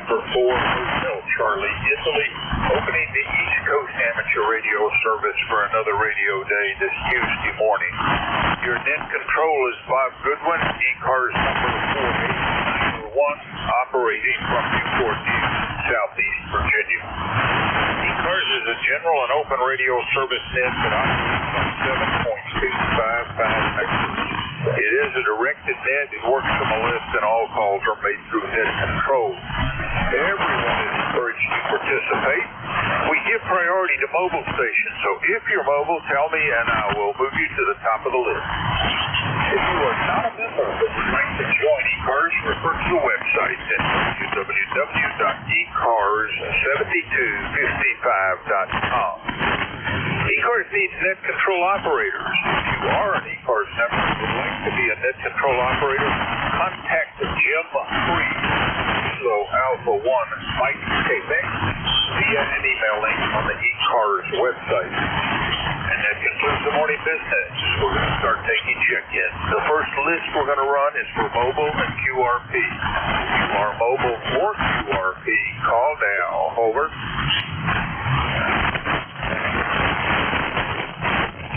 November 4, Hotel Charlie, Italy, opening the East Coast Amateur Radio Service for another radio day this Tuesday morning. Your net control is Bob Goodwin, ECARS number 48901, operating from Newport News, Southeast Virginia. ECARS is a general and open radio service net that operates on 7.255 megahertz. It is a directed net. It works from a list, and all calls are made through net control. Everyone is encouraged to participate. We give priority to mobile stations, so if you're mobile, tell me, and I will move you to the top of the list. If you are not a member but would like to join ECARS, refer to the website at www.ecars7255.com. ECARS needs net control operators. If you are an ECARS member and would like to be a net control operator, contact Jim Free, Kilo Alpha 1 Mike Quebec, via an email link on the ECARS website. And that concludes the morning business. We're going to start taking check-ins. The first list we're going to run is for mobile and QRP. If you are mobile or QRP, call now. Over.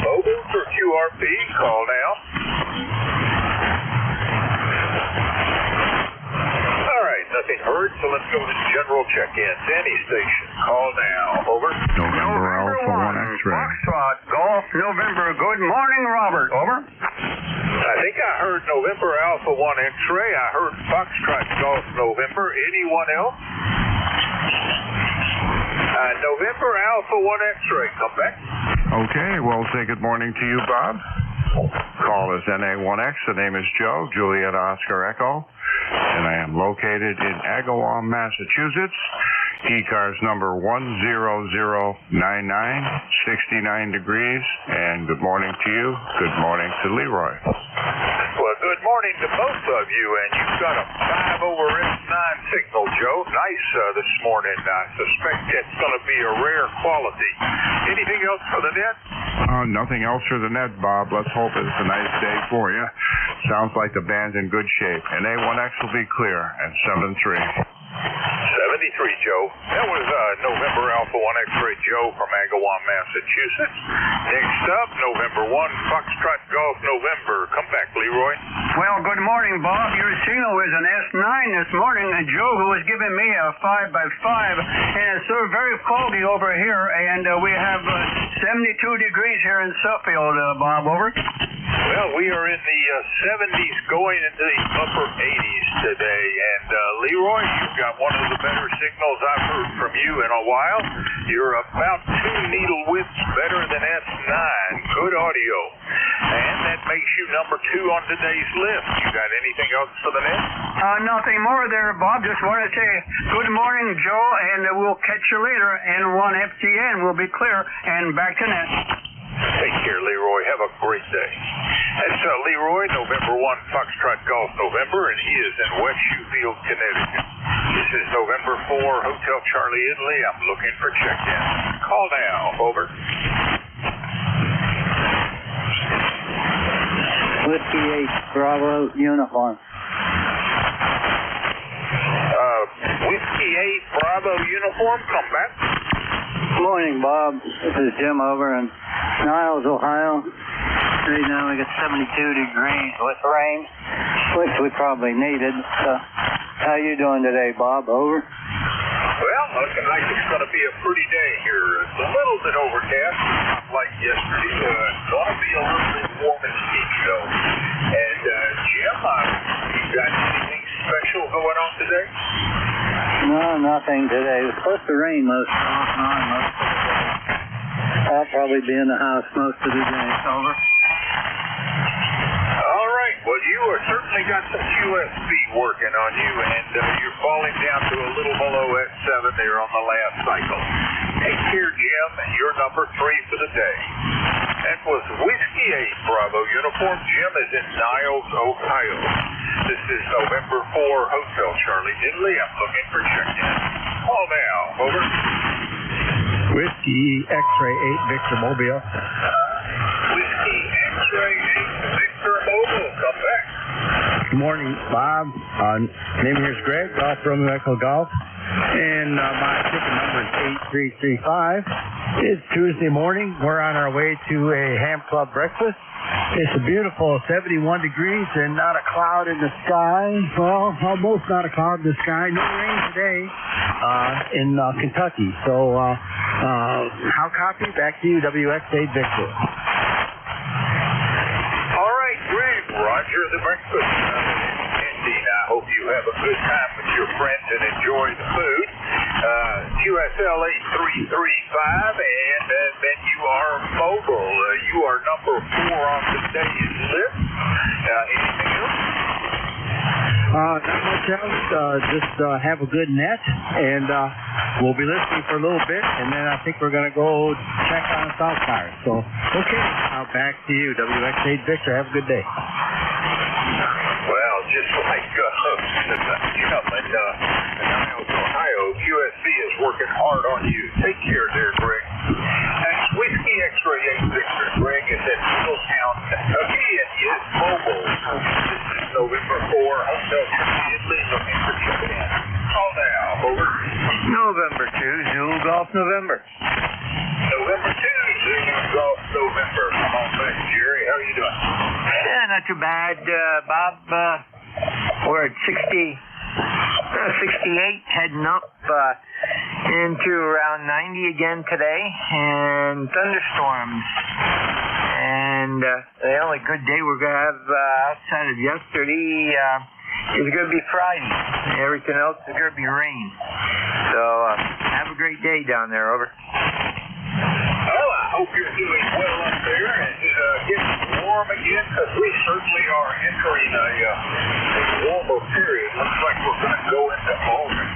Mobile for QRP, call now. All right, nothing heard, so let's go to general check-ins. Any station, call now. Over. November Alpha 1 X-ray. Foxtrot Golf November. Good morning, Robert. Over. I think I heard November Alpha 1 X-ray. I heard Foxtrot Golf November. Anyone else? November Alpha 1 X-ray. Come back. Okay, well, say good morning to you, Bob. Call is NA1X. The name is Joe, Juliet Oscar Echo, and I am located in Agawam, Massachusetts. ECARS number 10099, 69 degrees, and good morning to you. Good morning to Leroy. Well, good morning to both of you, and you've got a 5 over S9 signal, Joe. Nice this morning. I suspect it's going to be a rare quality. Anything else for the net? Nothing else for the net, Bob. Let's hope it's a nice day for you. Sounds like the band's in good shape. And A1X will be clear at 7-3. 73, Joe. That was November Alpha 1 X-ray Joe from Agawam, Massachusetts. Next up, November 1 Foxtrot Golf November. Come back, Leroy. Well, good morning, Bob. Your signal is an S9 this morning. Joe, who was giving me a 5x5, and it's so very foggy over here, and we have 72 degrees here in Suffield, Bob. Over. Well, we are in the 70s going into the upper 80s today, and Leroy, you've got one of the better signals I've heard from you in a while. You're about 2 needle widths better than S9. Good audio. And that makes you number 2 on today's list. You got anything else for the net? Nothing more there, Bob. Just want to say good morning, Joe, and we'll catch you later. N1 FTN will be clear, and back to net. Take care, Leroy. Have a great day. That's Leroy, November 1 Foxtrot Golf November, and he is in West Shoefield, Connecticut. This is November 4 Hotel Charlie, Italy. I'm looking for check-in. Call now. Over. Whiskey 8 Bravo Uniform. Whiskey 8 Bravo Uniform. Come back. Morning, Bob. This is Jim over in Niles, Ohio. Right now we got 72 degrees with rain, which we probably needed. So, how you doing today, Bob? Over. Well, looking like it's going to be a pretty day here. It's a little bit overcast, not like yesterday. It's going to be a little bit warm and steamy, though. And, Jim, you got anything special going on today? No, nothing today. It was supposed to rain most of the day. I'll probably be in the house most of the day. Over. All right. Well, you are certainly got some QSB working on you, and you're falling down to a little below S7 there on the last cycle. Take care, Jim. You're number 3 for the day. That was Whiskey 8 Bravo Uniform. Jim is in Niles, Ohio. This is November 4 Hotel Charlie, Italy. I'm looking for check-in. Call now. Over. Whiskey X-ray 8 Victor Mobile. Whiskey X-ray 8 Victor Mobile. Come back. Good morning, Bob. Name here is Greg, Golf from Echo Golf. And my ticket number is 8335. It's Tuesday morning. We're on our way to a ham club breakfast. It's a beautiful 71 degrees and not a cloud in the sky. Well, almost not a cloud in the sky. No rain today in Kentucky. So, how copy? Back to you, WX8 Victor. All right, great. Roger the breakfast. Indeed, I hope you have a good time with your friends and enjoy the food. QSL 8335, and then you are mobile. You are number 4 on today's list. Anything else? Not much else. Just have a good net, and we'll be listening for a little bit, and then I think we're going to go check on the South Car. So, okay, back to you, WX8 Victor. Have a good day. Well, just like in Niles, Ohio, QSC is working hard on you. Take care there, Greg. That's Whiskey X-Ray 8 Victor. Greg is at Middletown, Kentucky, and is mobile. This is November 4, Hotel Italy, looking for check-in. Call now, over. November 2, Zulu Golf November. November 2, Zulu Golf November. Come on back, Jerry. How are you doing? Yeah, not too bad, Bob. We're at 68, heading up into around 90 again today, and thunderstorms. And the only good day we're going to have outside of yesterday is going to be Friday. Everything else is going to be rain. So have a great day down there, over. Well, I hope you're doing well up there and getting warm again, because we certainly are entering a warmer period. Looks like we're going to go into almost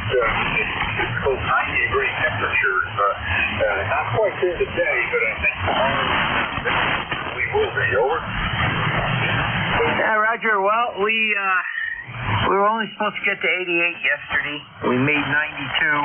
typical 90-degree temperatures. Not quite there today, but I think tomorrow we will be, over. Yeah, Roger. Well, we were only supposed to get to 88 yesterday. We made 92.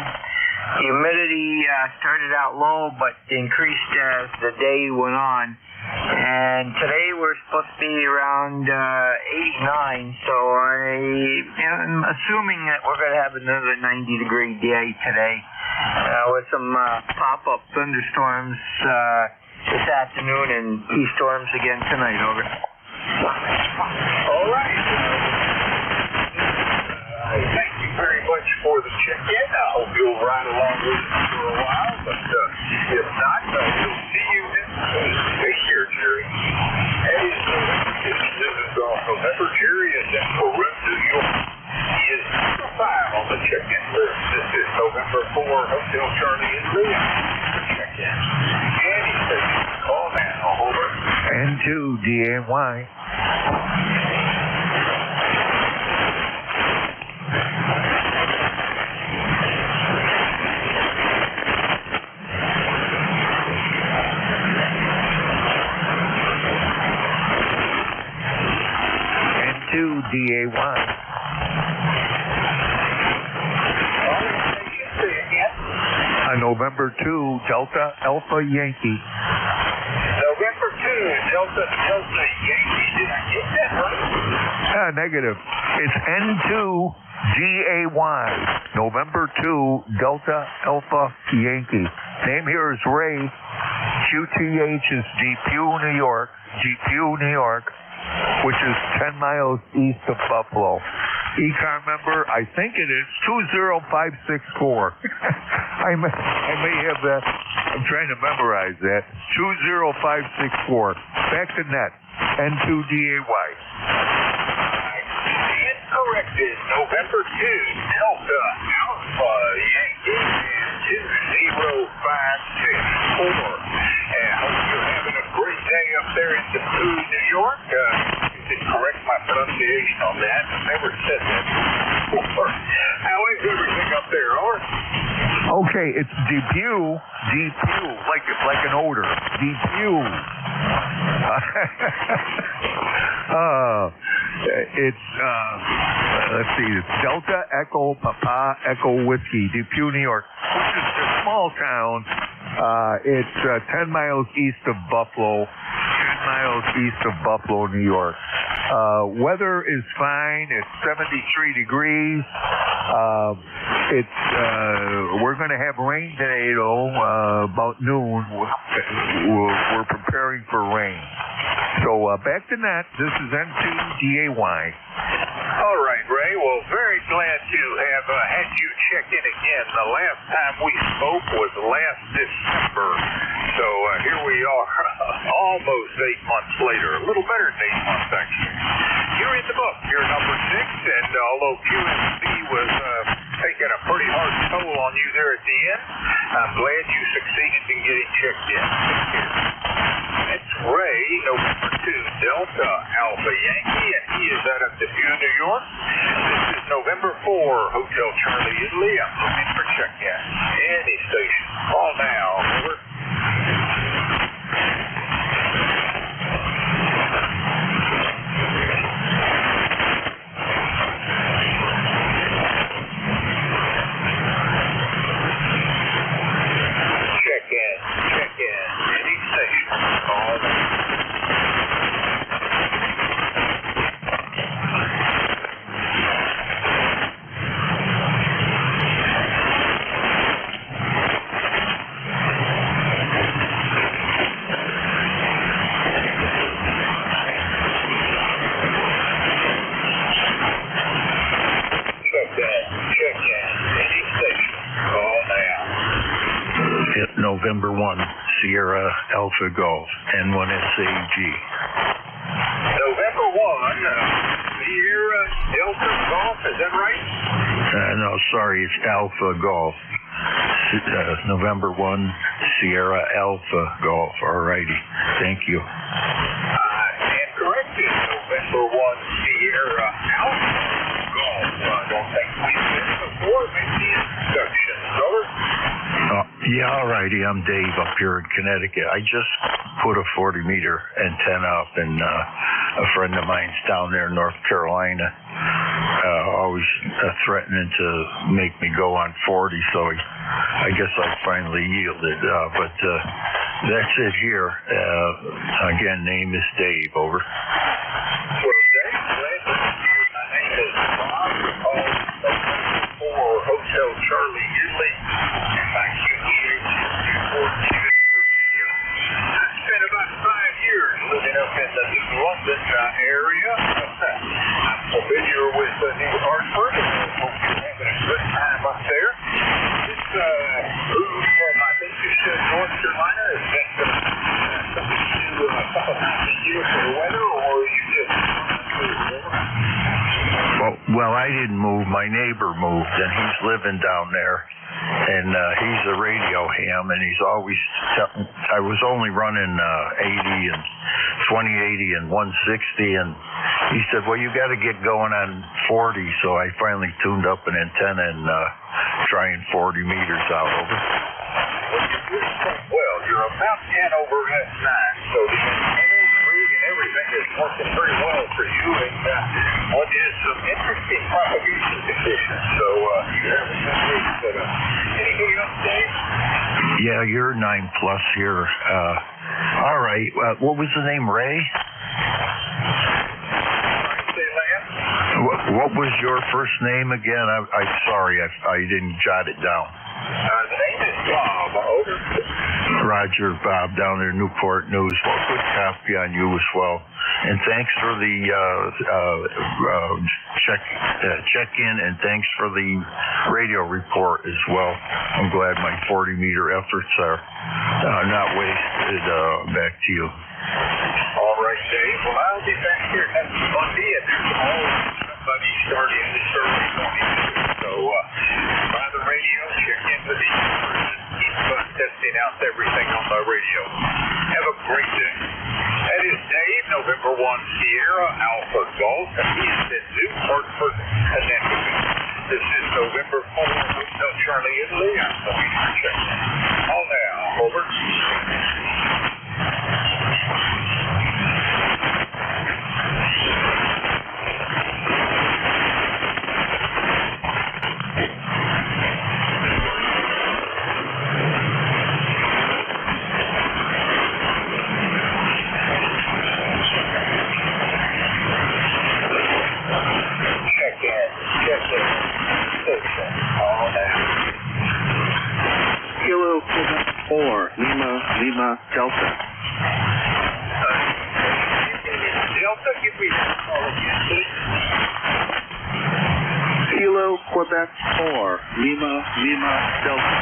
Humidity started out low, but increased as the day went on. And today we're supposed to be around 89, so I'm assuming that we're going to have another 90-degree day today with some pop-up thunderstorms this afternoon and key storms again tonight, over. All right. Thank you very much for the check-in. I hope you'll ride along with us for a while, but if not, we'll see you next week. Take care, Jerry. Hey, this is November. Jerry is in Peru, New York. He is number 5 on the check-in list. This is November 4, Hotel Charlie in Leon. Check-in. And he says, call now, over. N2 DAY. DAY. November 2, Delta Alpha Yankee. November 2, Delta Yankee. Did I get that right? Negative. It's N2 DAY. November 2, Delta Alpha Yankee. Name here is Ray. QTH is Depew, New York. Depew, New York, which is 10 miles east of Buffalo. ECAR member, I think it is 20564. I may have that. I'm trying to memorize that. 20564. Back to net. N2DAY. Incorrected. November 2, Delta Alpha Yankee 20564. And I hope you're having a great day up there in Depew, New York. You can correct my pronunciation on that. I've never said that before. How is everything up there, or? Okay, it's Depew, like an odor. Depew. It's let's see, it's Delta Echo Papa Echo Whiskey, Depew, New York, which is a small town. It's 10 miles east of Buffalo. 10 miles east of Buffalo, New York. Weather is fine. It's 73 degrees. We're going to have rain today, though, about noon. We're preparing for rain. So back to net. This is N2DAY. All right, Ray. Well, very glad to have had you check in again. The last time we spoke was last December. So here we are, almost 8 months later. A little better than 8 months, actually. You're in the book. You're number 6, and although QMB was taking a pretty hard toll on you there at the end, I'm glad you succeeded in getting checked in. That's Ray, November 2, Delta Alpha Yankee, and he is out of Depew, New York. This is November 4, Hotel Charlie, Italy. I'm looking for check-in. Any station. Call now. Over. Check-in. Any station. Call now. November 1, Sierra Alpha Golf, N1SAG. November 1, Sierra Delta Golf, is that right? No, sorry, it's Alpha Golf. November 1, Sierra Alpha Golf. All righty. Thank you. And corrected, November 1, Sierra Alpha Golf. I don't think we've been before. Make the introduction. Over. Yeah, all righty. I'm Dave up here in Connecticut. I just put a 40-meter antenna up, and a friend of mine's down there in North Carolina always threatening to make me go on 40, so I guess I finally yielded. But that's it here. Again, name is Dave. Over. Well, Dave, glad to meet you. My name is Bob. For Hotel Charlie, Italy. Thank you. I spent about 5 years living up in the New London area. I'm familiar with New Hartford, and I hope you're having a good time up there. This move from, I think you said, North Carolina, is that something you do a couple times a year for the weather, or you just Well, I didn't move. My neighbor moved, and he's living down there. And he's a radio ham, and he's always I was only running 80 and 2080 and 160, and he said, well, you got to get going on 40. So I finally tuned up an antenna and trying 40 meters out. Over. Well, you're about 10 over S9, so the rig and everything is working very well for you, and what is some interesting propagation conditions. So you have a good rig set up. Anything else, Dave? Yeah, you're 9+ here. All right. What was the name? Ray? What was your first name again? I'm sorry, I didn't jot it down. The name is Bob. Over. Roger, Bob, down there in Newport News. Well, good copy on you as well. And thanks for the check-in, and thanks for the radio report as well. I'm glad my 40-meter efforts are not wasted. Back to you. All right, Dave. Well, I'll be back here next Monday, and there's always somebody starting this early morning. So, by the radio, check into the keep testing out everything on the radio. Have a great day. That is Dave, November 1, Sierra Alpha Golf, and he is in New Hartford, Connecticut. This is November 4, Hotel Charlie, Italy. I'm looking for check-in. Call now. Over. Check-in. 4, Lima, Lima, Delta.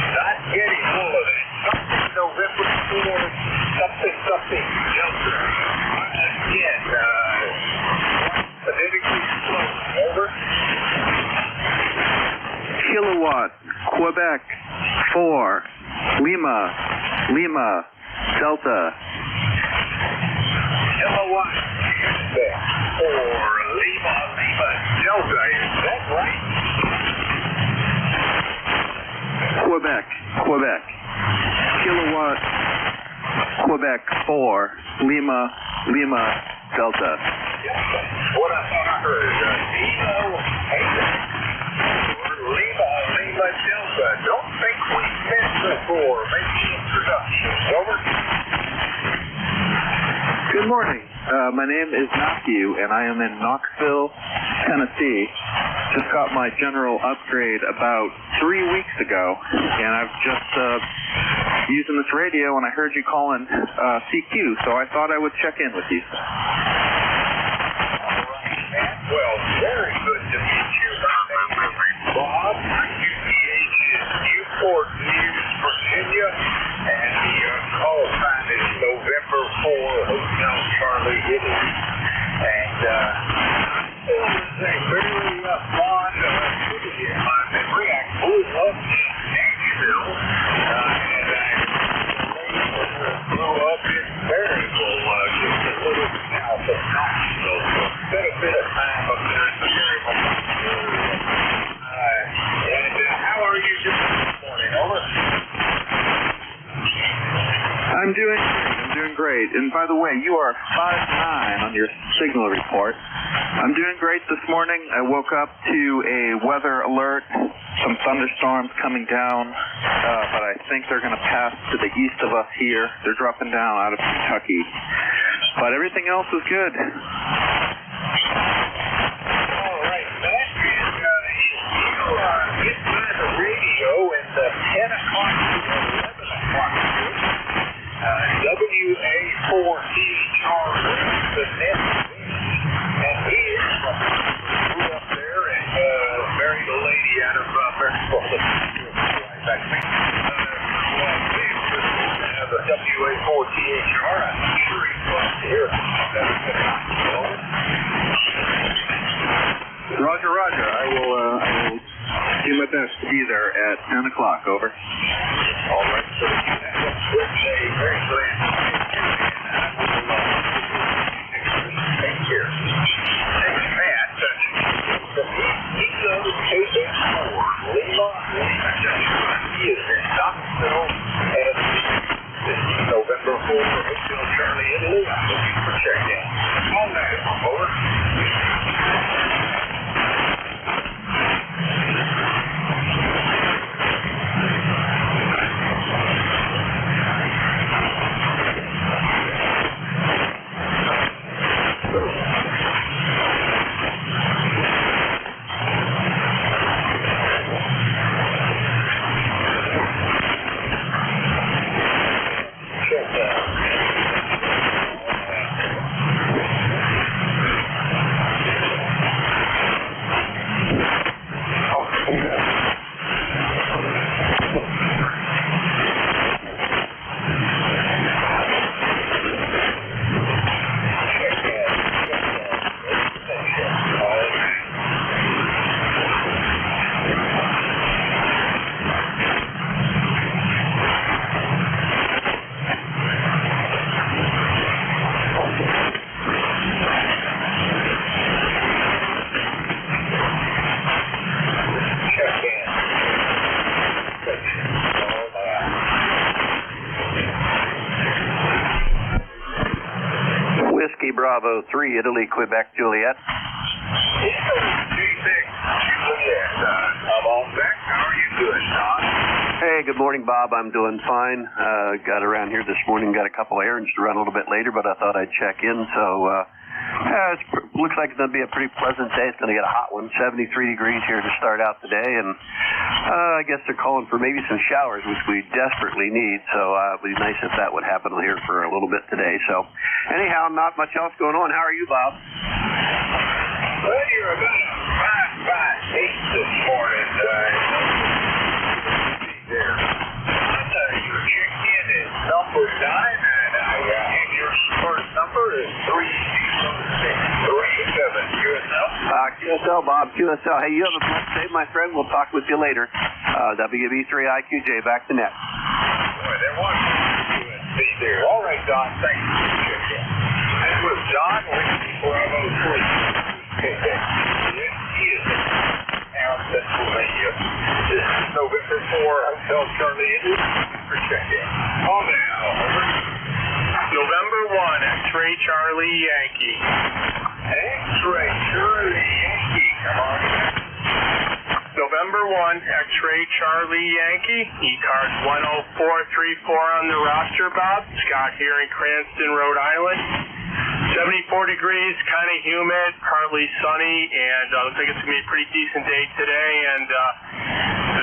Not getting all of it. Something November 4, something Delta. Again, phonetically slow. Over. Kilowatt, Quebec, 4, Lima, Lima, Delta. Kilowatt, Quebec, 4, Lima, Lima, Delta. Is that right? Quebec, Quebec. Kilowatt, Quebec, 4, Lima, Lima, Delta. What I thought I heard. Kilo, 8, Lima, Lima, Delta. Don't think we've met before. Make the introduction. Over. Good morning. My name is Matthew, and I am in Knoxville, Tennessee. Just got my general upgrade about 3 weeks ago, and I've just using this radio, and I heard you calling CQ, so I thought I would check in with you. Well, very good to meet you. My name is Bob. UPH is Newport News, Virginia, and the call time is November 4, Hotel Charlie, Italy. And it was a very fond activity in my memory. I grew up in Nashville, and I grew up in Maryville, just a little south of Knoxville. So spent a bit of time up there in the Maryville area. And how are you doing this morning? Over. I'm doing great. And by the way, you are 5'9" on your signal report. I'm doing great this morning. I woke up to a weather alert, some thunderstorms coming down, but I think they're going to pass to the east of us here. They're dropping down out of Kentucky. But everything else is good. All right, Matt. You get by the radio in the 10 o'clock to 11 o'clock shift. WA4CHR, the net. And he is grew up there and married a lady out of Maryville. The WA4CHR. I'm sure he's glad to hear that. Roger, Roger. I will do my best to be there at 10 o'clock. Over. All right, so a very glad to meet you, and I will take care. Thanks, Matt. He goes to 4, Lima, Delta. He is in Knoxville, Tennessee. This is November 4, Hotel Charlie, Italy. I'm looking for check-in. On that, over. Bravo 3, Italy, Quebec, Juliet. I'm on deck. How are you doing, Don? Hey, good morning, Bob. I'm doing fine. Got around here this morning, got a couple of errands to run a little bit later, but I thought I'd check in. So it looks like it's going to be a pretty pleasant day. It's going to get a hot one, 73 degrees here to start out the day, and I guess they're calling for maybe some showers, which we desperately need. So it would be nice if that would happen here for a little bit today. So anyhow, not much else going on. How are you, Bob? Well, you're about QSL, Bob, QSL. Hey, you have a blessed day, my friend. We'll talk with you later. WB3IQJ, back to net. Boy, there was QSC there. All right, Don, thank you. That was John Bravo 3. Yes, he is in town, Pennsylvania. This is November 4, Hotel Charlie Indy for check-in. Call now. Over. November 1, X-Ray Charlie Yankee. X-Ray Charlie Yankee, come on. November 1, X-Ray Charlie Yankee. ECARS 10434 on the roster, Bob. Scott here in Cranston, Rhode Island. 74 degrees, kind of humid, partly sunny, and looks like it's going to be a pretty decent day today. And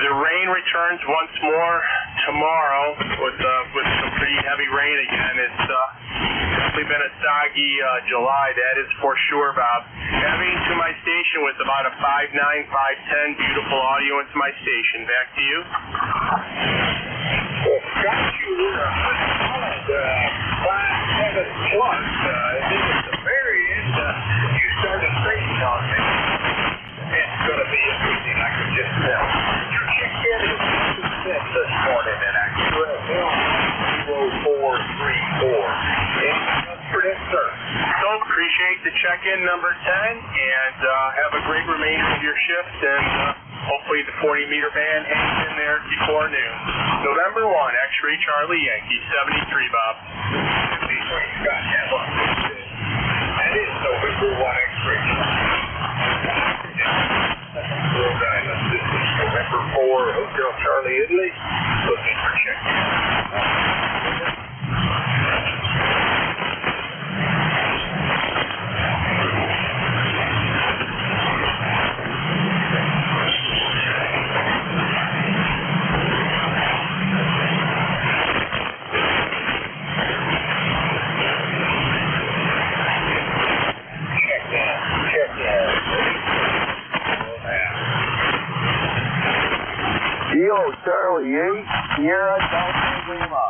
the rain returns once more tomorrow with some pretty heavy rain again. It's definitely been a soggy July, that is for sure, Bob. Having to my station with about a 5.9, 5.10, beautiful audio into my station. Back to you. Well, Scott, you were a solid 5.7 plus. And then at the very end, you started saying on me. It's going to be interesting, I can just tell. Your check-in is 2 this morning in Acura 0434. Anything else for this, sir? So, appreciate the check-in number 10, and have a great remainder of your shift, and hopefully the 40-meter band hangs in there before noon. November 1, X-Ray Charlie Yankee, 73, Bob. 73, Scott, have one. That is November 1, X-Ray Charlie. Rhode Island. This is November 4, Hotel Charlie Italy, looking for check-in. Kilo Charlie 8, Sierra Delta Lima.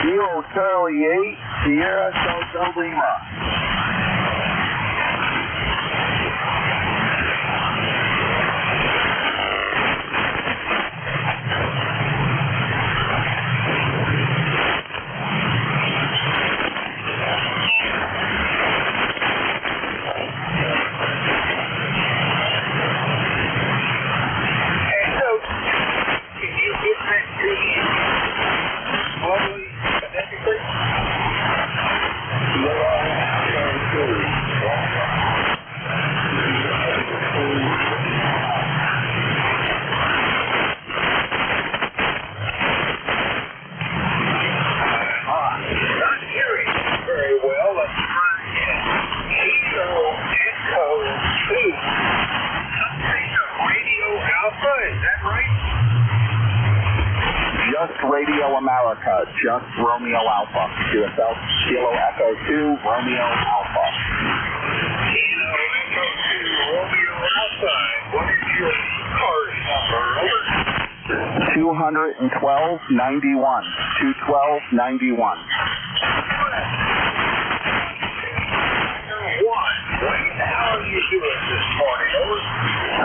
Kilo Charlie 8, Sierra Delta Lima. Radio America, just Romeo Alpha. QSL, Kilo Echo 2, Romeo Alpha. Kilo Echo 2, Romeo Alpha. What is your ECARS number? 21291. 21291. How are you doing this morning? Over.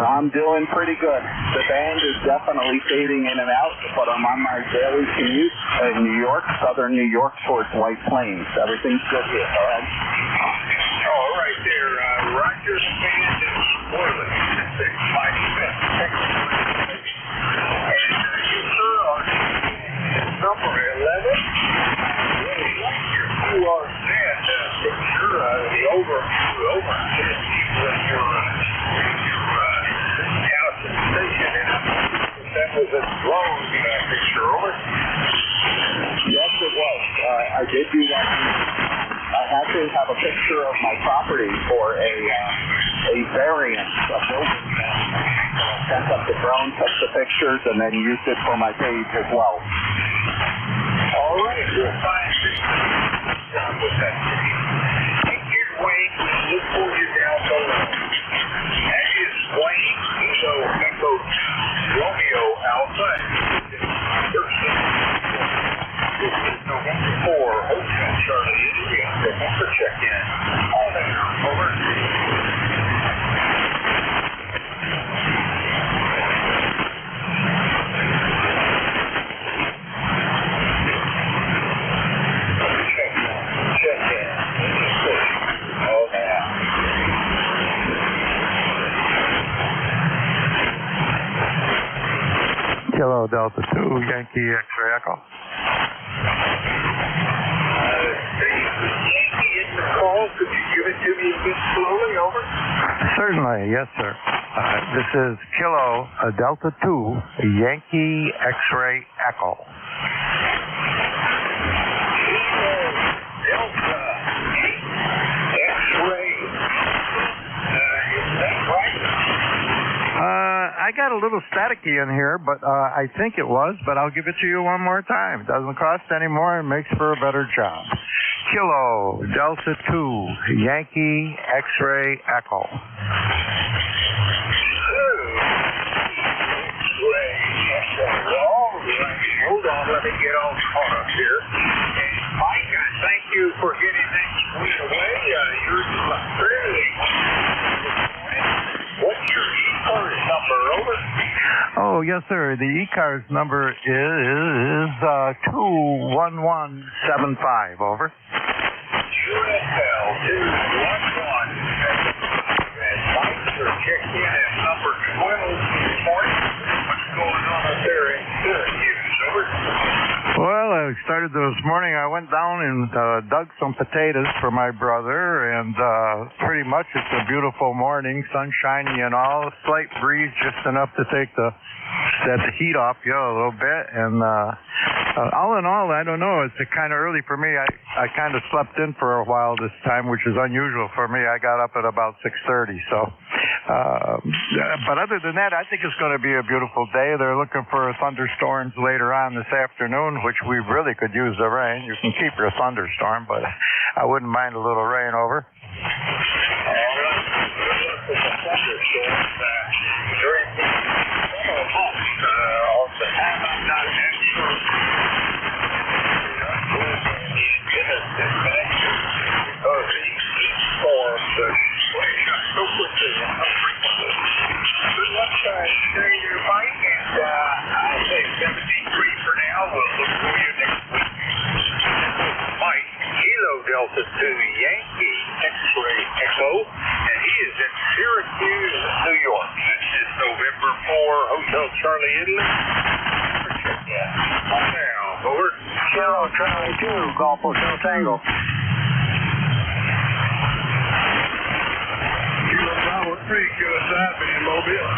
I'm doing pretty good. The band is definitely fading in and out, but I'm on my daily commute in New York, southern New York, towards White Plains. Everything's good here, all right? All right there. Roger, the band is Orland. Mike Smith. And you, sir, are number 11. Really like your QR stand. Picture the over your house and station, and that was a drone picture, over? Yes, it was. I did do that. I had to have a picture of my property for a variance of building. I sent up the drone, took the pictures, and then used it for my page as well. check in. Call now. Over. Check in. Call now. Kilo Delta 2, Yankee X-ray Echo. Yankee in the call. Could you give it to me a bit slowly? Over. Certainly, yes, sir. This is Kilo Delta 2, Yankee X-ray Echo. Delta X-ray. Is that right? I got a little staticky in here, but I think it was, but I'll give it to you one more time. It doesn't cost any more and makes for a better job. Kilo Delta 2, Yankee X-ray Echo. Hold on, let me get all caught up here. And Mike, thank you for getting that squeezed away. You're fairly. What's your ECARS number? Over. Oh, yes, sir. The ECARS number is 21175. Over. USL 21175. And Mike, you're checked in at number 12 this morning. What's going on up there in Syracuse? Over. Well, I started this morning. I went down and dug some potatoes for my brother, and pretty much it's a beautiful morning, sun shiny and all. Slight breeze, just enough to take the heat off you a little bit. And all in all, I don't know. It's kind of early for me. I kind of slept in for a while this time, which is unusual for me. I got up at about 6:30. So, but other than that, I think it's going to be a beautiful day. They're looking for thunderstorms later on this afternoon, which we really could use the rain. You can keep your thunderstorm, but I wouldn't mind a little rain. Over. I say 73 for now. We'll look for you next week. Mike, Kilo Delta 2 Yankee X-ray Echo, and he is in Syracuse, New York. This is November 4, Hotel Charlie, Italy. Now, over. Kilo Charlie 2, Golf Hotel Tango. Kilo Bravo 3, QSI, in Mobile.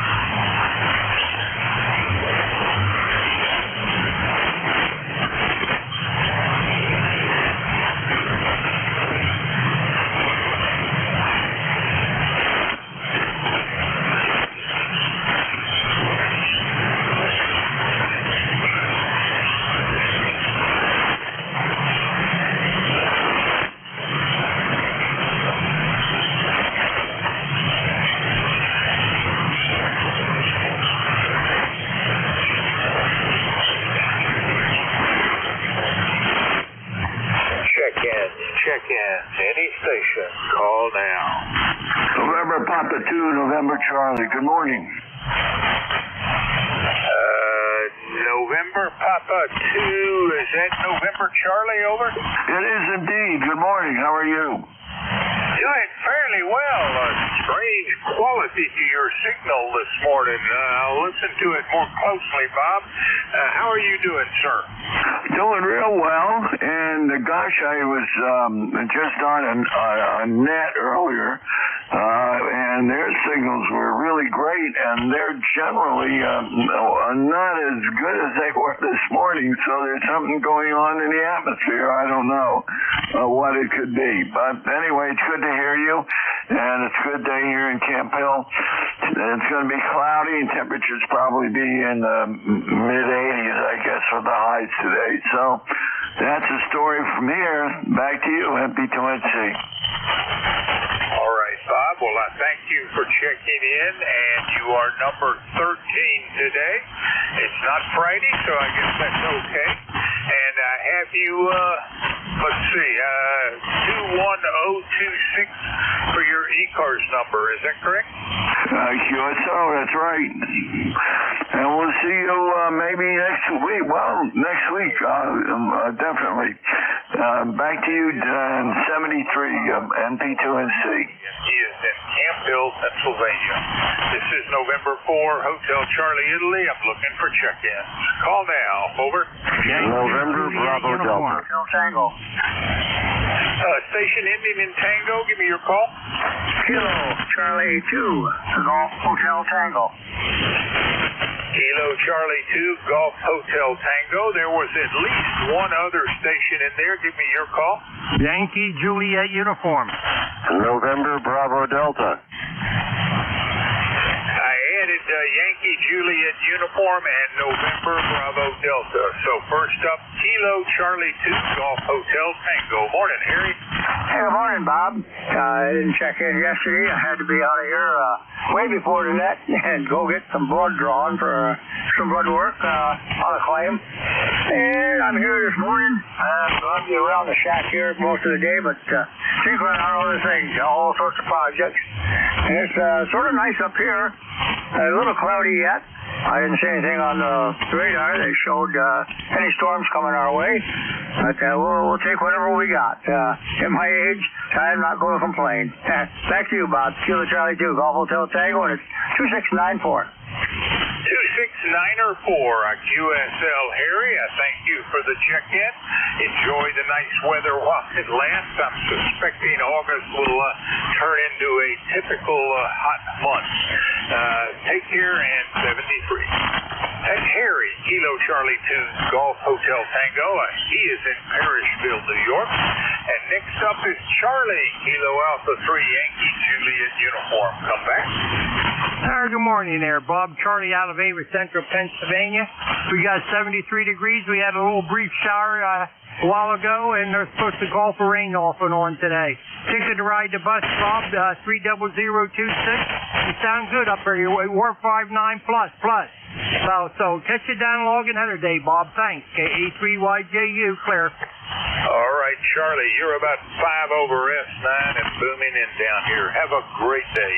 Check in. Any station. Call now. November Papa 2, November Charlie. Good morning. November Papa 2. Is that November Charlie? Over. It is indeed. Good morning. How are you? Doing fairly well. Strange quality to your signal this morning. I'll listen to it more closely, Bob. How are you doing, sir? Doing real well. And gosh, I was just on a net earlier, and their signals were really great, and they're generally not as good as they were this morning. So there's something going on in the atmosphere. I don't know what it could be, but anyway, it's good to hear you, and it's a good day here in Camp Hill. It's going to be cloudy, and temperatures probably be in the mid-80s, I guess, for the highs today. So that's the story from here. Back to you, MP2NC. All right, Bob. Well, I thank you for checking in, and you are number 13 today. It's not Friday, so I guess that's okay. And I have you, let's see, 210 for your ECARS number. Is that correct? Sure, so that's right. And we'll see you maybe next week. Well, next week, definitely. Back to you, 73, NP2NC. He is in Campbell, Pennsylvania. This is November 4, Hotel Charlie, Italy. I'm looking for check-ins. Call now. Over. November Bravo Delta. Hotel Tango. Station ending in Tango. Give me your call. Kilo Charlie 2, Golf Hotel Tango. Kilo Charlie 2, Golf Hotel Tango. There was at least one other station in there. Give me your call. Yankee Juliet uniform. November Bravo Delta. I added Yankee Juliet uniform and November Bravo Delta. So first up, Kilo Charlie 2, Golf Hotel Tango. Morning, Harry. Hey, good morning, Bob. I didn't check in yesterday. I had to be out of here way before the net and go get some blood drawn for some blood work on a claim. And I'm here this morning. I'll be around the shack here most of the day, but tinkering on other things, all sorts of projects. And it's sort of nice up here. A little cloudy yet. I didn't see anything on the radar that showed any storms coming our way. But we'll take whatever we got. At my age, I'm not going to complain. Back to you, Bob. Kilo Charlie 2, Golf Hotel Tango, and it's 2694. 2694 on QSL, Harry. I thank you for the check-in. Enjoy the nice weather while it lasts. I'm suspecting August will turn into a typical hot month. Take care, and 73. That's Harry, Kilo Charlie 2, Golf Hotel Tango. He is in Parrishville, New York. And next up is Charlie, Kilo Alpha 3, Yankee Juliet uniform. Come back. Good morning there, Bob. Charlie out of Ava, Central Pennsylvania. We got 73 degrees. We had a little brief shower a while ago, and they're supposed to call for rain off and on today. Ticket to ride the bus, Bob, 30026. You sound good up there. You're 459 plus. So catch you down log another day, Bob. Thanks. KA3YJU, clear. All right, Charlie, you're about 5 over S9 and booming in down here. Have a great day.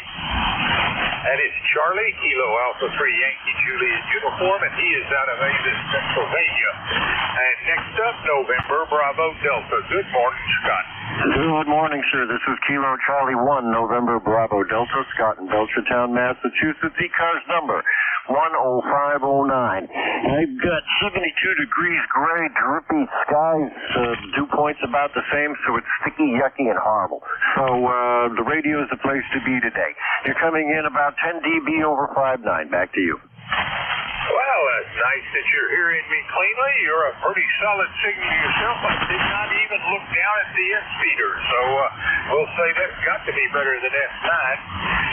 That is Charlie, Kilo Alpha 3 Yankee Juliet uniform, and he is out of Avis, Pennsylvania. And next up, November Bravo Delta. Good morning, Scott. Good morning, sir. This is Kilo Charlie 1, November Bravo Delta, Scott in Belchertown, Massachusetts. ECARS number 10509. I've got 72 degrees gray, drippy skies, dew points about the same, so it's sticky, yucky, and horrible. So the radio is the place to be today. You're coming in about 10 dB over 59. Back to you. Well, that's nice that you're hearing me cleanly. You're a pretty solid signal yourself. I did not even look down at the S-speeder, so we'll say that's got to be better than S9.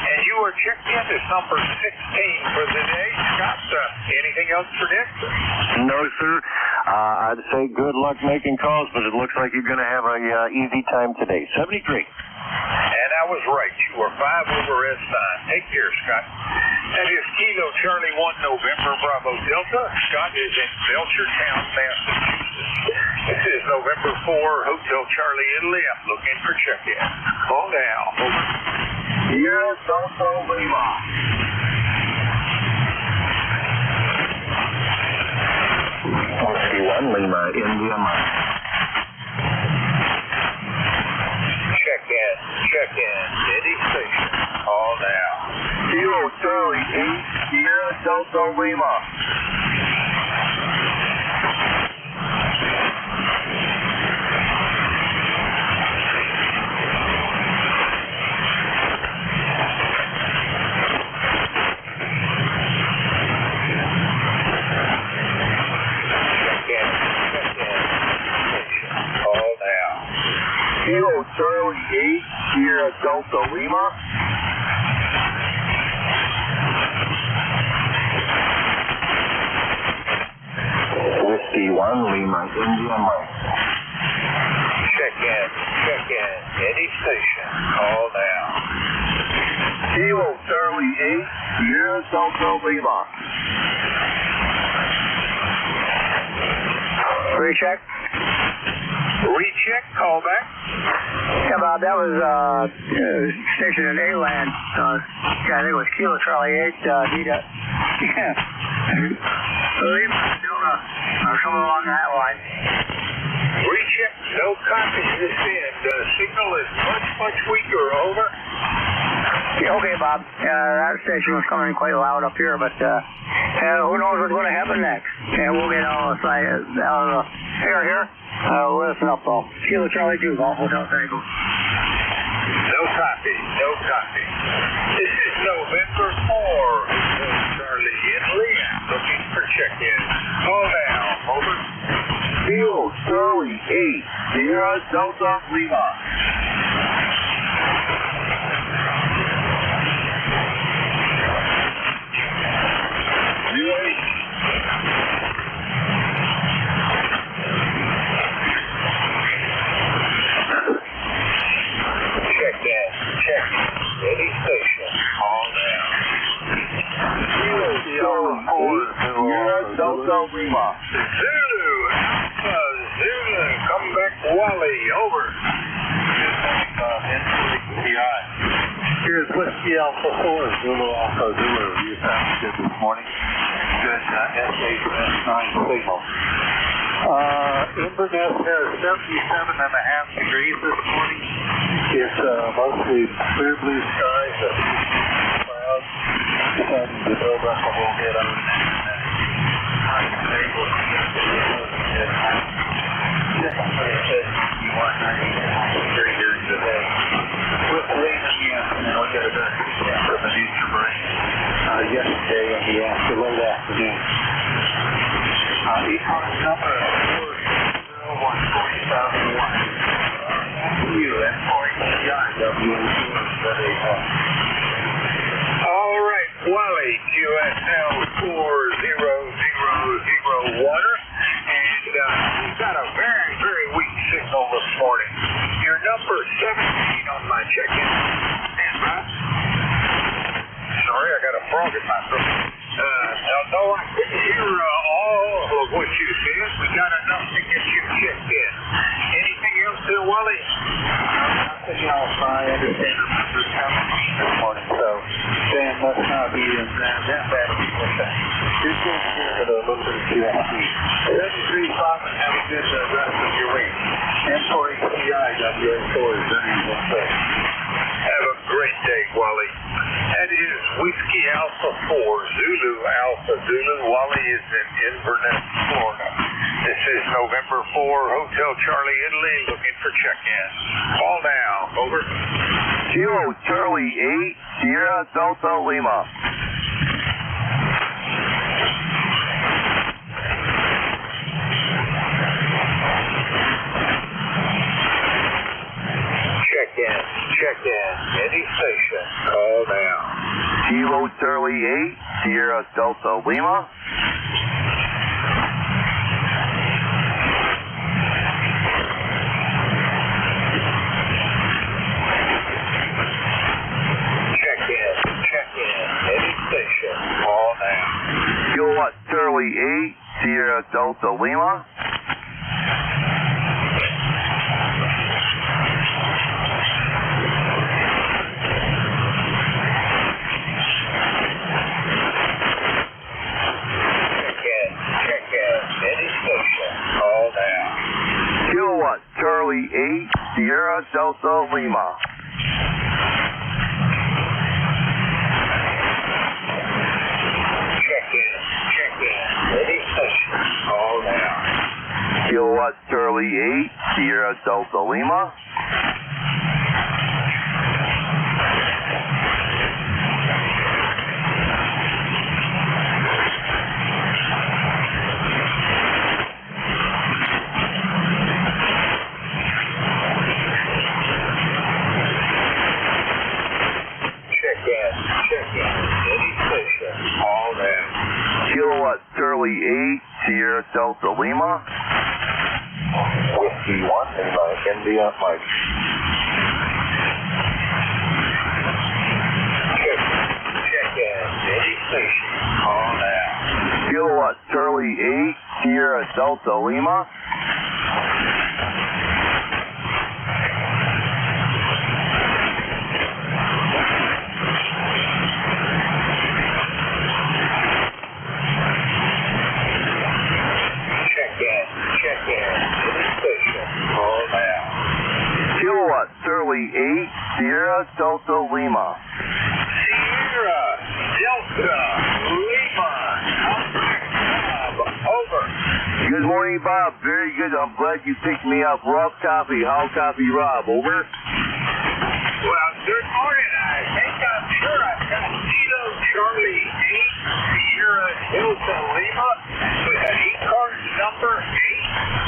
And you were checked in as number 16 for the day. Scott, anything else for Dick? No, sir. I'd say good luck making calls, but it looks like you're going to have a easy time today. 73. And I was right. You were 5 over S9. Take care, Scott. That is Kilo Charlie 1, November Bravo Delta. Scott is in Belchertown, Massachusetts. This is November 4, Hotel Charlie, Italy. I'm looking for check-in. Call now. Over. Yes, also Lima. Whiskey 1, Lima, India, Mike. Check-in. Any station. Call now. Kilo Charlie 8, Sierra Delta Lima. Kilo Charlie 8, Sierra Delta Lima. Whiskey 1, Lima, India, Mike. Check-in. Any station. Call now. Kilo Charlie 8, Sierra Delta Lima. Recheck. Recheck, call back. Yeah, Bob, that was station in A-Land. I think it was Kilo Charlie 8, Nita. Yeah. Lima, Delta, or something along that line. Recheck, no copy this end. Signal is much weaker, over. Yeah, okay, Bob. That station was coming in quite loud up here, but who knows what's going to happen next. And we'll get all the out of the air here. Listen up, though. Kilo Charlie 2, Golf Hotel Tango. No copy, no copy. This is November 4, Charlie Italy. I'm looking for check-in. Call now, over. Kilo Charlie 8, Sierra Delta Lima. Check. Steady station. Call now. Sierra Delta Lima. Zulu, Alpha, Zulu. Come back, Wally. Over. Here's Whiskey Alpha 4, Zulu Alpha Zulu. You sound good this morning. Good, S8S9 signal. Inverness has 77.5 degrees this morning. It's mostly clear blue skies, clouds, and the no vessel will get out. With the rain in the afternoon, we'll get a better picture from the future brain. Yesterday in the late afternoon. ECARS number 4014001. You and 4ECI All right, Wally, QSL 40001. And we've got a very weak signal this morning. Your number 17 on my check-in. Stand by. Sorry, I got a frog in my throat. No, I couldn't hear all of what you said. We got enough to get you checked in. Anything else there, Wally? Nothing else. I understand the numbers coming this morning, so Dan must not be in that bad of a condition. You're good here at a little bit of QSC. 73 Bob, and have a good rest of your week. M4ECI, WA4 is Have a great day, Wally. That is Whiskey Alpha 4, Zulu Alpha Zulu. Wally is in Inverness, Florida. This is November 4, Hotel Charlie, Italy, looking for check-in. Call now, over. Kilo Charlie 8, Sierra Delta Lima. Check-in. Any station. Call now. Kilo Charlie 8, Sierra Delta Lima. Check-in. Any station. Call now. Kilo Charlie 8, Sierra Delta Lima. Charlie 8, Sierra Delta Lima. Check-in. Any station. Call now. Kilowatt Charlie 8, Sierra Delta Lima. Kilowatt Charlie 8, Sierra Delta Lima. Whiskey 1 and India Mike. Check-in. Any station. Call now. Kilowatt Charlie 8, Sierra Delta Lima. Charlie 8, Sierra Delta Lima. Sierra Delta Lima. Over. Good morning, Bob. Very good. I'm glad you picked me up. Rob Copy. How copy, Rob? Over. Well, good morning. I think I'm sure I've got Kilo Charlie 8, Sierra Delta Lima with an ECARS number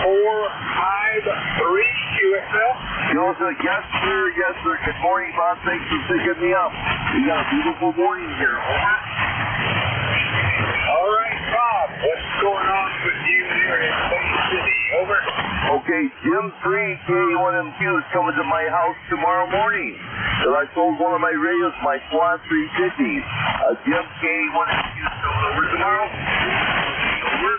8453 QSL. Joseph, yes, sir. Yes, sir. Good morning, Bob. Thanks for picking me up. We got a beautiful morning here. Over. All right, Bob. What's going on with you there in Bay City? Over. Okay, Jim 3 K1MQ is coming to my house tomorrow morning. So I sold one of my radios, my Swan 350s. Jim K1MQ is coming over tomorrow. Over.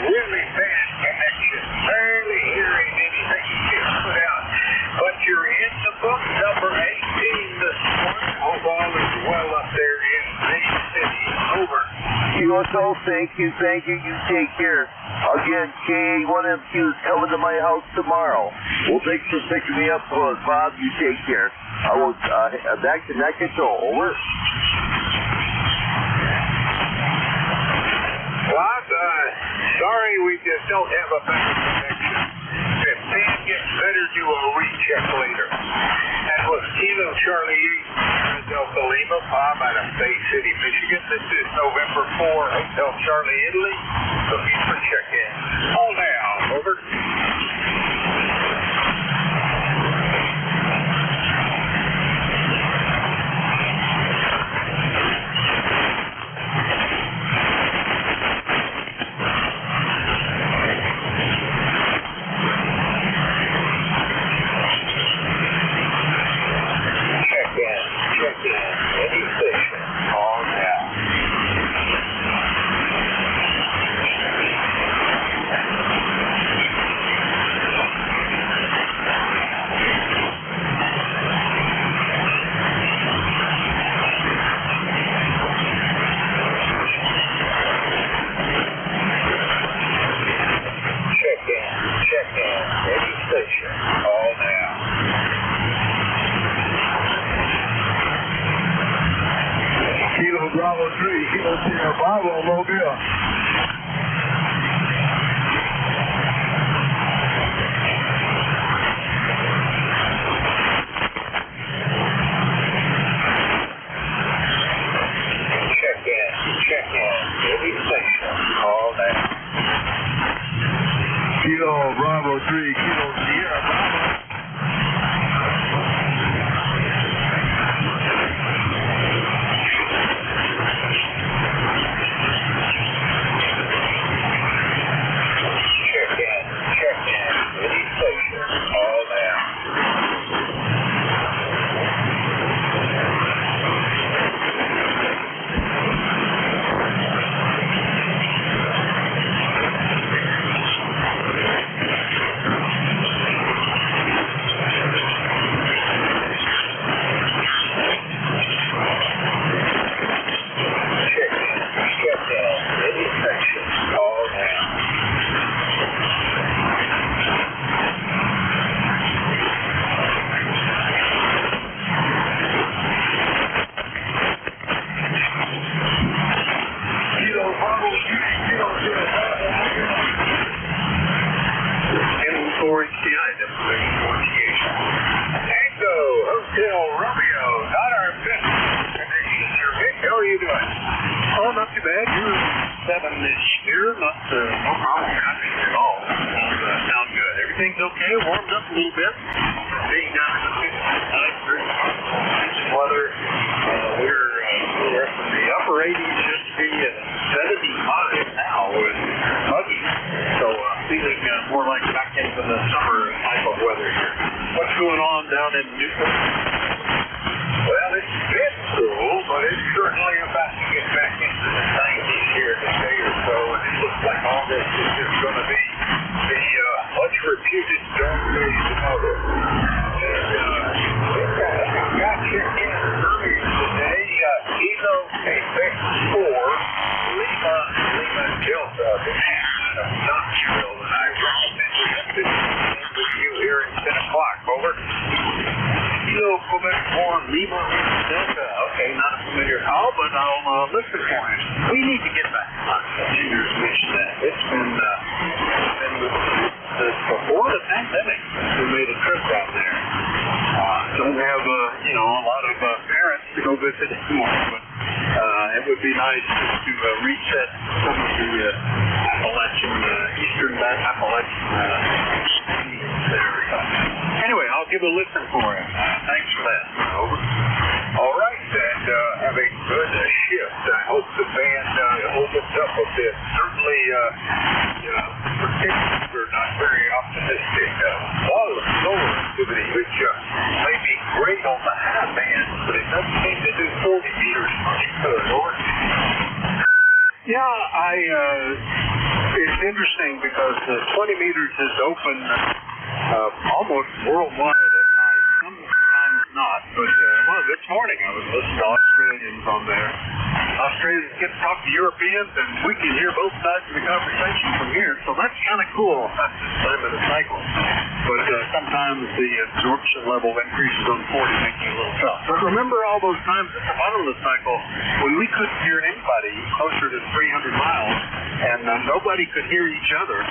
Really bad connection. Barely hearing anything you just put out. But you're in the book, number 18 this morning. Hope all is well up there in Bay City. Over. QSO, thank you. You take care. Again, K1MQ is coming to my house tomorrow. Well, thanks for picking me up, Bob. You take care. I will back to net control. Over. Bob, sorry we just don't have a better connection. If things get better, do a recheck later. And with Kilo Charlie 8, Delta Lima, Bob out of Bay City, Michigan. This is November 4, Hotel Charlie, Italy. Looking for check-in. Hold down. Over. Bravo 3, Kilo Sierra Bravo, Mobile. Check in, every station, call now. Kilo Bravo 3, Kilo Sierra Bravo. Tango Hotel Romeo, not our best connection here. Vic, how are you doing? Oh, not too bad. You're 7-ish here. Not no problem at all. Sound good. Everything's okay. Warmed up a little bit. Being down in the 50s tonight, very nice weather. We're from the upper 80s, just to be 75 now with muggy. So feeling more like back into the summer type of weather here. What's going on down in Newport? Well, it's been cool, but it's certainly about to get back into the 90s here in a day or so, and it looks like August is just going to be the much reputed dog days tomorrow. And got checked in earlier today. Kilo Quebec 4, Lima Delta, out of Knoxville, and I recommend we have to with you here at 10 o'clock. it anymore, but it would be nice just to reset some of the Appalachian, eastern Appalachian there. Anyway, I'll give a listen for you. Thanks for that. Over. All right, and have a good shift. I hope the band opens up a bit. Certainly, particularly we're not very optimistic. A lot of solar activity, which may be great on the high band, but it doesn't seem to do 40 meters much good. Over. Yeah, it's interesting because 20 meters is open almost worldwide at night. Sometimes not, but this morning I was listening to Australians on there. Australians get to talk to Europeans, and we can hear both sides of the conversation from here, so that's kind of cool. That's the time of the cycle. But sometimes the absorption level increases on 40, making it a little tough. But remember all those times at the bottom of the cycle when we couldn't hear anybody closer to 300 miles, and nobody could hear each other.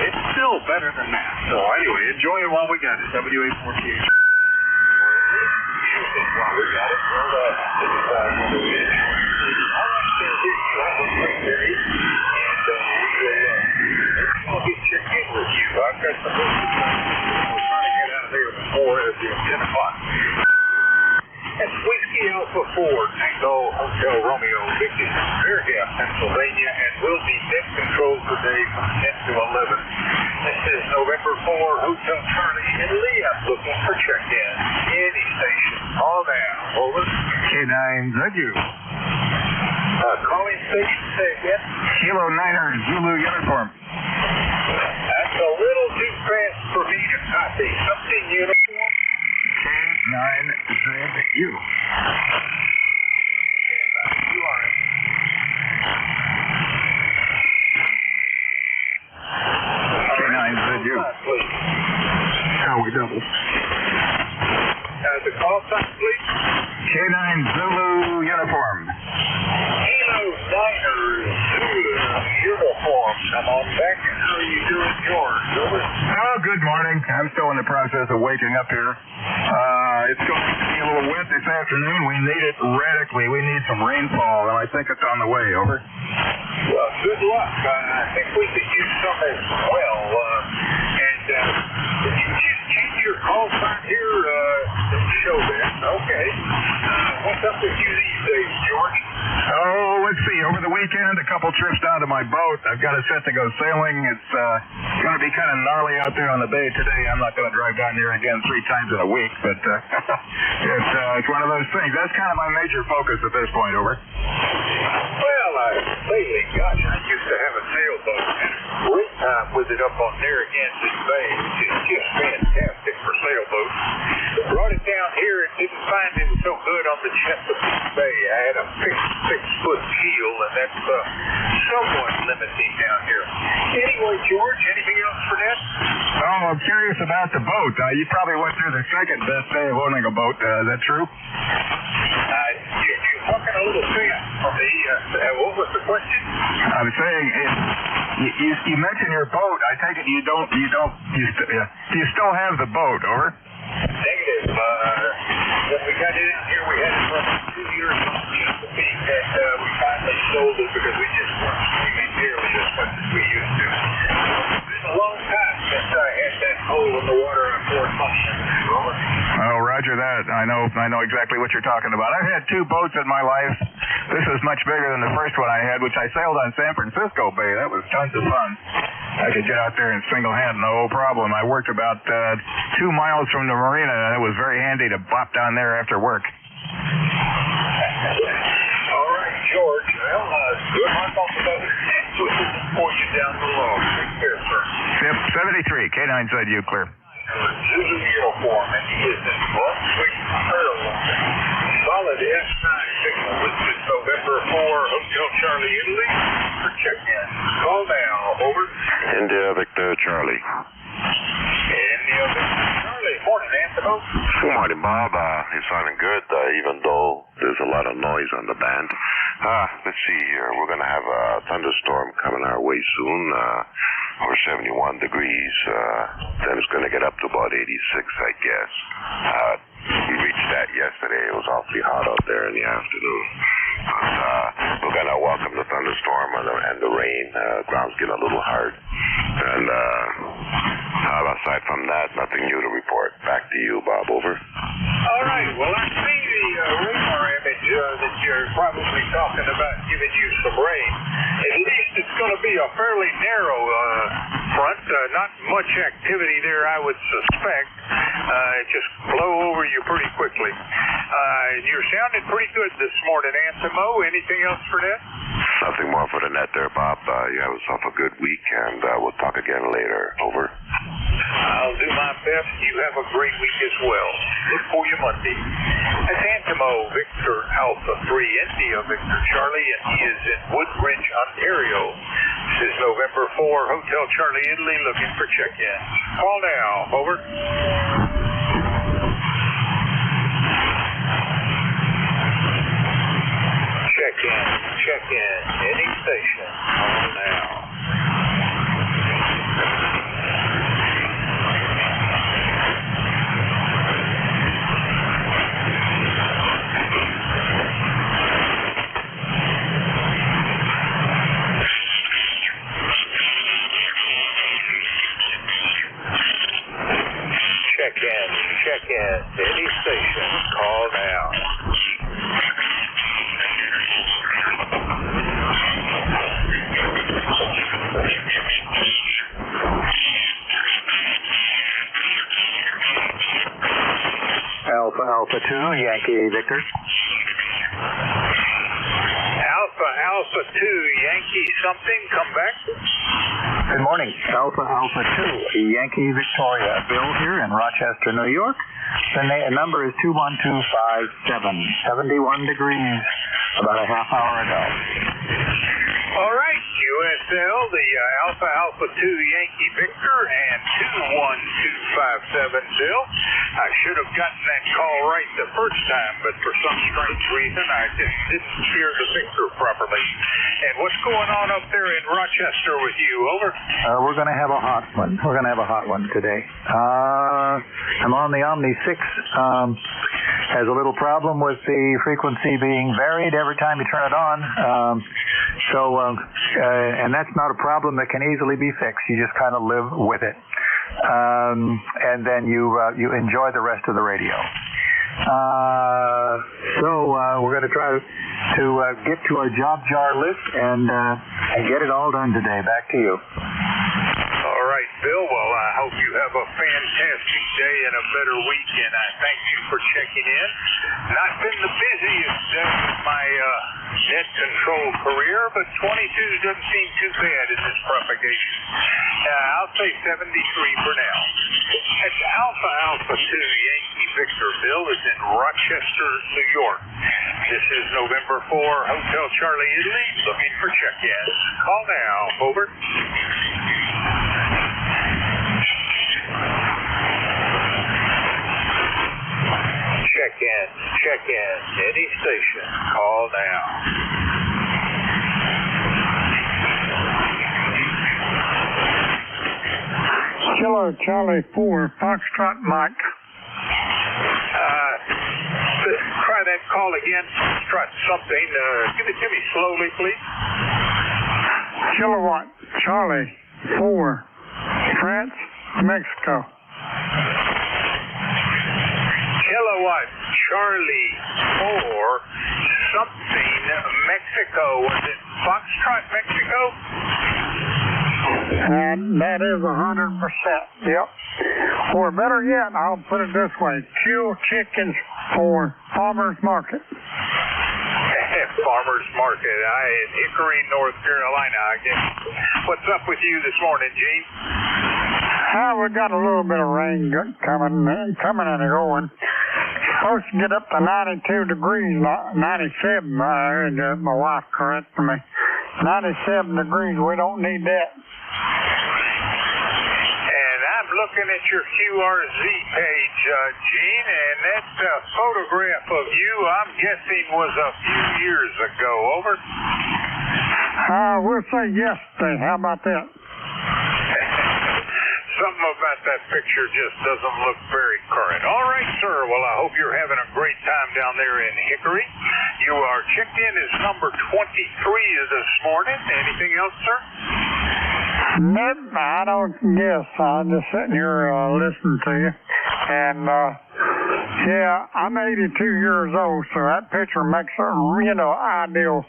It's still better than that. So anyway, enjoy it while we got it. WA48. While we got it, I'll get checked in with you. I've got some we're trying to get out of there before it'll be 10 o'clock. That's Whiskey Alpha 4, Tango Hotel Romeo, 56, Fairgap, Pennsylvania, and we'll be net control today from 10 to 11. This is November 4, Hotel Charlie in Lee. I'm looking for check-in. Any station. Call now. Over. K9ZU. Calling station, say again. Kilo 9er, Zulu uniform. That's a little too fast for me to copy. Something uniform. K9ZU. You are in. K9ZU. How we double? The call sign, please. K9 Zulu uniform. Kilo 9er Zulu uniform. Come on back. And how are you doing, George? Over. Oh, good morning. I'm still in the process of waking up here. It's going to be a little wet this afternoon. We need it radically. We need some rainfall, and I think it's on the way. Over. Well, good luck. I think we could use some as well. If you just change your call sign here, show that. Okay. What's up with you these days, George? Oh, let's see. Over the weekend, a couple trips down to my boat. I've got it set to go sailing. It's going to be kind of gnarly out there on the bay today. I'm not going to drive down there again 3 times in a week, but it's one of those things. That's kind of my major focus at this point. Over. Well, sailing, gosh, I used to have a sailboat and a great time with it up on Narragansett Bay, which is just fantastic for sailboats. Brought it down here and didn't find it so good on the Chesapeake Bay. I had a 6-foot keel, and that's somewhat limiting down here. Anyway, George, anything else for that? Oh, I'm curious about the boat. You probably went through the second best day of owning a boat. Is that true? You're talking a little fast for me. What was the question? I'm saying, you mentioned your boat. I take it you do you still have the boat? Over. Negative. When we got it in here, we had it for 2 years on Chesapeake, and we finally sold it because we just weren't swimming nearly as much as we used to. It's been a long time since I had that hole in the water on Fort Munson. Oh, roger that. I know exactly what you're talking about. I've had 2 boats in my life. This is much bigger than the first one I had, which I sailed on San Francisco Bay. That was tons of fun. I could get out there and single-hand, no problem. I worked about 2 miles from the marina, and it was very handy to bop down there after work. All right, George. Well, good luck on the boat. For you down below. Take care, sir. 73, K9ZU, clear. Zulu uniform, and he is in Brunswick, Maryland. Solid S9 signal. This is November 4, Hotel Charlie, Italy. For check-in. Call now. Over. India Victor Charlie. India Victor Charlie. Morning, Anthony. Good morning, Bob. You're sounding good, even though there's a lot of noise on the band. Let's see here. We're going to have a thunderstorm coming our way soon. Over 71 degrees. Then it's going to get up to about 86, I guess. We reached that yesterday. It was awfully hot out there in the afternoon. But we're going to welcome the thunderstorm and the rain. Ground's getting a little hard. And aside from that, nothing new to report. Back to you, Bob. Over. All right. Well, I see the radar image that you're probably talking about giving you some rain. At least it's going to be a fairly narrow front. Not much activity there, I would suspect. It just blow over you pretty quickly. You're sounding pretty good this morning, Antimo. Anything else for that? Nothing more for the net there, Bob. You have yourself a good week, and we'll talk again later. Over. I'll do my best. You have a great week as well. Look for you Monday. That's Antimo Victor Alpha 3 India Victor Charlie, and he is in Woodbridge, Ontario. This is November 4, Hotel Charlie, Italy, looking for check-in. Call now. Over. Check in. Any station. Call now. Check in. Any station. Call now. Alpha 2, Yankee Victor. Alpha 2, Yankee something, come back. Good morning. Alpha 2, Yankee Victoria. Bill here in Rochester, New York. The number is 21257. 71 degrees about a half hour ago. All right, USL, the Alpha 2 Yankee Victor, and 21257, Bill. I should have gotten that call right the first time, but for some strange reason, I just didn't hear the Victor properly. And what's going on up there in Rochester with you? Over. We're going to have a hot one. We're going to have a hot one today. I'm on the Omni 6. Has a little problem with the frequency being varied every time you turn it on. And that's not a problem that can easily be fixed. You just kind of live with it. And then you enjoy the rest of the radio. We're going to try to get to our job jar list and get it all done today. Back to you. All right, Bill. Well, I hope you have a fantastic day and a better week, and I thank you for checking in. Not been the busiest day of my net control career, but 22 doesn't seem too bad in this propagation. I'll say 73 for now. That's Alpha 2 Yankee Victor. Bill is in Rochester, New York. This is November 4, Hotel Charlie, Italy, looking for check-in. Call now. Over. Check in. Any station. Call now. Kilo Charlie 4, Foxtrot Mike. Try that call again. Foxtrot something. Give it to me slowly, please. Kilowatt Charlie 4, France, Mexico. Kilowatt Charlie 4, something, Mexico. Was it Foxtrot, Mexico? And that is 100%. Yep. Or better yet, I'll put it this way: Q chickens for Farmers Market. Farmers Market. In Hickory, North Carolina, I guess. What's up with you this morning, Gene? We got a little bit of rain coming and going. Supposed to get up to 92 degrees, 97. I heard my wife corrected me. 97 degrees. We don't need that. And I'm looking at your QRZ page, Gene, and that photograph of you, I'm guessing, was a few years ago. Over. We'll say yesterday. How about that? Something about that picture just doesn't look very current. All right, sir. Well, I hope you're having a great time down there in Hickory. You are checked in as number 23 this morning. Anything else, sir? Nope, I don't guess. I'm just sitting here listening to you. And, yeah, I'm 82 years old, so that picture makes a, ideal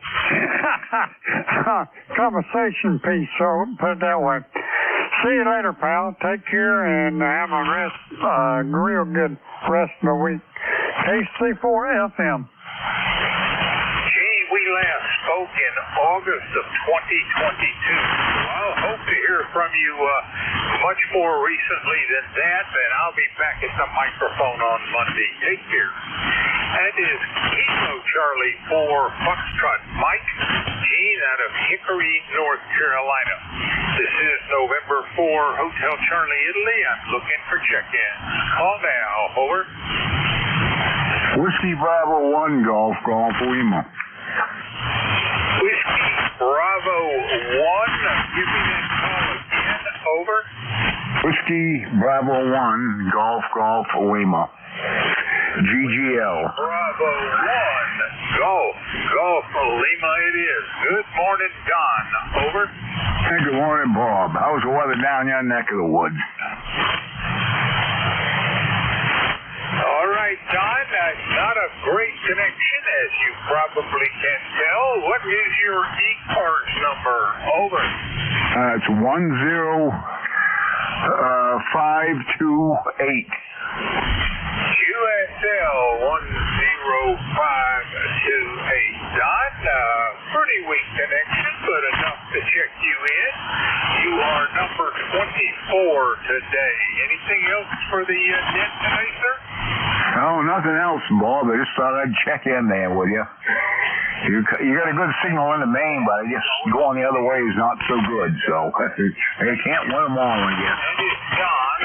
conversation piece, so put it that way. See you later, pal. Take care and have a real good rest of the week. KC4 FM. Gee, we last spoke in August of 2022. I'll hope to hear from you much more recently than that, and I'll be back at the microphone on Monday. Take care. That is Kilo Charlie for Foxtrot Mike, Gene out of Hickory, North Carolina. This is November 4, Hotel Charlie, Italy. I'm looking for check-ins. Call now. Over. Whiskey Bravo 1 Golf Lima. Whiskey Bravo 1. Give me that call again. Over. Whiskey Bravo 1 Golf Lima. GGL. Bravo 1 Golf Lima it is. Good morning, Don. Over. Hey, good morning, Bob. How's the weather down your neck of the woods? All right, Don. Not a great connection, as you probably can tell. What is your ECARS number? Over. It's 10528. USL 10528. Don, pretty weak connection, but enough to check you in. You are number 24 today. Anything else for the net today, sir? Oh, nothing else, Bob. I just thought I'd check in there with you. You got a good signal in the main, but I guess going the other way is not so good. So you can't win them all, I guess.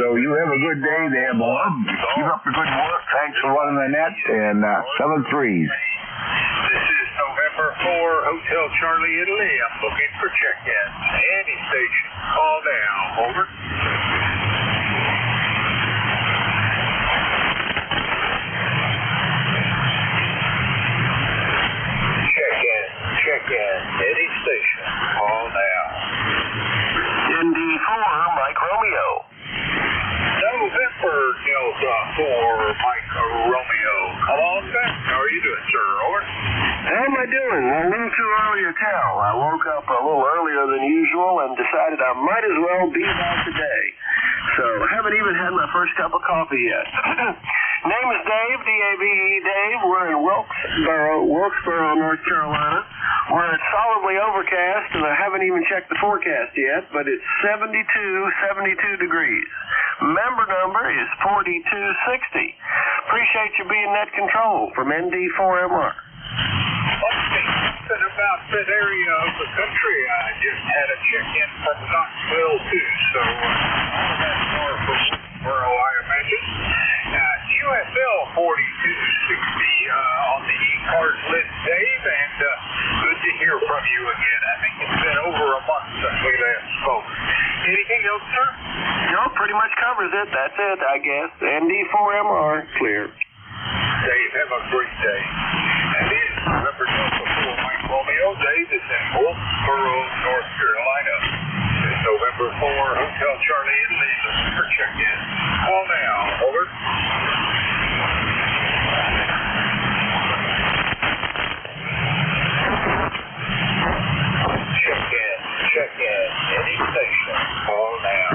So you have a good day there, Bob. Keep up the good work. Thanks for running the net, and 7 threes. This is November 4, Hotel Charlie, Italy. I'm looking for check-ins. Any station. Call now. Over. Check-in. Any station. Call now. ND4, Mike Romeo. November Delta 4, Mike Romeo. Come on back. How are you doing, sir? Over. How am I doing? A little too early to tell. I woke up a little earlier than usual and decided I might as well be about today. So I haven't even had my first cup of coffee yet. Name is Dave, D-A-V-E, Dave. We're in Wilkesboro, North Carolina. Where it's solidly overcast, and I haven't even checked the forecast yet, but it's 72 degrees. Member number is 4260. Appreciate you being net control from ND4MR. Something about that area of the country. I just had a check-in from Knoxville, too, so all that's far from Wilkesboro, I imagine. USL 4260 on the ECARS list, Dave, and good to hear from you again. I think it's been over a month since we last spoke. Anything else, sir? No, pretty much covers it. That's it, I guess. ND4MR, clear. Dave, have a great day. And it is November 4, Mike Romeo. Dave is in Wilkesboro, North Carolina. It's November 4, Hotel Charlie, Italy. Listen for check-in. Call now. Over. Check-in. Any station. Call now.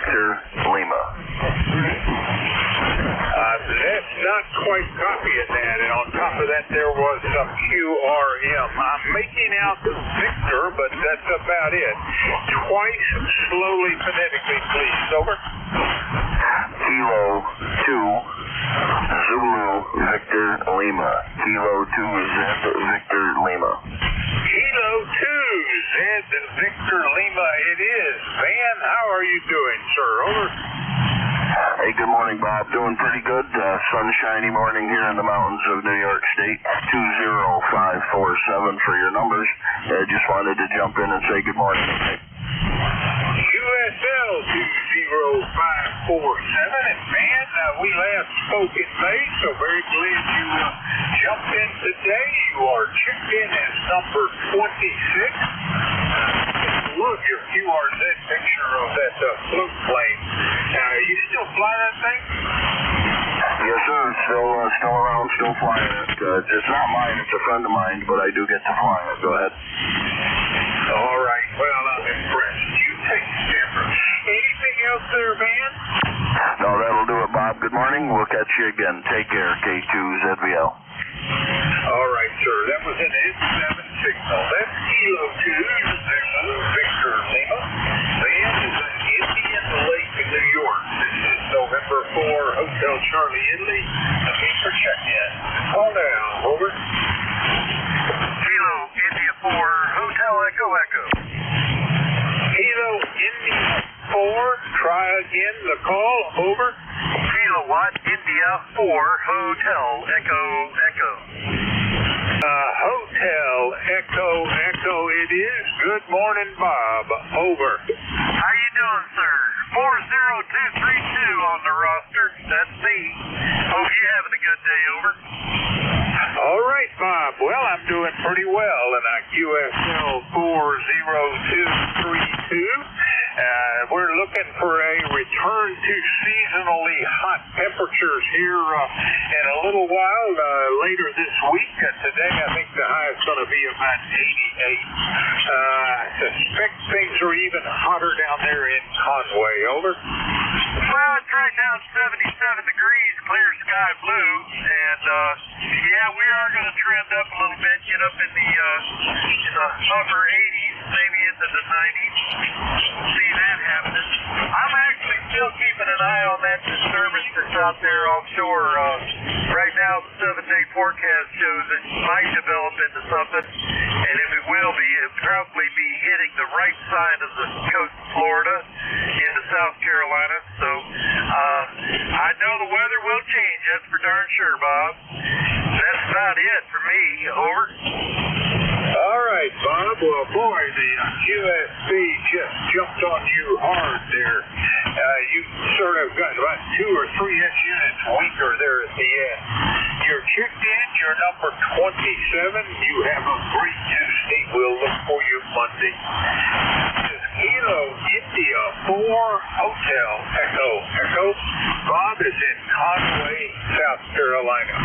Victor Lima. Let's not quite copying that, and on top of that there was some QRM. I'm making out Victor, but that's about it. Twice slowly phonetically, please. Over. Kilo 2 Zulu Victor Lima. Kilo 2 Zed Victor Lima. Kilo 2 Zed Victor Lima it is. Van, how are you doing, sir? Over. Hey, good morning, Bob. Doing pretty good. Sunshiny morning here in the mountains of New York State. 20547 for your numbers. Just wanted to jump in and say good morning. QSL 20547. And man, we last spoke in May, so very glad you jumped in today. You are checked in as number 26. Love your QRZ picture of that float plane. Are you still flying that thing? Yes, sir. Still around, still flying it. It's not mine, it's a friend of mine, but I do get to fly it. Go ahead. All right. Well, I'm impressed. You take care. Anything else there, Van? No, that'll do it, Bob. Good morning. We'll catch you again. Take care, K2ZVL. All right, sir. That was an N7 signal. That's Kilo 2, Zulu Victor Lima. Van is in Indian Lake, New York. This is November 4, Hotel Charlie Italy. Looking for check-in. Call down. Over. Kilo India 4, Hotel Echo Echo. Kilo India 4, try again the call. Over. Kilo Watt India 4, Hotel Echo Echo. Hotel Echo Echo it is. Good morning, Bob. Over. How you doing, sir? 40232 on the roster. That's me. Hope you're having a good day. Over. All right, Bob. Well, I'm doing pretty well in QSL 40232. We're looking for a return to seasonally hot temperatures here in a little while later this week. Today, I think the high is going to be about 88. I suspect things are even hotter down there in Conway. Over. Well, it's right now 77 degrees, clear sky blue, and yeah, we are going to trend up a little bit, get up in the upper 80s, maybe into the 90s. See that happening. I'm actually still keeping an eye on that disturbance that's out there offshore. Right now, the 7-day forecast shows it might develop into something, and if it will be, it'll probably be hitting the right side of the coast of Florida into South Carolina. So I know the weather will change, that's for darn sure, Bob. That's about it for me. Over. All right, Bob. Well, boy, the QSB just jumped on you hard there. You sort of got about 2 or 3 units weaker there at the end. You're checked in. You're number 27. You have a great Tuesday. We'll look for you Monday. This is Kilo India 4 Hotel Echo Echo. Bob is in Conway, South Carolina.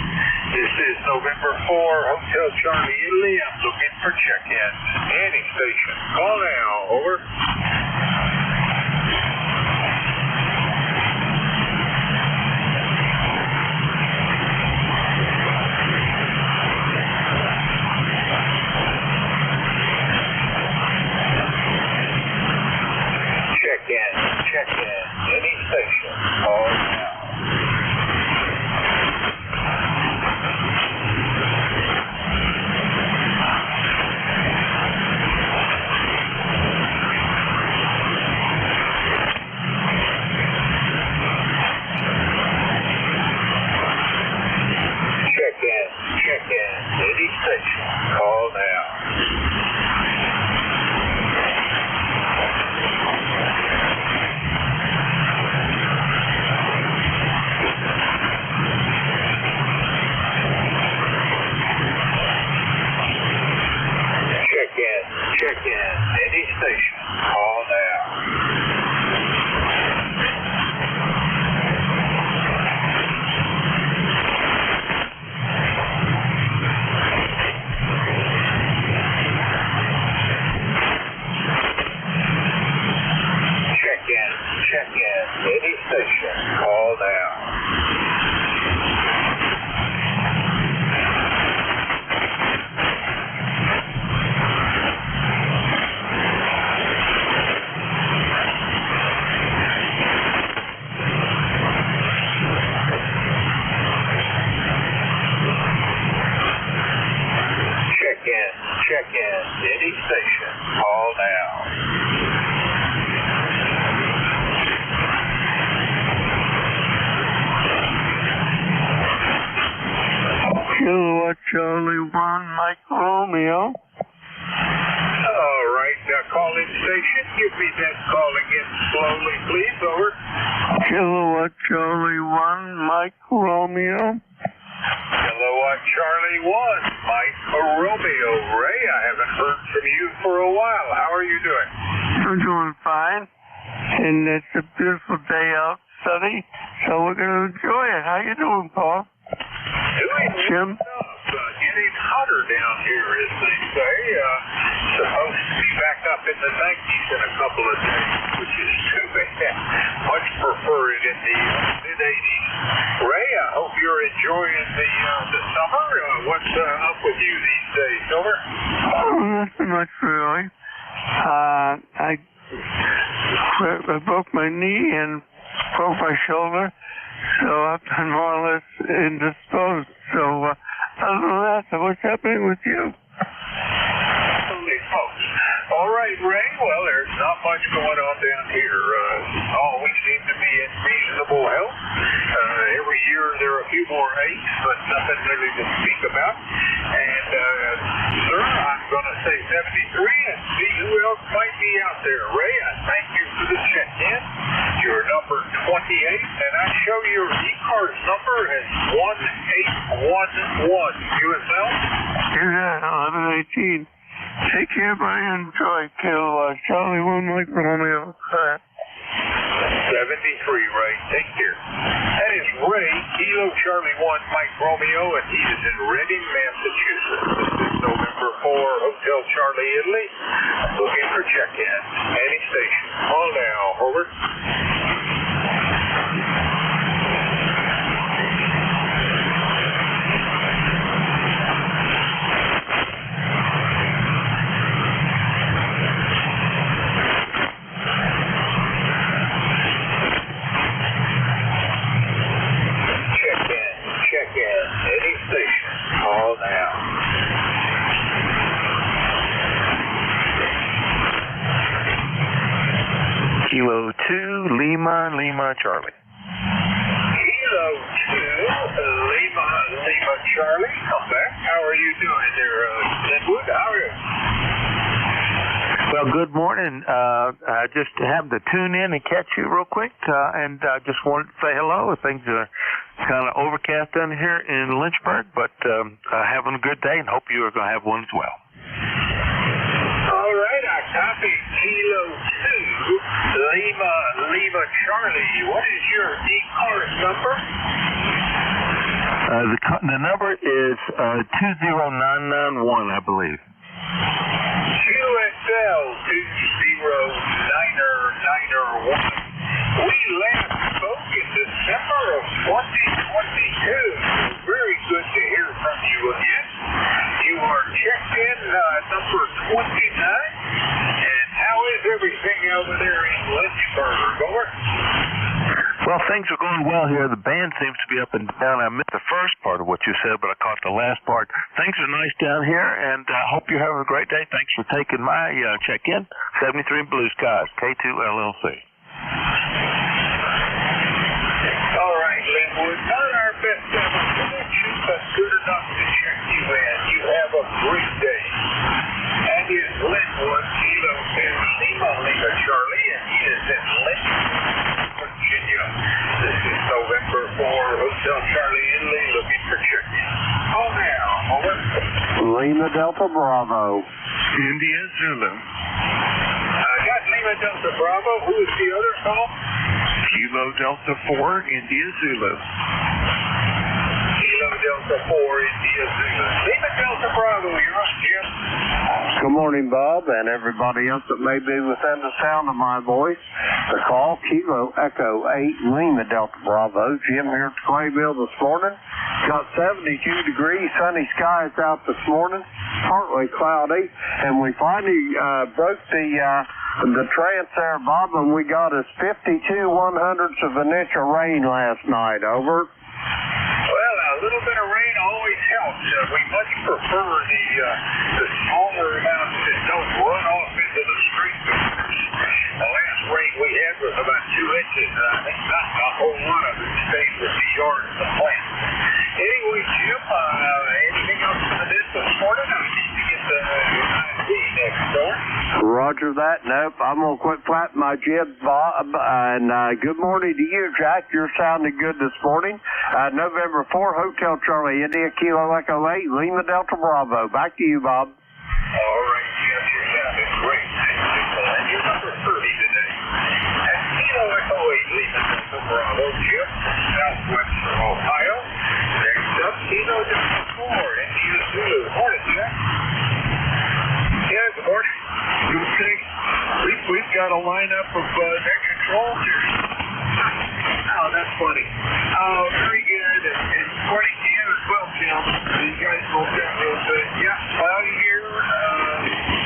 This is November 4 Hotel Charlie Italy. I'm looking for check-ins. Any station. Call now. Over. Check-in. Any station. Call now. Check-in. Any station. Call now. Check-in. Any station. Call now. Check-in. in. Any station. Call now. Kilowatt Charlie 1, Mike Romeo. All right, call-in station. Give me that calling in slowly, please. Over. Kilowatt Charlie 1, Mike Romeo. Kilowatt Charlie 1, Mike Romeo. Ray, I haven't heard from you for a while. How are you doing? I'm doing fine. And it's a beautiful day out, sunny, so we're going to enjoy it. How you doing, Paul? Doing Jim? Getting hotter down here, as they say. Supposed to be back up in the 90s in a couple of days, which is too bad. Much prefer it in the mid-80s. Ray, I hope you're enjoying the summer. What's up with you these days, Silver? Oh, nothing much, really. I broke my knee and broke my shoulder, so I've been more or less indisposed. So, other than that, what's happening with you? Holy smokes. All right, Ray. Well, there's not much going on down here. All we seem to be in reasonable health. Every year there are a few more aches, but nothing really to speak about. And, sir, I'm going to say 73 and see who else might be out there. Ray, I thank you for the check-in. You're number 28, and I show your ECARS number as 1811. USL? Yeah, 1118. Take care, buddy. Enjoy. Kilowatt Charlie 1, Mike Romeo. 73, Ray. Take care. That is Ray, Kilo Charlie 1, Mike Romeo, and he is in Reading, Massachusetts. This is November 4, Hotel Charlie, Italy. Looking for check-in. Any station. Call now. Over. Any station. Call now. Kilo 2, Lima, Charlie. Kilo 2, Lima, Charlie. Come back. How are you doing there, Linwood? How are you? Well, good morning. I just happened to tune in and catch you real quick, and I just wanted to say hello. Things are kind of overcast down here in Lynchburg, but having a good day, and hope you are going to have one as well. All right, I copy Kilo 2, Lima, Charlie. What is your ECARS number? The number is 20991, I believe. QSL 20991. We last spoke in December of 2022. Very good to hear from you again. You are checked in number 29. And how is everything over there in Lynchburg? Over? Well, things are going well here. The band seems to be up and down. I missed the first part of what you said, but I caught the last part. Things are nice down here, and I hope you're having a great day. Thanks for taking my check-in. 73 Blue Skies, K2 LLC. All right, Linwood. Not our best ever connection, but good enough to check you in. You have a great day. That is Linwood, Kilo 2, Lima, Charlie, and he is in Lynchburg, Virginia. This is November 4, Hotel Charlie, Italy, looking for check-in. Call now. Over. Lima Delta Bravo. India Zulu. Got Lima Delta Bravo. Who is the other call? Kilo Delta 4, India Zulu. Kilo Delta 4, India Zulu. Lima Delta Bravo, you're on, Jim. Good morning, Bob, and everybody else that may be within the sound of my voice. The call, Kilo Echo 8, Lima Delta Bravo. Jim here at Clayville this morning. Got 72 degrees, sunny skies out this morning, partly cloudy, and we finally broke the trance there, Bob, and we got us 52 100ths of an inch of rain last night. Over. Well, a little bit of rain always helps. We much prefer the small weather announcements. Don't run off into the street. The last rain we had was about 2 inches, and I think not a whole lot of it stayed with the yard and the plant. Anyway, Jim, anything else for this morning? I need to get the ID next door. Roger that. Nope, I'm going to quit flapping my jib, Bob. And good morning to you, Jack. You're sounding good this morning. November 4, Hotel Charlie, India, Kilo Echo 8, Lima Delta Bravo. Back to you, Bob. All right, Jim, you're sounding great. And you're number 30 today. And Kilo Echo 8, Lima Delta Bravo, Jim, southwestern Ohio. Next up, Kilo Delta 4, India Zulu. Morning, Jack. Yeah, good morning. Good thing. We've got a lineup of net controls here. Oh, that's funny. Very good. And morning to you as well, Jim. You guys both got real good. Yeah, well, here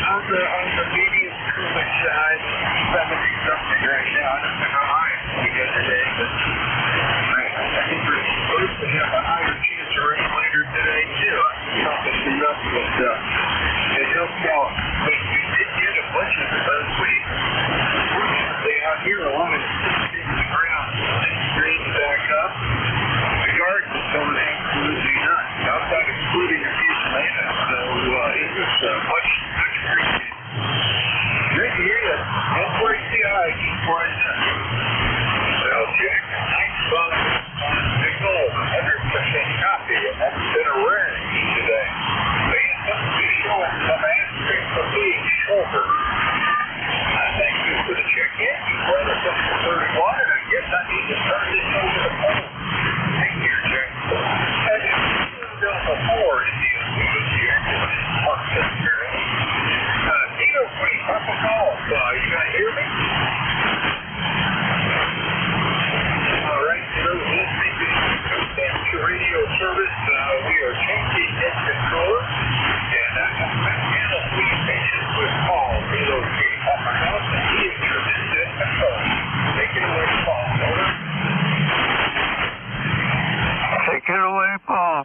on the medium cooling side, 70 something right now. I don't know how high it's going to get today, but I think we're supposed to have a higher chance of rain later today, too. I'm talking enough, but it helps out. But we did get a bunch of sleep. Fortunately, out here, a lot of it's in the ground. Things green back up. The garden is going absolutely nuts. Outside excluding a few tomatoes, so it was much appreciated. Good to hear you. Don't worry, CI, keep right up. Well, Jack, nice signal, 100% copy, and that's been a rarity today. Man, something to show some aspects of being shorter. I thank you for the check-in. You brought us up to 31, and I guess I need to turn this over to Paul. Take care, Jack. And it's Delta 4 India Zulu, Jack. Mark this here. Tito, please, Papa Call. You gonna hear me? All right, for those listening to the radio service, we are changing net controller, and I have been in communication with Paul, relocating Papa House, and he is your net control. Take it away, Paul. Over. Take it away, Paul.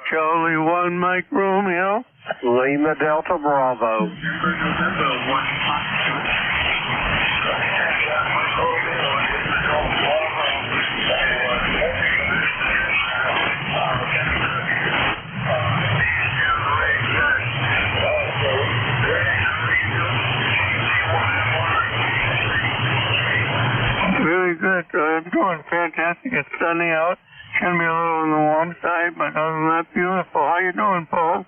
Charlie 1, Mike Romeo. Lima Delta Bravo. Very good. I'm doing fantastic. It's sunny out. It's going to be a little on the warm side, but other than that, beautiful. How you doing, Paul?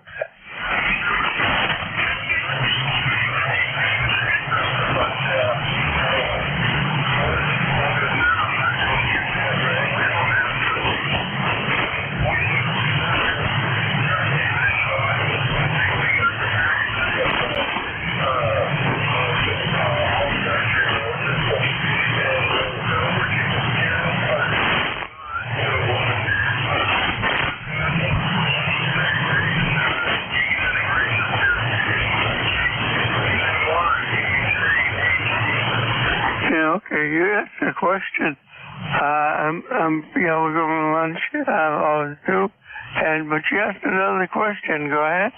Okay, you asked a question. We're going to lunch. I always do. But you asked another question. Go ahead.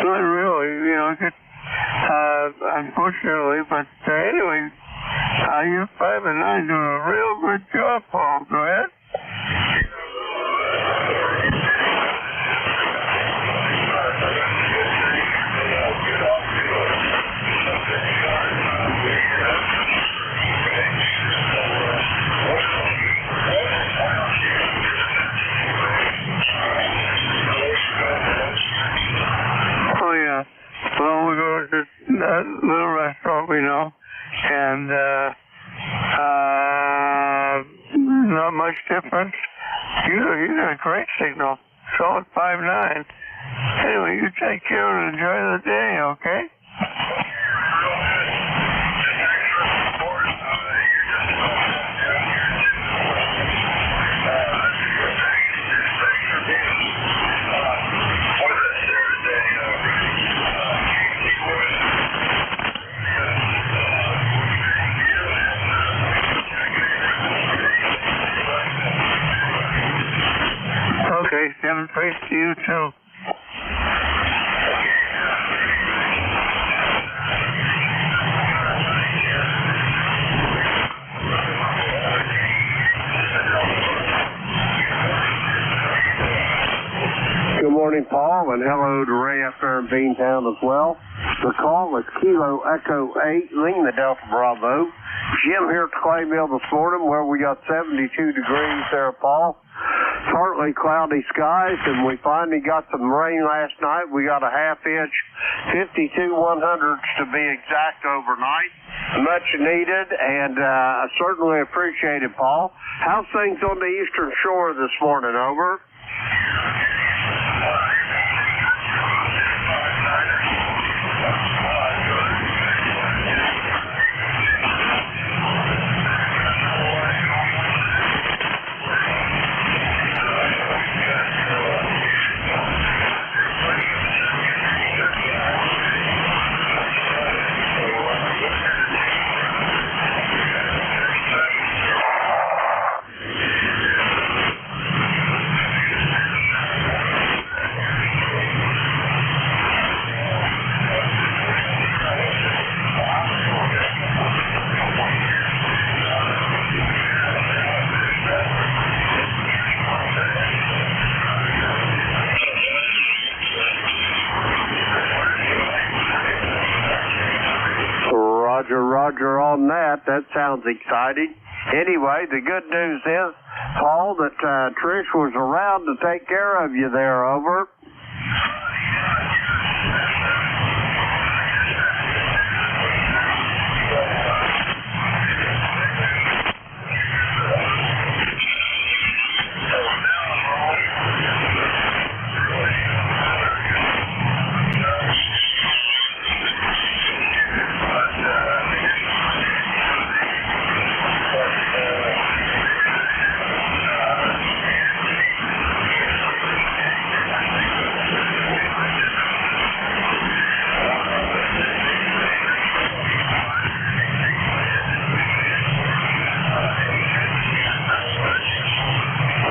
Not really. unfortunately. But anyway, you're 5 and 9 doing a real good job, Paul. Go ahead. Oh yeah. Well, we go to that little restaurant we know, and not much difference. You got a great signal. Solid 5.9. Anyway, you take care and enjoy the day, okay? Okay, 7 praise to you too. Good morning, Paul, and hello to Ray up there in Beantown as well. The call is Kilo Echo 8, Lima Delta Bravo. Jim here at the Clay Mill this morning where we got 72 degrees there, Paul. Partly cloudy skies, and we finally got some rain last night. We got a half inch, 52 100ths to be exact overnight. Much needed, and I certainly appreciate it, Paul. How's things on the eastern shore this morning? Over. Roger on that. That sounds exciting. Anyway, the good news is, Paul, that Trish was around to take care of you there, over.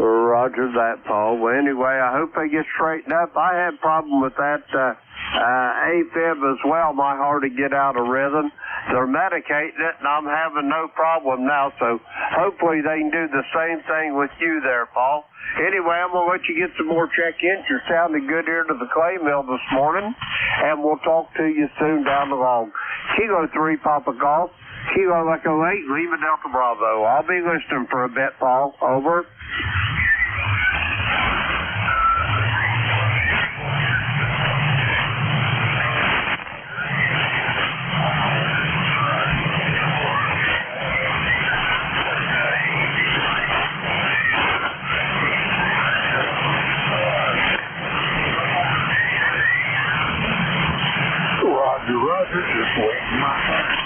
Roger that, Paul. Well, anyway, I hope they get straightened up. I had a problem with that AFib as well. My heart to get out of rhythm. They're medicating it, and I'm having no problem now. So hopefully they can do the same thing with you there, Paul. Anyway, I'm going to let you get some more check-ins. You're sounding good here to the Clay Mill this morning, and we'll talk to you soon down the road. Kilo 3, Papa Golf. Kilo Echo 8, Lima Delta Bravo. I'll be listening for a bit, Paul. Over. Roger, just waiting my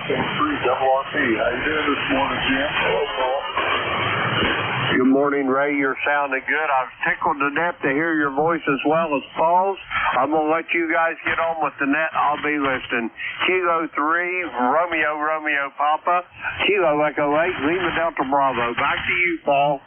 turn. 3 RRT. How you doing this morning, Jim? Hello, Paul. Good morning, Ray. You're sounding good. I was tickled to death to hear your voice as well as Paul's. I'm going to let you guys get on with the net. I'll be listening. Kilo 3, Romeo, Papa. Kilo Echo 8, Lima Delta Bravo. Back to you, Paul.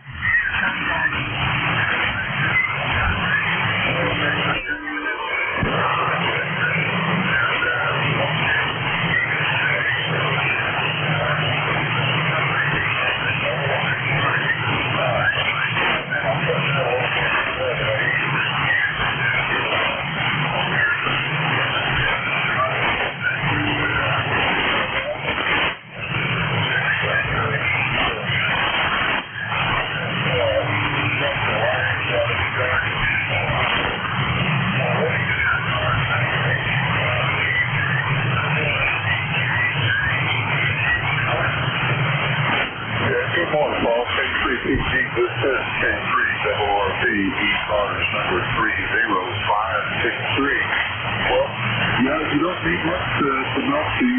milked the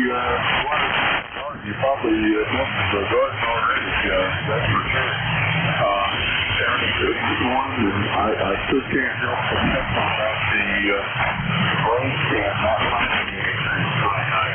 garden. You probably milked the garden already, that's for sure. This morning, I still can't help but check about the roads and not finding anything. Stuff like that.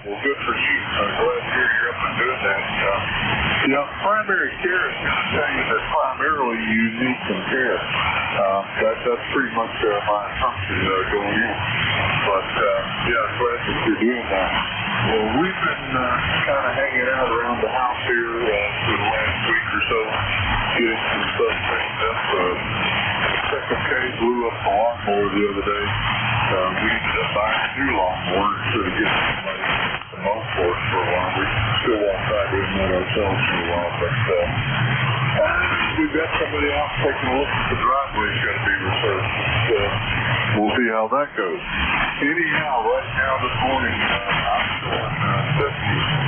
Well, good for you. I'm glad to hear you're up and doing that. Primary care is going to tell you that primarily you need some care. That's pretty much my assumption going in. But, I'm glad that you're doing that. Well, we've been kind of hanging out around the house here for the last week or so, getting some stuff cleaned up. Second K blew up the lawnmower the other day. We ended up buying a new lawnmower instead of getting somebody to mow for us for a while. We still won't try doing that ourselves for a while, but we've got somebody else taking a look at the driveway's got to be researched. We'll see how that goes. Anyhow, right now this morning, I'm doing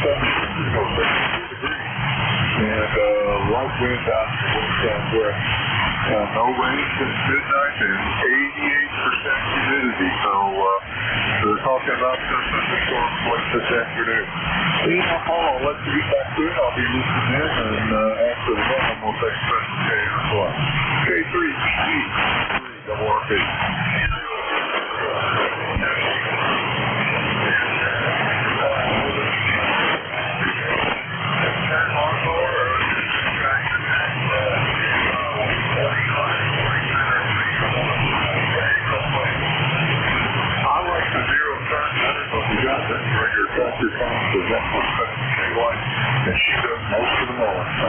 72 degrees. And light wind out to the west southwest. No rain since midnight and 88% humidity. So they're talking about some thunderstorms late this afternoon. I'll let you get back to it. I'll be listening in, and after the one, I'm going to take special K on the clock. K3C, WRP. Tractor phone says that's what Special K likes, and she does most of the mowing. So.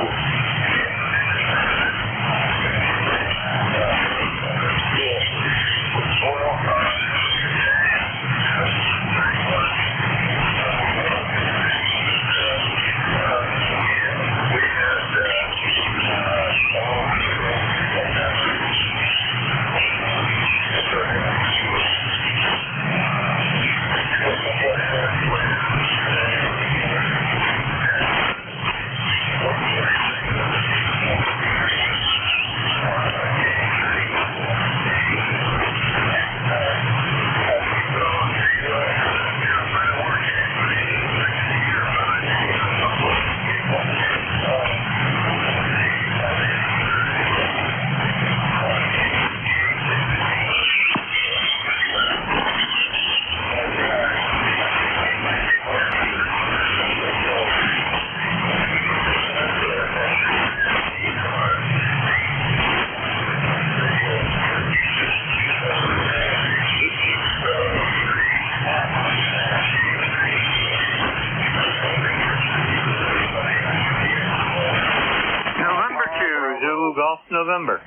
November.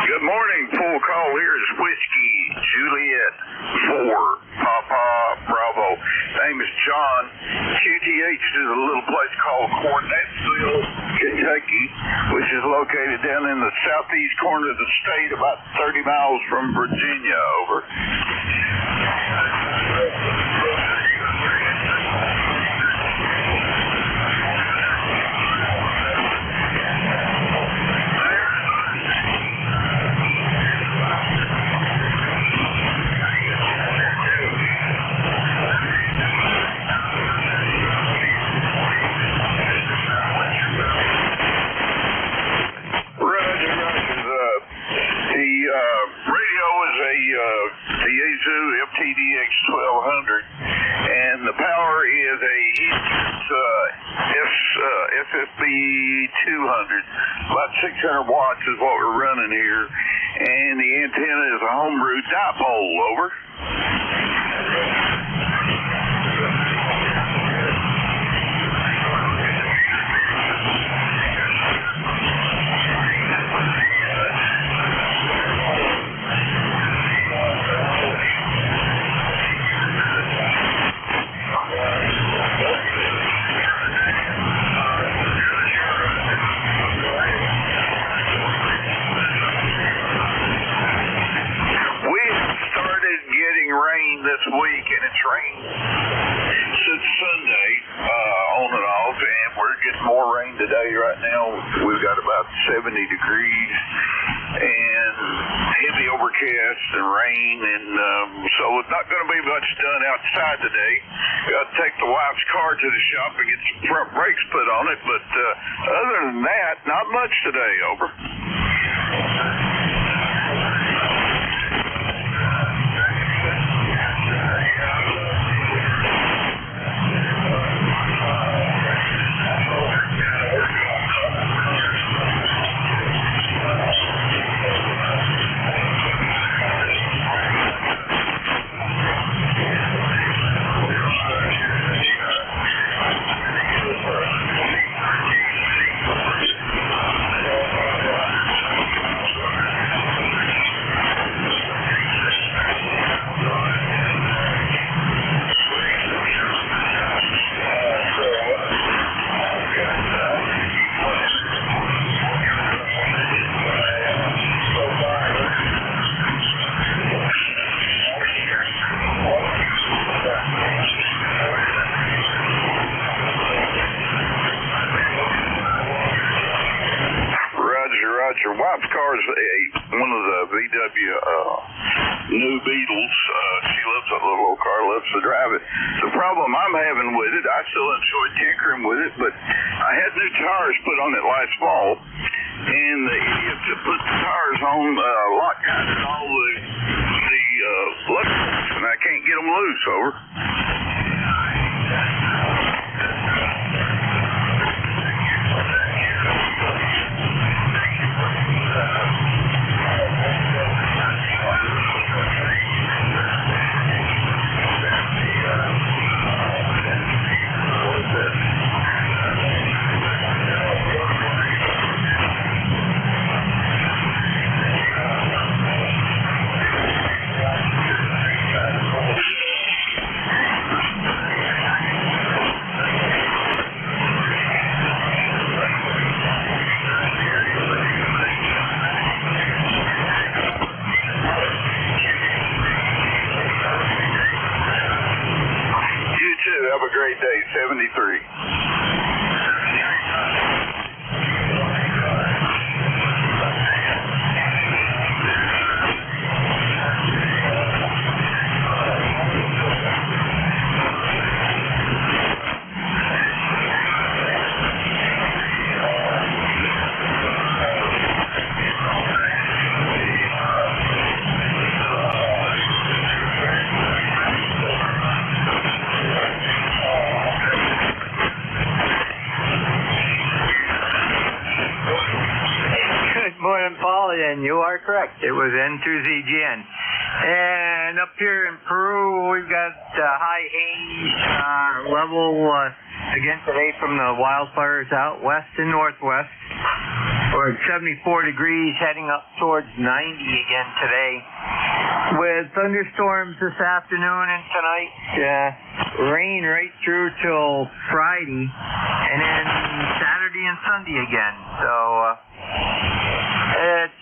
Good morning. Full call here is Whiskey Juliet 4 Papa Bravo. Name is John. QTH is a little place called Cornettsville, Kentucky, which is located located down in the southeast corner of the state, about 30 miles from Virginia. Over. TDX 1200, and the power is a SSB 200. About 600 watts is what we're running here, and the antenna is a homebrew dipole. Over. This week, and it's rained since Sunday, on and off, and we're getting more rain today. Right now, we've got about 70 degrees and heavy overcast and rain, and so it's not going to be much done outside today. Got to take the wife's car to the shop and get some front brakes put on it, but other than that, not much today. Over. Your wife's car is one of the VW new Beetles. She loves that little old car, loves to drive it. The problem I'm having with it, I still enjoy tinkering with it, but I had new tires put on it last fall, and the idiots that put the tires on lock-counted all the electronics, and I can't get them loose. Over. Have a great day. 73. And you are correct. It was N2ZGN. And up here in Peru, we've got high haze level again today from the wildfires out west and northwest. We're at 74 degrees, heading up towards 90 again today. With thunderstorms this afternoon and tonight, rain right through till Friday, and then Saturday and Sunday again. So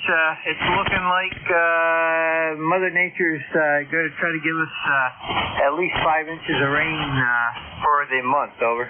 it's looking like Mother Nature's going to try to give us at least 5 inches of rain for the month. Over.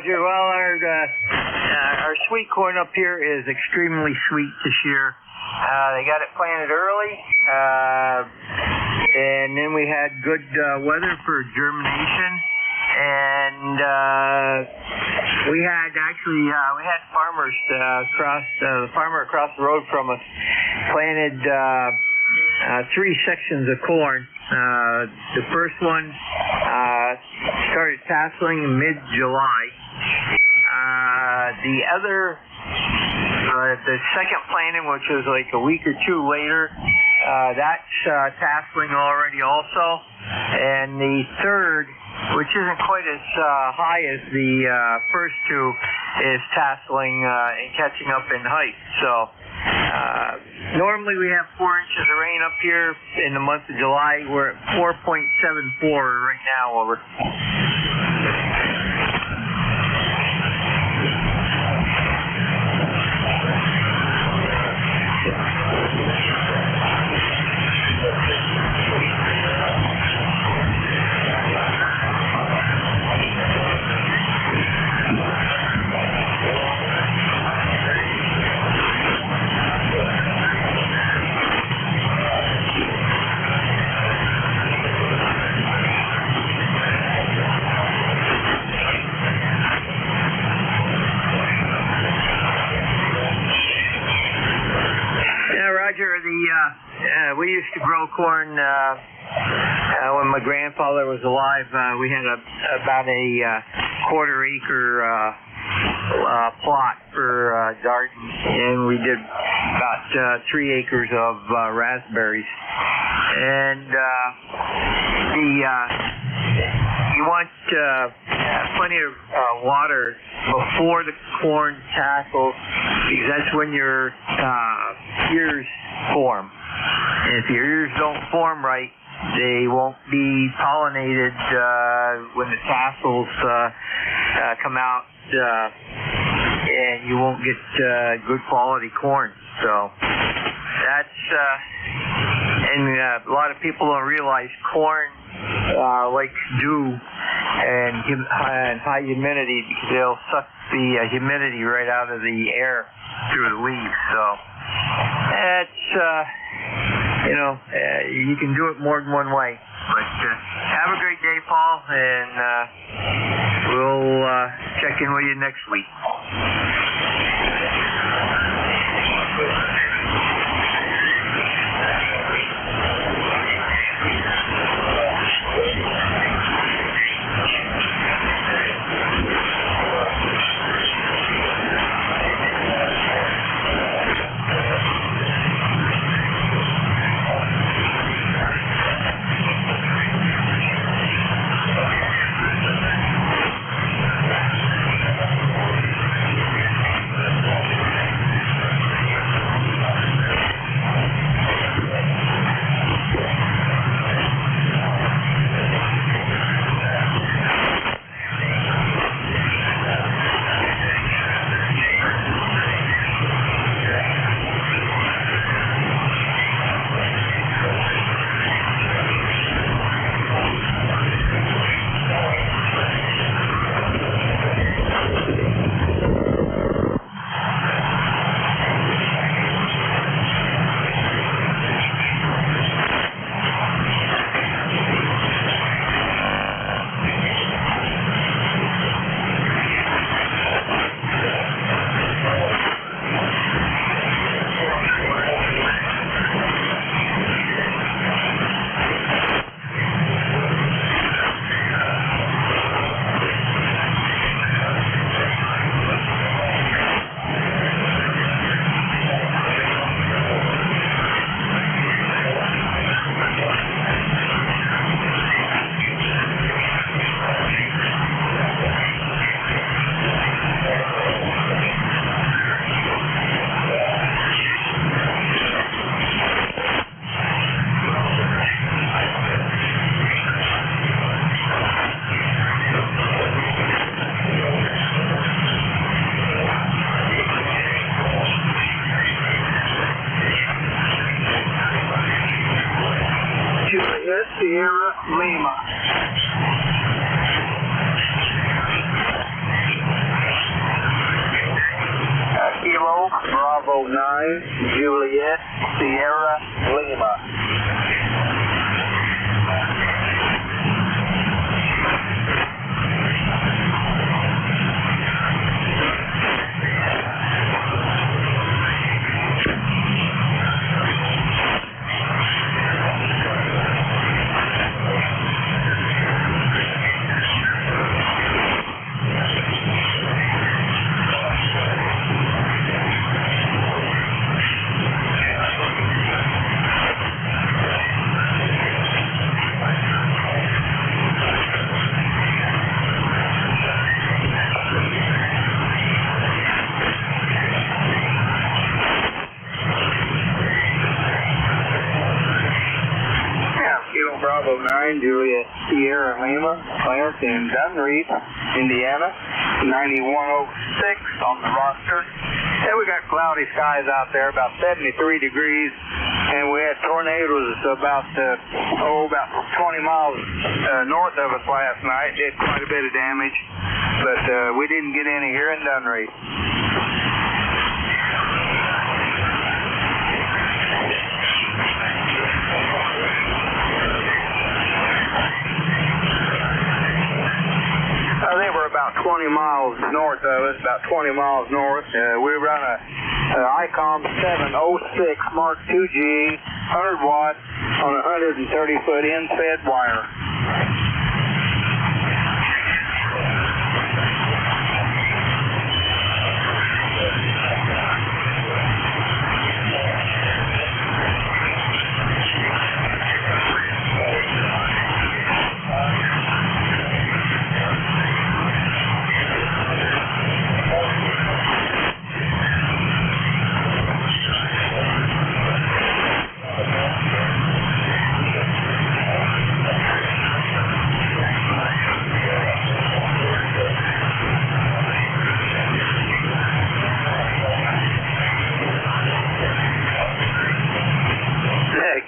Roger. Well, our sweet corn up here is extremely sweet this year. They got it planted early, and then we had good weather for germination, and we had farmers the farmer across the road from us planted 3 sections of corn. The first one started tasseling in mid-July. The second planting, which was like a week or 2 later, that's tasseling already also. And the third, which isn't quite as high as the first 2, is tasseling and catching up in height. So normally we have 4 inches of rain up here in the month of July. We're at 4.74 right now. Over. We used to grow corn when my grandfather was alive. We had about a quarter-acre plot for garden, and we did about 3 acres of raspberries. And you want plenty of water before the corn tackles, because that's when your ears form. And if your ears don't form right, they won't be pollinated when the tassels come out, and you won't get good quality corn. So that's and a lot of people don't realize corn likes dew and high humidity, because they'll suck the humidity right out of the air through the leaves. So it's you can do it more than one way. But have a great day, Paul, and we'll check in with you next week. Juliet Sierra Lima. Bravo 9, Juliet Sierra Lima, Clarence in Dunreef, Indiana, 9106 on the roster. And we got cloudy skies out there, about 73 degrees, and we had tornadoes about 20 miles north of us last night. Did quite a bit of damage, but we didn't get any here in Dunreef. They were about 20 miles north of us, about 20 miles north. We were on a ICOM 706 Mark 2G, 100 watt on a 130-foot in-fed wire.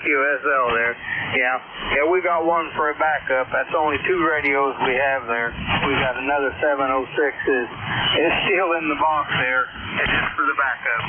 QSL there. Yeah, we got one for a backup. That's only 2 radios we have there. We got another 706 is still in the box there. It's just for the backup.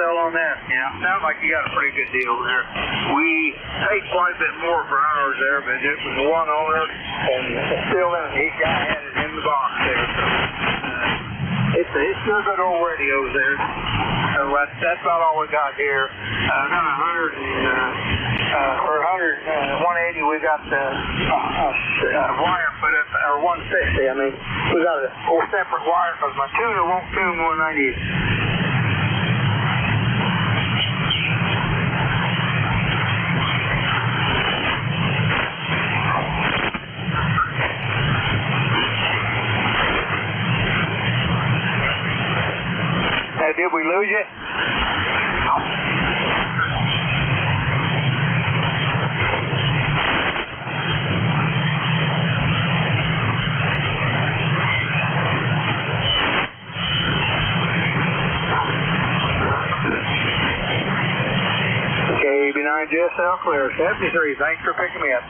On that, sounds like you got a pretty good deal there. We paid quite a bit more for ours there, but it was one owner, and still he had it in the box there. So it's still good old radios there. So that's about all we got here. I got For 180, we got the wire put up, or 160. I mean, we got a whole separate wire because my tuner won't tune 190. Did we lose you? KB9 GSL clear. 73. Thanks for picking me up.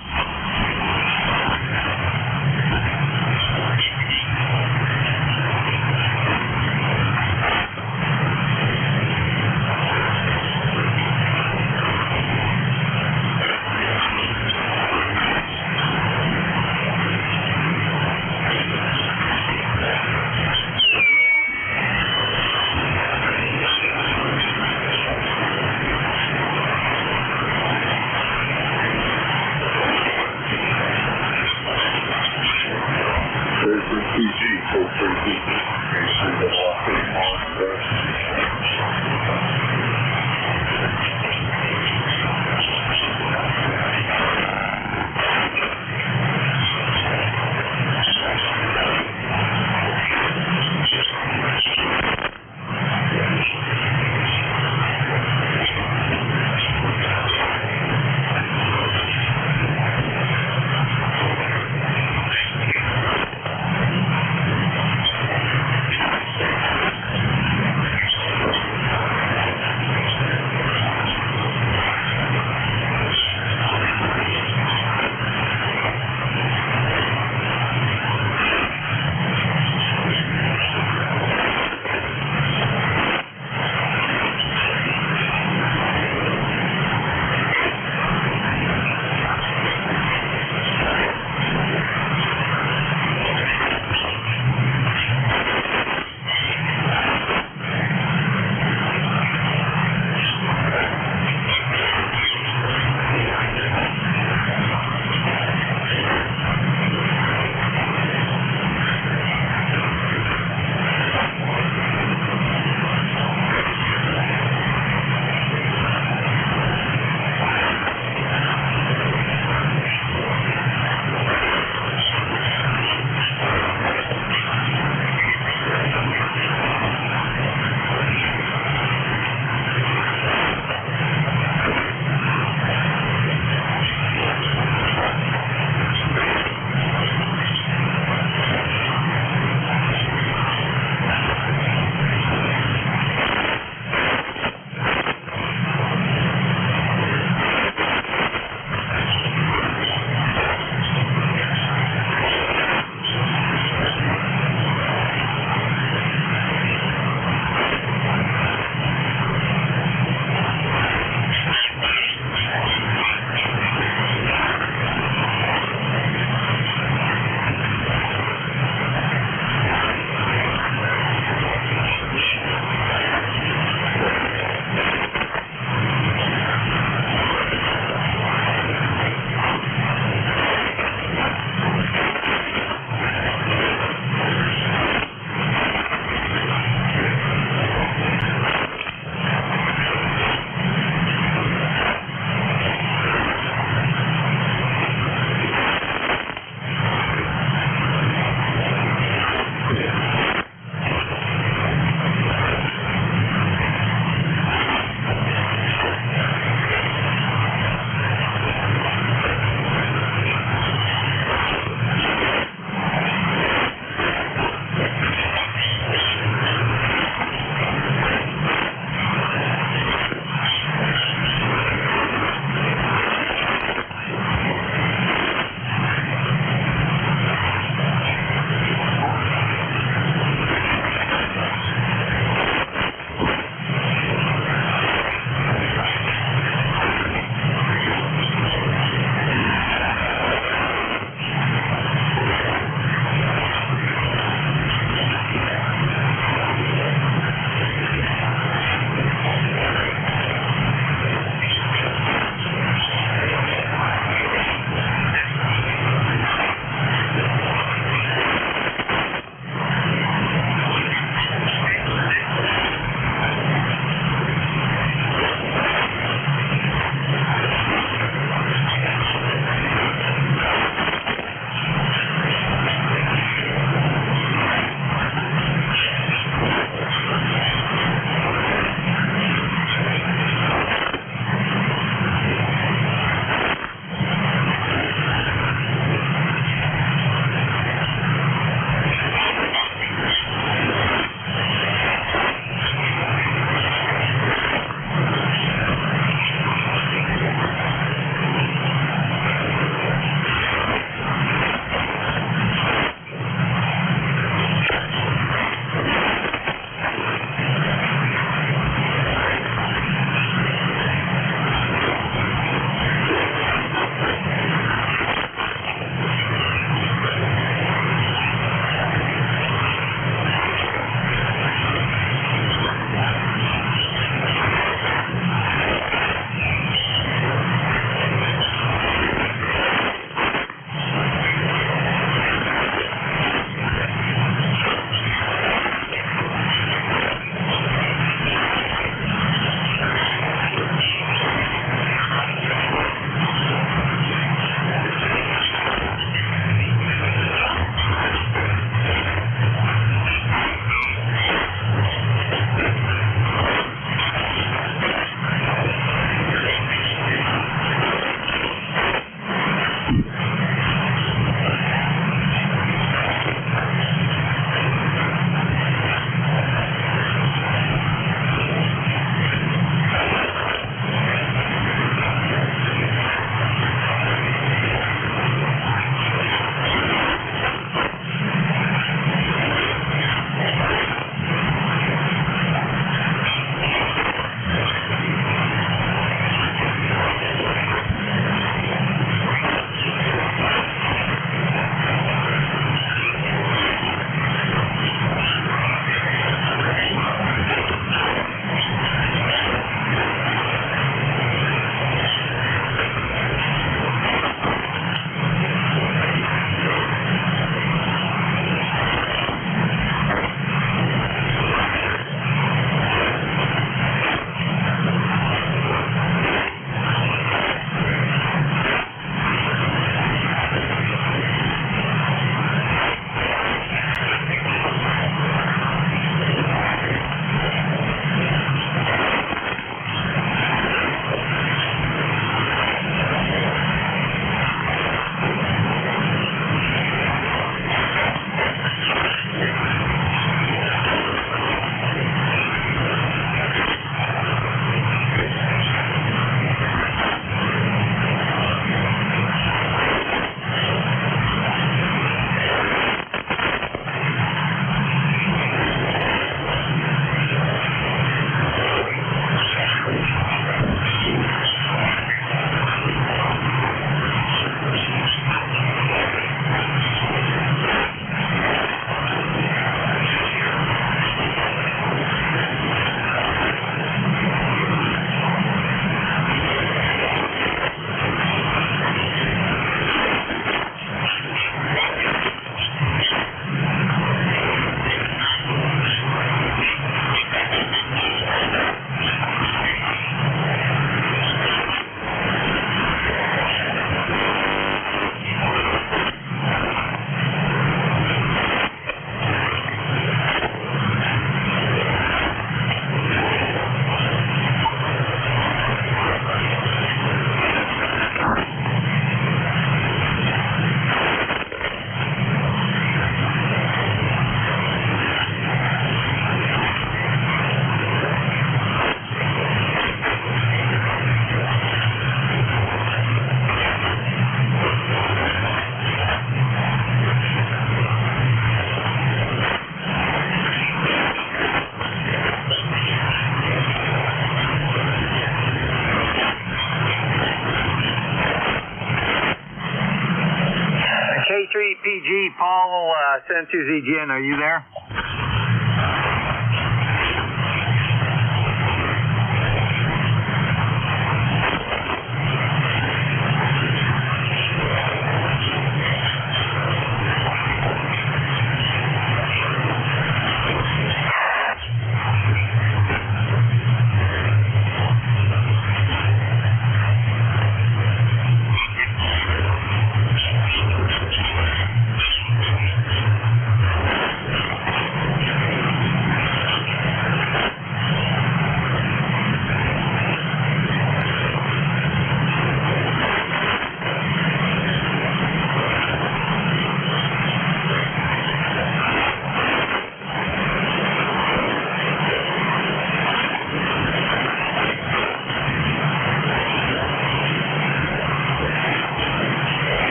San2ZGN, are you there?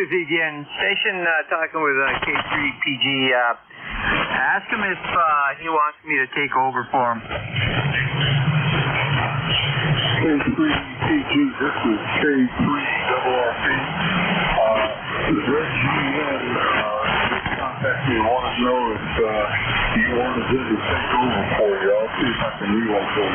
Again, station talking with K3PG. Ask him if he wants me to take over for him. K3PG, this is K3RRP. The Red GN contacted me and wanted to know if you wanted them to take over for you. I'll see if I can read one for you.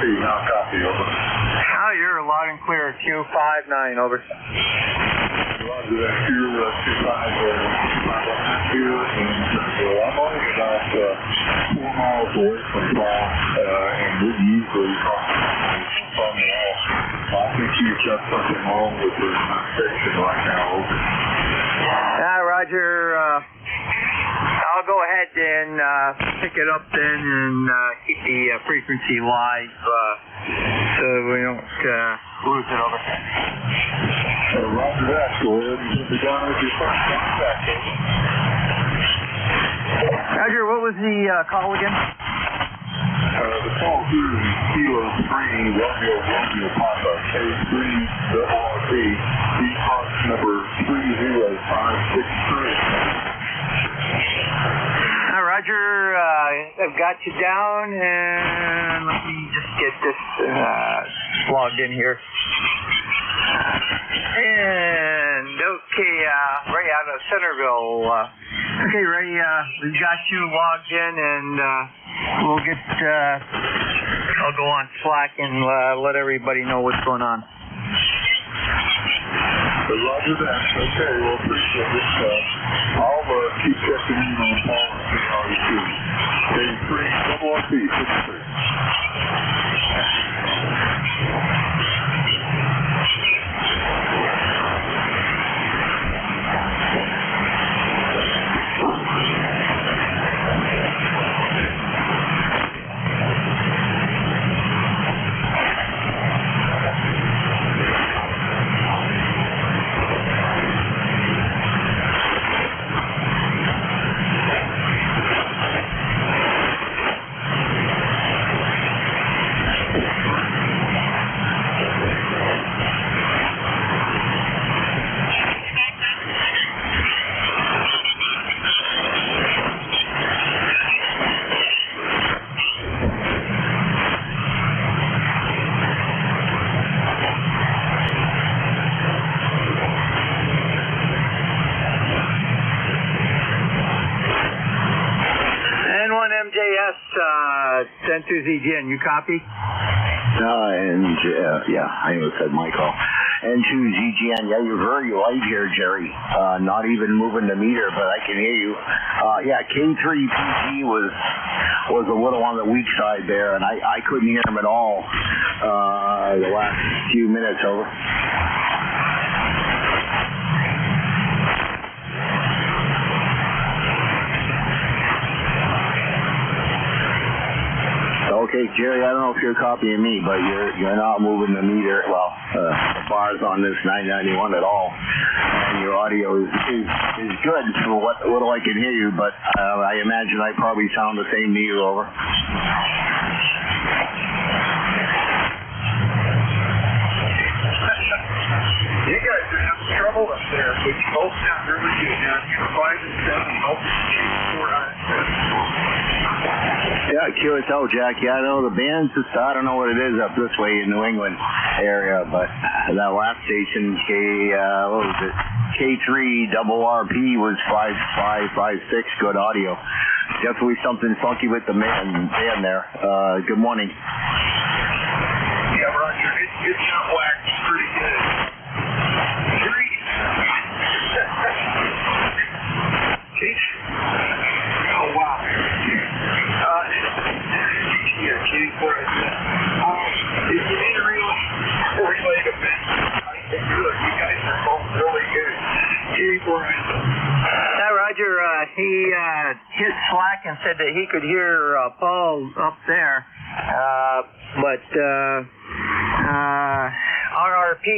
Now copy, over. Oh, you're loud and clear. Q59, over. Roger that, Q25 here, and I'm only about 4 miles away from Bob, and we usually talk from the wall. I think you've got something wrong with the station right now, over. Roger. I'll go ahead and pick it up then and keep the frequency live so we don't lose it, over. Roger that. Go ahead and put me down with your first contact, over. Roger, what was the call again? The call here is Kilo 3 Romeo Papa K3RRP, ECARS number 30563. Roger, I've got you down, and let me just get this logged in here. And, okay, Ray out of Centerville. Okay, Ray, we've got you logged in, and we'll get, I'll go on Slack and let everybody know what's going on. Roger that. Okay, well, appreciate it. I'll keep checking in on Paul and see how he's doing. K3RRP, 63. N2ZGN. You copy? Yeah, I know it said Michael. N2ZGN, yeah, you're very light here, Jerry. Not even moving the meter, but I can hear you. K3PG was a little on the weak side there, and I couldn't hear him at all the last few minutes. Over. Okay, Jerry, I don't know if you're copying me, but you're not moving the meter, the bars on this 991 at all. And your audio is good for what little I can hear you, but I imagine I probably sound the same to you. Over. You guys are having trouble up there, but you both sound really good down here. 5 and 7, both 4 Yeah, QSL, Jack. Yeah, I know the band's just, I don't know what it is up this way in New England area, but that last station, K3RRP was 5556, good audio. Definitely something funky with the band there. Good morning. Yeah, Roger, it's not waxed pretty good. Oh, wow. If you need a relay to Ben, I can do it. You guys are both really good. Yeah, Roger, he hit Slack and said that he could hear Paul up there, but RRP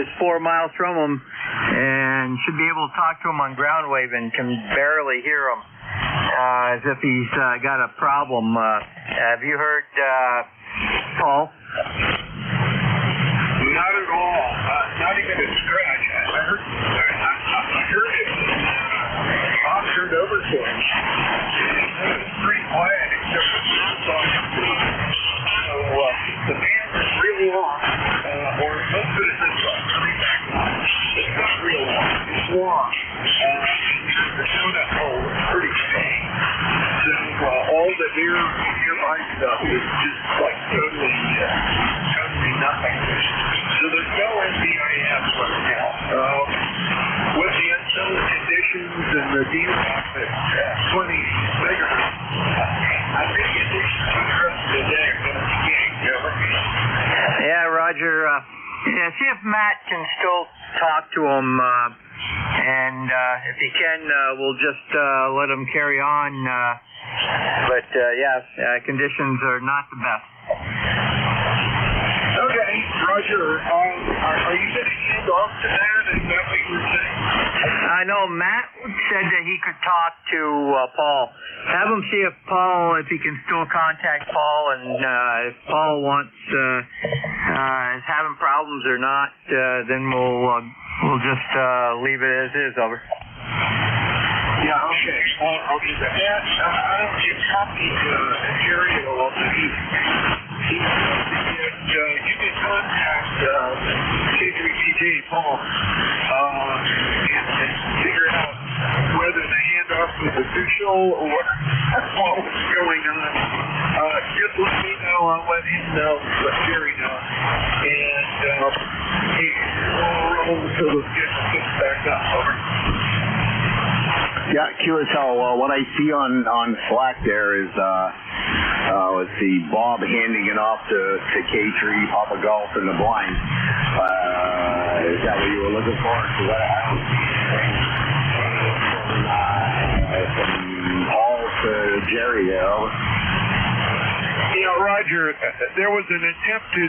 is 4 miles from him and should be able to talk to him on ground wave and can barely hear him, as if he's got a problem. Have you heard Paul? Not at all. Not even a scratch. I heard it. Bob turned over to him. It was pretty quiet except for the song. So the band is real long, or let's put it this way. It's not real long. It's long. The donut hole is pretty big. So all the nearby stuff is just like totally nothing. So there's no NBIS right now. With the unknown conditions and the DMAX at 20 megahertz, I think conditions for the rest of the day are going to be getting over. Yeah, Roger. See if Matt can still talk to him, and if he can, we'll just let him carry on. But conditions are not the best. Okay, Roger. Are you going to hand off to Matt? Is that what you were saying? I know Matt said that he could talk to Paul. Have him see if he can still contact Paul, and if Paul is having problems or not, then we'll just leave it as is. Over. Yeah, okay. I'll do that. I don't know if you copied Jerry at all, but he you can contact K3PJ Paul and figure out whether the handoff was official or what was going on. Just let me know. I'll let him know. Let Jerry know. And we'll roll until the schedule gets back up. Over. Yeah, QSL, what I see on Slack there is, let's see, Bob handing it off to K3, Papa Golf, and the blind. Is that what you were looking for? Because I don't see anything from Paul to Jerry there. Yeah, Roger, there was an attempt to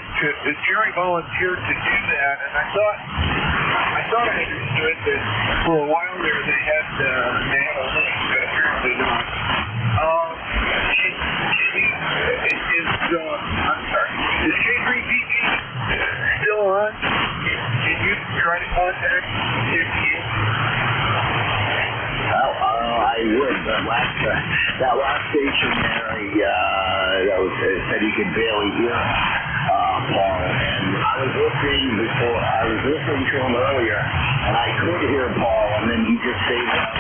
Jerry volunteered to do that, and I thought I understood that for a while there they had a link, but apparently not. Is K3PG still on? Can you try to contact him? I would, but that last station there, said he could barely hear Paul, and I was listening to him earlier, and I could hear Paul, and then he just stayed out.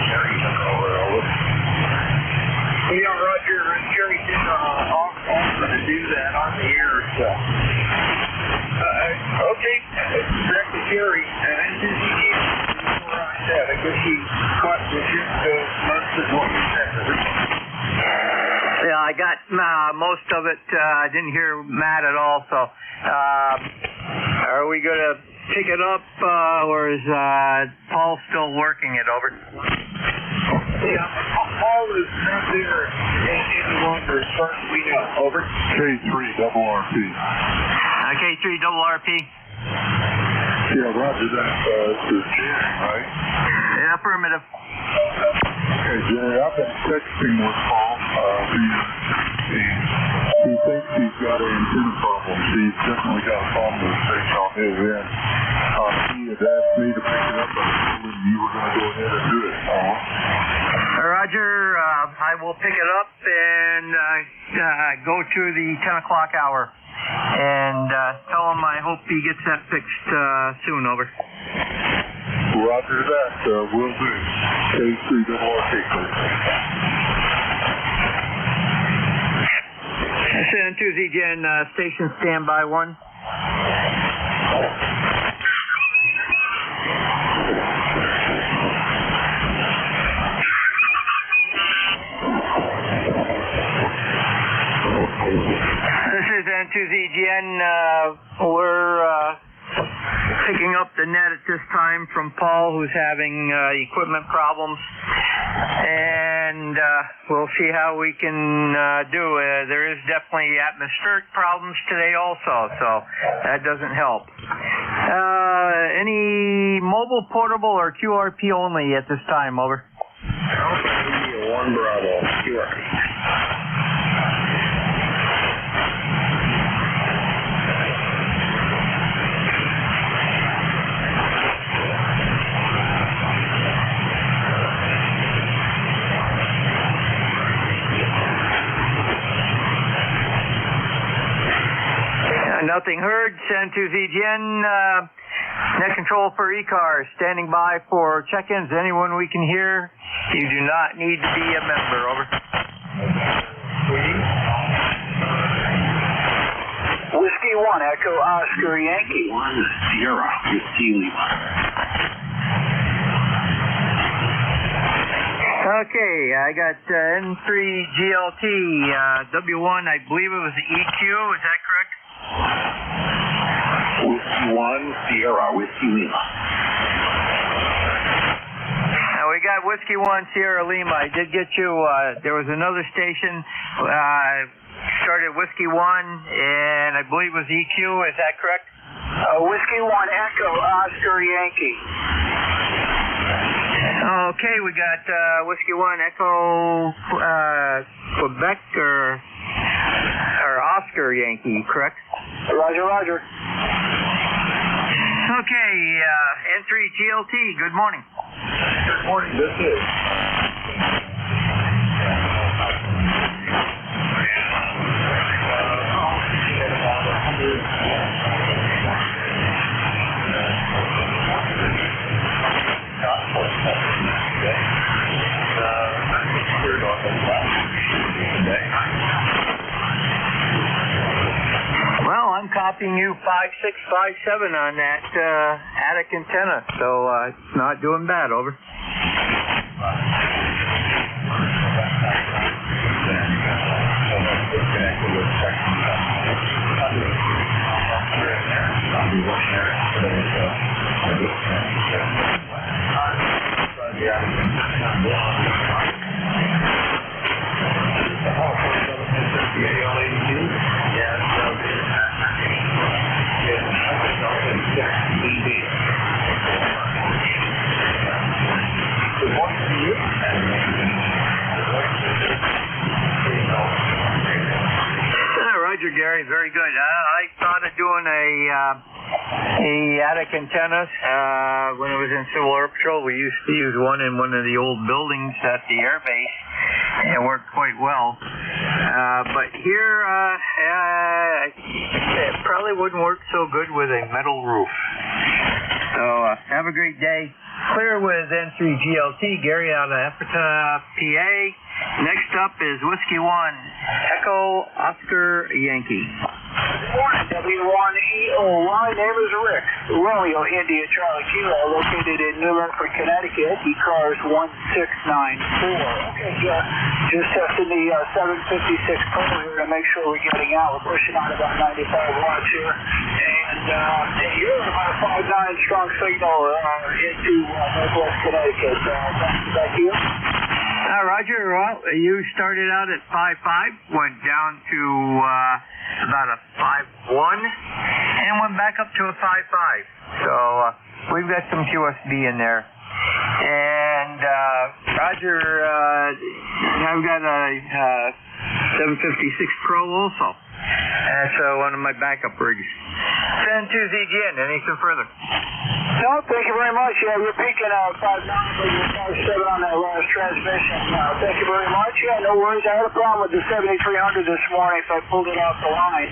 Jerry took over. Yeah, Roger, do that on the air, so. Okay, Director Jerry, and this is where I said. I guess he caught the gist of most of what you said. Yeah, I got most of it. I didn't hear Matt at all, so are we going to pick it up, or is Paul still working it over? Yeah, Paul is not there any longer as far as we know. Over. K3RRP. K3RRP. Yeah, roger that. This is Jerry, right? Yeah, affirmative. Okay, Jerry, I've been texting with Paul. He thinks he's got an antenna problem. He's definitely got a problem with the station on his end. He had asked me to pick it up, but I told him you were going to go ahead and do it, Paul. Roger, I will pick it up and go to the 10 o'clock hour and tell him I hope he gets that fixed soon, over. Roger that, will do. K3RRP. San Tuesday again, station standby 1. This is N2ZGN. We're picking up the net at this time from Paul, who's having equipment problems, and we'll see how we can do. There is definitely atmospheric problems today also, so that doesn't help. Any mobile, portable, or QRP only at this time, over? 1 Bravo, QRP. Nothing heard. Send to ZGN. Net control for ECARS. Standing by for check-ins. Anyone we can hear. You do not need to be a member. Over. Whiskey 1, Echo Oscar Yankee. 1 Sierra with Lima. Okay, I got N3GLT. W1, I believe it was the EQ. Is that correct? Whiskey 1 Sierra with Lima. We got Whiskey 1 Sierra Lima. I did get you. There was another station. Started Whiskey 1, and I believe it was EQ. Is that correct? Whiskey 1 Echo Oscar Yankee. Okay, we got Whiskey 1 Echo Quebec or Oscar Yankee, correct? Roger, roger. Okay, N3GLT, good morning. Good morning, this is. Well, I'm copying you 5657 on that attic antenna, so it's not doing bad, over. Roger, Gary, very good. I thought of doing a attic antenna when it was in Civil Air Patrol. We used to use one in one of the old buildings at the air base, and it worked quite well. But here, it probably wouldn't work so good with a metal roof. So have a great day. Clear with N3GLT, Gary out of Ephrata, PA, Next up is Whiskey 1, Echo Oscar Yankee. Good morning, W1EOY. Name is Rick. Romeo India Charlie Kilo, located in New Milford, Connecticut. ECARS 1694. Okay, just testing the 756 Pro here to make sure we're getting out. We're pushing on about 95 watts here. And you're about a 5.9 strong signal into Northwest Connecticut. Back to you. Roger, well, you started out at 5.5, went down to about a 5.1, and went back up to a 5.5. So we've got some QSB in there. And Roger, I've got a 756 Pro also. That's one of my backup rigs. Send to ZGN. Anything further? No, thank you very much. Yeah, we're peaking 5.9, but you're 5.7 on that last transmission. Thank you very much. Yeah, no worries. I had a problem with the 7300 this morning, so I pulled it off the line.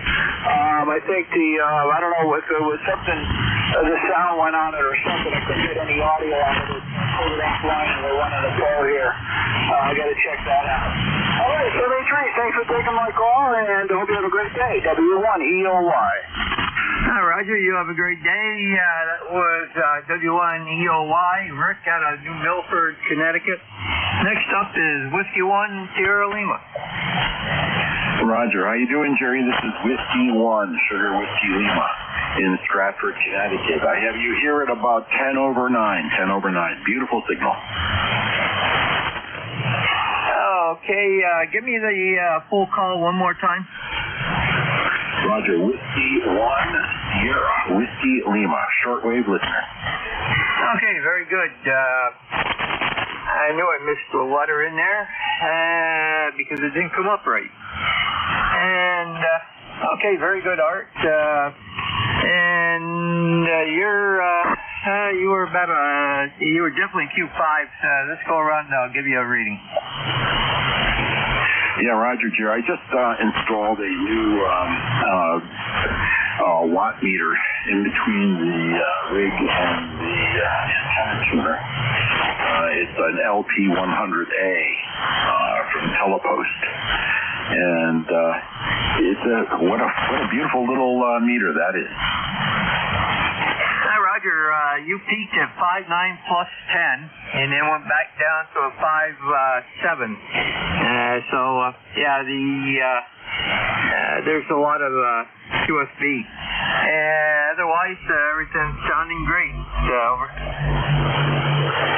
I think I don't know if it was something, the sound went on it or something. I couldn't get any audio on it. I pulled it offline and we're running a call here. I got to check that out. All right, 73, thanks for taking my call, and hope you have a great day. W1EOY. Roger, you have a great day. That was W1EOY, Rick out of New Milford, Connecticut. Next up is Whiskey 1, Sierra Lima. Roger, how you doing, Jerry? This is Whiskey 1, Sugar Whiskey Lima in Stratford, Connecticut. I have you here at about 10 over 9. Beautiful signal. Okay, give me the full call one more time. Roger, Whiskey 1, Sierra, Whiskey Lima, shortwave listener. Okay, very good. I knew I missed a letter in there because it didn't come up right. And, okay, very good, Art. And you were about you were definitely Q5. Let's go around and I'll give you a reading. Yeah, Roger, Jerry. I just installed a new watt meter in between the rig and the antenna tuner. It's an LP100A from Telepost, and it's what a beautiful little meter that is. Roger, you peaked at 5.9 plus 10, and then went back down to a 5.7. There's a lot of QSB. Otherwise, everything's sounding great. Over.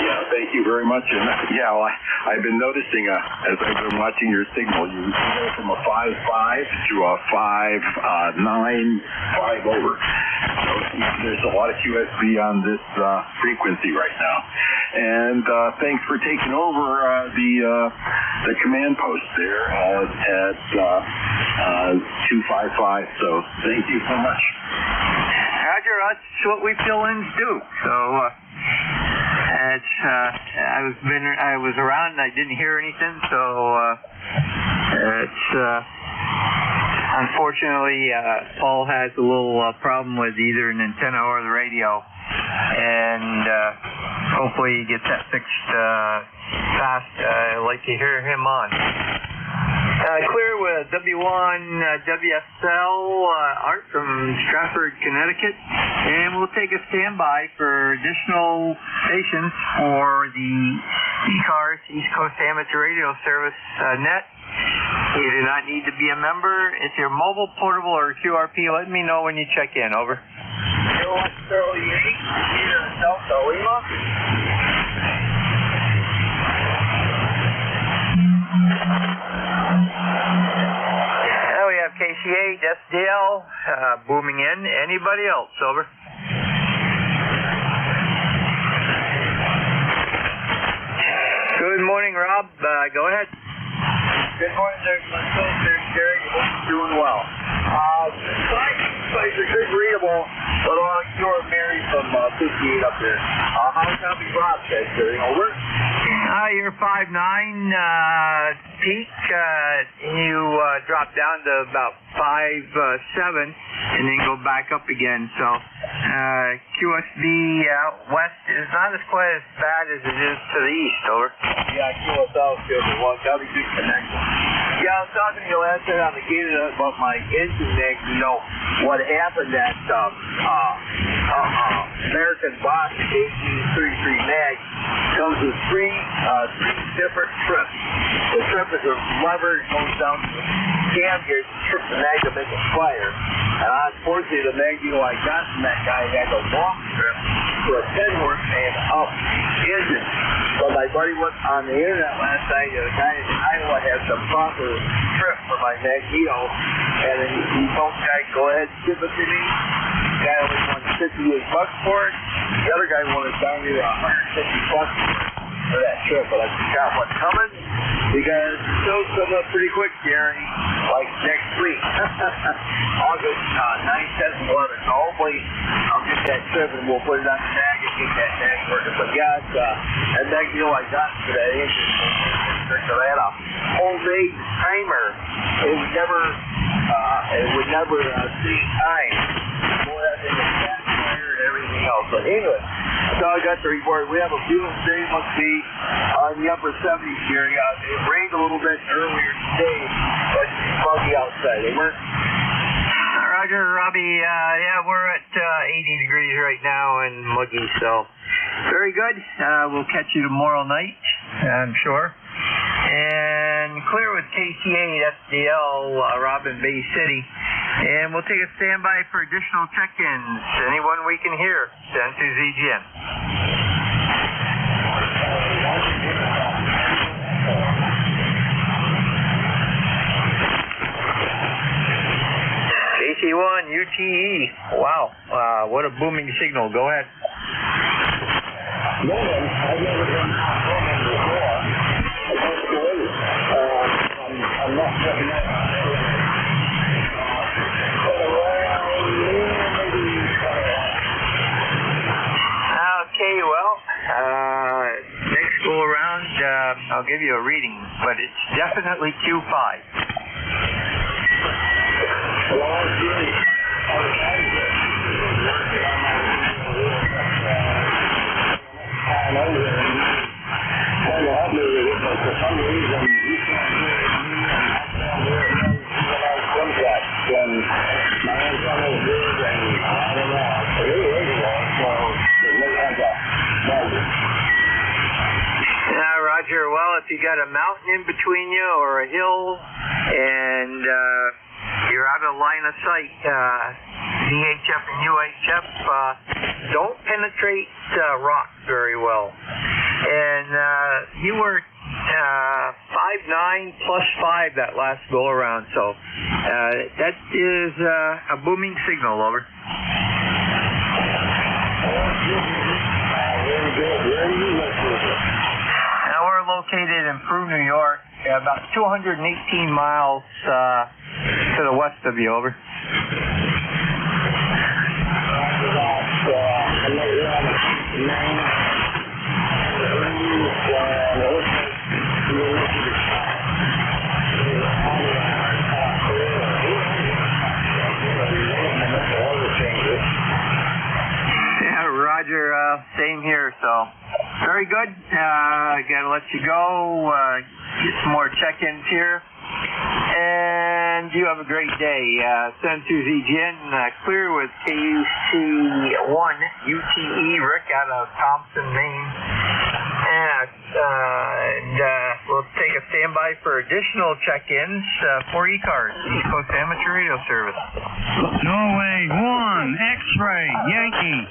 Yeah, thank you very much. And I've been noticing as I've been watching your signal, you go from a 5.5 to a 5.9, 5 over. So there's a lot of QSB on this frequency right now. And thanks for taking over the command post there at 255. So thank you so much. Roger, that's what we fill-ins do. So I was around and I didn't hear anything. So unfortunately, Paul has a little problem with either an antenna or the radio, and hopefully he gets that fixed fast. I'd like to hear him on. Clear with W1 WSL, Art from Stratford, Connecticut, and we'll take a standby for additional stations for the ECARS, East Coast Amateur Radio Service net. You do not need to be a member. If you're mobile, portable, or QRP, let me know when you check in. Over. Delta Lima. Now we have KC8, SDL, booming in. Anybody else? Over. Good morning, Rob. Go ahead. Good morning, Jerry. Hope you're doing well. Sites are good readable, but you're Mary from 58 up there. How's Happy Bob said, Jerry? Over. You're 5.9 peak. You dropped drop down to about 5.7 and then go back up again. So QSB out west is not as quite as bad as it is to the east. Over. Yeah, QS out here, but well, that'll be good connection. Yeah, I was talking to you last night on the gate about my engine mag. You know what happened at American Bosch 1833 mag comes with three different trips. The trip is a lever that goes down to the cam gear, trips the mag to make a fire. And unfortunately, the magneto I got from that guy had a long trip for a 10-horse and up engine. But my buddy went on the internet last night, and the guy in Iowa has the proper trip for my magneto, and then he told the guy, go ahead, ship it to me. The guy only wanted $58 for it. The other guy wanted down to $150 for that trip, but I got one coming because the show's coming up pretty quick, Gary, like next week. August 9th, 10th, 11th. So hopefully I'll get that trip and we'll put it on the tag and get that tag working. But yeah, it's, that magneto I got for that engine, so I had a homemade timer. It would never see time. Boy, that thing was backfired and everything else. But anyway, so I got the report. We have a beautiful day, must be on the upper 70s here. It rained a little bit earlier today, but it's foggy outside. Roger, Robbie. Yeah, we're at 80 degrees right now and muggy, so very good. We'll catch you tomorrow night, I'm sure. And clear with KC8 SDL, Robin Bay City. And we'll take a standby for additional check-ins. Anyone we can hear, send to ZGN. KC1 UTE. Wow, what a booming signal. Go ahead. I've never been booming before. I'm not getting that. Okay, well, next go around, I'll give you a reading, but it's definitely Q5. Roger, well, if you got a mountain in between you or a hill and you're out of line of sight, VHF and UHF don't penetrate rock very well. And you were 5.9 plus 5 that last go around, so that is a booming signal. Over. Now we're located in Peru, New York, about 218 miles to the west of you. Over. Yeah, Roger, same here, so very good. Gotta let you go, get some more check-ins here, and you have a great day. Send to ZGN, clear with KC1 UTE, Rick out of Thompson, Maine. And we'll take a standby for additional check-ins for ECARS, East Coast Amateur Radio Service. Norway 1, X-Ray, Yankee.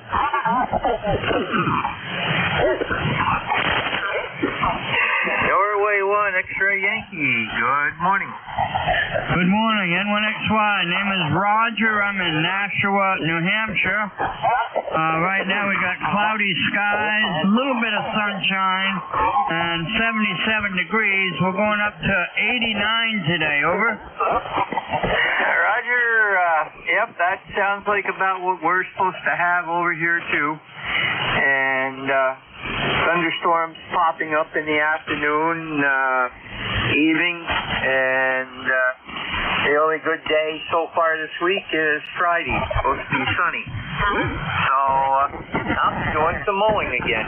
Norway 1, X-Ray Yankee. Good morning. Good morning, N1XY. Name is Roger. I'm in Nashua, New Hampshire. Right now we got cloudy skies, a little bit of sunshine, and 77 degrees. We're going up to 89 today. Over. Roger. Yep, that sounds like about what we're supposed to have over here too. And thunderstorms popping up in the afternoon, evening, and really good day so far this week is Friday. Supposed to be sunny. So I'm doing some mowing again.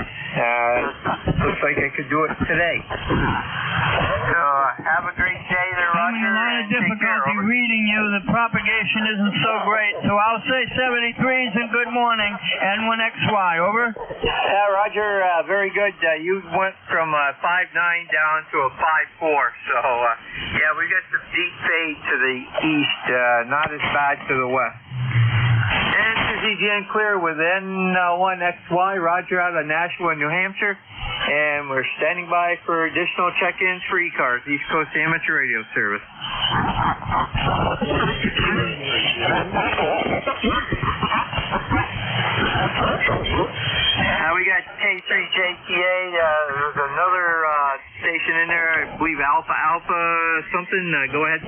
Looks like I could do it today. So have a great day there, Roger. Having a lot of difficulty reading you. The propagation isn't so great. So I'll say 73s and good morning. N1XY, over. Roger, very good. You went from 5.9 down to a 5.4. So, yeah, we got some deep fade to the east, not as bad to the west. And CZGN clear with N1XY, Roger, out of Nashua, New Hampshire. And we're standing by for additional check-ins for ECARS, East Coast Amateur Radio Service. We got K3JTA. There's another station in there, I believe Alpha something. Go ahead.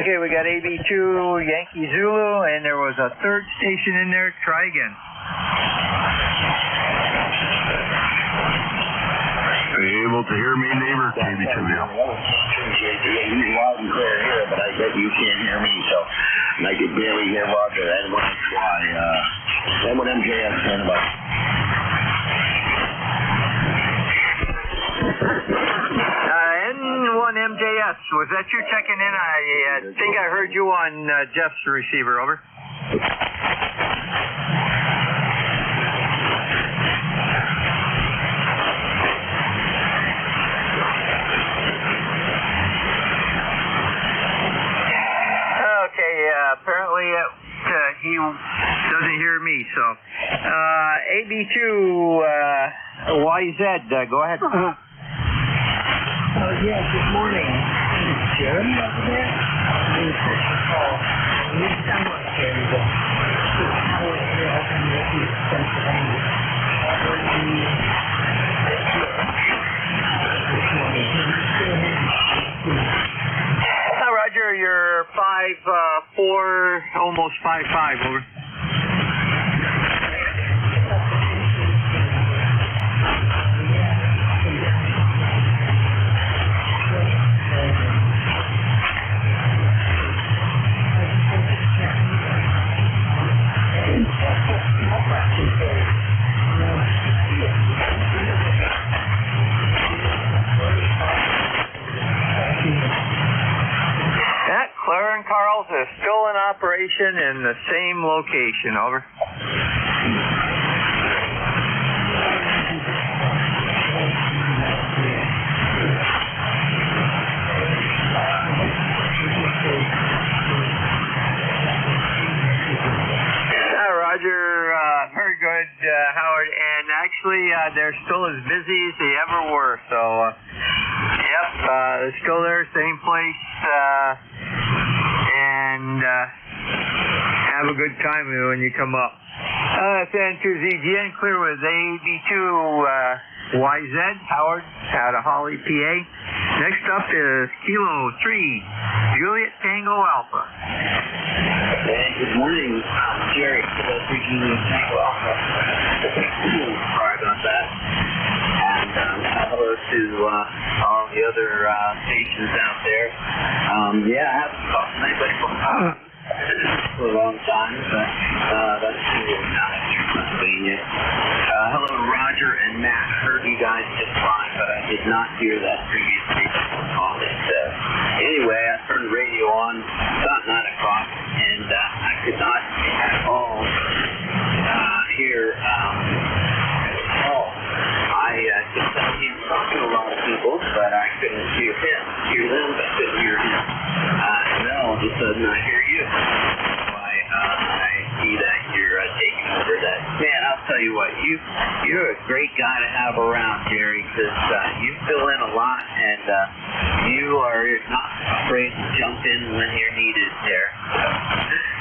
Okay, we got AB2 Yankee Zulu, and there was a third station in there. Try again. Are you able to hear me, neighbor? KB2, yeah. You're loud and clear here, but I bet you can't hear me, so I could barely hear Roger. N1XY, N1MJS, stand by. N1MJS, was that you checking in? I think I heard you on Jeff's receiver, over. Apparently he doesn't hear me, so AB2 YZ, go ahead. Yeah, good morning. Is Jeremy over there? You sound like Jeremy, but it's Howard here up in the East Pennsylvania. Roger, you're 5.4, almost 5.5, over. Carls is still in operation in the same location, over. Roger, very good, Howard, and actually they're still as busy as they ever were, so yep, they're still there, same place, and have a good time when you come up. N2ZGN clear with AB2 YZ, Howard, out of Holly, PA. Next up is Kilo 3, Juliet Tango Alpha. Good morning, Jerry, Kilo 3 Juliet Tango Alpha. Sorry about that. And hello to all the other stations out there. Yeah, I haven't talked to anybody for a long time, but that's cool now in Pennsylvania. Hello to Roger and Matt. I heard you guys just fine, but I did not hear that previous station call. Anyway, I turned the radio on about 9 o'clock, and I could not at all hear call. I could tell he was talking to a lot of people, but I couldn't hear them, but I couldn't hear him. And then all of a sudden I hear you. So I see that you're taking over that. Man, I'll tell you what, you're a great guy to have around, Jerry, because you fill in a lot, and you are not afraid to jump in when you're needed there.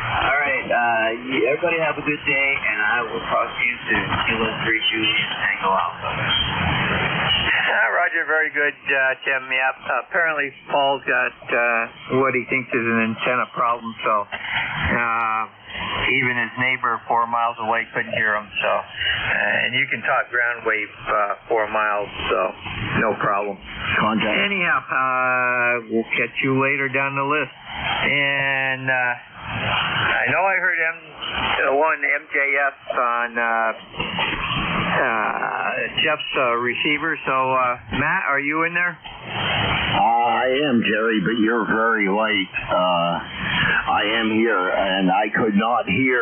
All right, everybody have a good day, and I will talk to you soon. Kilo 3 Juliet Tango Alpha. Roger, very good, Tim. Yep. Apparently, Paul's got what he thinks is an antenna problem, so even his neighbor 4 miles away couldn't hear him. So, and you can talk ground wave 4 miles, so no problem. Anyhow, we'll catch you later down the list. And I know I heard one MJF on Jeff's receiver. So, Matt, are you in there? I am, Jerry, but you're very late. I am here, and I could not hear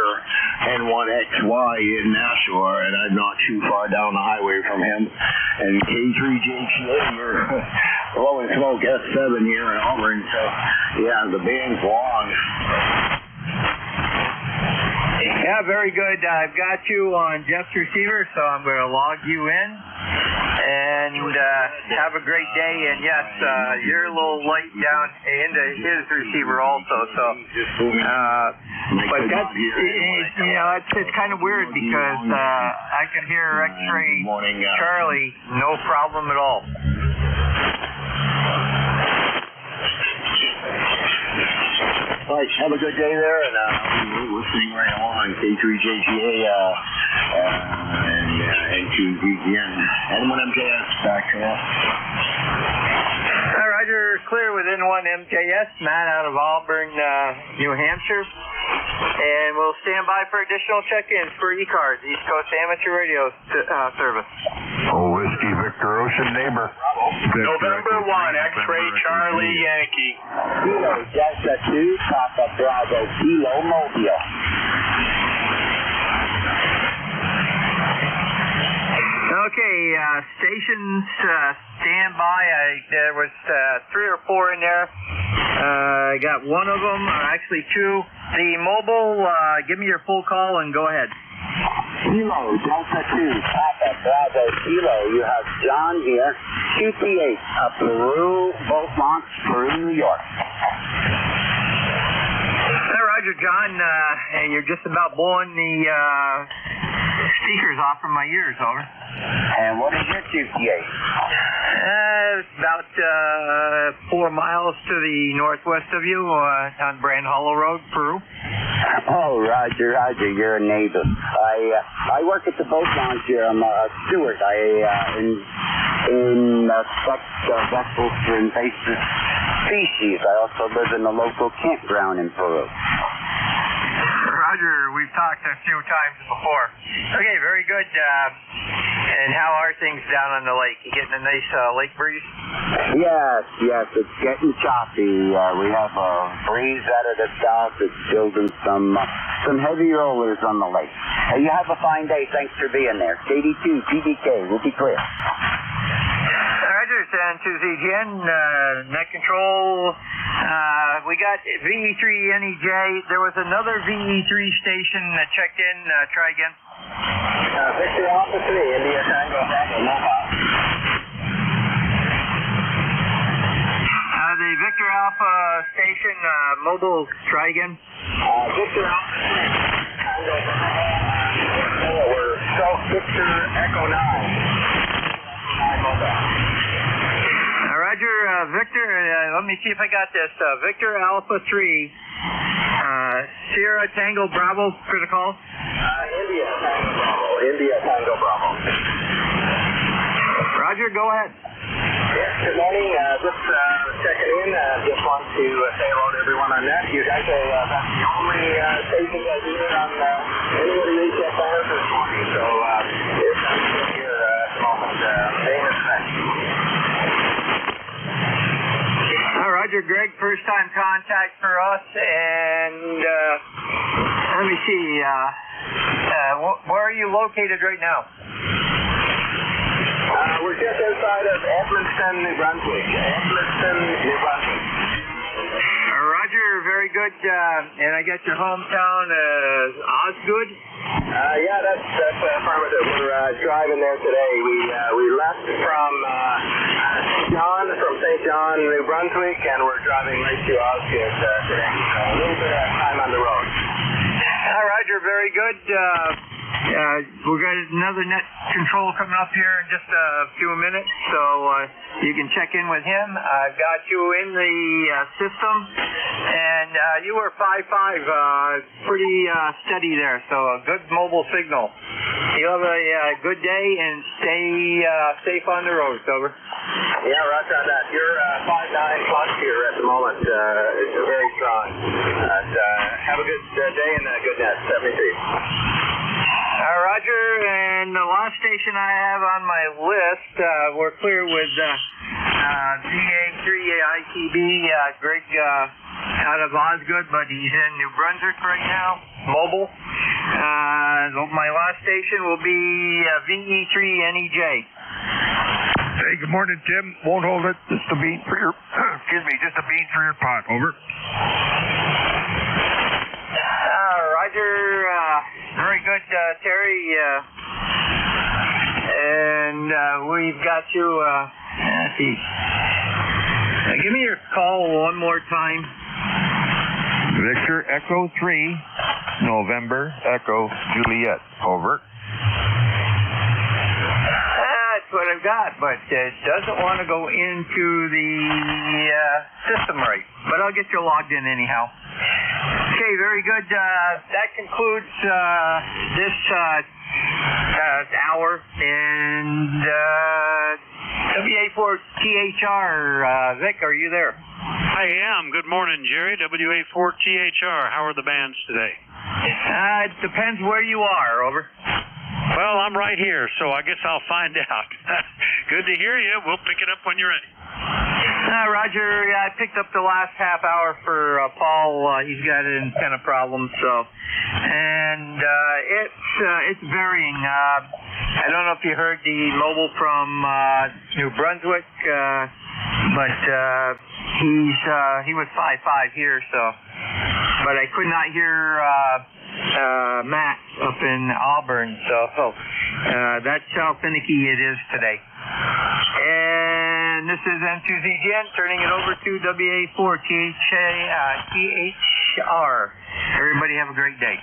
N1XY in Nashua, and I'm not too far down the highway from him. And K3JTA, you're blowing smoke S7 here in Auburn, so yeah, the band's long. Yeah, very good. I've got you on Jeff's receiver, so I'm going to log you in. And have a great day. And yes, you're a little light down into his receiver also. So, but that's it's kind of weird because I can hear X-Ray Charlie, no problem at all. All right, have a good day there, and we're listening right along K3JGA and N2VGN. N1MJS, back to that. Roger, clear with N1MJS, Matt out of Auburn, New Hampshire. And we'll stand by for additional check-ins for ECARS, East Coast Amateur Radio Service. Whiskey Victor Ocean neighbor. November 1, X-Ray Charlie Yankee. Kilo Delta 2, Papa Bravo, Kilo Mobile. Okay, stations stand by. There was 3 or 4 in there. I got one of them, or actually 2. The mobile, give me your full call and go ahead. Kilo Delta 2, Papa Bravo, Kilo. You have John here, QT8, Peru, Beaumont, Peru, New York. Roger, John. You're just about blowing the speakers off from my ears, over. And what is your QT8? About 4 miles to the northwest of you on Brand Hollow Road, Peru. Oh, Roger, you're a neighbor. I work at the boat launch here. I'm a steward. I inspect vessels for invasive species. I also live in the local campground in Peru. Roger, we've talked a few times before. Okay, very good. And how are things down on the lake? You getting a nice lake breeze? Yes, it's getting choppy. We have a breeze out of the south. It's building some heavy rollers on the lake. You have a fine day. Thanks for being there. KD2, PDK, we'll be clear. Roger, San 2ZGN, net control. We got VE3NEJ. There was another VE3 station that checked in. Try again. Victor Alpha 3, India Tango Bravo, mobile. The Victor Alpha station, mobile, try again. Victor Alpha 3, Tango Bravo. We're South Victor Echo 9. Mobile. Roger, Victor, let me see if I got this. Victor Alpha 3, Sierra Tango Bravo for the call. India Tango Bravo. Roger, go ahead. Yes, good morning. Just checking in. Just want to say hello to everyone on net. You guys are about the only stations I hear on anybody ECARS this morning. So it's good here at the moment. Famous thanks. Roger, Greg, first time contact for us, and let me see, where are you located right now? We're just outside of Edmonton, New Brunswick. Roger, very good, and I guess your hometown is Osgood? Yeah, that's affirmative. We're driving there today. We left from St. John, New Brunswick, and we're driving right to Osgood today. So a little bit of time on the road. Roger, very good. We've got another net control coming up here in just a few minutes, so you can check in with him. I've got you in the system, and you were 5-5, pretty steady there, so a good mobile signal. You have a good day, and stay safe on the roads, over. Yeah, roger on that. You're 5-9 plus here at the moment. It's very strong. And have a good day and a good net, 73. Roger, and the last station I have on my list, we're clear with VA3ITB, Greg out of Osgood, but he's in New Brunswick right now, mobile. My last station will be VE3NEJ. Hey, good morning, Tim. Won't hold it. Just a bean for your, just a bean for your pot. Over. Roger. Very good, Terry. And we've got you. Let's see. Give me your call one more time. Victor Echo 3, November Echo Juliet. Over. That's what I've got, but it doesn't want to go into the system right. But I'll get you logged in anyhow. Okay, very good. That concludes this hour. And WA4THR, Vic, are you there? I am. Good morning, Jerry. WA4THR. How are the bands today? It depends where you are. Over. Well, I'm right here, so I guess I'll find out. Good to hear you. We'll pick it up when you're ready. Roger, I picked up the last half hour for Paul. He's got an antenna problem, so. And it's varying. I don't know if you heard the mobile from New Brunswick, but he was 5-5 here, so. But I could not hear Matt up in Auburn, so that's how finicky it is today. And this is N2ZGN turning it over to WA4THR. Everybody have a great day.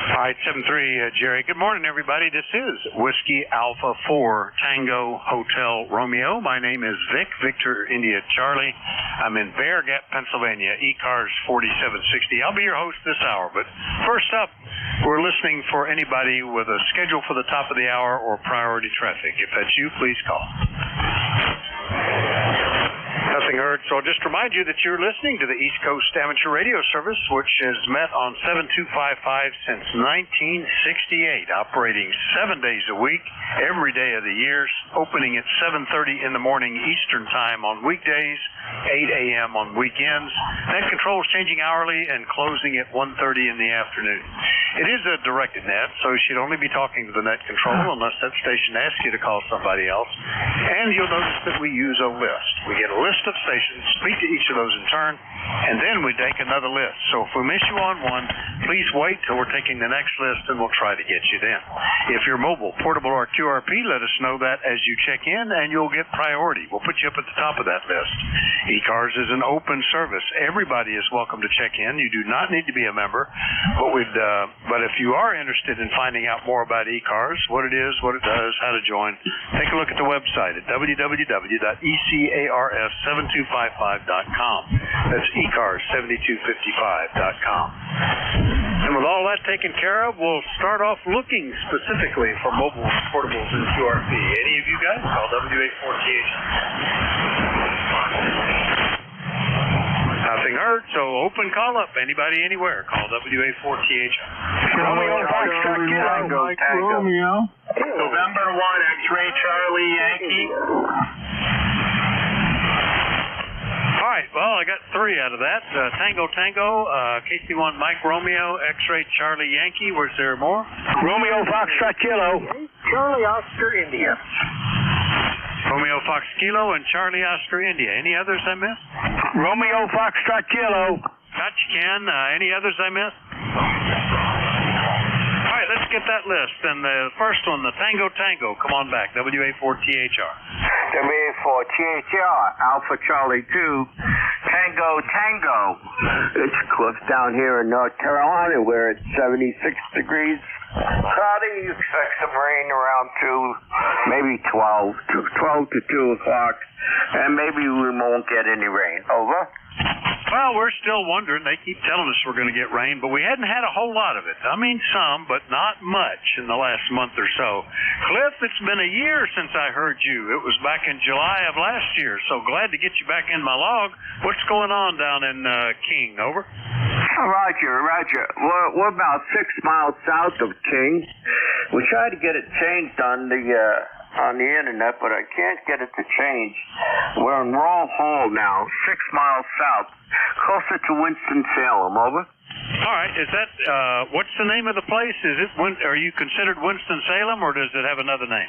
All right, 7-3, Jerry. Good morning, everybody. This is Whiskey Alpha 4 Tango Hotel Romeo. My name is Vic, Victor India Charlie. I'm in Bear Gap, Pennsylvania, ECARS 4760. I'll be your host this hour, but first up, we're listening for anybody with a schedule for the top of the hour or priority traffic. If that's you, please call. Nothing heard. So I'll just remind you that you're listening to the East Coast Amateur Radio Service, which has met on 7255 since 1968, operating 7 days a week, every day of the year, opening at 7:30 in the morning Eastern Time on weekdays, 8 a.m. on weekends. Net control is changing hourly and closing at 1:30 in the afternoon. It is a directed net, so you should only be talking to the net control unless that station asks you to call somebody else. And you'll notice that we use a list. We get a list of stations, speak to each of those in turn, and then we take another list. So if we miss you on one, please wait till we're taking the next list, and we'll try to get you then. If you're mobile, portable, or QRP, let us know that as you check in, and you'll get priority. We'll put you up at the top of that list. ECARS is an open service. Everybody is welcome to check in. You do not need to be a member, but if you are interested in finding out more about ECARS, what it is, what it does, how to join, take a look at the website at www.ECARS7255.com. That's ECARS7255.com. And with all that taken care of, we'll start off looking specifically for mobile portables and QRP. Any of you guys? Call WA4TH. Nothing heard, so open call up. Anybody, anywhere. Call WA4TH. Romeo Foxtrot Kilo. Romeo. November 1, X-Ray Charlie Yankee. All right, well, I got 3 out of that. Tango, KC1 Mike Romeo, X-Ray Charlie Yankee. Was there more? Romeo Foxtrot Kilo. Charlie Oscar India. Romeo Fox Kilo and Charlie Oscar India. Any others I missed? Romeo Foxtrot Kilo. Gotcha, Ken. Any others I missed? All right, let's get that list. And the first one, the Tango. Come on back. WA4THR. WA4THR, Alpha Charlie 2, Tango. It's Cliff down here in North Carolina where it's 76 degrees Cloudy, you expect some rain around 2, maybe 12 to 2 o'clock, and maybe we won't get any rain. Over. Well, we're still wondering. They keep telling us we're going to get rain, but we hadn't had a whole lot of it. I mean, some, but not much in the last month or so. Cliff, it's been a year since I heard you. It was back in July of last year, so glad to get you back in my log. What's going on down in King? Over. Roger. We're about 6 miles south of King. We tried to get it changed on the internet, but I can't get it to change. We're in Roll Hall now, 6 miles south, closer to Winston-Salem. Over. All right. Is that what's the name of the place? Are you considered Winston-Salem, or does it have another name?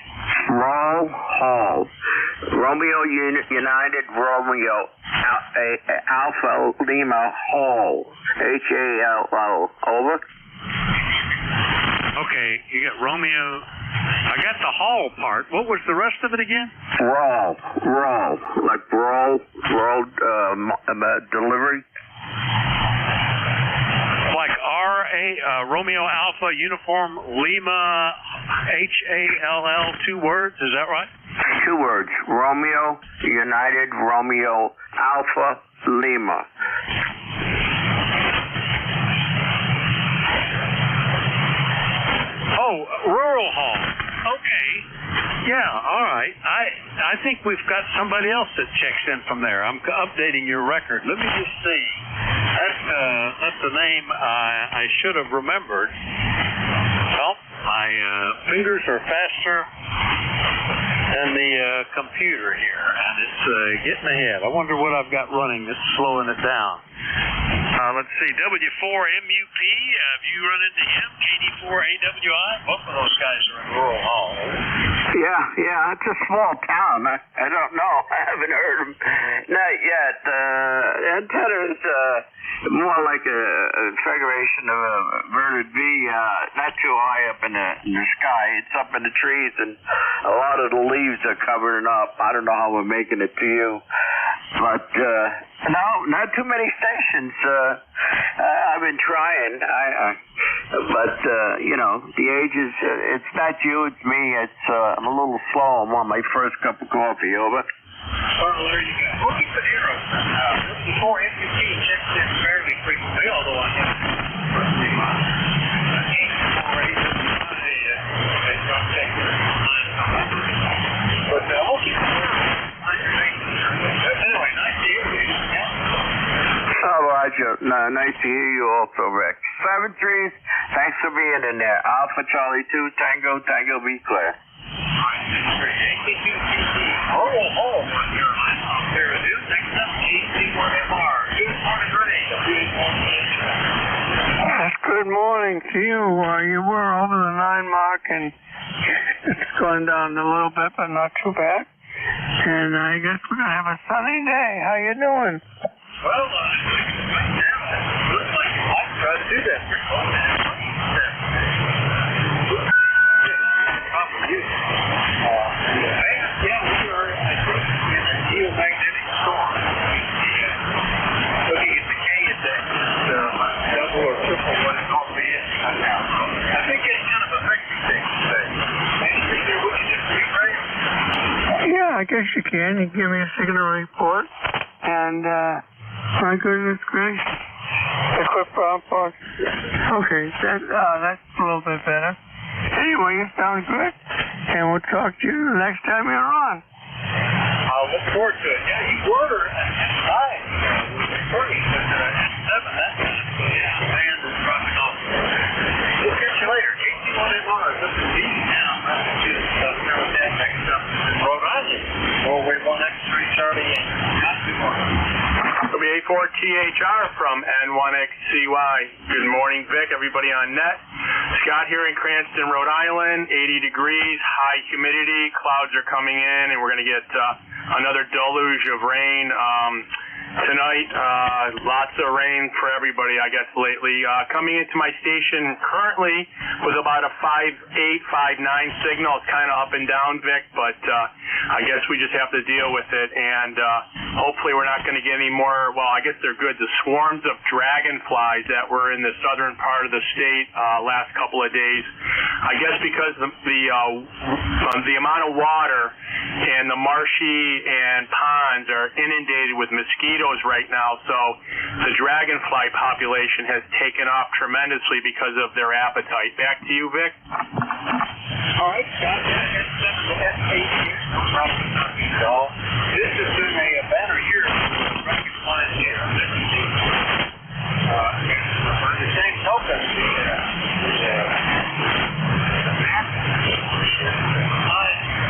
Roll Hall. Romeo United Romeo Alpha Lima Hall. Hall. Over. Okay, you got Romeo. I got the hall part. What was the rest of it again? Roll. Like roll, delivery. Like Romeo Alpha Uniform Lima HALL, 2 words, is that right? 2 words. Romeo United Romeo Alpha Lima. Oh, Rural Hall. Okay. Yeah, all right. I think we've got somebody else that checks in from there. I'm updating your record. Let me just see. That's the name I should have remembered. Well, my fingers are faster than the computer here, and it's getting ahead. I wonder what I've got running that's slowing it down. Let's see, W4MUP, have you run into him? KD4AWI? Both of those guys are in Rural Hall. Yeah, it's a small town. I don't know. I haven't heard them. Not yet. Antenna is more like a configuration of a verted V, not too high up in the sky. It's up in the trees, and a lot of the leaves are covering it up. I don't know how we're making it to you. But, no, not too many stations. I've been trying. But the age is, it's not you, it's me. I'm a little slow. I'm on my first cup of coffee. Over. Well, there you go. We'll keep it here. Before MUP checks in fairly frequently, although I have don't check in. But we'll keep it here. Anyway, nice to hear you. Oh, Roger. No, nice to hear you also, Rick. 7-3s, thanks for being in there. Alpha Charlie 2, Tango, be clear. Oh, there it is. Next up, GC1MR. Good morning, Renee. Yes, good morning to you. You were over the 9 mark, and it's going down a little bit, but not too bad. And I guess we're going to have a sunny day. How you doing? Well, looks like you might try to do that. Yeah, we are, I think, in a geomagnetic storm. Looking at the K index, double or triple what it normally is. I think it's kind of affecting things today. Anything that we can do for you, Ray? Yeah, I guess you can. You give me a signal report. And, my goodness gracious. A quick report. Okay, that's a little bit better. Anyway, you sound good. And we'll talk to you next time you're on. I'll look forward to it. Yeah, you were at 9. Recording at 7. That's band is dropping off. We'll catch you later. KC1MR. This is D now. Massachusetts. South Carolina. Next up is Rhode Island. 481X3 Charlie and WA4THR from N1XCY. Good morning, Vic. Everybody on net. Scott here in Cranston, Rhode Island. 80 degrees, high humidity. Clouds are coming in, and we're going to get another deluge of rain tonight. Lots of rain for everybody, I guess, lately. Coming into my station currently was about a 5.8, 5.9 signal. It's kind of up and down, Vic, but I guess we just have to deal with it, and hopefully we're not going to get any more, well, I guess they're good, the swarms of dragonflies that were in the southern part of the state last couple of days. I guess because the amount of water and the marshy and ponds are inundated with mosquitoes right now, so the dragonfly population has taken off tremendously because of their appetite. Back to you, Vic. All right, Scott. This has been a banner year for dragonflies here. On the same token,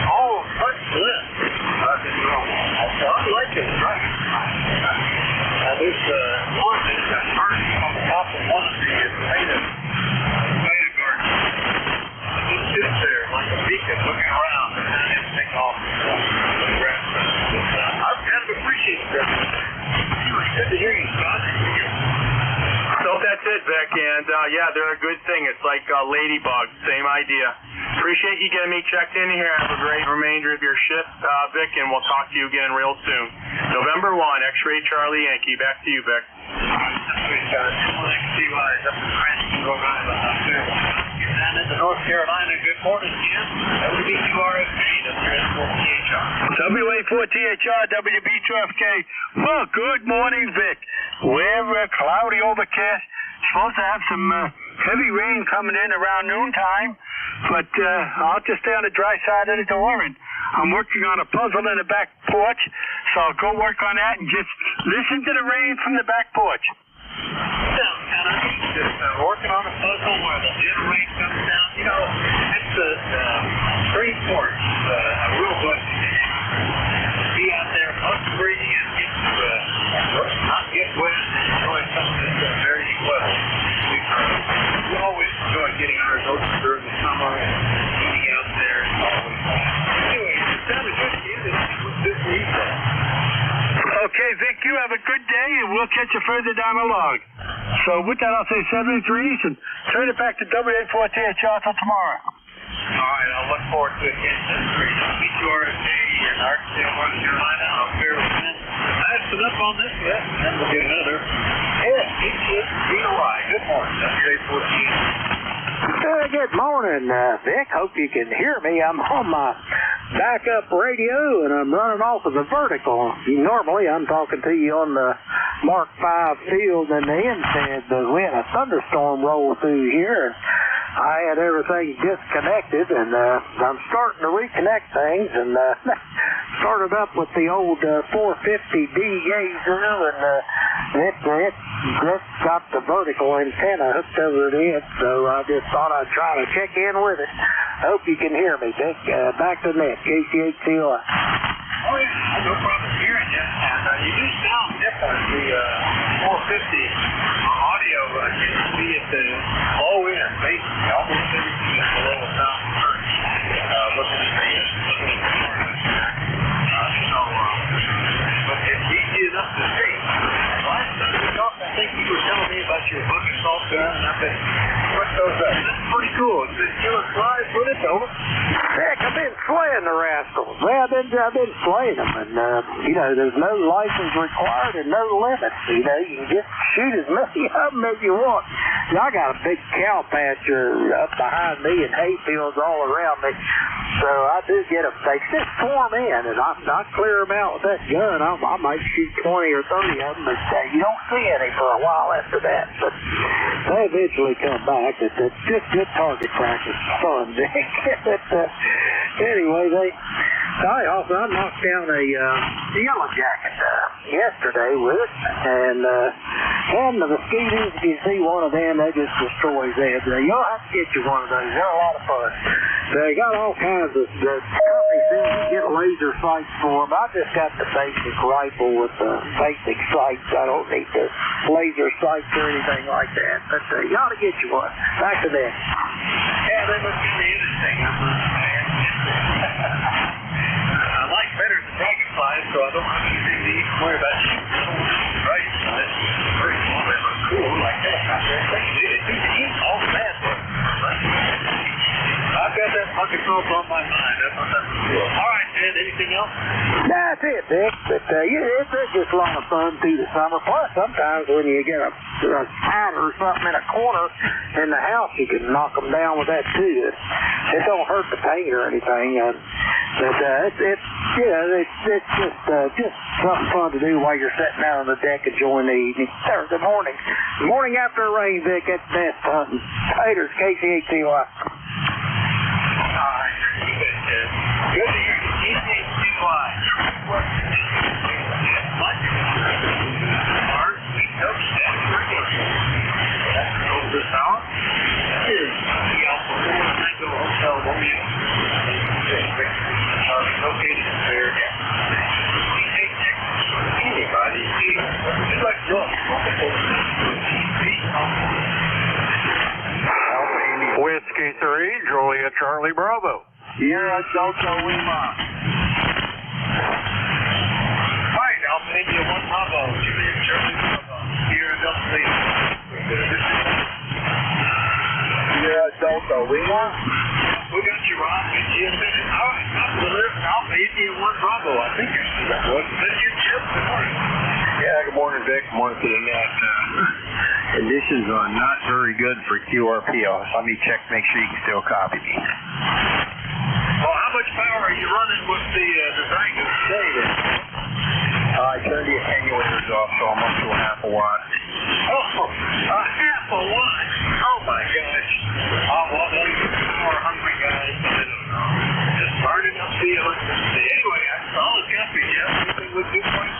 all much less I like this dragonfly. There's one that's got burnt on the top of one of the native tomato gardens. It just sits there like a beacon looking around and then take off the grass. I kind of appreciate that. Anyway, good to hear you, Scott. So that's it, Vic, and yeah, they're a good thing. It's like ladybugs, same idea. Appreciate you getting me checked in here. Have a great remainder of your shift, Vic, and we'll talk to you again real soon. November 1, X-Ray Charlie Yankee. Back to you, Vic. Down into North Carolina. Good morning, Jim. WB2RFK, WA4THR, WB2FK. Well, good morning, Vic. We're cloudy, overcast. Supposed to have some heavy rain coming in around noontime, but I'll just stay on the dry side of the door, and I'm working on a puzzle in the back porch, so I'll go work on that and just listen to the rain from the back porch. Sounds kind of neat. Just working on a puzzle where the gentle rain comes down. You know, it's a great porch. A real blessing to be out there, breathing and get not get wet and enjoy some of this very neat weather. We always enjoy getting ours open during the summer and eating out there. It's always anyway, it sounded good to you. What's this week? Okay, Vic, you have a good day, and we'll catch you further down the log. So with that, I'll say 73s and turn it back to WA4THR till tomorrow. All right, I'll look forward to it. WB2RFK in Arkansas, North Carolina. I'll bear with me. That's enough on this yet, and then we'll get another. ECARS. Good morning, WA14. Good morning, Vic. Hope you can hear me. I'm on my backup radio, and I'm running off of the vertical. Normally, I'm talking to you on the Mark V field in the instead, but we had a thunderstorm roll through here, and I had everything disconnected, and I'm starting to reconnect things, and started up with the old 450D Yaesu, and it just got the vertical antenna hooked over to it, so I just thought I'd try to check in with it. Hope you can hear me, Dick. Back to the net, KCHCOI. Oh, yeah, no problem hearing you, and you do sound different. The 450 audio, you can see it low end, basically, almost everything is below 1,000 hertz. Looking at but it's easy enough to see. Last time we talked, I think you were telling me about your bucket salt gun, and I've been putting those up. That's pretty cool. It's been killing flies with it, over. Heck, I've been slaying the rascals. Well, I've been slaying them, and there's no license required and no limits. You can just shoot as many of them as you want. I got a big cow pasture up behind me and hay fields all around me, so I do get them. They just swarm in, and I clear them out with that gun. I might shoot 20 or 30 of them, but you don't see any for a while after that. But they eventually come back. It's just good target practice. Fun, Dick. Anyway, I knocked down a yellow jacket yesterday with it, and the mosquitoes, if you see one of them, they just destroys them. You'll have to get you one of those. They're a lot of fun. They got all kinds of companies that you get laser sights for them. I just got the basic rifle with the basic sights. I don't need the laser sights or anything like that. But you ought to get you one. Back to that. Yeah, they look really interesting. I like better than dragonflies, so I don't have anything to even worry about shooting. Right? That's very cool. They look cool like that. They do to eat all the bad ones. I've got that bucket salt on my mind. That's what that's cool. All right, man. anything else? That's it, Vic. But it's just a lot of fun through the summer. Plus, sometimes when you get a spider or something in a corner in the house, you can knock them down with that too. It don't hurt the paint or anything. But it's just something fun to do while you're sitting out on the deck enjoying the evening. Or the morning. Morning after a rain, Vic. That's best hunting. Haters, KCHCY. All right. Good to hear you. KCHCY. Art, East Coast Static Radio. That's over this hour. Here's the Alpha 4 Tango Hotel Romeo. Located there. Anybody, just like yours. Whiskey 3, Julia Charlie Bravo. Yeah, Delta Lima. Right, Alpha India 1 Bravo, Julia Charlie Bravo. Here in Delta Lima. Yeah, Delta Lima. We got you, Ron. Get you in a minute. All right, Alpha India 1 Bravo. I think that was you, Chip. Good morning. Yeah, good morning, Vic. Good morning to the net. Conditions are not very good for QRPO. Let me check, make sure you can still copy me. Well, how much power are you running with the Zygo today, then? I turned the attenuators off, so I'm up to a half a watt. Oh, a half a watt? Oh, my gosh. Well, you power hungry guys. Just starting up the electricity. Anyway, that's all it's got for you, Jeff. Anything we do for you?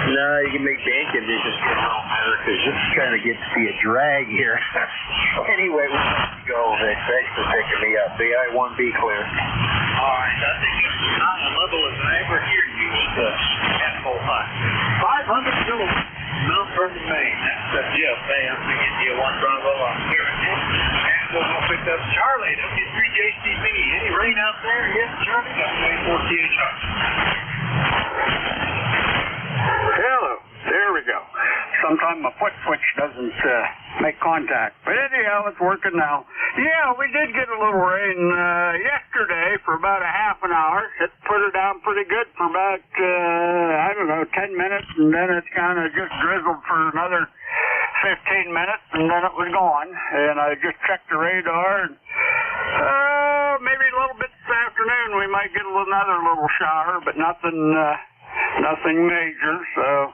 No, you can make band conditions get a little better because this kind of gets to be a drag here. Anyway, we'll let you go, Vic. Thanks for picking me up. BI1B clear. All right, I think it's as high a level as I ever hear you at full high. 500 millimeters, Mount Vernon, Maine. That's Jeff. Hey, I'm going to get you a 1 Bravo. I'm hearing it. And we'll go pick up Charlie at W3JCB. Any rain out there? Yes, Charlie. W4THR. Hello. There we go. Sometimes my foot switch doesn't make contact. But anyhow, it's working now. Yeah, we did get a little rain yesterday for about a half an hour. It put her down pretty good for about, 10 minutes, and then it kind of just drizzled for another 15 minutes, and then it was gone. And I just checked the radar, and maybe a little bit this afternoon we might get another little shower, but nothing major, so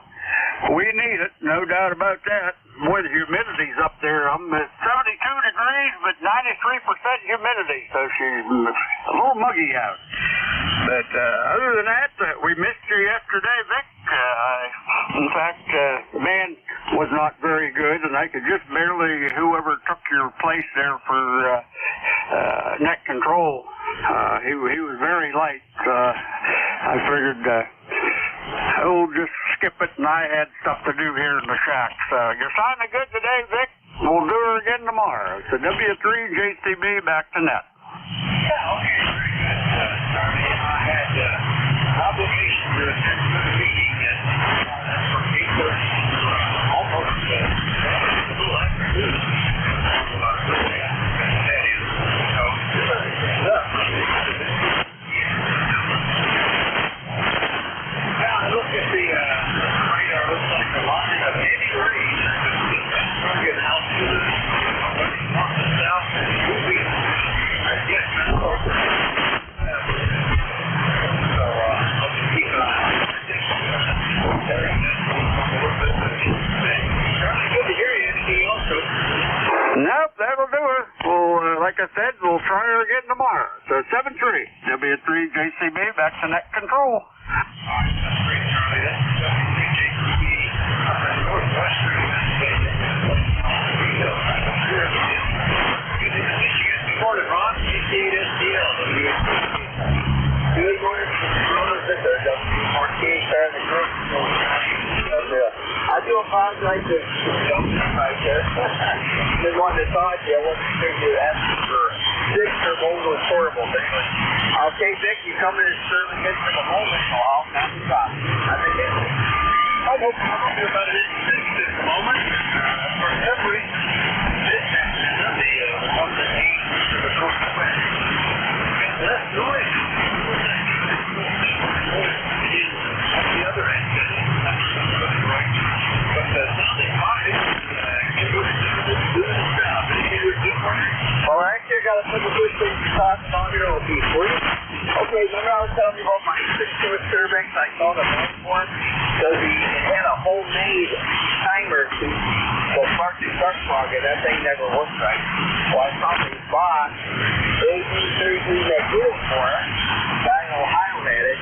we need it, no doubt about that. Boy, the humidity's up there. I'm at 72 degrees, but 93% humidity, so she's a little muggy out. But other than that, we missed you yesterday, Vic. In fact, the band was not very good, and I could just barely, whoever took your place there for net control, he was very light. I figured we'll just skip it, and I had stuff to do here in the shack. So you're sounding good today, Vic. We'll do her again tomorrow. So W3JCB back to net. Yeah, okay, very good. Sorry, I had obligation to attend to the meeting from 8:30 almost a little after noon. That is, I look at the radar, looks like a line of heavy rain. Struck out to the north and south and moving. I guess now. So, I'll just keep an eye on it. Charlie, good to hear you. Anything else? Nope, that'll do it. Well, like I said, we'll try her again tomorrow. So 7-3, W3JCB, back to net control. Alright, that's great, Charlie. That's W3JCB up in northwestern Michigan. Good morning, Ron. GT8SDL. Good morning. I do apologize to jumping right there. Just wanted to talk to you. I wasn't sure you asked for 6 or more was horrible. Okay, Vic, you come in and certainly good for the moment, so I'll not be talking. I think it's I don't know about it at the moment. For some reason, this antenna, the eight to the northwest, got less noise. never worked right. Well, I probably bought 1833 that did it for her. Guy in Ohio had it.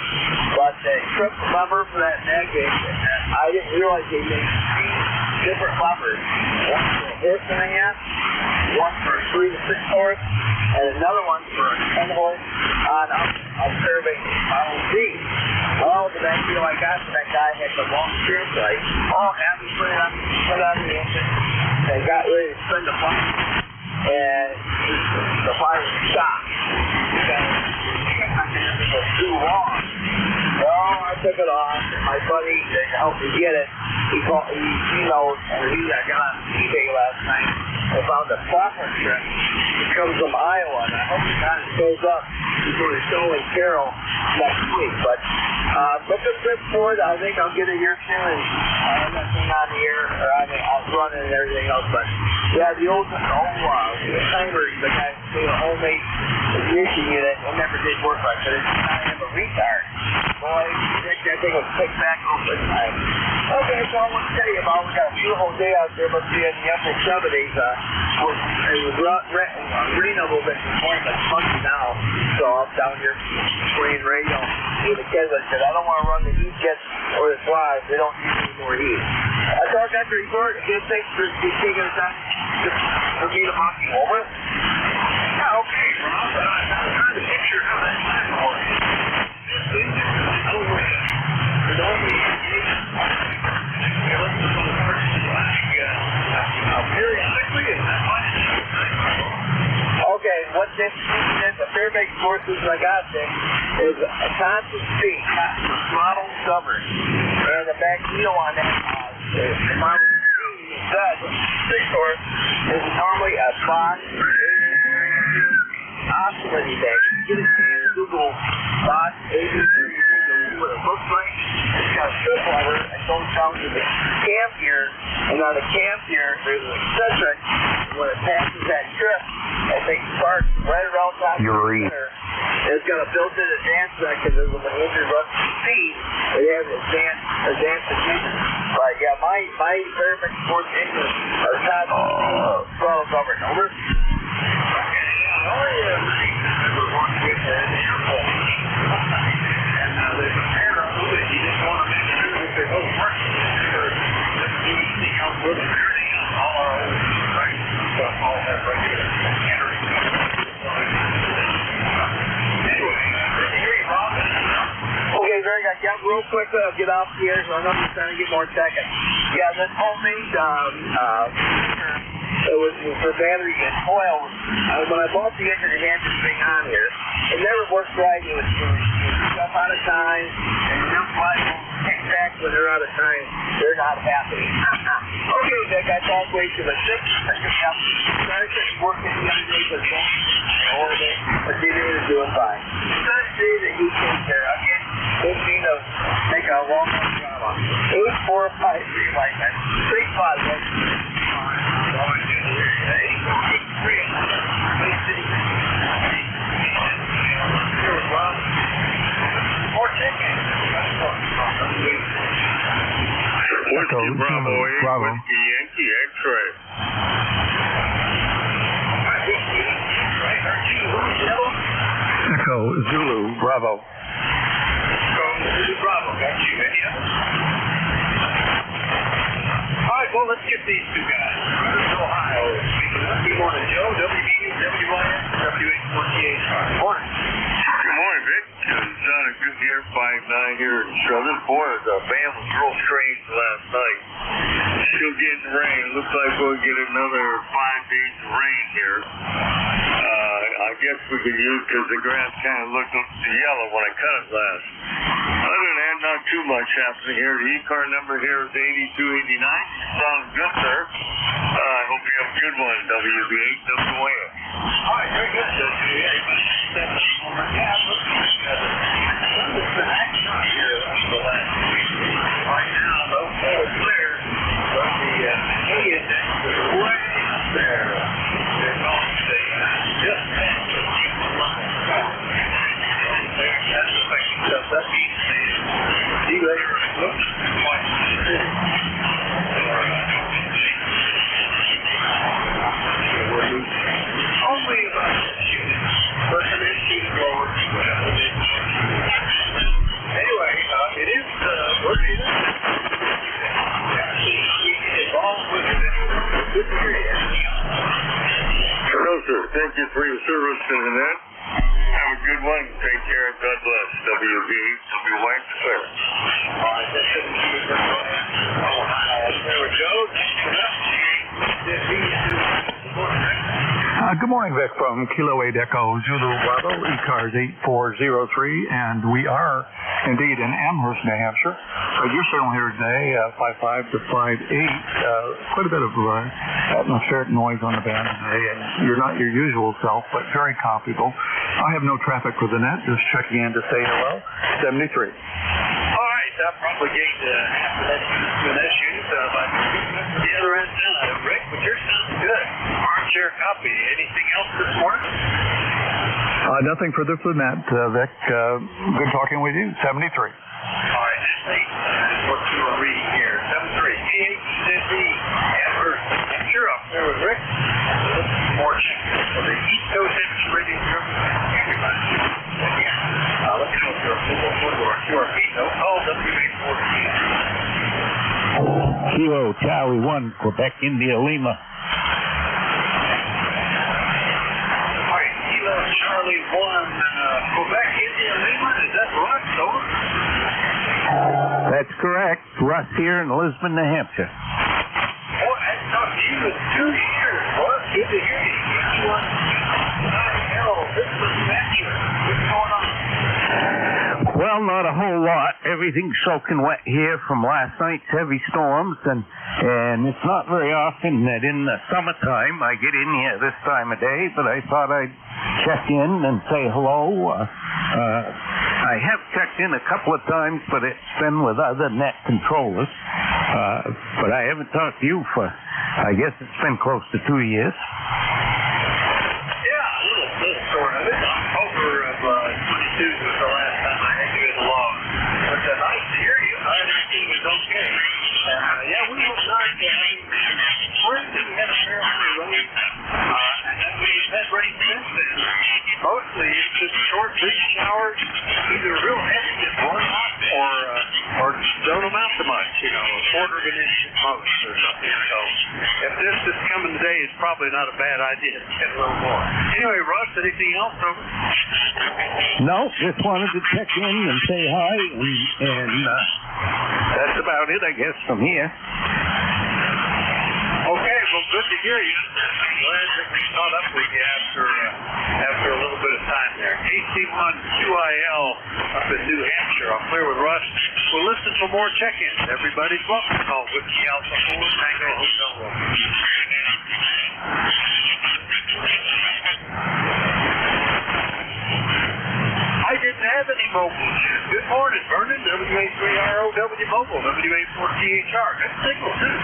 But the trip lever for that neck, I didn't realize they made 3 different levers. One for a horse and a half, one for a 3 to 6 horse, and another one for a 10 horse on a Fairbanks Model Z. Well, the next deal I got from that guy had the long steering sight. Oh, happy to put on the engine. They got ready to spin the fire, and the fire stopped. It was too long. Well, I took it off. My buddy that helped me get it, he knows, and I got on eBay last night. I found a software strip. It comes from Iowa, and I hope it kind of shows up before the show in Carroll next week. But looking good for it. I think I'll get it here soon, and I'm not seeing on the air, or I'll run it and everything else. But yeah, the old timer, the guy who made a homemade ignition unit, it never did work right, but it's kind of a retard. Boy, that thing was picked back open. Okay, so I want to tell you about, we got a beautiful day out there, must be in the upper 70s. It was rain a little bit this morning, but it's funky now. So I'm down here playing radio with the kids. I said, I don't want to run the heat jets or the flies. They don't need any more heat. That's all I got to report. Again, thanks for taking the time for me to mock you over. Yeah, okay, Rob. I'm trying to picture how that time works. This engine is over it. Normally, periodically, is that what it is? Okay, what this is, the Fairbanks forces I got there is a constant speed, throttle stubborn. And the magneto on that, the Model Z said, 6 horse, is normally a Bosch oscillating bank. You can Google Bosch 83, what it looks like. It's got a strip lever that goes down to the cam gear, and on the cam gear there's an eccentric. When it passes that strip, that thing sparks right around top of the center. It's got a built-in advance mechanism when the engine runs to speed. It has advanced ignition. But yeah, my Fairbanks sports engines are constant throttle governed. Over. Okay, very good. Yeah, real quick, I'll get off the air, so I know you're trying to get more seconds. Yeah, this homemade it was for battery and coil. When I bought the engine, it had this thing on here. It never worked right. It was stuff out of time, and them flies kick back when they're out of time. They're not happy. Okay, Vic, I talked way too much. Started working the other day with them, but they didn't do it fine. Let's say that you take care of it. Didn't mean to make a long drama. 8453 like that. 35. Whiskey Bravo 8, Whiskey Yankee X-ray. Echo Zulu Bravo. Zulu Bravo, got you, India. All right, well, let's get these two guys. Ohio. Good morning, Joe. WBUWYS, W848. Morning. Good morning, Vic. It's not a good year, 5-9 here in Southern. Boy, the band was real strange last night. Still getting rain. Looks like we'll get another 5 days of rain here. I guess we could use because the grass kind of looked yellow when I cut it last. Other than that, not too much happening here. The ECAR number here is 8289. Sounds good, sir. I hope you have a good one, WB8WA. All right, very good. Right now, those four clear, but the index is way up there. They're going to say, just that's the thing. That's easy. See later. Looks quite Cincinnati. Have a good one. Take care. God bless. WB. W. White, sir. All right, that's it. There we go. Good morning, Vic, from Kilo 8 Echo Zulu Bravo, ECARS 8403, and we are indeed in Amherst, New Hampshire. Your signal here today, 55 to 58, quite a bit of atmospheric noise on the band today, and you're not your usual self, but very copyable. I have no traffic for the net, just checking in to say hello. 73. All right, I'll probably gained half of that issues, but the other end, Rick, but yours sounds good. Armchair copy. Anything else this morning? Nothing further for the net, Vic. Good talking with you. 73. All right, that's what you were reading here. 73. KHCZ, Amherst, Hampshire, up there with Rick. More check for the East Coast Amateur Radio Service. Everybody. Let me know if you're a full footwork. You're a feet, no call, WA14. Kilo Charlie 1, Quebec, India, Lima. Charlie 1, Quebec, India, Lima. Is that Russ? Over? That's correct. Russ here in Lisbon, New Hampshire. Boy, I talked to you in 2 years, Russ. Good to hear you. Lisbon, New Hampshire. What's going on? Well, not a whole lot. Everything's soaking wet here from last night's heavy storms, and it's not very often that in the summertime I get in here this time of day, but I thought I'd check in and say hello. I have checked in a couple of times, but it's been with other net controllers. But I haven't talked to you for, I guess it's been close to 2 years. Yeah, a little sort of. October of 22 was the last time I had you in the log. But nice to hear you. Everything was okay. Yeah, we were not spring. We had a fair amount of rain. And then we've had rain since then. Mostly it's just short, brief showers, either real heavy at one or don't amount to much, a quarter of an inch at most or something. So if this is coming today, it's probably not a bad idea to get a little more. Anyway, Russ, anything else over? No, just wanted to check in and say hi, and that's about it, I guess, from here. Okay, well, good to hear you. I'm glad that we caught up with you after a little bit of time there. AC1QIL up in New Hampshire. I'm clear with Russ. We'll listen for more check-ins. Everybody's welcome to call Whiskey Alpha 4 Tango Hotel Room. I didn't have any mobile. Good morning, Vernon. WA3ROW Mobile, WA4THR. Good signal, too.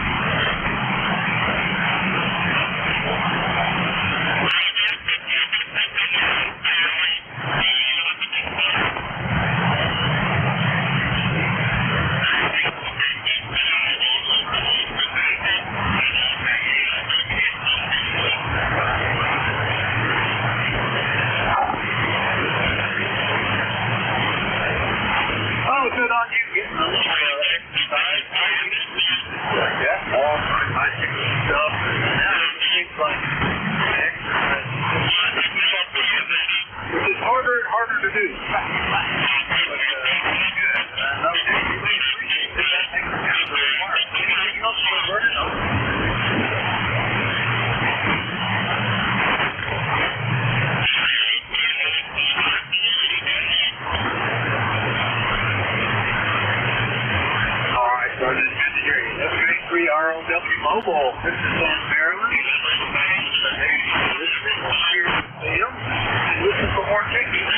Good on you getting a little exercise. Yeah, all bicycle stuff. Now it seems like exercise is just trying to keep up with you, which is harder and harder to do. But good. I know that you may appreciate that. That takes kind of a requirement. Anything else for Vernon? WA3ROW Mobile. This is on Maryland. Listen for more tickets.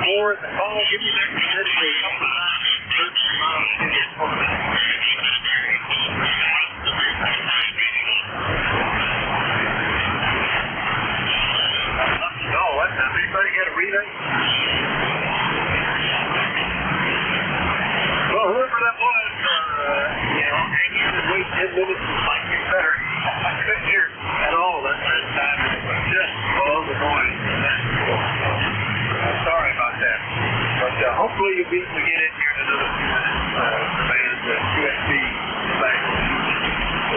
More at the call. Give me that dedicated. Anybody get a relay? Well, whoever that was, you could wait 10 minutes and might get better. I couldn't hear at all that time. It was just below the noise. Sorry about that. But hope be able to get in here in another few minutes. Surveillance at QSB back.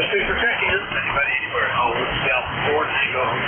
Let's do for check-in. Anybody anywhere? Oh, we'll be out before and then go home.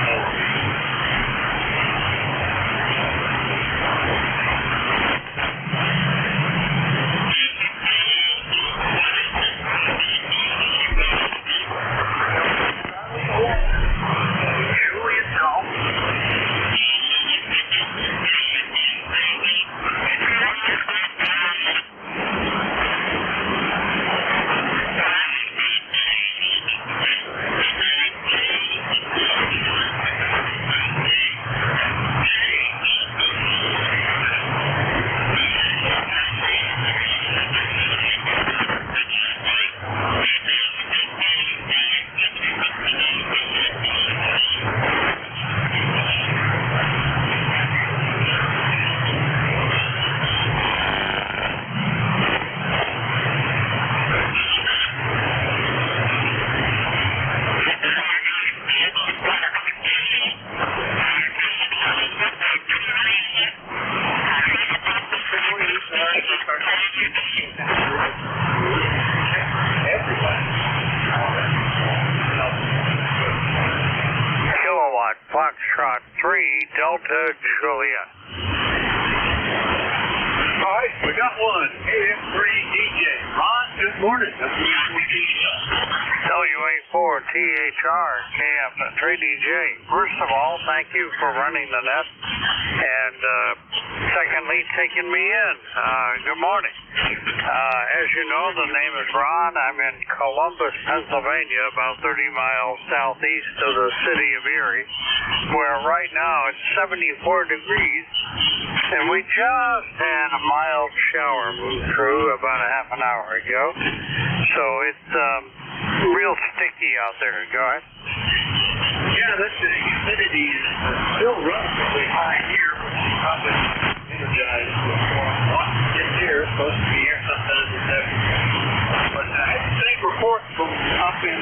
Foxtrot 3, Delta Juliet. All right, we got one. AM3 DJ. Ron, good morning. WA4 THR KF3 DJ. First of all, thank you for running the net. And secondly, taking me in. Good morning. As you know, the name is Ron. I'm in Columbus, Pennsylvania, about 30 miles southeast of the city of Erie, where right now it's 74 degrees, and we just had a mild shower move through about a half an hour ago. So it's real sticky out there. Go ahead. Yeah, that's the humidity is still relatively high here, which is probably energized with more. It's here, it's supposed to be here sometimes it's everywhere. But I had the same report from up in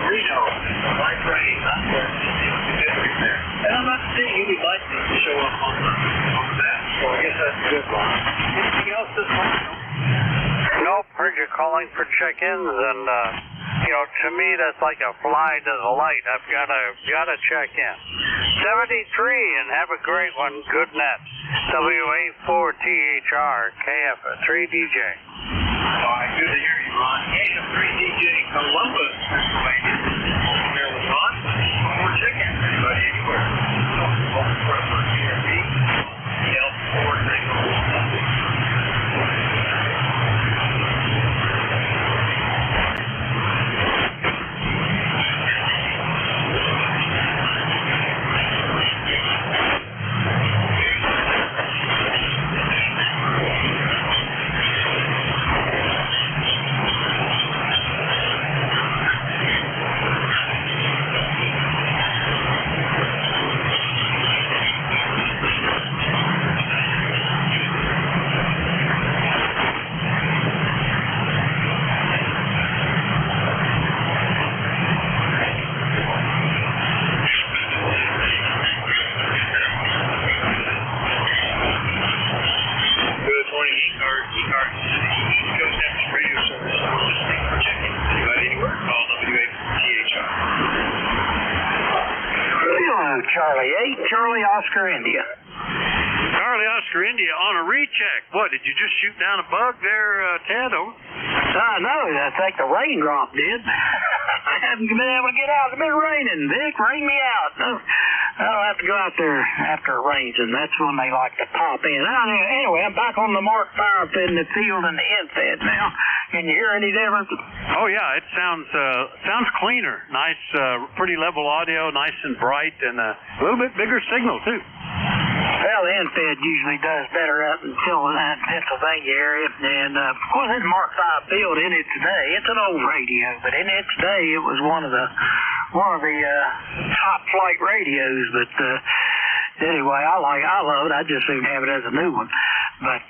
Reno, the light rain, not where it's district there. And I'm not seeing any lightning show up on the map, so I guess that's a good one. Anything else this morning? Nope, heard you calling for check-ins, and to me that's like a fly to the light. I've gotta check in. 73, and have a great one. Good net. WA4THR KF3 DJ. All right, good to hear you, Ron. KF3 DJ Columbus, Pennsylvania. There with Ron. One more check-in. Anybody anywhere? ECARS, East Coast Amateur Radio Service. Thanks for checking. Anybody anywhere? Call WA4THR. Hello, Charlie 8, Charlie Oscar India. Charlie Oscar India on a recheck. What, did you just shoot down a bug there, Ted? No, I think the raindrop did. I haven't been able to get out. It's been raining, Vic. Rain me out. No, I don't have to go out there after it rains, and that's when they like to pop in. Anyway, I'm back on the mark fire fed in the field and the end fed now. Can you hear any difference? Oh, yeah, it sounds cleaner. Nice, pretty level audio, nice and bright, and a little bit bigger signal, too. Well, the end-fed usually does better up until that Pennsylvania area. And, of course, this Mark V field in its day, it's an old radio, but in its day, it was one of the top flight radios. But anyway, I love it. I just soon have it as a new one. But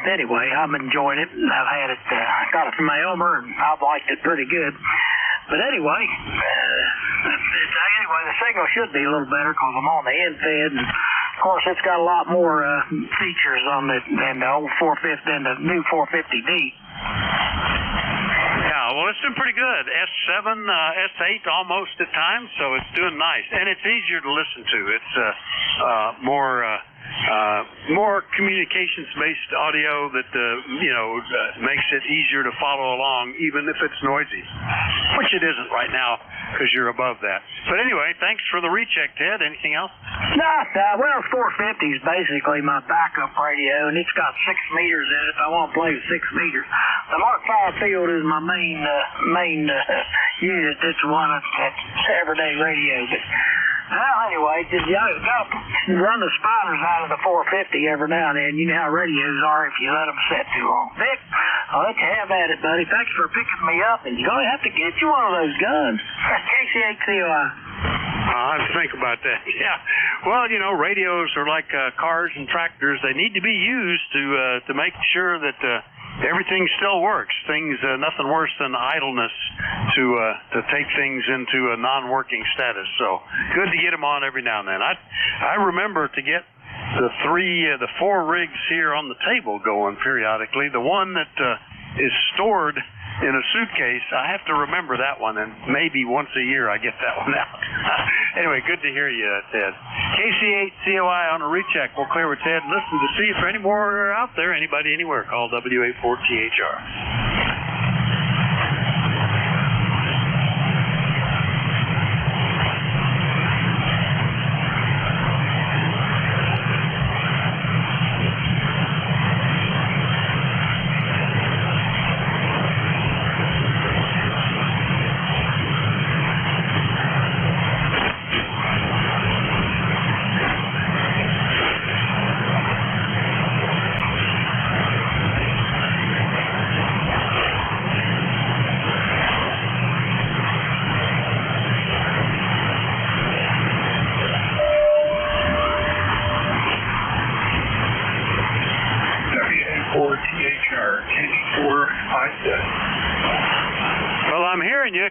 anyway, I'm enjoying it. I've had it, got it from my Elmer, and I've liked it pretty good. But anyway, the signal should be a little better because I'm on the end-fed, and Of course, it's got a lot more features on it than the old 450 than the new 450D. Yeah, well, it's doing pretty good. S7, S8 almost at times, so it's doing nice. And it's easier to listen to. It's more communications-based audio that, makes it easier to follow along, even if it's noisy, which it isn't right now because you're above that. But anyway, thanks for the recheck, Ted. Anything else? No, well, 450 is basically my backup radio, and it's got 6 meters in it if I want to play with 6 meters. The Mark V field is my main unit. It's one that's everyday radio. But, well, anyway, just run the spiders out of the 450 every now and then. You know how radios are if you let them set too long. Vic, I'll let you have at it, buddy. Thanks for picking me up, and you're going to have to get you one of those guns. KC8COI. I'll have to think about that. Yeah. Well, radios are like cars and tractors. They need to be used to make sure that everything still works. Nothing worse than idleness to take things into a non-working status. So good to get them on every now and then. I remember to get the 4 rigs here on the table going periodically. The one that is stored in a suitcase, I have to remember that one, and maybe once a year I get that one out. Anyway, good to hear you, Ted. KC8COI on a recheck. We'll clear with Ted. Listen to see if any more are out there. Anybody anywhere, call W84THR.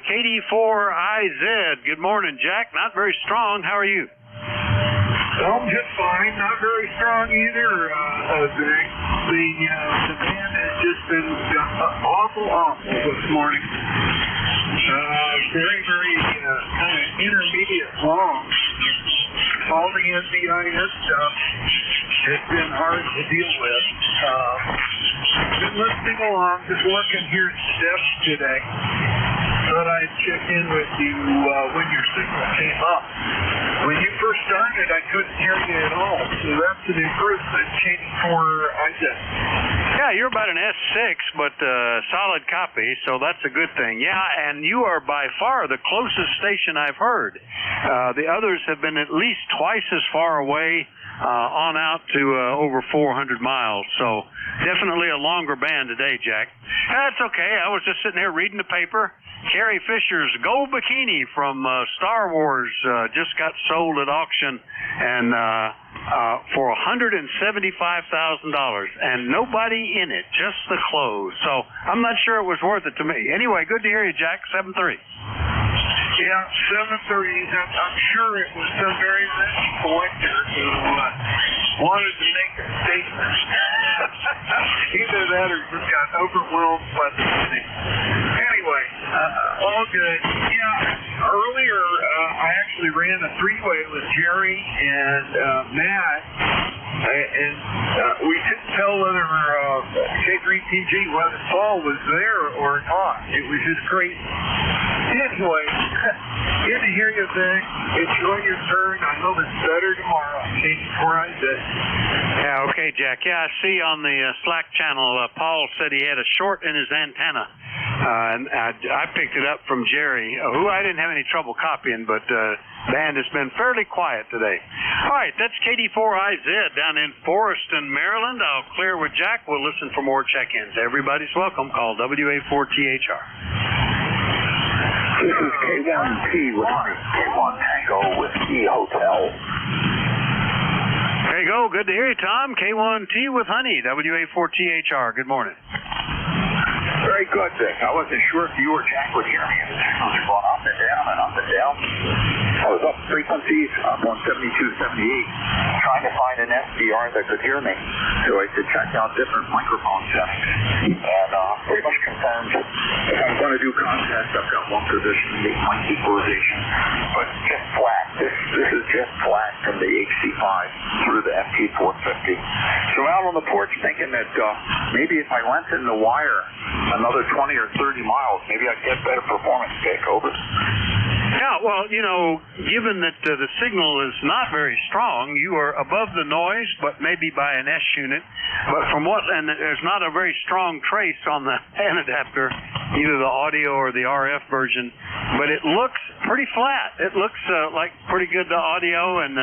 KD4IZ. Good morning, Jack. Not very strong. How are you? I'm just fine. Not very strong either, Vic. The band has just been awful this morning. Very, very kind of intermediate songs. All the NDIS stuff has been hard to deal with. Been listening along, just working here at Steps today. Thought I'd check in with you when your signal came up. When you first started, I couldn't hear you at all, so that's an improvement. KD4IZ. Yeah, you're about an S6, but solid copy, so that's a good thing. Yeah, and you are by far the closest station I've heard. The others have been at least twice as far away on out to over 400 miles, so definitely a longer band today, Jack. That's okay. I was just sitting here reading the paper. Carrie Fisher's gold bikini from Star Wars just got sold at auction, and for $175,000, and nobody in it, just the clothes. So I'm not sure it was worth it to me. Anyway, good to hear you, Jack. 7-3. Yeah, 7-3. I'm sure it was some very rich collector who wanted to make a statement. Either that or just got overwhelmed by the money. Anyway, all good. Yeah, earlier I actually ran a 3-way with Jerry and Matt, and we couldn't tell whether K3TG, whether Paul was there or not. It was just crazy. Anyway, good to hear you, Vic. Enjoy your turn. I hope it's better tomorrow. KD4IZ. Yeah, okay, Jack. Yeah, I see on the Slack channel, Paul said he had a short in his antenna. And I picked it up from Jerry, who I didn't have any trouble copying, but band has been fairly quiet today. All right, that's KD4IZ down in Forreston, Maryland. I'll clear with Jack. We'll listen for more check-ins. Everybody's welcome. Call WA4THR. This is K1T with K1 Tango Whiskey Hotel. There you go. Good to hear you, Tom. K1T with Honey, WA4THR. Good morning. Very good, Vic. I wasn't sure if you or Jack would hear me. The signals are going up and down and up and down. I was up frequencies, up on 72, 78, trying to find an SDR that could hear me. So I could check out different microphone settings. And pretty much confirmed if I'm going to do contest, I've got one position to make mic equalization. But just flat. This is just flat from the HC5 through the FT450. So out on the porch thinking that maybe if I lengthen the wire another 20 or 30 miles, maybe I'd get better performance, Dick. Over. Yeah, well, you know, given that the signal is not very strong, you are above the noise, but maybe by an S unit. But and there's not a very strong trace on the hand adapter, either the audio or the RF version, but it looks pretty flat. It looks like pretty good audio and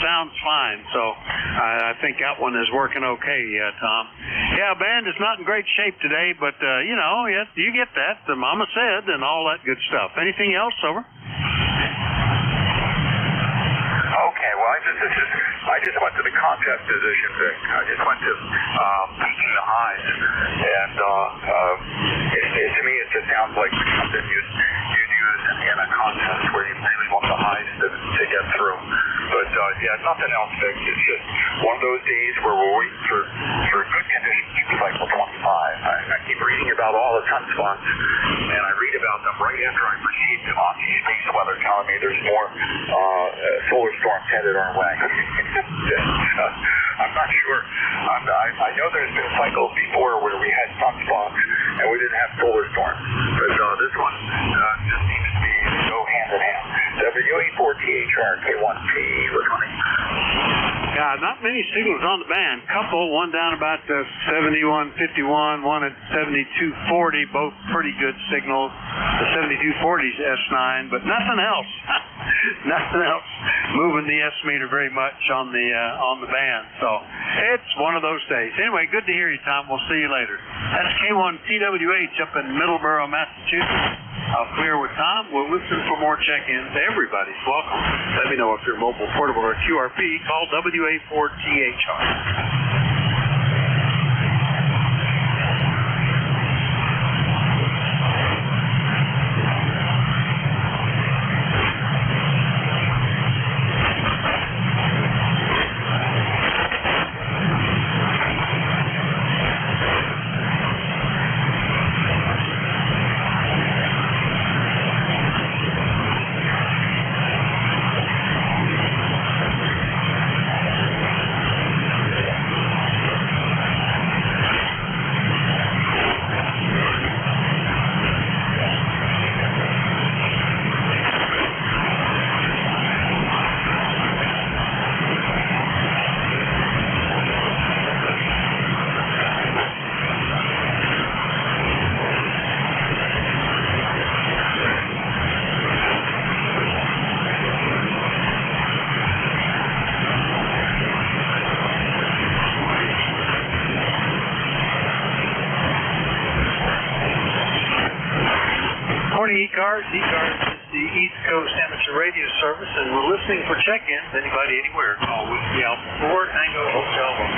sounds fine. So I think that one is working okay, Tom. Yeah, band is not in great shape today, but you know, you get that. The mama said and all that good stuff. Anything else, over? Okay, well, I just went to the contest position, Vic. I just went to peaking the highs, and to me it just sounds like something you'd use in a contest where you really want the highs to get through. But yeah, nothing else, Vic. It's just one of those days where we're waiting for good conditions to cycle 25. I keep reading about all the sunspots, and I read about them right after I received them on space weather telling me there's more solar storms headed our way. I'm not sure. I know there's been cycles before where we had sunspots and we didn't have solar storms, but this one just seems to be go hand in hand. WA4THR K1P, what's on it? Yeah, not many signals on the band. Couple, one down about 7151, one at 7240, both pretty good signals. The 7240 is S9, but nothing else. Nothing else moving the S meter very much on the band. So it's one of those days. Anyway, good to hear you, Tom. We'll see you later. That's K1TWH up in Middleborough, Massachusetts. I'll clear with Tom. We'll listen for more check-ins. Everybody's welcome. Let me know if you're mobile, portable, or QRP. Call WA4THR. ECARS. ECARS is the East Coast Amateur Radio Service, and we're listening for check-ins. Anybody, anywhere, call Whiskey Alpha 4 Tango Hotel Room.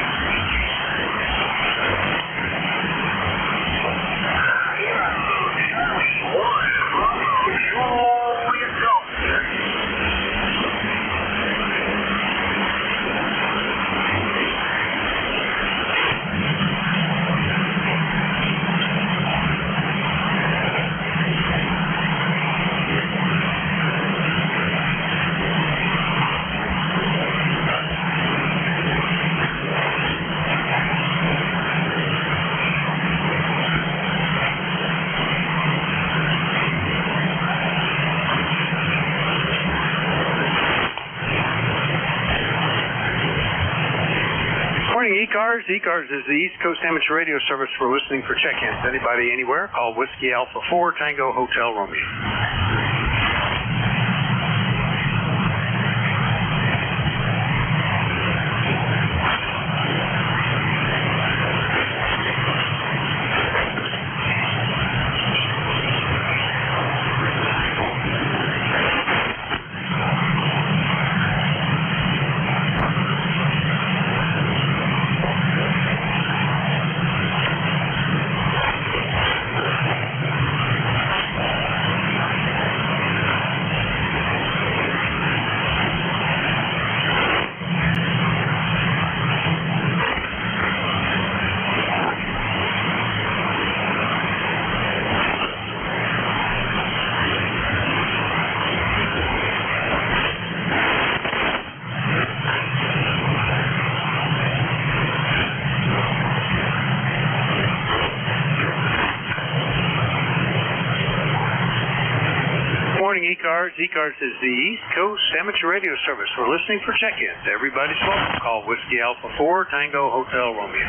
ECARS. ECARS is the East Coast Amateur Radio Service for listening for check-ins. Anybody, anywhere, call Whiskey Alpha 4 Tango Hotel Romeo. morning, ECARS. ECARS is the East Coast Amateur Radio Service. We're listening for check-ins. Everybody's welcome. Call Whiskey Alpha 4 Tango Hotel Romeo.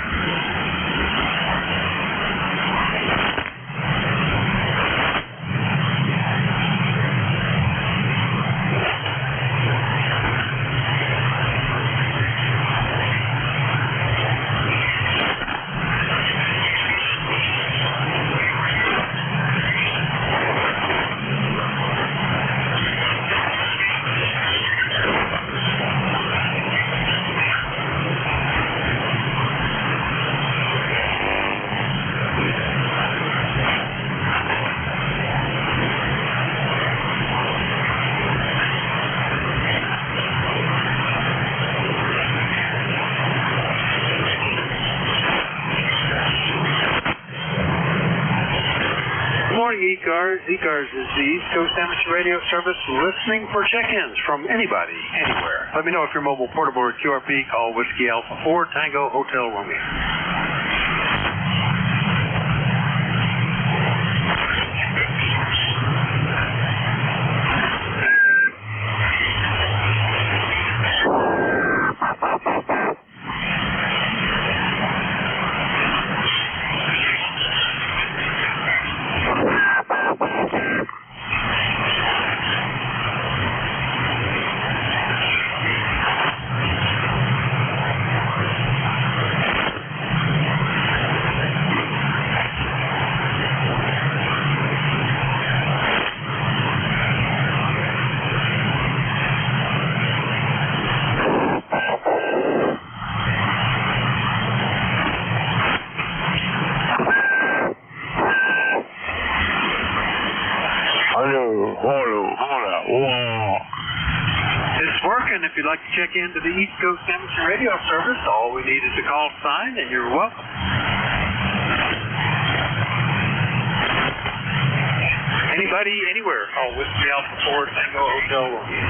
ECARS. ECARS is the East Coast Amateur Radio Service, listening for check-ins from anybody, anywhere. Let me know if you're mobile, portable, or QRP. Call Whiskey Alpha 4 Tango Hotel Romeo. It's working. If you'd like to check into the East Coast Amateur Radio Service, all we need is a call sign, and you're welcome. Anybody, anywhere, call Whiskey Alpha 4 Tango Hotel Romeo.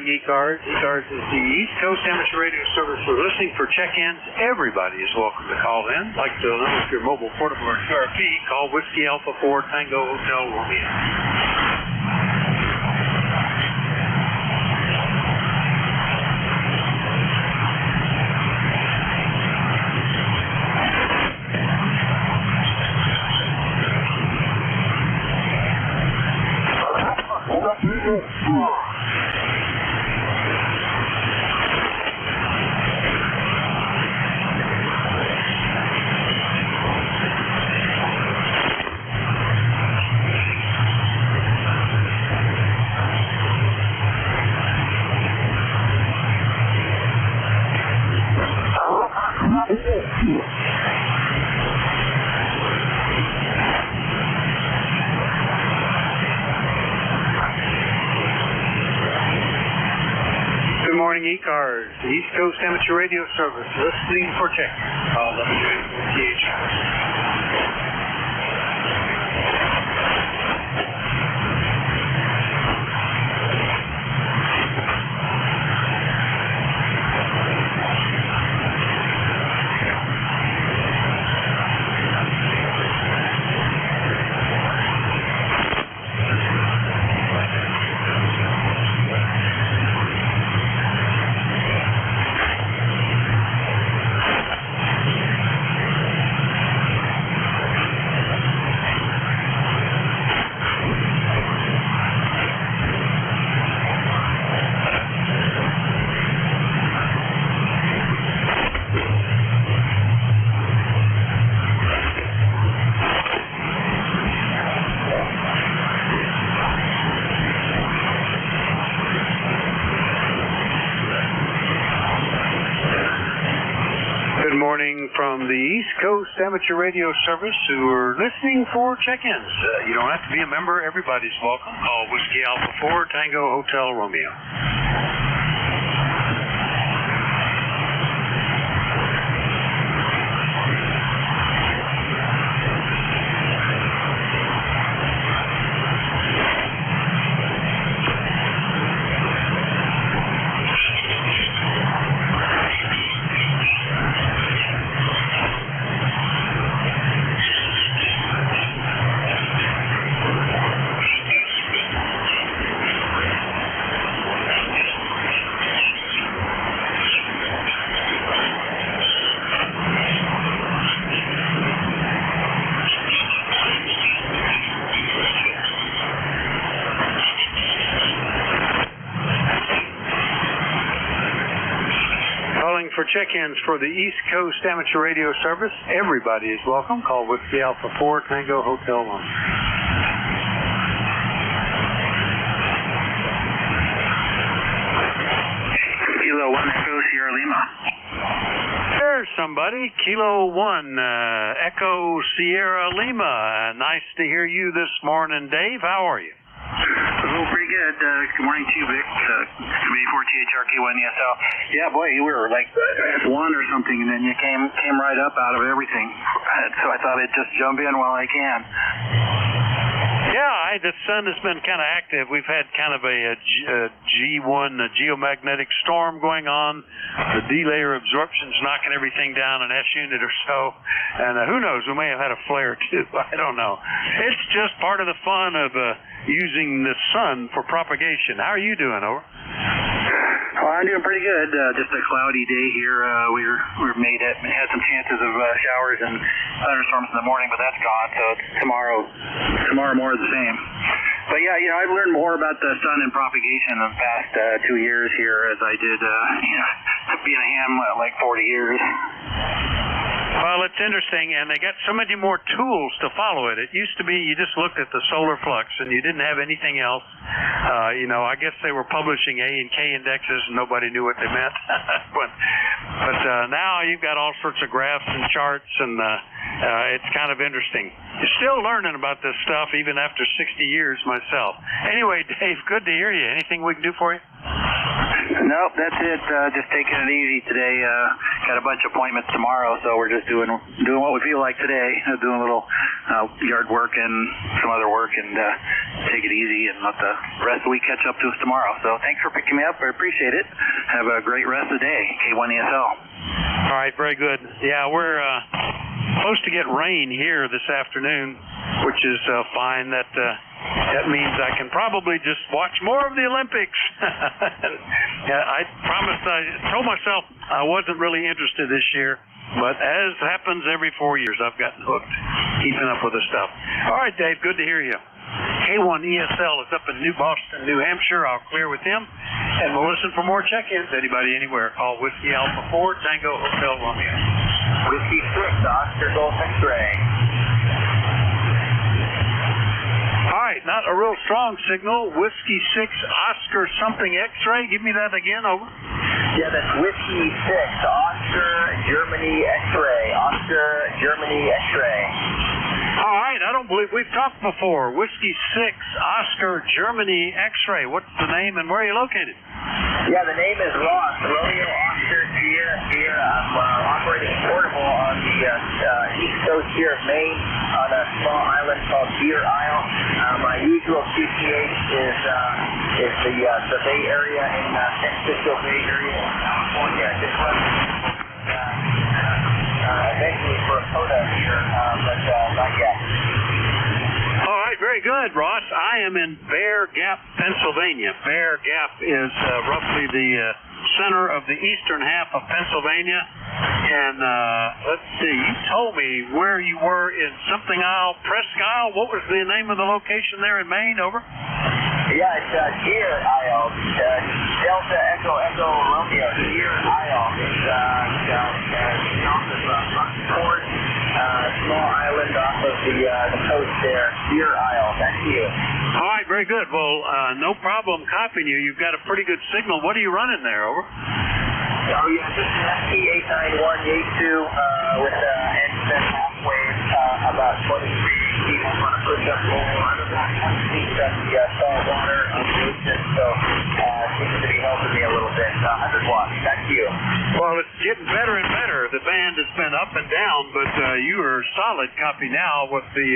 ECARS. ECARS is the East Coast Amateur Radio Service. We're listening for check-ins. Everybody is welcome to call in. Like to know if you're mobile, portable, or QRP, call Whiskey Alpha 4 Tango Hotel Romeo. Good morning, ECARS, the East Coast Amateur Radio Service, listening for check-ins. Call WHPH. Good morning from the East Coast Amateur Radio Service who are listening for check-ins. You don't have to be a member. Everybody's welcome. Call Whiskey Alpha 4 Tango Hotel Romeo. For check-ins for the East Coast Amateur Radio Service, everybody is welcome. Call Whiskey Alpha 4 Tango Hotel 1. Kilo 1 Echo Sierra Lima. There's somebody. Kilo 1 Echo Sierra Lima. Nice to hear you this morning, Dave. How are you? Oh, pretty good. Good morning to you, Vic. B4 THRK1 ESL. Yeah, boy, you were like S1 or something, and then you came right up out of everything. So I thought I'd just jump in while I can. Yeah, the sun has been kind of active. We've had kind of a G1 a geomagnetic storm going on. The D-layer absorption's knocking everything down an S unit or so. And who knows, we may have had a flare too. I don't know. It's just part of the fun of using the sun for propagation. How are you doing, over? Well, I'm doing pretty good. Just a cloudy day here. We had some chances of showers and thunderstorms in the morning, but that's gone. So it's tomorrow more of the same. But yeah, I've learned more about the sun and propagation in the past 2 years here as I did, being a ham like 40 years. Well, it's interesting, and they got so many more tools to follow it. It used to be you just looked at the solar flux and you didn't have anything else. I guess they were publishing A and K indexes and nobody knew what they meant. but now you've got all sorts of graphs and charts, and it's kind of interesting. You're still learning about this stuff even after 60 years myself. Anyway, Dave, good to hear you. Anything we can do for you? Nope, that's it. Just taking it easy today. Got a bunch of appointments tomorrow, so we're just doing what we feel like today. Doing a little yard work and some other work, and take it easy and let the rest of the week catch up to us tomorrow. So thanks for picking me up. I appreciate it. Have a great rest of the day. K1 ESL. All right, very good. Yeah, we're supposed to get rain here this afternoon, which is fine. That means I can probably just watch more of the Olympics. I told myself I wasn't really interested this year, but as happens every 4 years, I've gotten hooked keeping up with the stuff. All right, Dave, good to hear you. K1 ESL is up in New Boston, New Hampshire. I'll clear with him, and we'll listen for more check-ins. Anybody anywhere, call Whiskey Alpha 4 Tango Hotel Romeo. Whiskey 6 Oscar Golf X-Ray. All right, not a real strong signal. Whiskey 6 Oscar something X-ray. Give me that again, over. Yeah, that's Whiskey 6 Oscar Germany X-Ray. Oscar Germany X-Ray. All right, I don't believe we've talked before. Whiskey 6 Oscar Germany X-ray. What's the name and where are you located? Yeah, the name is Ross. Romeo Oscar Sierra. I'm operating portable on the east coast here of Maine on a small island called Deer Isle. My usual QTH is the Bay Area in San Francisco Bay Area in California. Eventually for a coda here, but not yet. All right, very good, Ross. I am in Bear Gap, Pennsylvania. Bear Gap is roughly the center of the eastern half of Pennsylvania. And let's see, you told me where you were in something Isle, Presque Isle. What was the name of the location there in Maine, over? Yeah, it's Deer Isle. Delta Echo Echo Romeo. Deer Isle. It's off of Rockport, small island off of the coast there. Deer Isle. Thank you. All right, very good. Well, no problem copying you. You've got a pretty good signal. What are you running there, over? Oh, yeah, P891 Yaesu with engine halfway about 23 feet on a push-up roll. I'm about 20 feet from the salt water on the ocean, so seems to be helping me a little bit. 100 watts. Back to you. Well, it's getting better and better. The band has been up and down, but you are solid copy now with the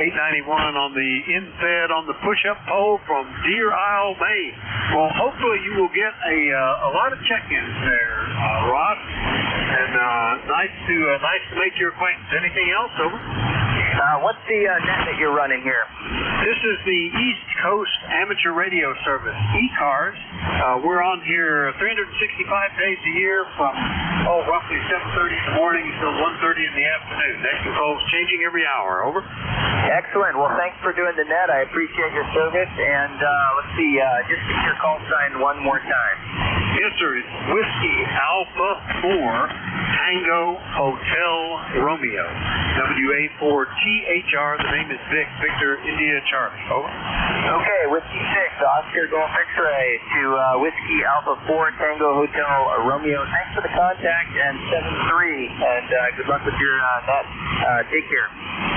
891 on the infed on the push-up pole from Deer Isle, Maine. Well, hopefully you will get a lot of check-ins there, Ross. And nice to make your acquaintance. Anything else, over? What's the net that you're running here? This is the East Coast Amateur Radio Service, ECARS. We're on here 365 days a year from, roughly 7:30 in the morning until 1:30 in the afternoon. That controls changing every hour. Over. Excellent. Well, thanks for doing the net. I appreciate your service. And let's see, just give your call sign one more time. Yes, sir. It's Whiskey Alpha 4 Tango Hotel Romeo. WA4THR. The name is Vic, Victor India Charlie. Over. Okay, Whiskey 6, Oscar Golf X-Ray to Whiskey Alpha 4 Tango Hotel Romeo. Thanks for the contact and 7-3. And good luck with your net. Take care.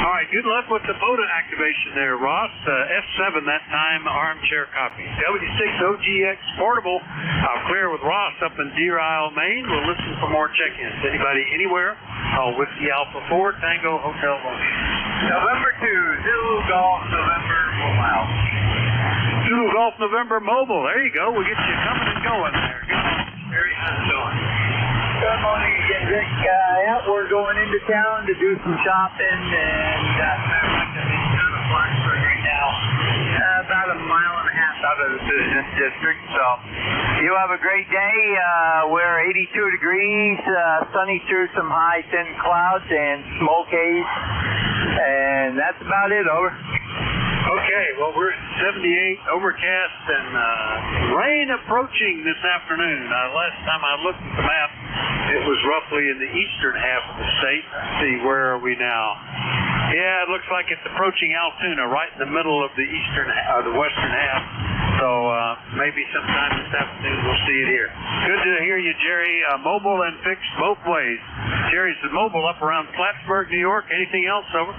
All right, good luck with the Boda activation there, Ross. F7 that time, armchair copy. W6OGX portable. I'll clear with Ross up in Deer Isle, Maine. We'll listen for more check-ins. Anybody anywhere? Call Whiskey Alpha 4 Tango Hotel Romeo. November 2, Zulu Golf, November Mobile. Zulu Golf November Mobile. There you go. We'll get you coming and going there. Good morning, Barry. How's it going? Good morning again, Rick. We're going into town to do some shopping, and I'm like to be down in Blacksburg right now. About a mile and a half out of the business district, so you have a great day. We're 82 degrees, sunny through some high thin clouds and smoke haze, and that's about it. Over. Okay, well, we're at 78, overcast, and rain approaching this afternoon. Last time I looked at the map, it was roughly in the eastern half of the state. Let's see, where are we now? Yeah, it looks like it's approaching Altoona, right in the middle of the western half. So maybe sometime this afternoon we'll see it here. Good to hear you, Jerry. Mobile and fixed both ways. Jerry's the mobile up around Plattsburgh, New York. Anything else, over?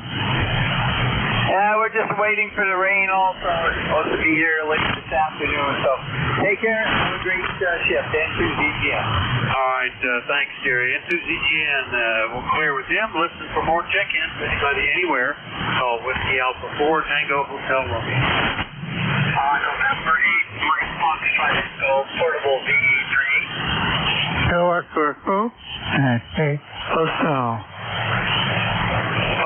We're just waiting for the rain also. It's supposed to be here later this afternoon, so take care. Have a great shift. N2ZGN. All right, thanks, Jerry. N2ZGN, we'll clear with them. Listen for more check-ins. Anybody anywhere, call Whiskey Alpha 4 Tango Hotel Romeo. November 8th, Mike Fox Triangle, portable VE3. Hello, for who? Hey, Hotel.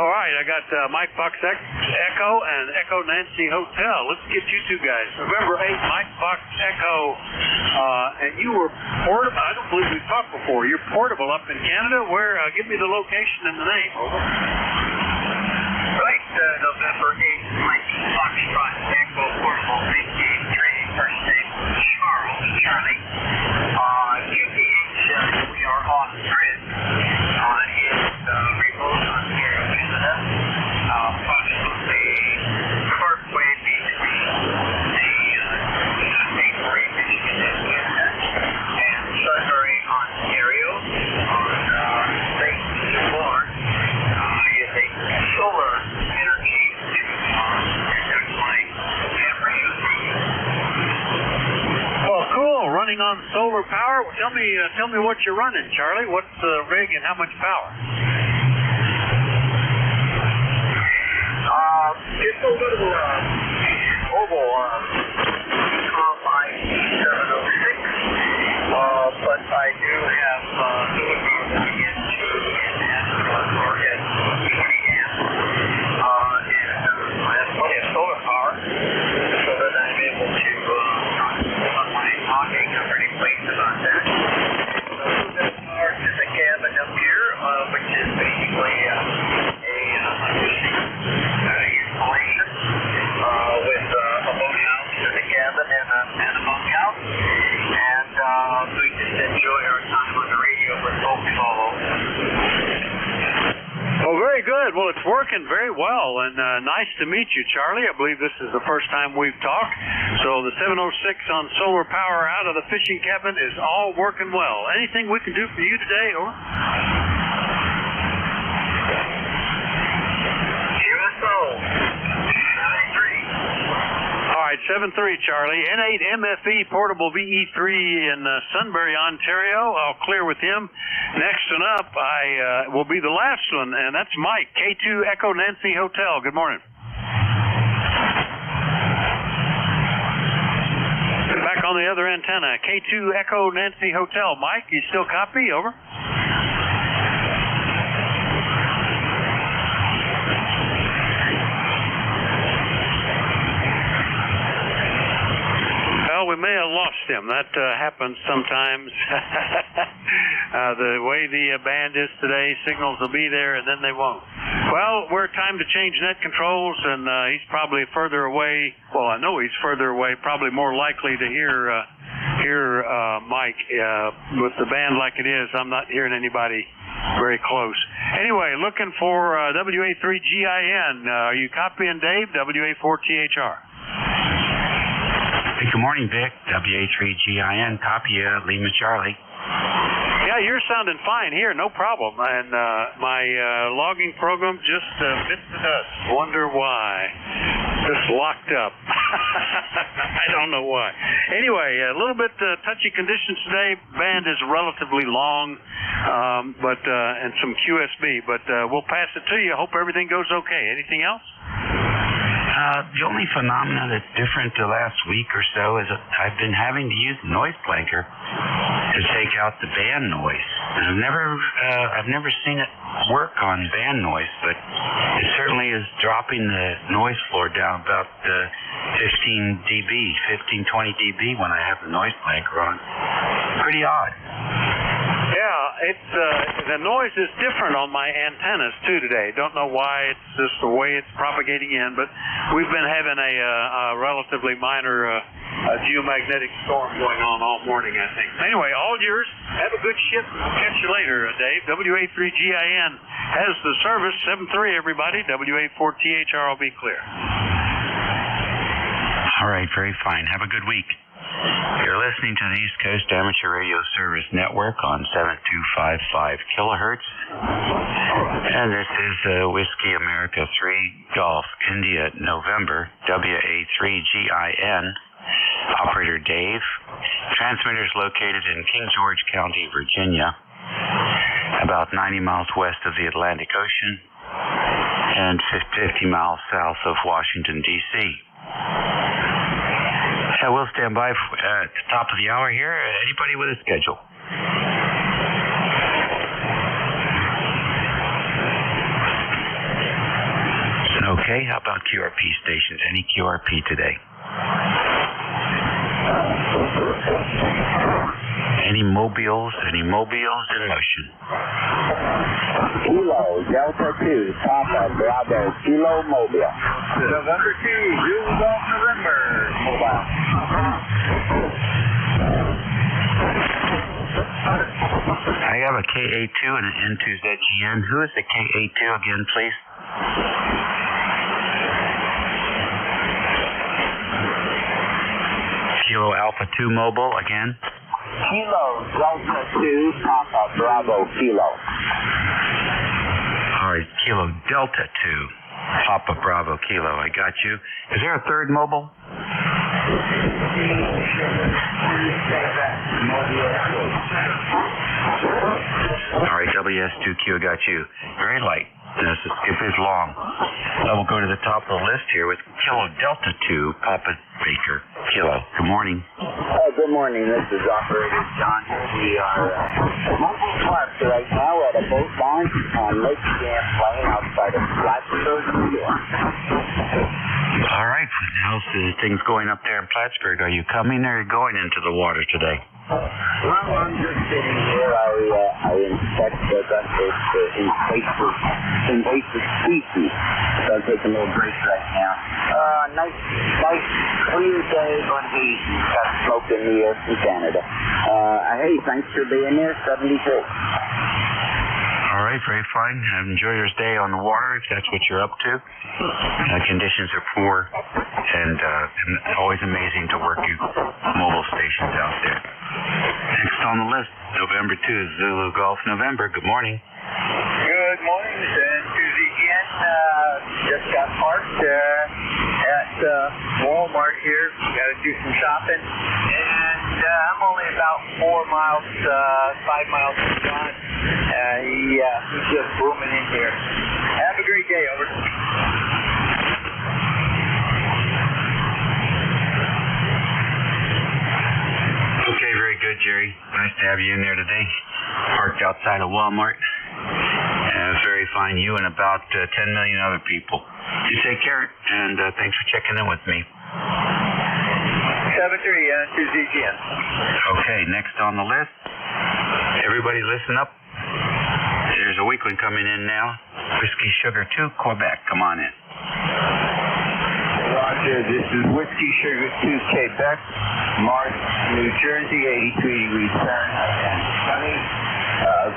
All right, I got Mike Fox Echo and Echo Nancy Hotel. Let's get you two guys. November 8th, Mike Fox Echo. And you were portable. I don't believe we've talked before. You're portable up in Canada. Where? Give me the location and the name. Over. Right, November 8th, Mike Fox Echo, portable VE3. First name Charles Charlie. QTH, we are off grid. It's remote on here in Canada. Approximately partway between the St. Marie, Michigan and Canada, and Sudbury, Ontario, on Lake Shore. Is a solar energy to conduct my temperature. Well, cool. Running on solar power. Well, tell me what you're running, Charlie. What's the rig and how much power? Just a little oval i706, but I do have silicone into or at 20 amps, and I have plenty of solar power so that I'm able to run my talking in pretty places on that. So this power is a cabin up here, which is basically a installation with a boathouse it's working very well, and nice to meet you, Charlie. I believe this is the first time we've talked. So the 706 on solar power out of the fishing cabin is all working well. Anything we can do for you today, or? USO. 7-3, Charlie. N8 MFE portable VE3 in Sunbury, Ontario. I'll clear with him. Next one up, I will be the last one, and that's Mike, K2 Echo Nancy Hotel. Good morning. Back on the other antenna, K2 Echo Nancy Hotel. Mike, you still copy? Over. We may have lost him. That happens sometimes. The way the band is today, signals will be there and then they won't. Well, we're time to change net controls, and he's probably further away. Well, I know he's further away, probably more likely to hear Mike. With the band like it is, I'm not hearing anybody very close. Anyway, looking for WA3GIN. Are you copying Dave? WA4THR. Hey, good morning, Vic. WA3GIN, copy Lima Charlie. Yeah, you're sounding fine here, no problem. And my logging program just bit the dust. Wonder why. Just locked up. I don't know why. Anyway, a little bit touchy conditions today. Band is relatively long, but and some QSB, but we'll pass it to you. Hope everything goes okay. Anything else? The only phenomena that's different the last week or so is I've been having to use noise blanker to take out the band noise. And I've never seen it work on band noise, but it certainly is dropping the noise floor down about 15 dB, 20 dB when I have the noise blanker on. Pretty odd. Yeah, it's the noise is different on my antennas too today. Don't know why. It's just the way it's propagating in. But we've been having a relatively minor geomagnetic storm going on all morning, I think. Anyway, all yours. Have a good shift. We'll catch you later, Dave. WA3GIN has the service. 7-3, everybody. WA4THR will be clear. All right, very fine. Have a good week. You're listening to the East Coast Amateur Radio Service Network on 7255 kilohertz. And this is Whiskey America 3 Golf India November, WA3GIN. Operator Dave. Transmitters located in King George County, Virginia, about 90 miles west of the Atlantic Ocean and 50 miles south of Washington, D.C. We'll stand by at the top of the hour here. Anybody with a schedule? Okay, how about QRP stations? Any QRP today? Any mobiles in motion? Kilo, Delta 2, Papa, Bravo, Kilo, Mobile. November 2, June Golf November, Mobile. I have a KA2 and an N2ZGN. Who is the KA2 again, please? Kilo Alpha 2 Mobile again. Kilo, Delta 2, Papa, Bravo, Kilo. All right, Kilo Delta 2, Papa, Bravo, Kilo. I got you. Is there a third mobile? All right, WS2Q, got you. Very light. This is long. I will go to the top of the list here with Kilo Delta 2, Papa Baker, Kilo. Good morning. Good morning. This is Operator John. We are mobile parked right now at a boat launch on Lake Champlain outside of Plattsburgh, New York. All right. How's things going up there in Plattsburgh? Are you coming or going into the water today? Well, I'm just sitting here. I inspect the vessels invasive species. So I'm taking a little break right now. Nice, clear day, going to be got smoke in the air from Canada. Hey, thanks for being there. 72. All right, very fine. Enjoy your stay on the water if that's what you're up to. Conditions are poor, and always amazing to work you mobile stations out there. Next on the list, November 2 is Zulu Golf November. Good morning. Good morning, Susie again. Just got parked at Walmart here. Got to do some shopping. And I'm only about 5 miles from John. He's just booming in here. Have a great day, over. Okay, very good, Jerry. Nice to have you in there today. Parked outside of Walmart. Very fine. You and about 10 million other people. You take care, and thanks for checking in with me. 7-3, Tuesday again. Okay, next on the list. Everybody listen up. There's a weekly coming in now. Whiskey Sugar 2, Quebec. Come on in. Roger, this is Whiskey Sugar 2, Quebec. March, New Jersey, 83 degrees Fahrenheit and sunny.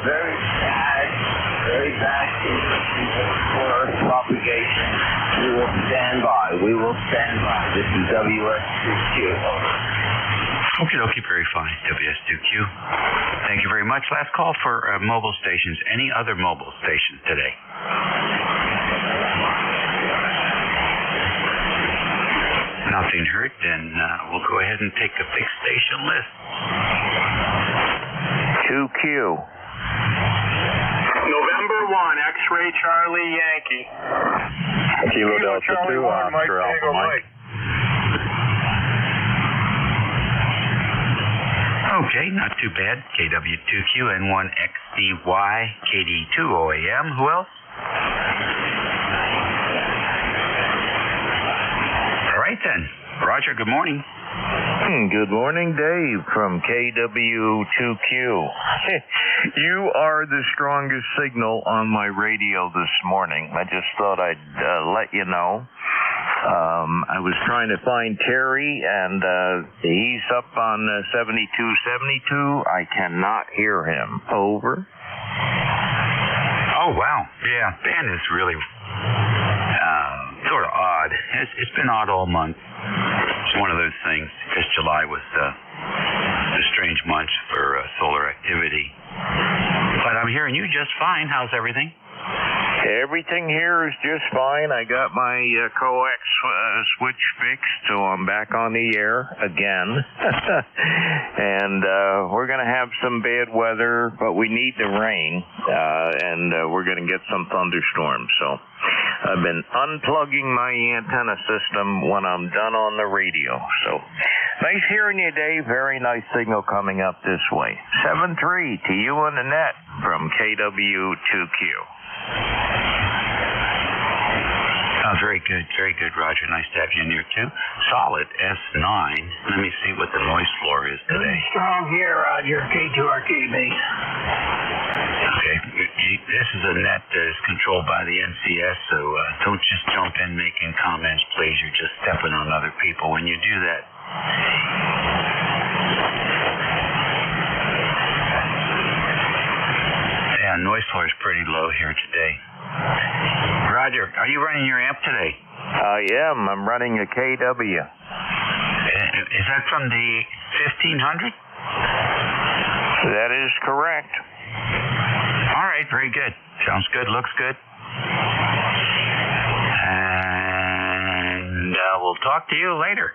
Very bad forest propagation. We will stand by. This is WS2Q. Okie dokie, very fine. WS2Q. Thank you very much. Last call for mobile stations. Any other mobile stations today? Nothing heard, then we'll go ahead and take the fixed station list. 2Q. November 1, X-Ray Charlie Yankee. Kilo Delta 2, Oscar Alpha Mike. Okay, not too bad. KW2Q, N1XDY, KD2OAM. Who else? All right then. Roger, good morning. Good morning, Dave from KW2Q. You are the strongest signal on my radio this morning. I just thought I'd let you know. I was trying to find Terry, and he's up on 7272. I cannot hear him. Over. Oh, wow. Yeah, Ben is really sort of odd. It's been odd all month. It's one of those things, because July was a strange month for solar activity. But I'm hearing you just fine. How's everything? Everything here is just fine. I got my coax switch fixed, so I'm back on the air again. And we're going to have some bad weather, but we need the rain, and we're going to get some thunderstorms. So I've been unplugging my antenna system when I'm done on the radio. So nice hearing you, Dave. Very nice signal coming up this way. 7-3 to you on the net from KW2Q. Oh, very good, Roger. Nice to have you in here, too. Solid S9. Let me see what the noise floor is today. Strong here, Roger. K2RK base. Okay. This is a net that is controlled by the NCS, so don't just jump in making comments, please. You're just stepping on other people when you do that. Yeah, noise floor is pretty low here today. Roger, are you running your amp today? I am. I'm running a KW. Is that from the 1500? That is correct. All right, very good. Sounds good, looks good. And we'll talk to you later.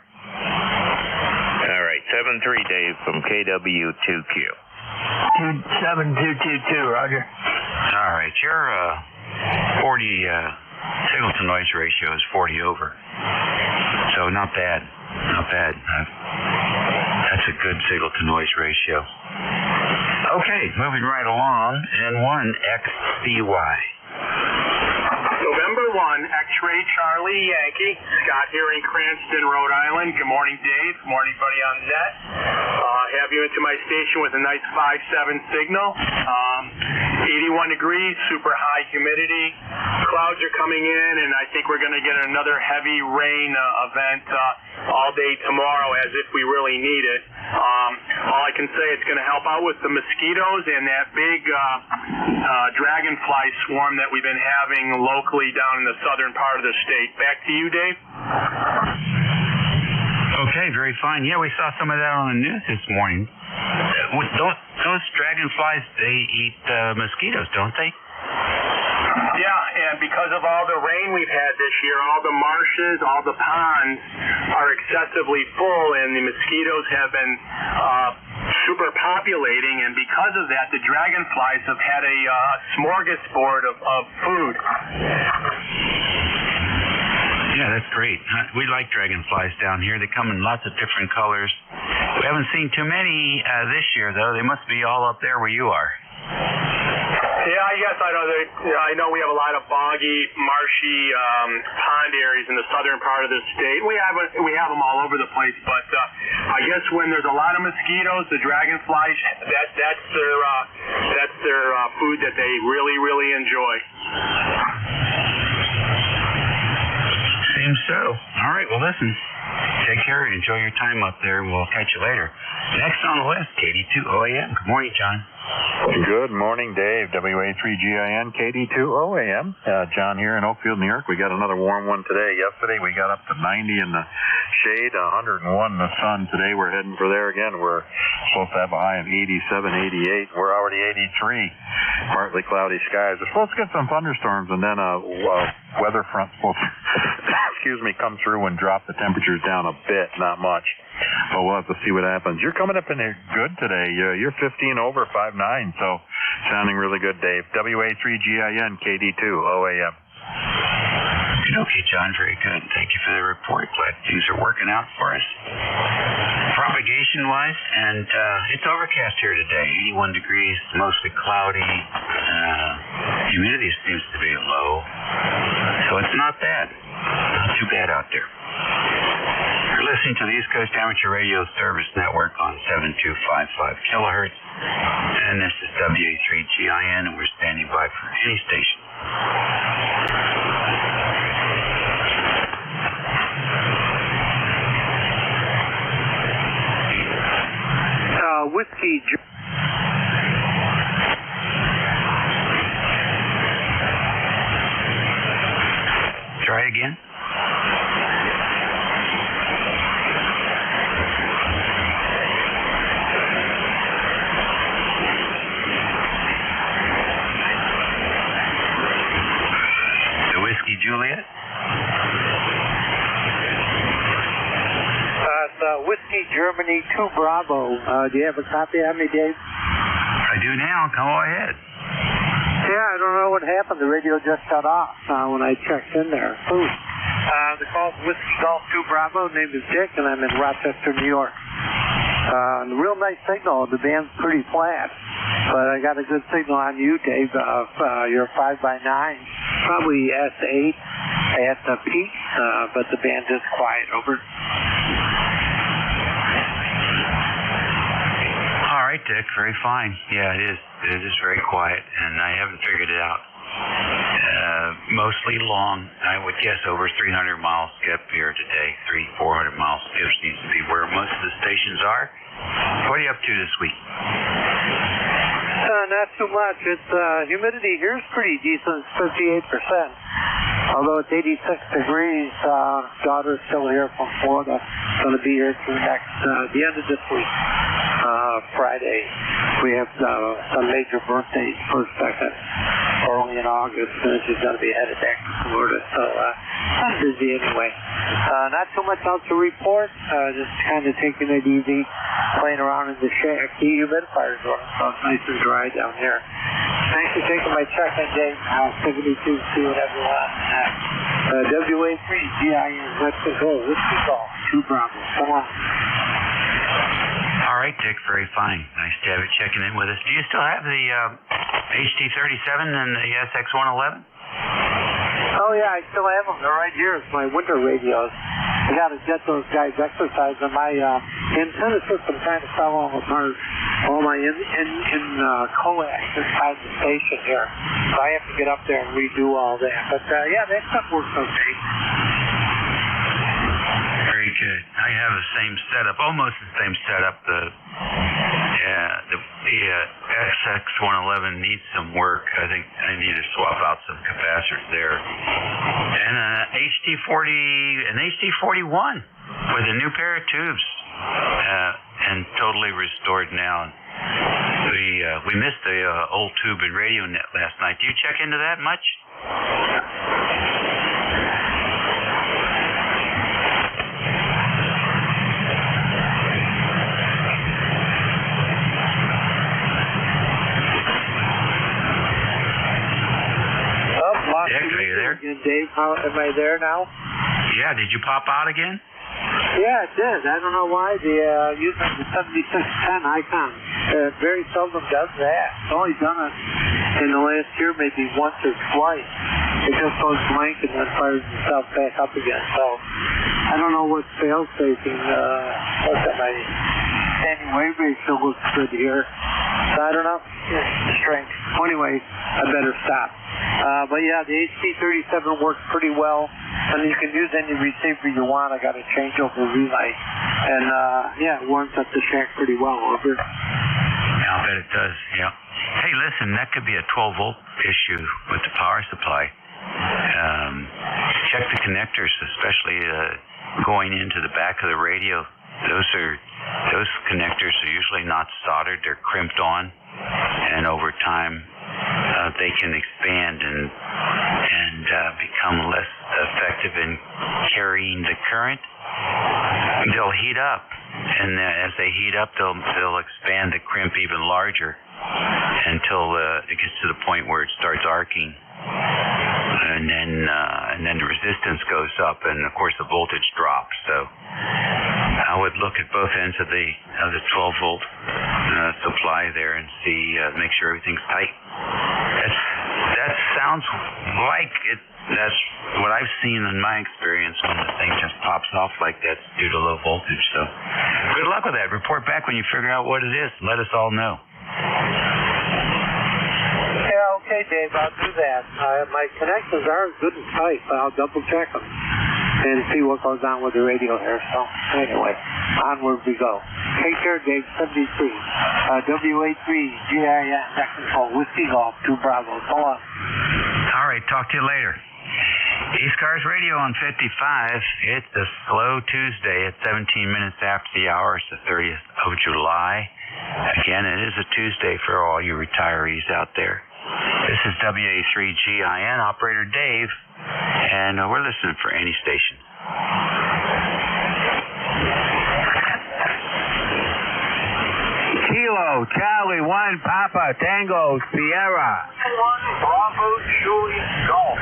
All right, 7-3 Dave from KW2Q. 7222, Roger. All right, your 40 signal to noise ratio is 40 over. So not bad. Not bad. That's a good signal to noise ratio. Okay, moving right along. N1XDY. November 1, X-Ray Charlie Yankee. Scott here in Cranston, Rhode Island. Good morning, Dave. Good morning, buddy on net. Have you into my station with a nice 5-7 signal. 81 degrees, super high humidity. Clouds are coming in, and I think we're going to get another heavy rain event all day tomorrow, as if we really need it. All I can say, it's going to help out with the mosquitoes and that big dragonfly swarm that we've been having locally down in the southern part of the state. Back to you, Dave. Okay, very fine. Yeah, we saw some of that on the news this morning. Those dragonflies, they eat mosquitoes, don't they? Yeah, and because of all the rain we've had this year, all the marshes, all the ponds are excessively full, and the mosquitoes have been super populating, and because of that, the dragonflies have had a smorgasbord of food. Yeah, that's great. We like dragonflies down here. They come in lots of different colors. We haven't seen too many this year, though. They must be all up there where you are. Yeah, I guess I know we have a lot of boggy, marshy pond areas in the southern part of the state. We have them all over the place, but I guess when there's a lot of mosquitoes, the dragonflies, that's their food that they really, really enjoy. Seems so. All right, well, listen. Take care and enjoy your time up there. We'll catch you later. Next on the list, KD2OAM. Good morning, John. Good morning, Dave. WA3GIN, KD2OAM. John here in Oakfield, New York. We got another warm one today. Yesterday we got up to 90 in the shade, 101 in the sun. Today we're heading for there again. We're supposed to have a high of 87, 88. We're already 83. Partly cloudy skies. We're supposed to get some thunderstorms, and then a weather front supposed to come through and drop the temperatures down a bit, not much. But we'll have to see what happens. You're coming up in there good today. You're 15 over 5'9", so sounding really good, Dave. WA3GIN, KD2OAM. Okay, John, very good. Thank you for the report. Glad things are working out for us. Propagation-wise, and it's overcast here today. 81 degrees, mostly cloudy. Humidity seems to be low, so it's not bad. Not too bad out there. You're listening to the East Coast Amateur Radio Service Network on 7255 kilohertz, and this is WA3GIN, and we're standing by for any station. Whiskey. Try again. The Whiskey Juliet. Whiskey Germany 2 Bravo. Do you have a copy of me, Dave? I do now. Go ahead. Yeah, I don't know what happened. The radio just shut off when I checked in there. The call's Whiskey Golf 2 Bravo. Name is Dick, and I'm in Rochester, New York. Real nice signal. The band's pretty flat, but I got a good signal on you, Dave. You're 5x9, probably S8 at the peak, but the band is quiet. Over. All right, Dick. Very fine. Yeah, it is. It is very quiet, and I haven't figured it out. Mostly long. I would guess over 300 miles skip here today. 400 miles skip seems to be where most of the stations are. What are you up to this week? Not too much. It's humidity here is pretty decent. It's 58%. Although it's 86 degrees, daughter's still here from Florida. Going to be here through the end of this week. Friday. We have some major birthdays, first, second, early in August, and she's going to be headed back to Florida. So I'm busy anyway. Not too much else to report. Just kind of taking it easy, playing around in the shack. The humidifier's running, so it's nice and dry down here. Thanks for taking my check-in, Dave. 72, see what everyone. WA3GIN, let's go. Whiskey Golf 2 Bravo. Come on. All right, Dick. Very fine. Nice to have you checking in with us. Do you still have the HT37 and the SX111? Oh, yeah, I still have them. They're right here. It's my winter radios. I got to get those guys exercising. My antenna system kind of fell on apart. all my coax inside the station here. So I have to get up there and redo all that. But yeah, that stuff works okay. Very good. I have the same setup, almost the same setup. The XX111 needs some work. I think I need to swap out some capacitors there. And an HD41 with a new pair of tubes, and totally restored now. We missed the old tube and radio net last night. Do you check into that much? Dick, are you there? Dave, am I there now? Yeah, did you pop out again? Yeah, it did. I don't know why using the 7610 icon very seldom does that. It's only done it in the last year, maybe once or twice. It just goes blank and then fires itself back up again. So I don't know what fail safing. What's that? My standing wave ratio looks good here. So I don't know. It's strange. Anyway, I better stop. But yeah, the HP37 works pretty well, and you can use any receiver you want. I got a changeover relay, and yeah, it warms up the shack pretty well. Over. Yeah, I'll bet it does. Yeah. Hey, listen, that could be a 12-volt issue with the power supply. Check the connectors, especially going into the back of the radio. Those connectors are usually not soldered; they're crimped on, and over time they can expand and become less effective in carrying the current. They'll heat up, and as they heat up, they'll expand the crimp even larger until it gets to the point where it starts arcing, and then the resistance goes up, and of course the voltage drops. So I would look at both ends of the 12-volt supply there and see, make sure everything's tight. That sounds like it. That's what I've seen in my experience when the thing just pops off like that due to low voltage. So good luck with that. Report back when you figure out what it is. Let us all know. Yeah, okay, Dave, I'll do that. My connections are good and tight, but I'll double check them and see what goes on with the radio here. So anyway, onward we go. Take care, Dave. 73. WA3GIN Net Control Whiskey Golf 2 Bravo. So long. All right, talk to you later. ECARS Radio on 55. It's a slow Tuesday at 17 minutes after the hour. It's the 30th of July. Again, it is a Tuesday for all you retirees out there. This is WA3GIN, Operator Dave, and we're listening for any station. Kilo, Charlie, 1, Papa, Tango, Sierra. 1, Bravo, Juliet, Golf.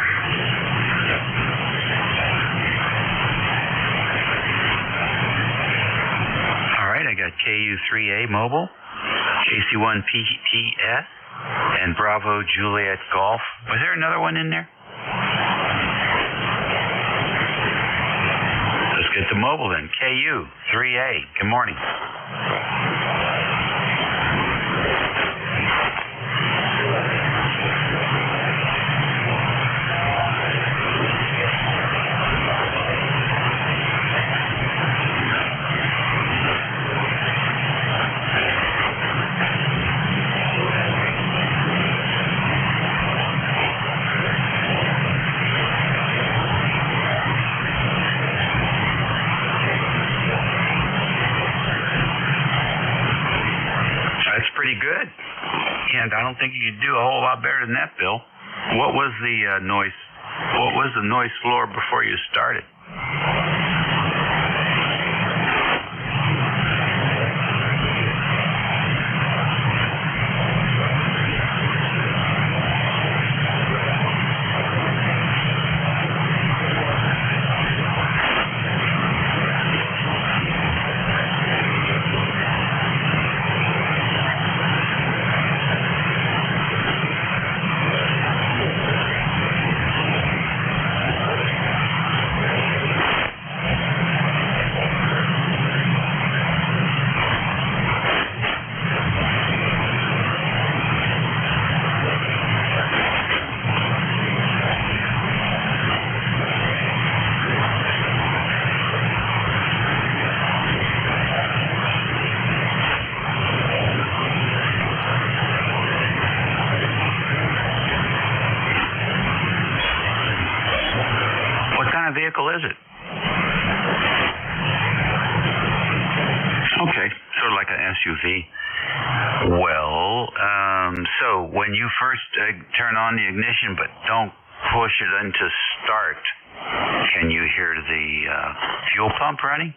All right, I got KU3A Mobile, KC1PTS, and Bravo, Juliet, Golf. Was there another one in there? Let's get the mobile then. KU3A. Good morning. Pretty good, and I don't think you could do a whole lot better than that, Bill. What was the noise? What was the noise floor before you started? vehicle is it? Okay, sort of like an SUV. Well, so when you first turn on the ignition but don't push it into start, can you hear the fuel pump running?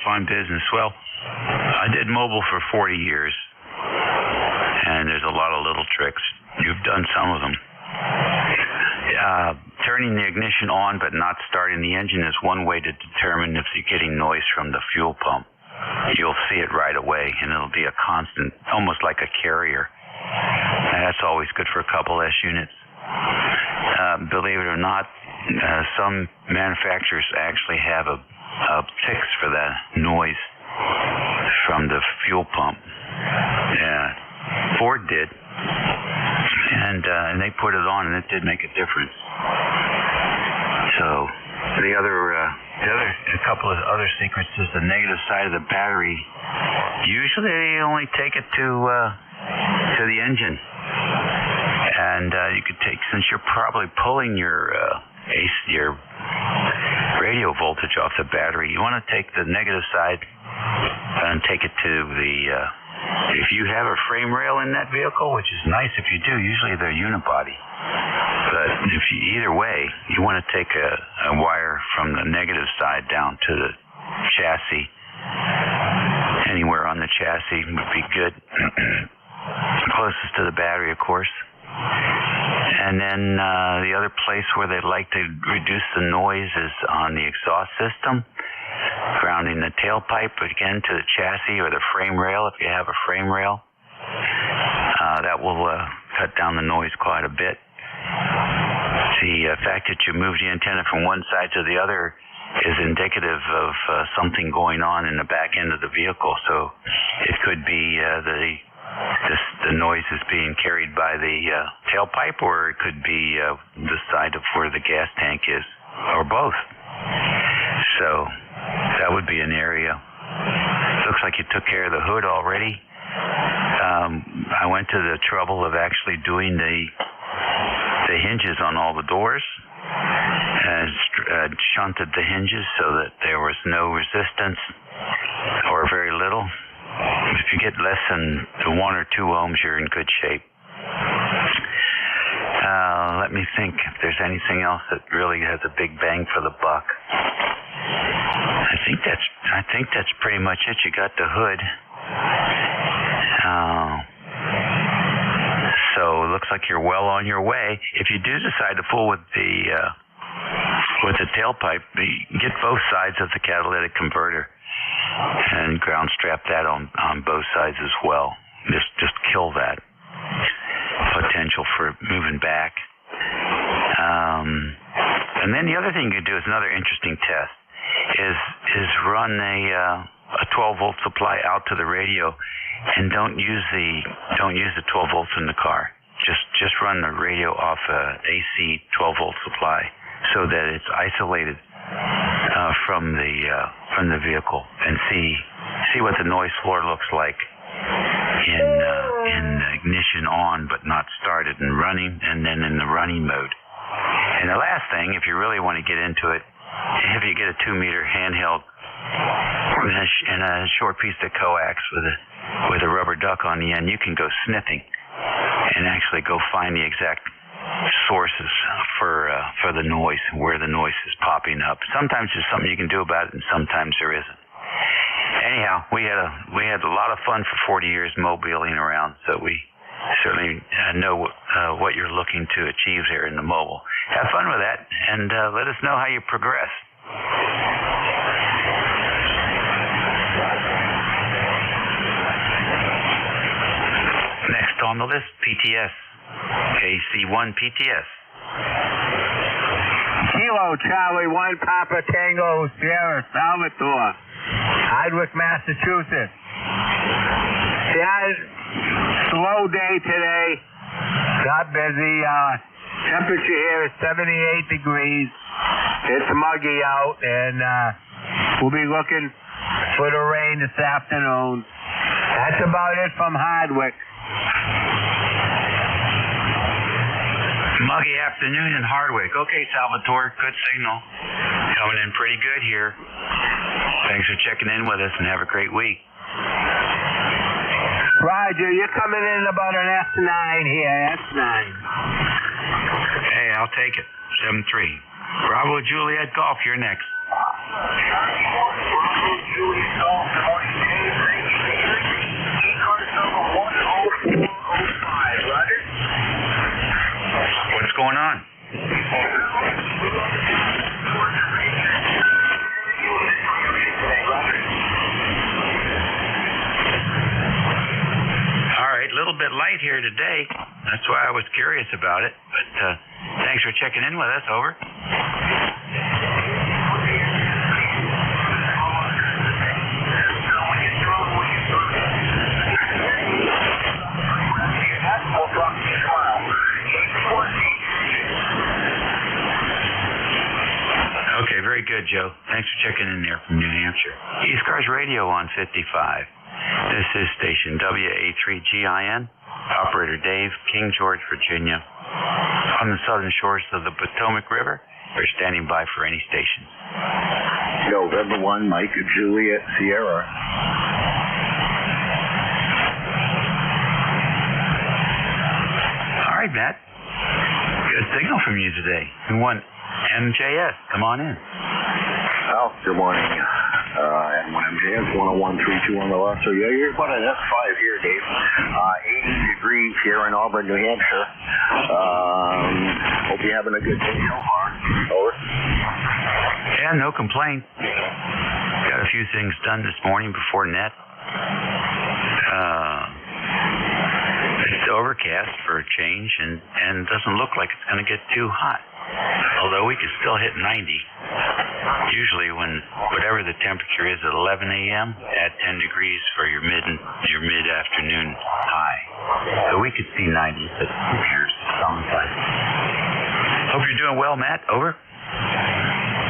Fine business. Well, I did mobile for 40 years, and there's a lot of little tricks. You've done some of them. Turning the ignition on but not starting the engine is one way to determine if you're getting noise from the fuel pump. You'll see it right away, and it'll be a constant, almost like a carrier. And that's always good for a couple S units. Believe it or not, some manufacturers actually have a fix for that noise from the fuel pump. Yeah, Ford did, and they put it on, and it did make a difference. So a couple of other secrets is the negative side of the battery. Usually they only take it to the engine, and you could take, since you're probably pulling your radio voltage off the battery, you want to take the negative side and take it to the if you have a frame rail in that vehicle, which is nice if you do, usually they're unibody, but if you, either way, you want to take a wire from the negative side down to the chassis. Anywhere on the chassis would be good. Closest to the battery, of course. And then the other place where they like to reduce the noise is on the exhaust system, grounding the tailpipe again to the chassis or the frame rail if you have a frame rail. That will cut down the noise quite a bit. The fact that you move the antenna from one side to the other is indicative of something going on in the back end of the vehicle. So it could be the noise is being carried by the tailpipe, or it could be the side of where the gas tank is, or both. So that would be an area. Looks like you took care of the hood already. I went to the trouble of actually doing the hinges on all the doors, and shunted the hinges so that there was no resistance, or very little. If you get less than 1 or 2 ohms, you're in good shape. Let me think if there's anything else that really has a big bang for the buck. I think that's pretty much it. You got the hood. So it looks like you're well on your way. If you do decide to fool with the tailpipe, get both sides of the catalytic converter and ground strap that on both sides as well. Just kill that potential for moving back. And then the other thing you could do is another interesting test is run a 12 volt supply out to the radio, and don't use the 12 volts in the car. Just run the radio off a AC 12 volt supply so that it's isolated from the vehicle, and see what the noise floor looks like in ignition on but not started and running, and then in the running mode. And the last thing, if you really want to get into it, if you get a 2-meter handheld and a short piece of coax with a rubber duck on the end, you can go sniffing and actually go find the exact sources for the noise, where the noise is popping up. Sometimes there's something you can do about it, and sometimes there isn't. Anyhow, we had a lot of fun for 40 years mobiling around, so we certainly know what you're looking to achieve here in the mobile. Have fun with that, and let us know how you progress. Next on the list, PTS. KC1 PTS. Kilo Charlie 1 Papa Tango Sierra Salvatore, Hardwick, Massachusetts. Yeah, slow day today. Not busy. Temperature here is 78 degrees. It's muggy out, and we'll be looking for the rain this afternoon. That's about it from Hardwick. Muggy afternoon in Hardwick. Okay, Salvatore, good signal. Coming in pretty good here. Thanks for checking in with us, and have a great week. Roger, you're coming in about an S9 here, S9. Hey, I'll take it. 7-3. Bravo Juliet Golf, you're next. Bravo Juliet Golf, ECARS number 10405. Roger. What's going on? All right, a little bit light here today. That's why I was curious about it. But thanks for checking in with us. Over. Okay, very good, Joe. Thanks for checking in there from New Hampshire. ECARS Radio on 55. This is station WA3GIN. Operator Dave, King George, Virginia. On the southern shores of the Potomac River. We're standing by for any stations. November 1, Mike, Juliet, Sierra. All right, Matt. Good signal from you today. We want MJS. Come on in. Oh, good morning. M1MJS 10132 on the left. So yeah, you're about an S5 here, Dave. 80 degrees here in Auburn, New Hampshire. Hope you're having a good day so far. Over. Yeah, no complaint. Got a few things done this morning before net. It's overcast for a change, and doesn't look like it's going to get too hot. Although we could still hit 90. Usually when whatever the temperature is at 11 a.m., add 10 degrees for your mid-afternoon high. So we could see 90, but who cares? Sometime. Hope you're doing well, Matt. Over.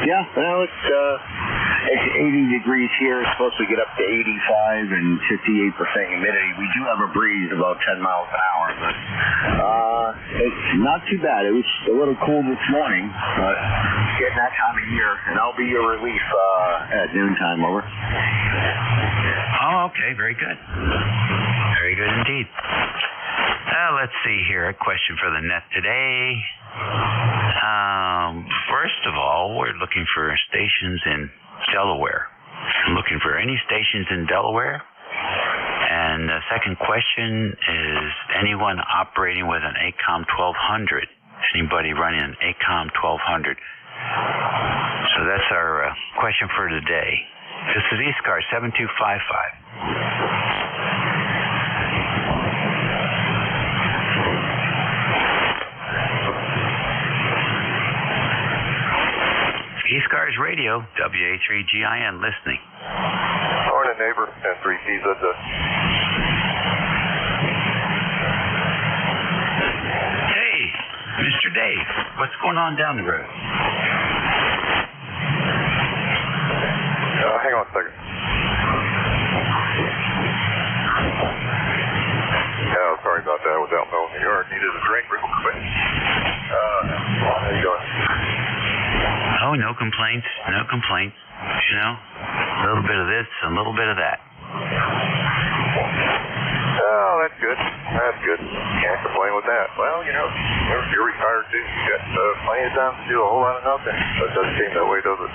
Yeah, well, it's 80 degrees here. It's supposed to get up to 85 and 58% humidity. We do have a breeze about 10 miles an hour, but it's not too bad. It was a little cool this morning, but getting that time of year, and I'll be your relief at noontime. Over. Oh, okay. Very good. Very good indeed. Let's see here. A question for the net today. First of all, we're looking for stations in Delaware. I'm looking for any stations in Delaware. And the second question is anyone operating with an ACOM 1200? Anybody running an ACOM 1200? So that's our question for today. This is ECARS 7255. ECARS Radio, WA3GIN, listening. Morning, neighbor, and 3PZZ. Hey, Mr. Dave, what's going on down the road? Hang on a second. Yeah, sorry about that. I was out mowing the yard. Needed a drink real quick. How you doing? Oh, no complaints. No complaints. You know, a little bit of this, a little bit of that. Oh, that's good. That's good. Can't complain with that. Well, you know, you're retired too. You got plenty of time to do a whole lot of nothing. But it doesn't seem that way, does it?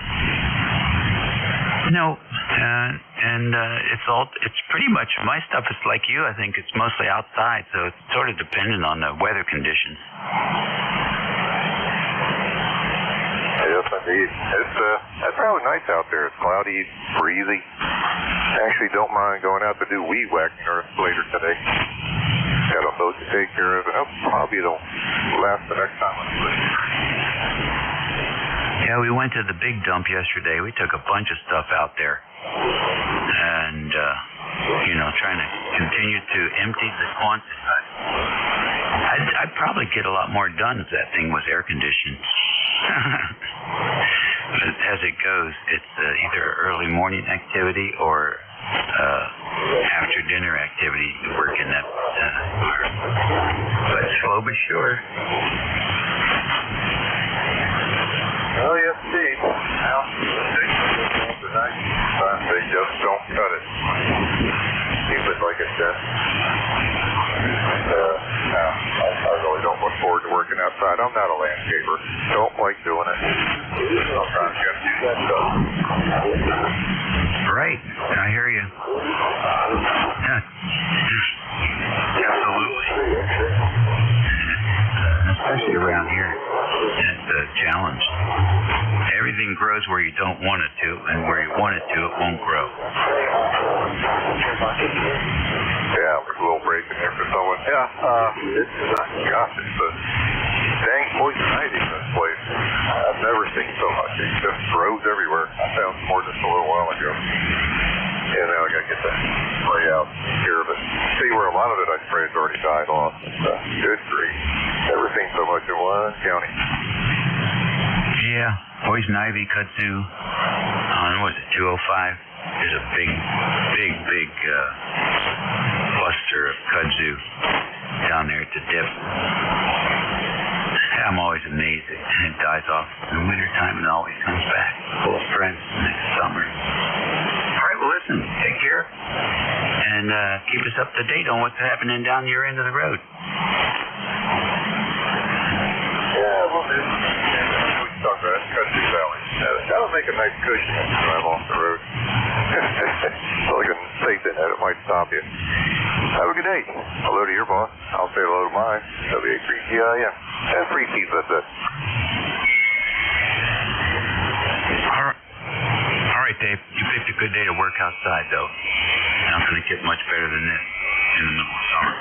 No, and it's pretty much my stuff is like you. I think it's mostly outside, so it's sort of dependent on the weather conditions. Yes, indeed. It's rather nice out there. It's cloudy, breezy. I actually don't mind going out to do weed whacking later today. Got a boat to take care of, and I'll probably don't last the next time. Yeah, we went to the big dump yesterday. We took a bunch of stuff out there. And, you know, trying to continue to empty the quantity. I'd probably get a lot more done if that thing was air conditioned. But as it goes, it's either early morning activity or after dinner activity working that part. But slow but sure. Oh, yes, indeed. Well, they just don't cut it. Seems like it's I really don't look forward to working outside. I'm not a landscaper. Don't like doing it. Sometimes you have to do that stuff. Right. I hear you. Absolutely. Especially around here. It's a challenge. Everything grows where you don't want it to, and where you want it to, it won't grow. Yeah, there's a little break in there for someone. Yeah, it's a dang poison ivy in this place. I've never seen so much. It just grows everywhere. I found some more just a little while ago. And now I gotta get that spray out here, but see where a lot of it I sprayed has already died off. Good grief. Never seen so much in one county. Yeah, poison ivy, kudzu. What was it, 205? There's a big cluster of kudzu down there at the dip. I'm always amazed it dies off in the wintertime and it always comes back full of strength next summer. All right, well, listen, take care and keep us up to date on what's happening down your end of the road. Yeah, we'll do. We can talk about that. Kudzu Valley. That'll make a nice cushion as you drive off the road. Like a safety net, it might stop you. Have a good day. Hello to your boss. I'll say hello to mine. WA3GIN. And free keys, that's it. All right, Dave. You picked a good day to work outside, though. Not going to get much better than this in the middle of summer.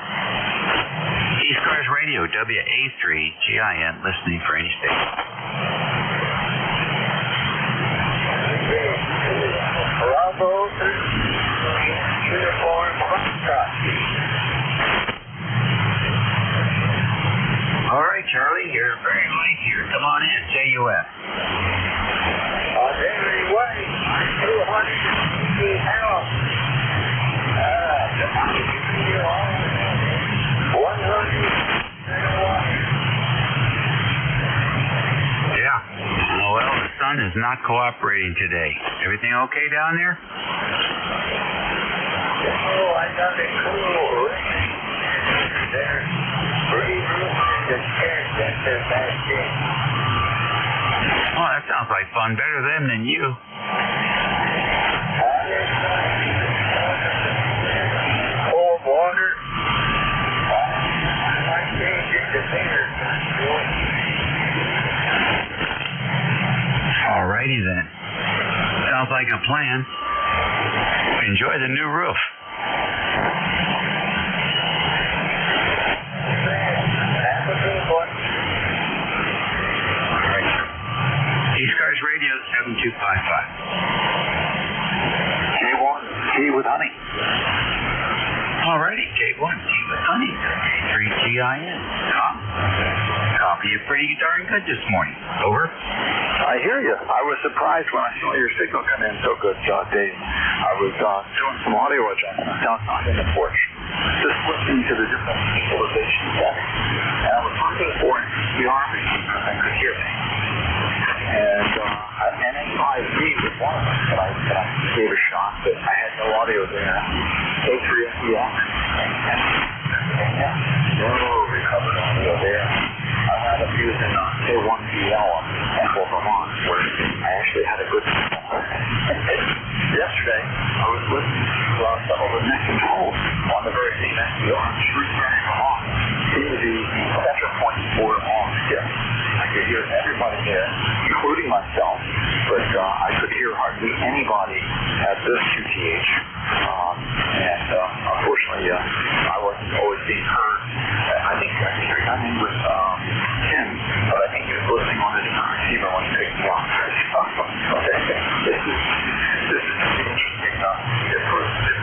ECARS Radio, WA3GIN, listening for any station. Bravo, uniform, All right, Charlie, you're very late here. Come on in, JUF. On every way, 250 hours. 100. Yeah. Well, the sun is not cooperating today. Everything okay down there? Oh, I got it cool. There. Oh, that sounds like fun. Better them than you. Cold water. I can't get the fingers. Alrighty then. Sounds like a plan. Enjoy the new roof. ECARS Radio 7255. K1, tea with honey. Alrighty, K1, tea with honey. 3GIN. Coffee is pretty darn good this morning. Over. I hear you. I was surprised when I saw your signal come in so good, Dave. I was doing some audio adjustments outside in the porch, just listening to the different equalization settings. And I was looking for the Army, I could hear me. And everybody there, including myself, but I could hear hardly anybody at this QTH. And unfortunately, I wasn't always being heard. I think I got in with Tim, but I think he was listening on a different receiver when he picked me up. This is interesting. The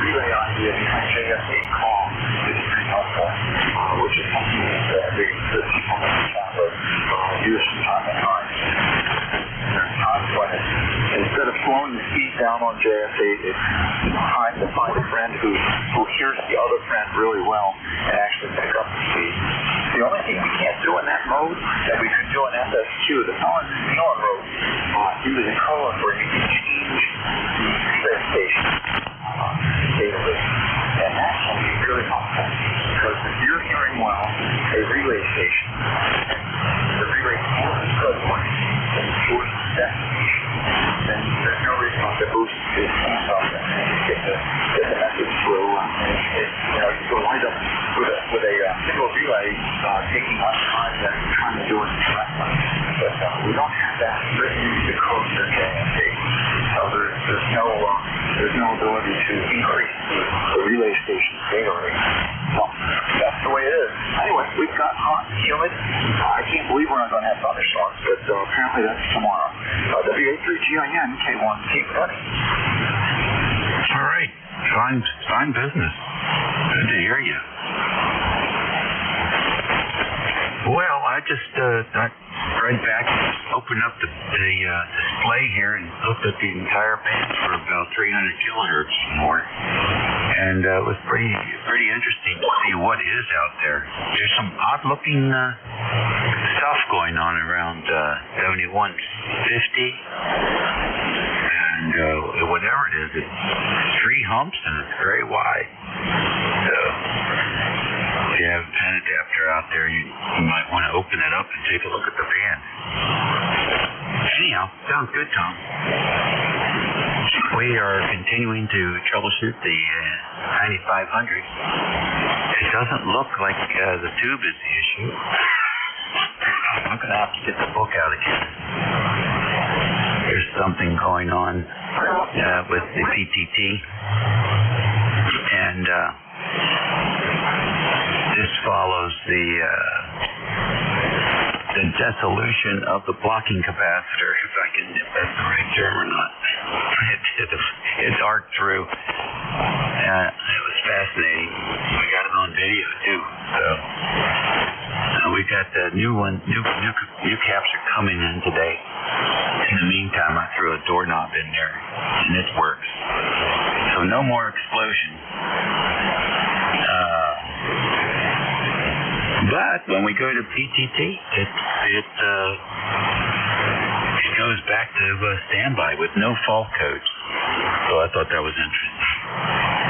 relay idea behind JS8 call is pretty helpful, which is something that the people in the chat use from time to time. There's times when instead of slowing the speed down on JS8, it's time to find a friend who hears the other friend really well and actually pick up the speed. The only thing we can't do in that mode that we could do in FSQ, the Melon wrote, uses a code where you can change the station data list. And that can be really helpful because if you're hearing well a relay station, the relay can't be good one and boost that station, then there's no reason not to boost this up and get the message through. You can wind up with a single relay taking less time than trying to do it correctly. But we don't have that written into the code for JS8. So there's no ability to increase the relay station's data rate. So that's the way it is. Anyway, we've got hot and humid. I can't believe we're not going to have thunderstorms, but apparently that's tomorrow. WA3GIN K1, keep running. All right. Fine business. Good to hear you. Well, I just got right back, opened up the display here and looked at the entire band for about 300 kilohertz more, and it was pretty interesting to see what is out there. There's some odd-looking stuff going on around 7150, and whatever it is, it's 3 humps and it's very wide. So if you have a pen adapter out there, you might want to open it up and take a look at the band. Anyhow, sounds good, Tom. We are continuing to troubleshoot the 9500. It doesn't look like the tube is the issue. I'm going to have to get the book out again. There's something going on with the PTT, and this follows the dissolution of the blocking capacitor, if that's the right term or not. It arced through. It was fascinating. We got it on video too. So we got the new caps are coming in today. In the meantime, I threw a doorknob in there, and it works. So no more explosion. But when we go to PTT, it goes back to standby with no fault codes. So I thought that was interesting.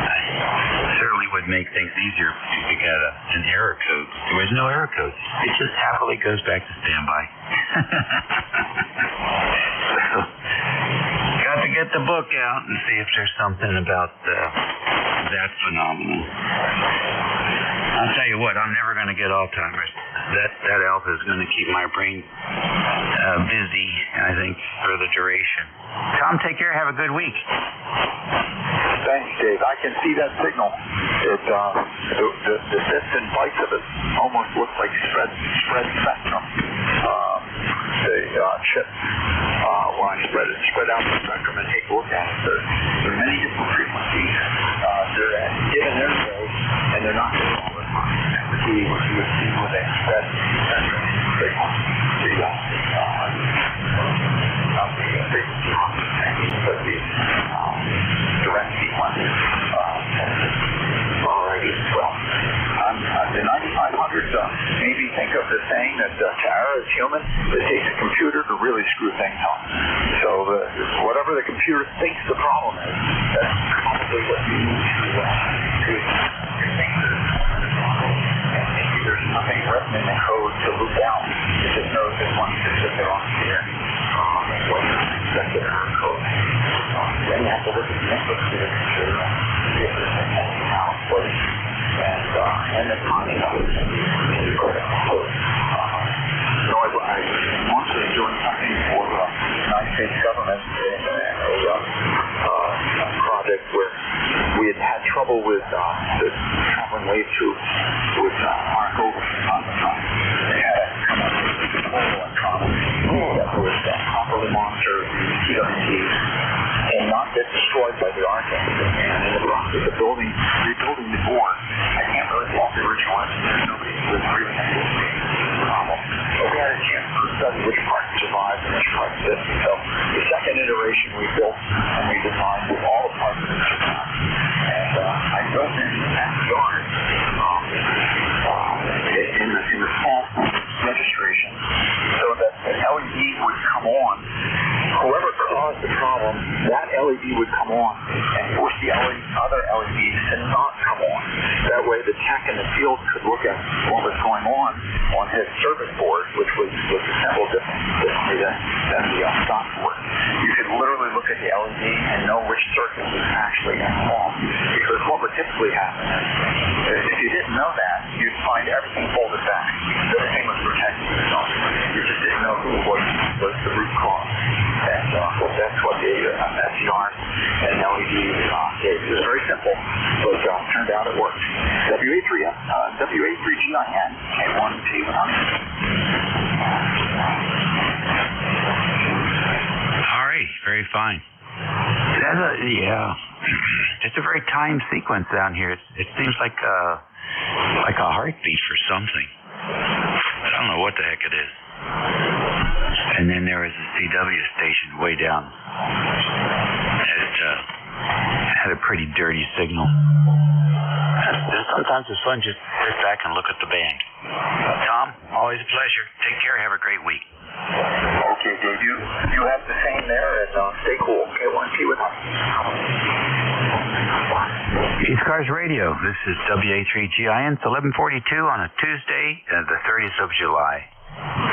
It certainly would make things easier if you got an error code. There was no error code. It just happily goes back to standby. So, got to get the book out and see if there's something about that phenomenon. I'll tell you what, I'm never going to get Alzheimer's. That alpha is going to keep my brain busy, I think, for the duration. Tom, take care. Have a good week. Thanks, Dave. I can see that signal. The bits and bytes of it almost look like spread spectrum. The chip, when I spread out the spectrum and take a look at it, there are many different frequencies. They're at given airwaves, and they're not all the time. That would be what you would see with a spread spectrum frequency. Not the frequency but the direct sequence. Alrighty, well, the 9500s maybe think of the saying that Tara is human. It takes a computer to really screw things up. So whatever the computer thinks the problem is, that's probably what you need to think and maybe there's nothing written in the code to loop out. It just knows that one specific on here. That's what you expect in our code. Then you have to look at the inputs to the computer and see if there's anything out for it. And the timing of it is critical. So I want to join LED would come on and force the other LEDs to not come on. That way the tech in the field could look at what was going on his service board, which was assembled differently than the software. You could literally look at the LED and know which circuit was actually on. Because what would typically happen is if you didn't know that, you'd find everything folded back. Everything was protected itself. You just didn't know who was the root cause. And that's what the SCRs and LEDs did. It was very simple, but turned out it worked. WA3GIN, K1T100. All right, very fine. It's a very timed sequence down here. It seems like a heartbeat for something. I don't know what the heck it is. And then there was a CW station way down. It had a pretty dirty signal. Sometimes it's fun just to sit back and look at the band. Tom, always a pleasure. Take care. Have a great week. Okay, Dave. You have the same there, and stay cool. K1T with us. ECARS Radio. This is WA3GIN. It's 11:42 on a Tuesday, the 30th of July.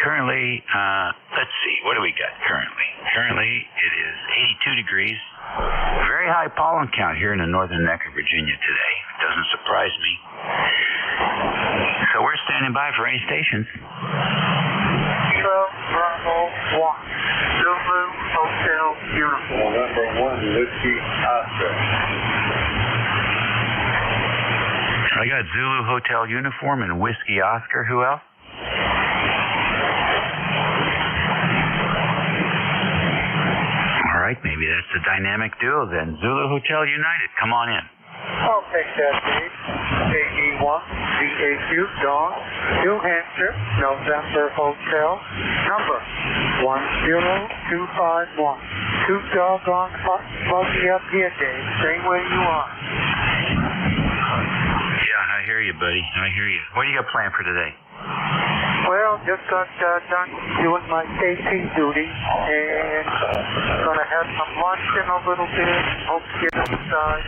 Currently, let's see, what do we got currently? Currently, it is 82 degrees. Very high pollen count here in the northern neck of Virginia today. Doesn't surprise me. So we're standing by for any stations. Bravo 1, Zulu Hotel Uniform. November 1, Whiskey Oscar. I got Zulu Hotel Uniform and Whiskey Oscar. Who else? All right, maybe that's the dynamic duo then. Zulu Hotel United. Come on in. I'll take that, Dave. AD1, DAQ, Dawn, New Hampshire, November Hotel, number 10251. Too doggone muggy up here, Dave. Stay where you are. Yeah, I hear you, buddy. I hear you. What do you got planned for today? Well, just got done doing my KT duty, and gonna have some lunch in a little bit. Hope to get outside.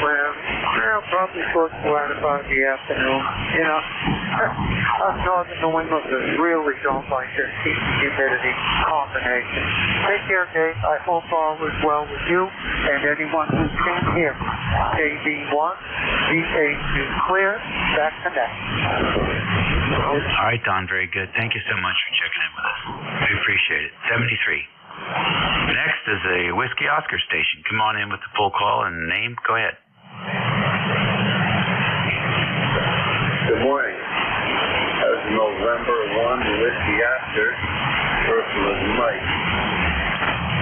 Well, probably supposed to go out about the afternoon. You know, us northern New Englanders really don't like this heat and humidity combination. Take care, Dave. I hope all is well with you and anyone who came here. AD1, DA2 clear. Back to next. All right, Don, very good. Thank you so much for checking in with us. We appreciate it. 73. Next is a Whiskey Oscar station. Come on in with the full call and name. Go ahead. Good morning. That was November 1, Whiskey Oscar. Person was Mike.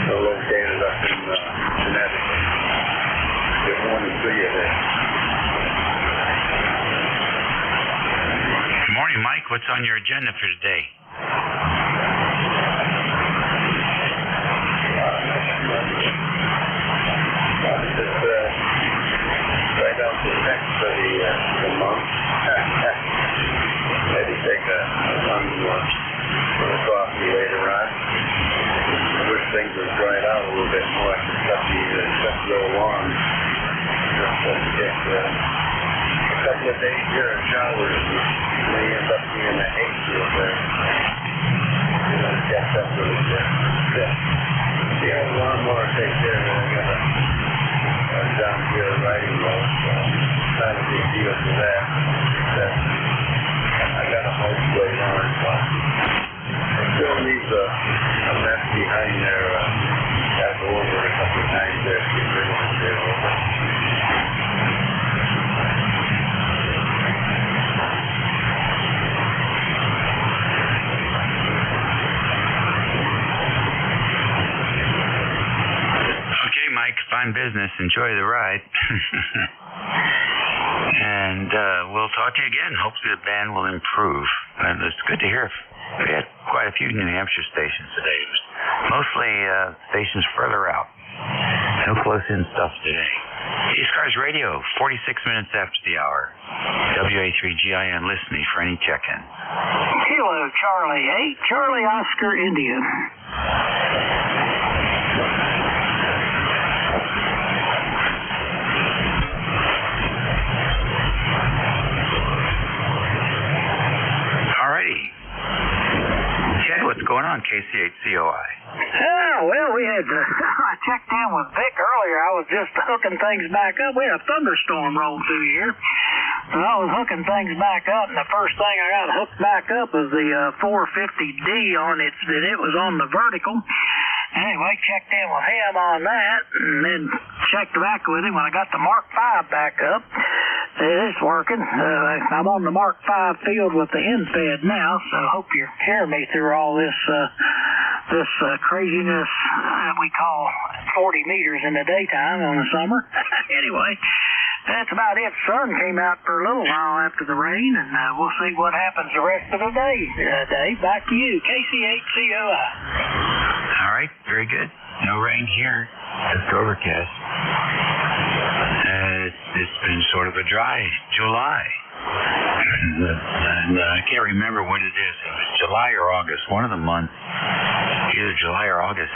So located up in Connecticut. Good morning to you there. Good morning, Mike. What's on your agenda for today? Just right out the next for the month. Maybe take a run for the coffee later on. I wish things would dry out a little bit more. I could cut the lawn. Just get a couple of days here in showers. May end up being a hayfield there. Catch up really quick. The old lawnmower takes care of it. I got a down here riding road, so not a big deal for that. I got a hose blade on it, but it still leaves a mess behind there. Got to go over it a couple of times there to get rid of it there over. Okay, Mike, fine business. Enjoy the ride. And we'll talk to you again. Hopefully the band will improve. And it's good to hear. We had quite a few New Hampshire stations today. It was mostly stations further out. No close-in stuff today. ECARS Radio, 46 minutes after the hour. WA3GIN listening for any check-in. Kilo Charlie 8, Charlie Oscar Indian. what's going on, KC8COI? Yeah, well, we had I checked in with Vic earlier. I was just hooking things back up. We had a thunderstorm roll through here. So I was hooking things back up, and the first thing I got hooked back up was the 450D on it. It was on the vertical. Anyway, checked in with him on that, and then checked back with him when I got the Mark V back up. It's working. I'm on the Mark V field with the end-fed now, so hope you're hearing me through all this craziness that we call 40 meters in the daytime on the summer. Anyway, that's about it. Sun came out for a little while after the rain, and we'll see what happens the rest of the day. Dave, back to you, KC8COI. All right, very good. No rain here, just overcast. It's been sort of a dry July. And I can't remember what it is. It was July or August, one of the months, either July or August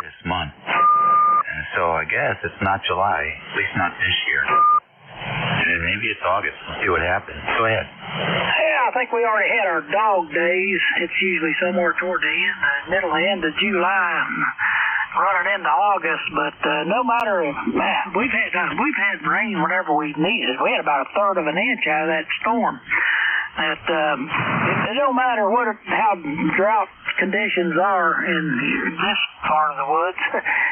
this month. And so I guess it's not July, at least not this year. And maybe it's August. We'll see what happens. Go ahead. Yeah, I think we already had our dog days. It's usually somewhere toward the middle end of July, running into August. But no matter, we've had rain whenever we've needed. We had about a third of an inch out of that storm. It don't matter how drought conditions are in this part of the woods.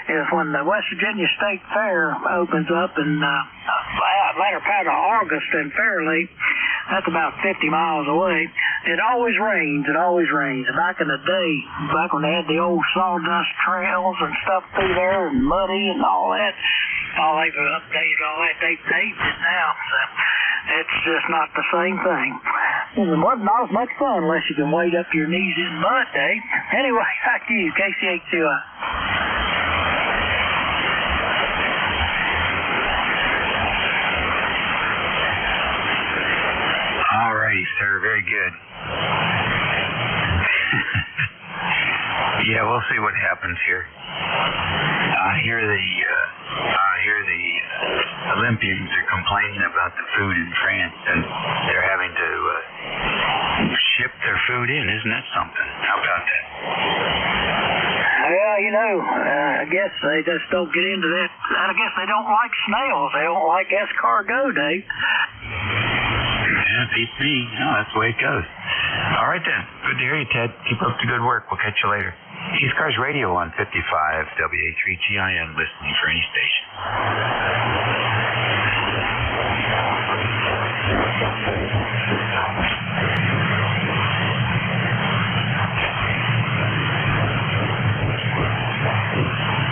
Is when the West Virginia State Fair opens up in latter part of August in Fairleigh. That's about 50 miles away. It always rains. It always rains. Back in the day, back when they had the old sawdust trails and stuff through there and muddy and all that, they've updated all that. They've paved it now. So it's just not the same thing. The mud not as much fun unless you can wade up to your knees in mud, Dave. Anyway, back to you, KC8COI. All righty, sir. Very good. Yeah, we'll see what happens here. I hear the Olympians are complaining about the food in France, and they're having to ship their food in. Isn't that something? How about that? Well, I guess they just don't get into that. I guess they don't like snails. They don't like escargot, Dave. Yeah, beats me. No, that's the way it goes. All right, then. Good to hear you, Ted. Keep up the good work. We'll catch you later. ECARS Radio on 55 WA3GIN, listening for any station.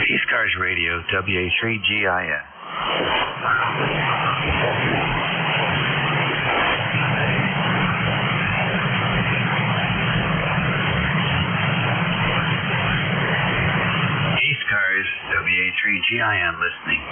ECARS Radio, WA3GIN. ECARS, WA3GIN, listening.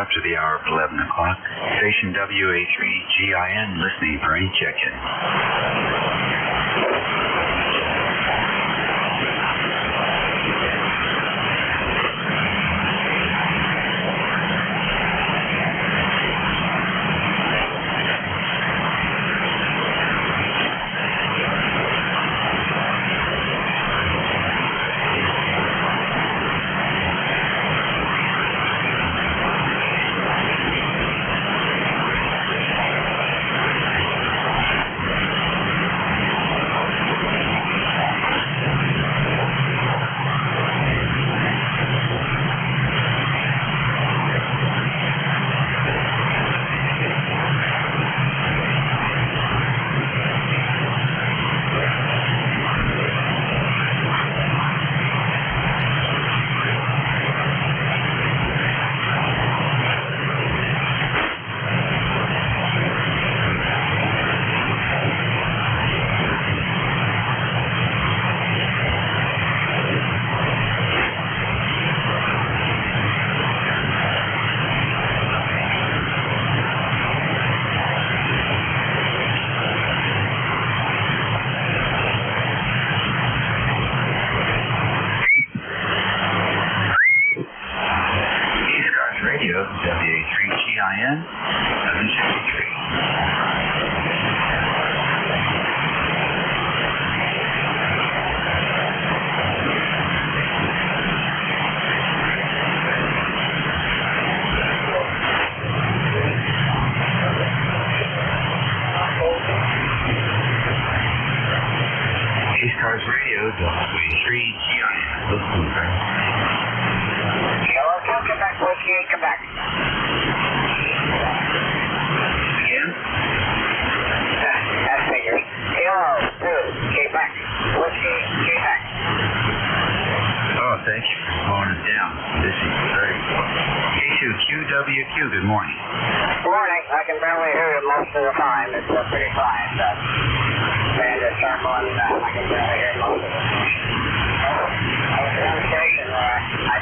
after the hour of 11 o'clock. Station WA3GIN listening for any check-in. WA3GIN 773. ECARS Radio, WA3GIN. Hello, come back, Whiskey, come back. Again? That figures. Hello, 2, K back. Whiskey, K back. Oh, thank you for slowing us down. This is very K2QWQ, good morning. Good morning. I can barely hear you most of the time. It's pretty quiet. Band is circle and I can barely hear most of it. I was in the station I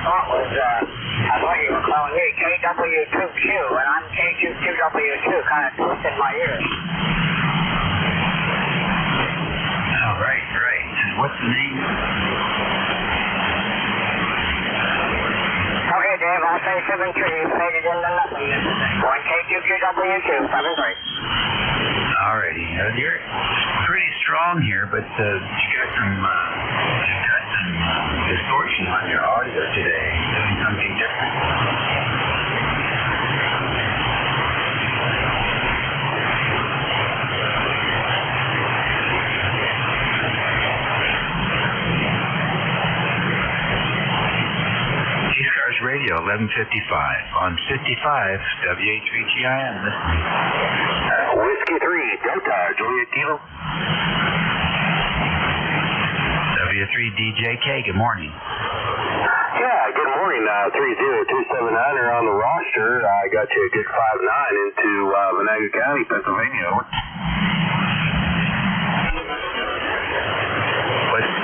thought you were calling me KW2Q, and I'm K2QW2, kind of twisted my ears. Oh, right. What's the name? Okay, Dave, I'll say 7-3. Faded into nothing. Going K2QW2, 7-3. Alrighty. You're pretty strong here, but you got some distortion on your audio today. Doing something different. ECARS Radio, 1155 on 55 WA3GIN. Listening. Whiskey 3, Delta, Juliet Kilo. W3DJK, good morning. Yeah, good morning. 30279 are on the roster. I got you a good 5-9 into Venango County, Pennsylvania.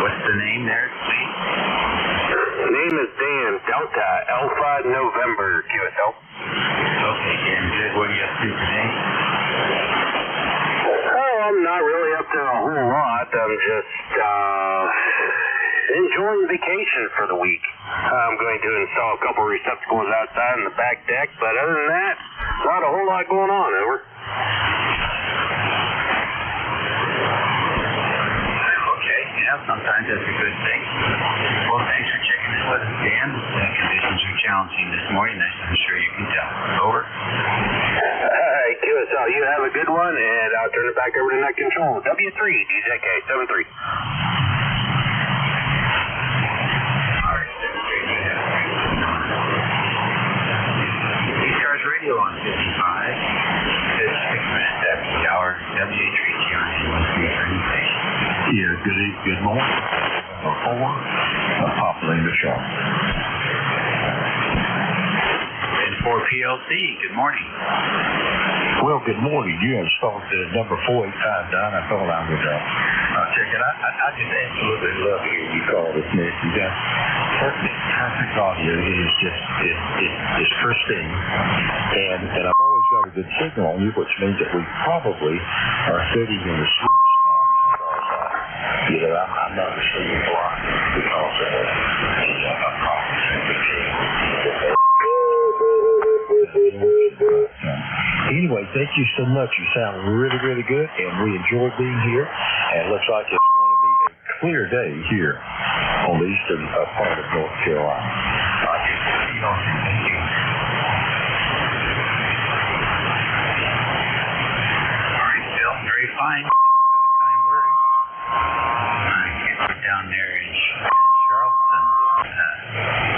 What's the name there, please? Name is Dan, Delta, Alpha, November, QSL. Okay, Dan, good. What are you up to today? Oh, I'm not really up to a whole lot. I'm just enjoying vacation for the week. I'm going to install a couple receptacles outside in the back deck, but other than that, not a whole lot going on, over. Okay, yeah, sometimes that's a good thing. Well, thanks for checking in with us, Dan. The conditions are challenging this morning, as I'm sure you can tell. Over. All right, QSL, you have a good one, and I'll turn it back over to Net Control. W3, DJK, 7-3. ECARS Radio on 55. It's 6 minutes after the hour. WA3GIN. Yeah, good morning. 4, Papa Lima Shaw. And 4 PLC, good morning. Well, good morning. You have started at number 485 down. I thought I would check it out. I just asked a little bit of love here. You called this message. perfect audio. It is just it's pristine, and I've always got a good signal on you, which means that we probably are fitting in the sweet spot. You know, I'm not sleeping a lot because of the problems in between. Anyway, thank you so much. You sound really, really good, and we enjoy being here. And it looks like it's going to be a clear day here on the eastern part of North Carolina. Thank you. All right, Phil. Very fine. Thanks for the kind words. I can't be down there in Charleston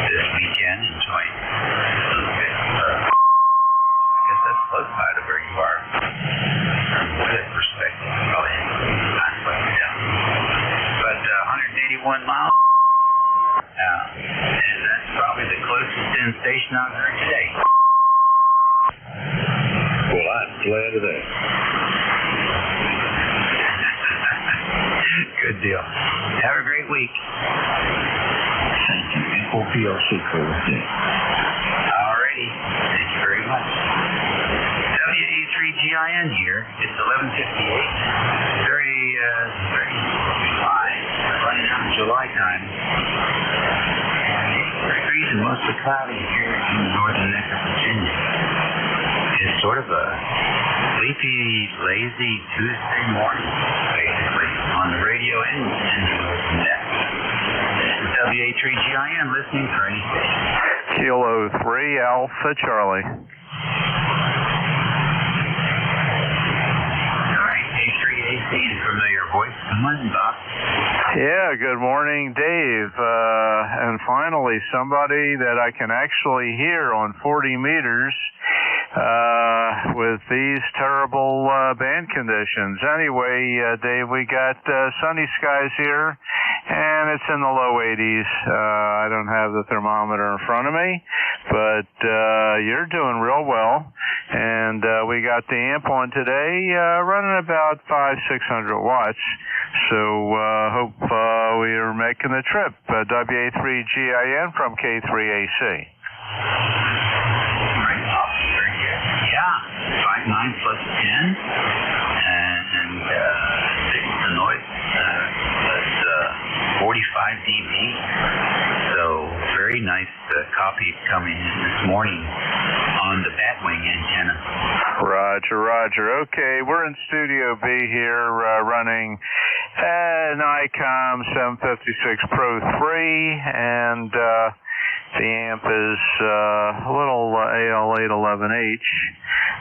this weekend. Enjoy a little bit. I guess that's close by to where you are from a weather perspective. Probably not quite down. But 181 miles. And that's probably the closest in station I've heard today. Well, I'm glad of that. Good deal. Have a great week. Thank you. FOPLC crew. Alrighty. Thank you very much. WA3GIN here. It's 11:58. Very fine. Running out in July time. Degrees and mostly cloudy here in the northern neck of Virginia. It's sort of a sleepy, lazy Tuesday morning, basically, on the radio and in the northern neck. This is WA3GIN listening for any station. Kilo 3 Alpha Charlie. Alright, A3AC, the familiar voice. Good morning, Bob. Yeah, good morning, Dave. And finally, somebody that I can actually hear on 40 meters with these terrible band conditions. Anyway, Dave, we got sunny skies here, and it's in the low 80s. I don't have the thermometer in front of me, but you're doing real well. And we got the amp on today running about 500-600 watts. So hope we are making the trip. WA3GIN from K3AC. Right, very good. Yeah, 5.9 plus 10, and 6 the noise. That's 45 dB. So very nice copy coming in this morning on the Batwing antenna. Roger. Okay, we're in Studio B here running an ICOM 756 Pro 3, and the amp is a little AL811H,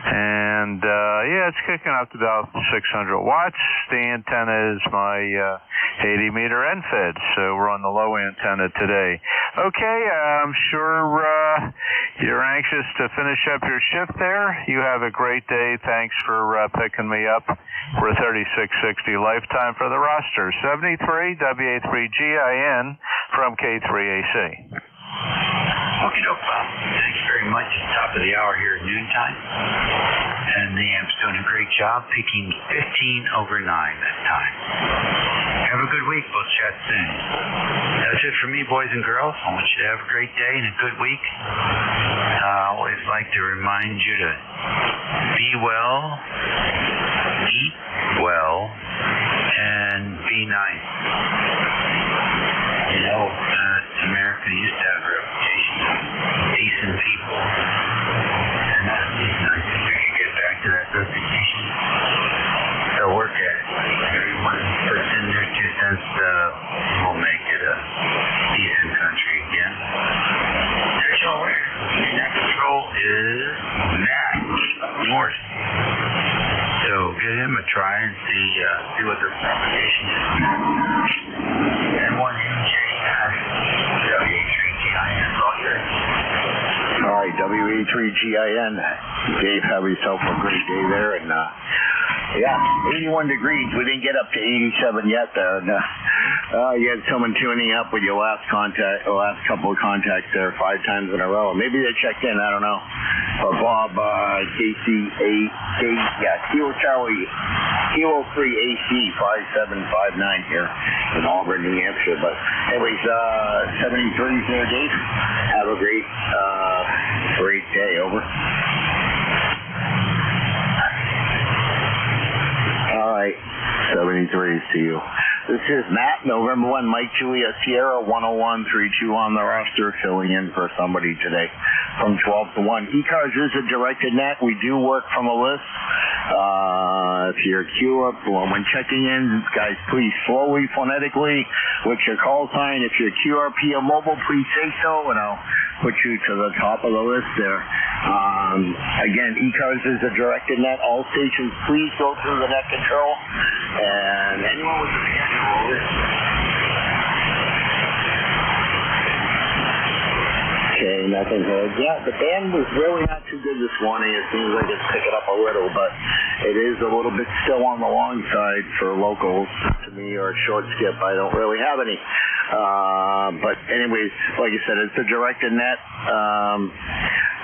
and it's kicking up to about 600 watts. The antenna is my 80 meter end fed, so we're on the low antenna today. Okay, I'm sure you're anxious to finish up your shift there. You have a great day. Thanks for picking me up. We're 3660 lifetime for the roster. 73 WA3GIN from K3AC. Okay, doke, Bob. Thanks very much. Top of the hour here at noontime. And the amp's doing a great job, picking 15 over 9 that time. Have a good week. We'll chat soon. That's it for me, boys and girls. I want you to have a great day and a good week. I always like to remind you to be well, eat well, and be nice. You know, America used to have a reputation of decent people, and it's nice if we could get back to that reputation. So work at it. Everyone puts in their 2 cents, we'll make it a decent country again. There's your way. Your next control is Matt North. So give him a try and see what the propagation is. And one WA3GIN. All right, WA3GIN. Dave, have yourself a great day there. And, 81 degrees. We didn't get up to 87 yet. You had someone tuning up with your last couple of contacts there 5 times in a row. Maybe they checked in. I don't know. Bob, KC8, Kilo Charlie, Kilo 3 AC 5759 here in Auburn, New Hampshire. But anyways, 73's there, Dave. Have a great day. Over. All right, 73. See you. This is Matt, November 1, Mike Juliet Sierra, 10132 on the roster, filling in for somebody today from 12 to 1. ECARS is a directed net. We do work from a list. If you're queue up, when checking in, guys, please slowly, phonetically, with your call sign. If you're QRP or mobile, please say so, and I'll put you to the top of the list there. Again, ECARS is a directed net. All stations, please go through the net control. And anyone with the schedule. Okay, nothing heard. Yeah, the band was really not too good this morning. It seems like it's picking up a little, but it is a little bit still on the long side for locals to me, or short skip. I don't really have any. But anyways, like I said, it's a directed net.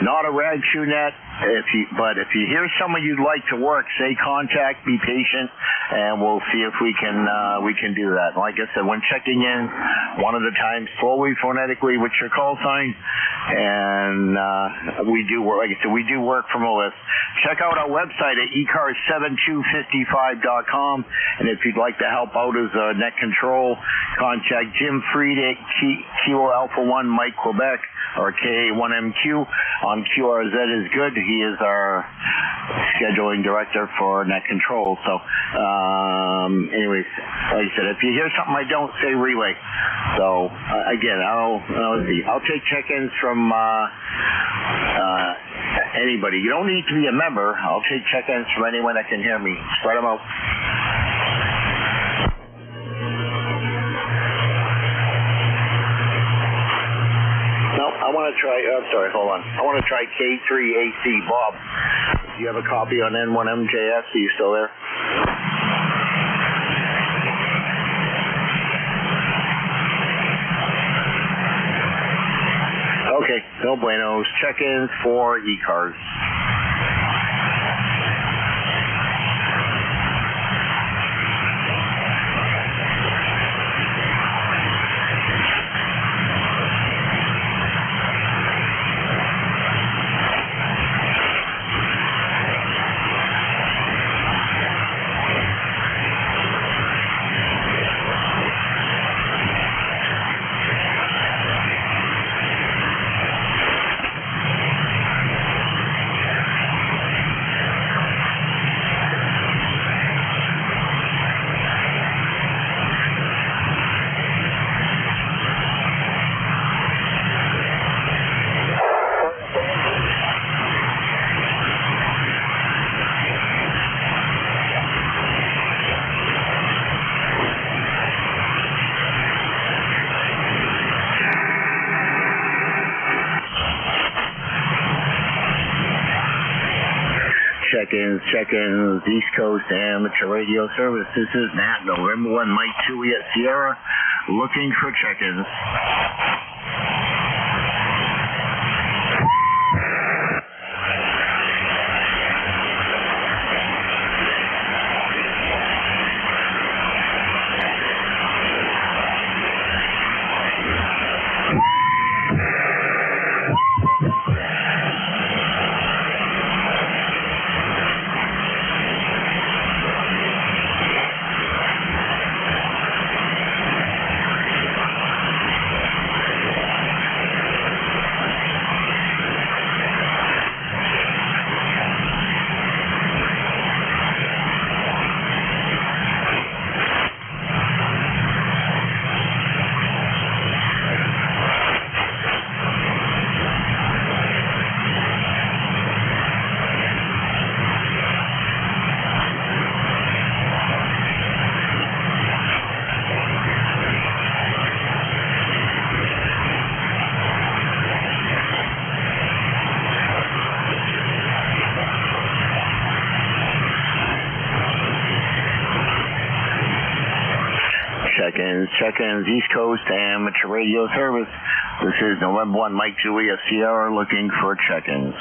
Not a rag shoe net. But if you hear someone you'd like to work, say contact, be patient, and we'll see if we can do that. Like I said, when checking in, one at a time, slowly, phonetically, with your call sign, and we do work. Like I said, we do work from a list. Check out our website at ECARS7255.com, and if you'd like to help out as a net control, contact Jim Freed at Kilo Alpha 1 Mike Quebec, or KA1MQ on QRZ is good. He is our scheduling director for net control. So, anyways, like I said, if you hear something I don't, say relay. So, again, I'll take check-ins from anybody. You don't need to be a member. I'll take check-ins from anyone that can hear me. Spread them out. I want to try K3AC. Bob, do you have a copy on N1MJS? Are you still there? Okay, no buenos. Check-ins for ECARS. Check-ins, East Coast Amateur Radio Service. This is Matt, November 1, Mike Juliet Sierra, looking for check-ins. Check-ins, East Coast Amateur Radio Service. This is November 1, Mike Juliet Sierra, looking for check-ins.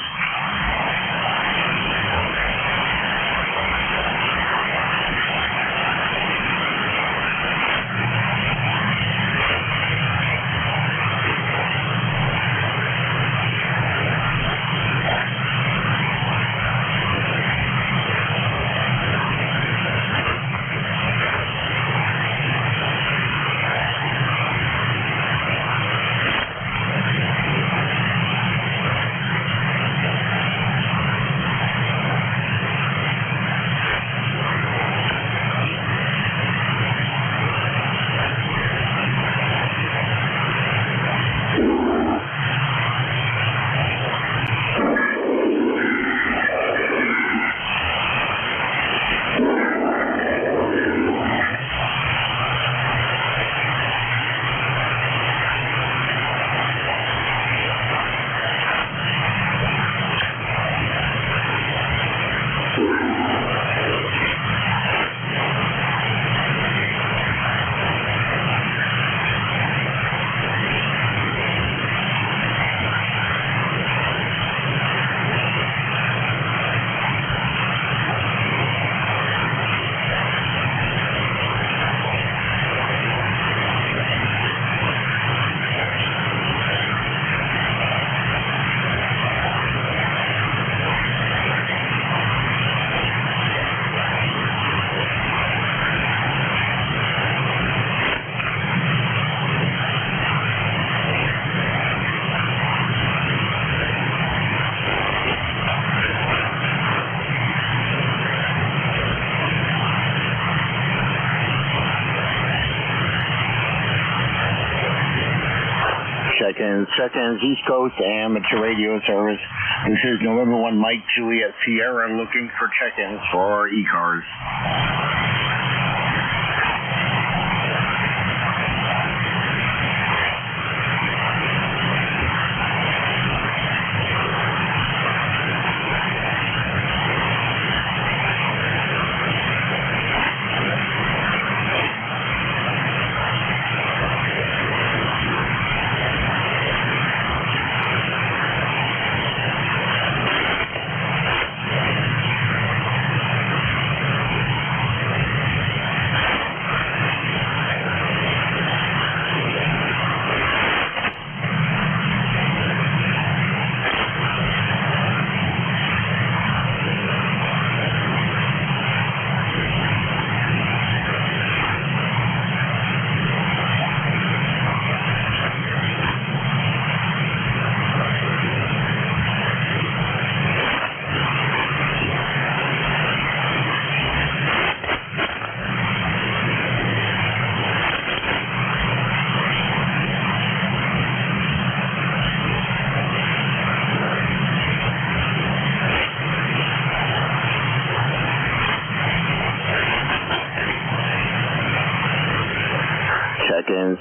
Check-ins, East Coast Amateur Radio Service. This is November 1 Mike Juliet Sierra looking for check-ins for ECARS.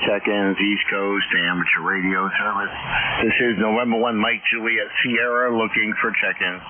Check-ins, East Coast Amateur Radio Service. This is November 1 Mike Juliet Sierra looking for check-ins.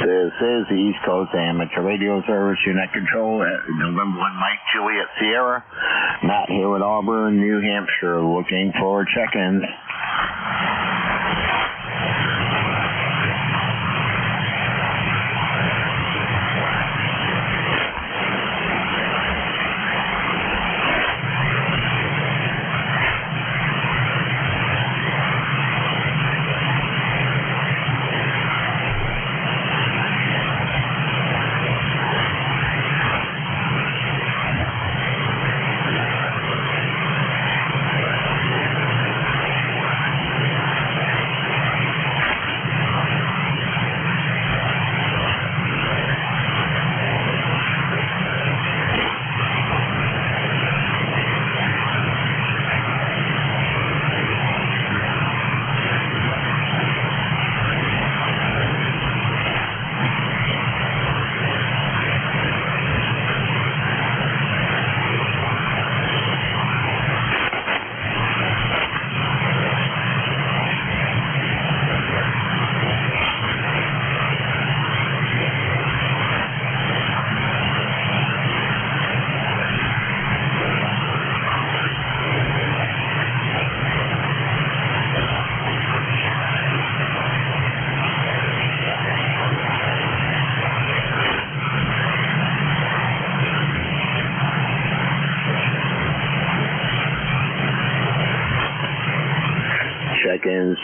This is the East Coast Amateur Radio Service, Unit Control at November 1 Mike Juliet Sierra. Matt here with Auburn, New Hampshire, looking for check-ins.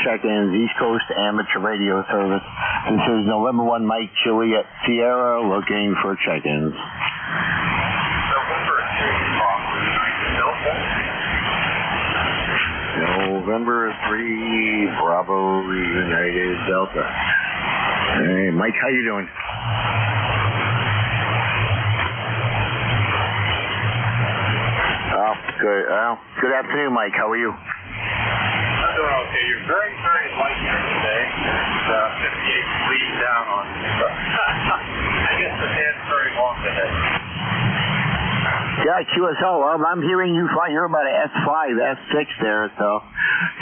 Check-ins, East Coast Amateur Radio Service. This is November 1 Mike Juliet Sierra looking for check-ins. November 3, Bravo United Delta. Hey, Mike, how you doing? Good. Good afternoon, Mike. How are you? I'm doing okay. You're very, very light here today. 58 leaves down on me. I guess the head's very long today. Yeah, QSL. I'm hearing you're about an S5, S6 there, so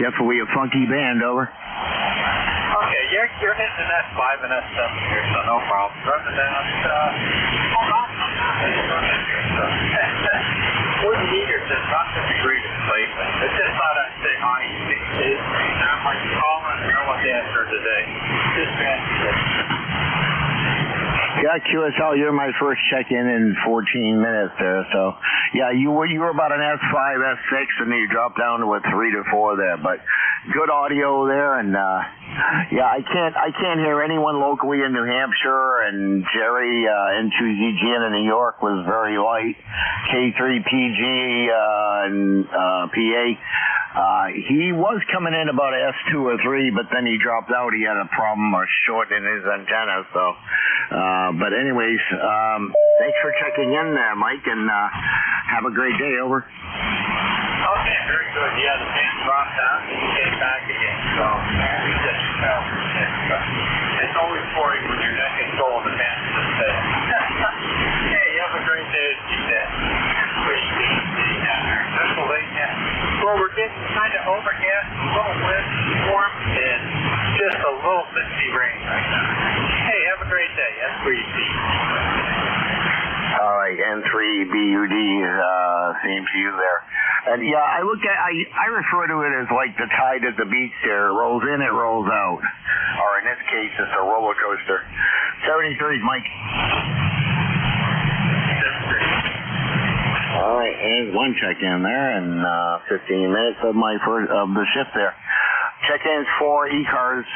definitely a funky band. Over. Okay, you're hitting an S5 and S7 here, so no problem. Running down. Wouldn't need your not to degree displacement. It's just thought I'd say hi. I'm like calling and no one's answered today. Just Yeah, QSL, you're my first check-in 14 minutes there, so yeah, you were about an S5, S6, and then you dropped down to a 3 to 4 there, but good audio there, and yeah, I can't hear anyone locally in New Hampshire, and Jerry N2ZGN in New York was very light. K3PG and PA. He was coming in about a S2 or 3, but then he dropped out. He had a problem or short in his antenna. So, but anyways, thanks for checking in there, Mike, and have a great day. Over. Okay, very good. Yeah, the fan dropped out and he came back again. So we just it's always boring when your neck is full and the fan just stays. Hey, you have a great day. See that. Pennsylvania. Well, we're getting kind of overcast, a little wind, warm, and just a little misty rain right now. Hey, have a great day. S3B. All right, N3BUD, same to you there. And yeah, I refer to it as like the tide at the beach there. It rolls in, it rolls out. Or in this case, it's a roller coaster. 73, Mike. All right, and one check-in there, and 15 minutes of the shift there. Check-ins for ECARS.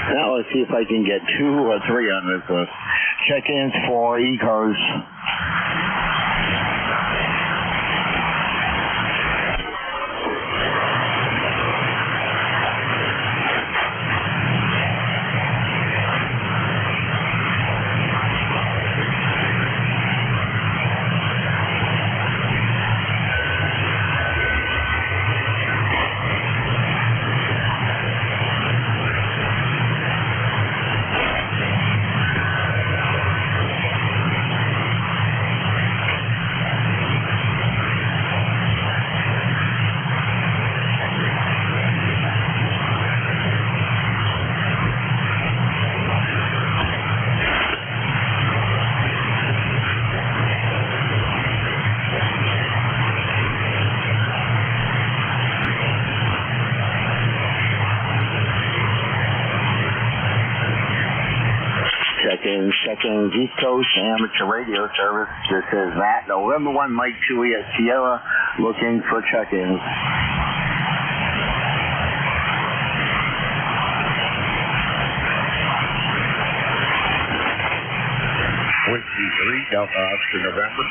Now let's see if I can get 2 or 3 on this list. Check-ins for ECARS. Check-ins, East Coast Amateur Radio Service. This is Matt, November 1, Mike Chewy at Sierra, looking for check-ins. Whiskey 3, Delta Oscar, November.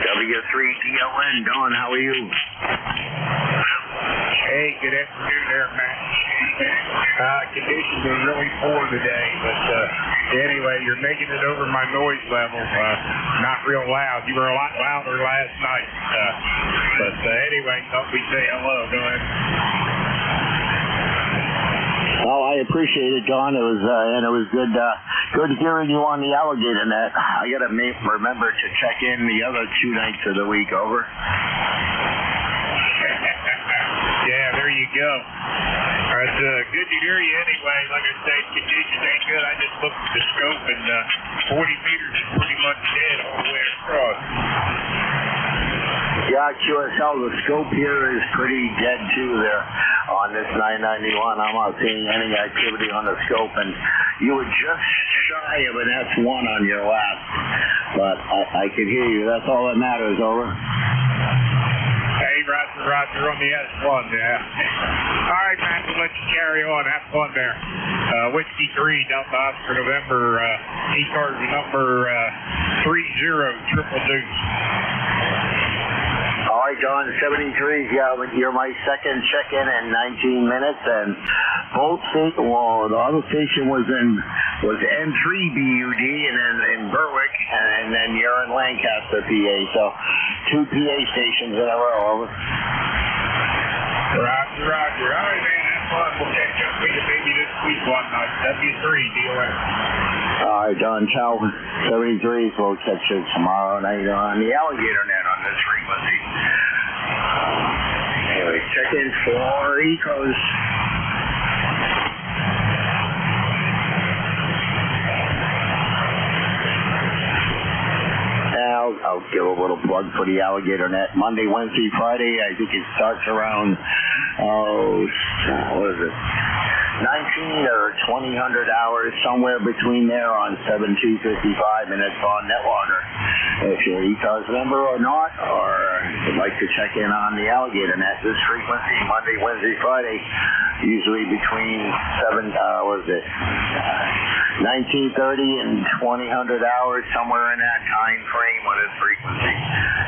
W3DLN, Don, how are you? Hey, good afternoon there, Matt. Conditions are really poor today, but anyway, you're making it over my noise level. Not real loud. You were a lot louder last night. But anyway, thought we'd say hello. Go ahead. Well, I appreciate it, Don. It was good hearing you on the alligator net. I gotta remember to check in the other 2 nights of the week. Over. Yeah, there you go. It's good to hear you anyway. Like I say, conditions ain't good. I just looked at the scope, and 40 meters is pretty much dead all the way across. Yeah, QSL, the scope here is pretty dead too there on this 991. I'm not seeing any activity on the scope, and you were just shy of an S1 on your last, but I could hear you. That's all that matters, over. Hey, Roger on the S1, yeah. All right, man, we'll let you carry on. Have fun there. Whiskey 3, Delta Oscar November, ECARS number 30, triple deuce. All right, John, 73, yeah, you're my second check-in in 19 minutes, and both the other station was N3 BUD, and then in Berwick, and then you're in Lancaster, PA, so 2 PA stations in a row, over. Roger. All right, man, have fun. We'll catch up with you maybe this week one night. W3, DOS. All right, John, ciao. 73, we'll catch you tomorrow night on the Alligator Net on this frequency. Anyway, check in for ECOS. I'll give a little plug for the Alligator Net. Monday, Wednesday, Friday, I think it starts around, what is it? 19 or 2000 hours, somewhere between there on 7255, and it's on Netlogger. If you're an ECARS member or not, or would like to check in on the Alligator Net, this frequency, Monday, Wednesday, Friday, usually between 1930 and 2000 hours, somewhere in that time frame on this frequency.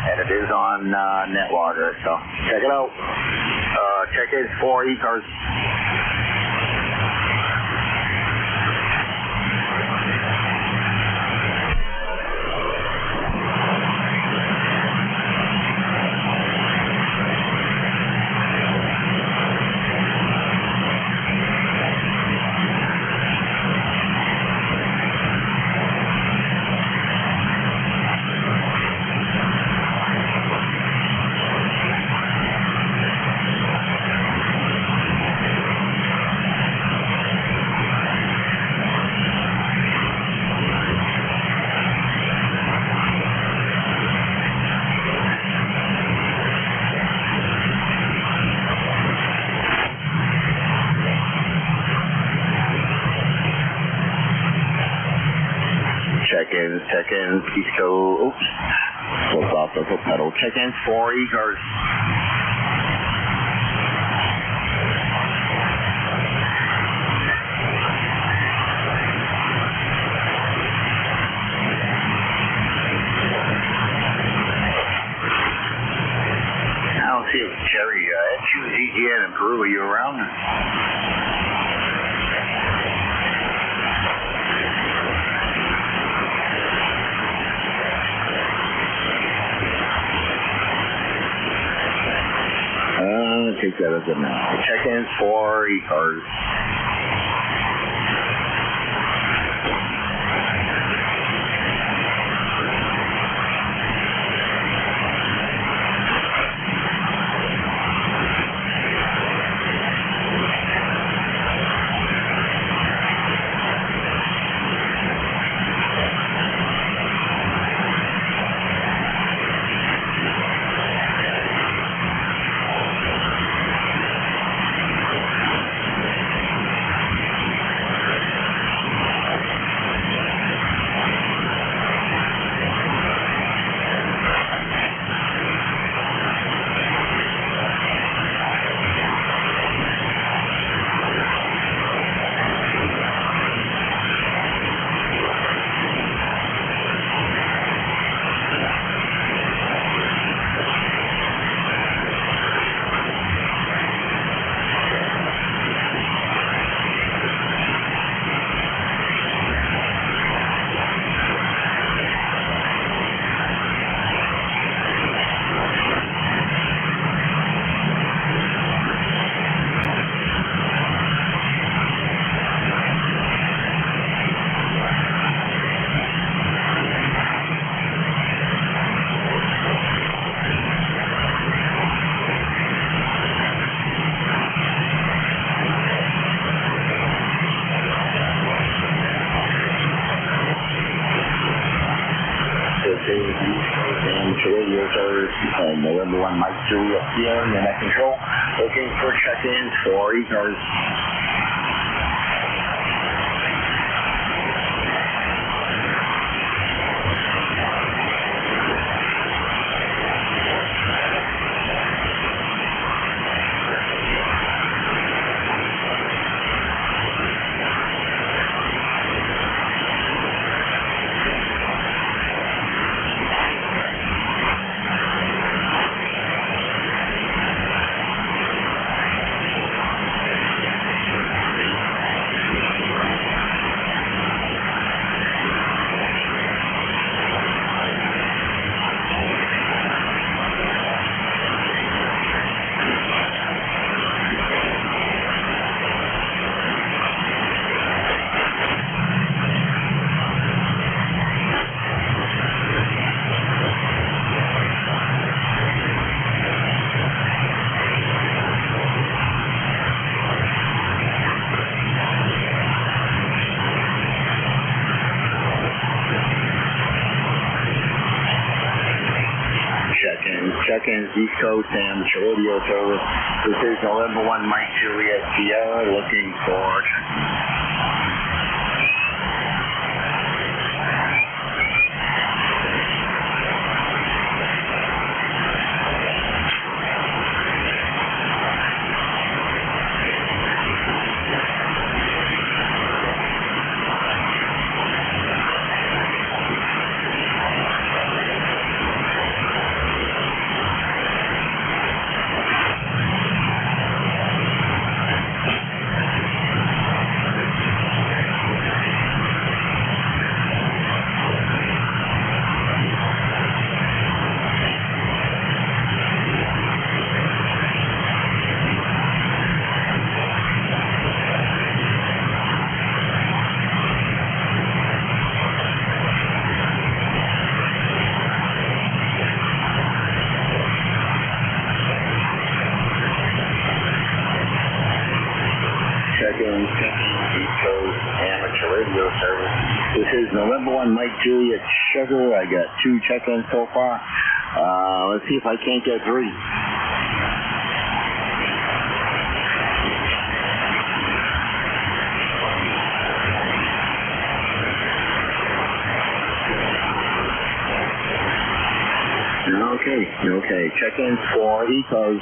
And it is on Netlogger, so check it out. Check in for ECARS. Check-ins, Eco, oops, flipped off the pedal. Check-ins for ECARS. I don't see if Jerry, choose EGN in Peru. Are you around? Take that as a no. Check-ins for ECARS. Juliet Sierra, unit control. Looking for check-ins for ECARS. Check-ins East Coast Amateur Radio Service. This is November 1 Mike Juliet Sierra looking for check-ins East Coast Amateur Radio Service. This is November 1 Mike Juliet Sugar. I got 2 check-ins so far. Let's see if I can't get 3. Okay. Check-ins for ECARS.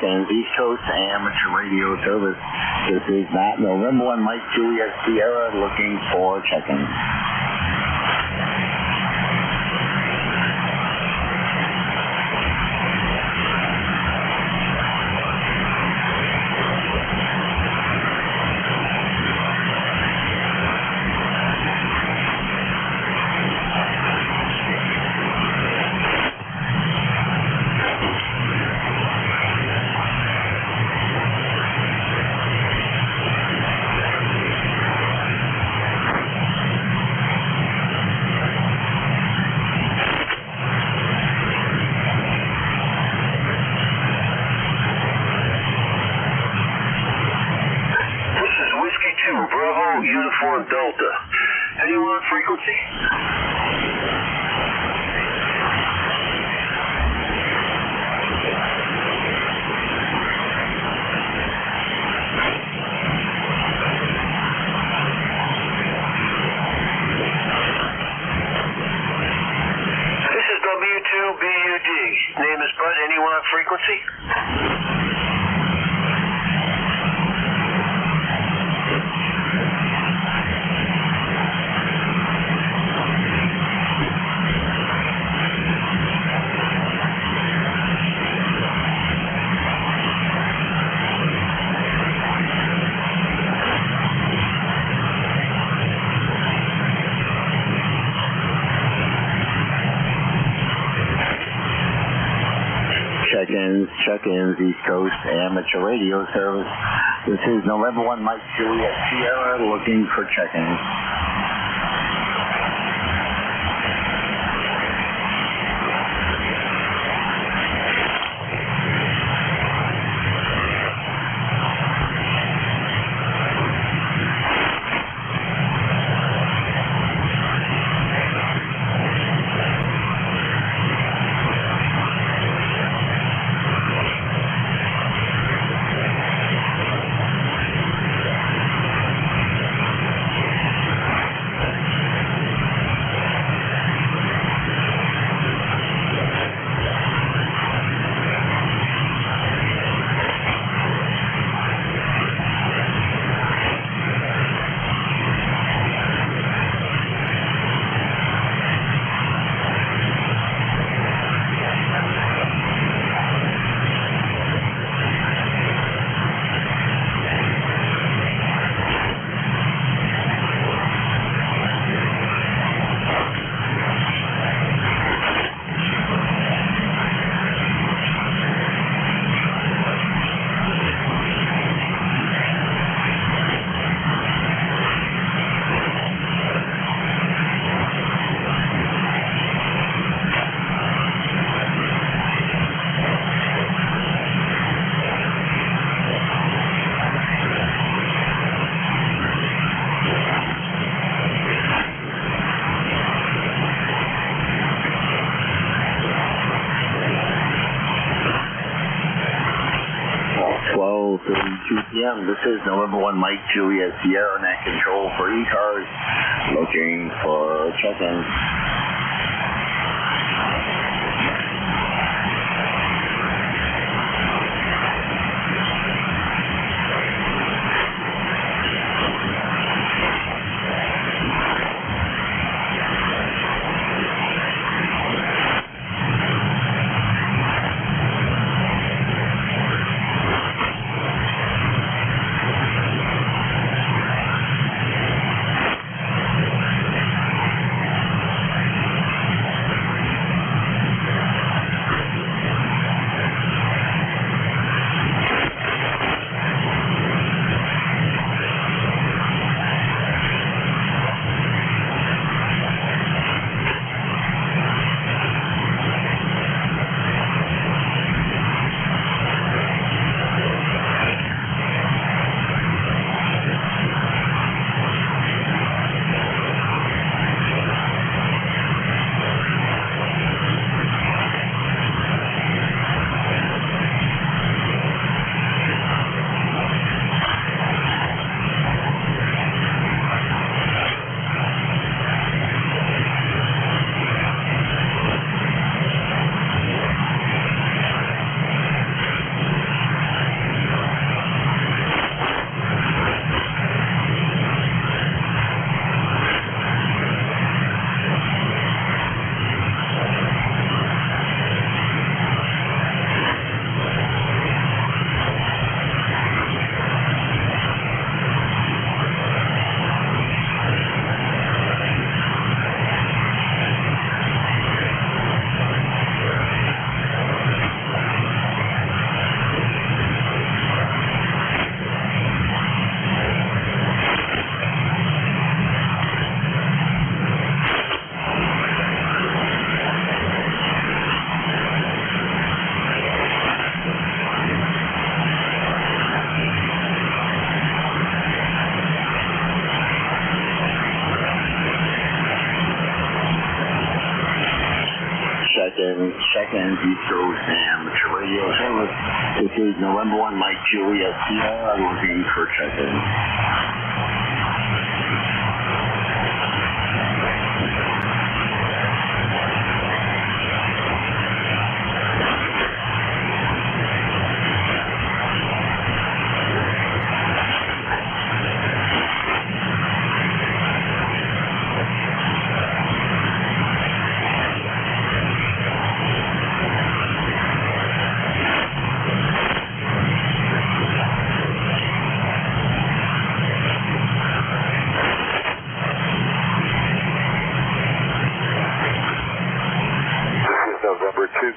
Check-ins, East Coast Amateur Radio Service. This is Matt, November 1, Mike Juliet Sierra, looking for check-ins. Uniform Delta. Anyone on frequency? This is W2BUD. Name is Bud. Anyone on frequency? Check-ins, East Coast Amateur Radio Service. This is November 1, Mike Juliet Sierra, looking for check-ins. This is November 1, Mike Juliet Sierra, net control for ECARS, looking for check-ins. check-ins, East Coast Amateur Radio Service. This is November 1, Mike Juliet Sierra, looking for check-ins.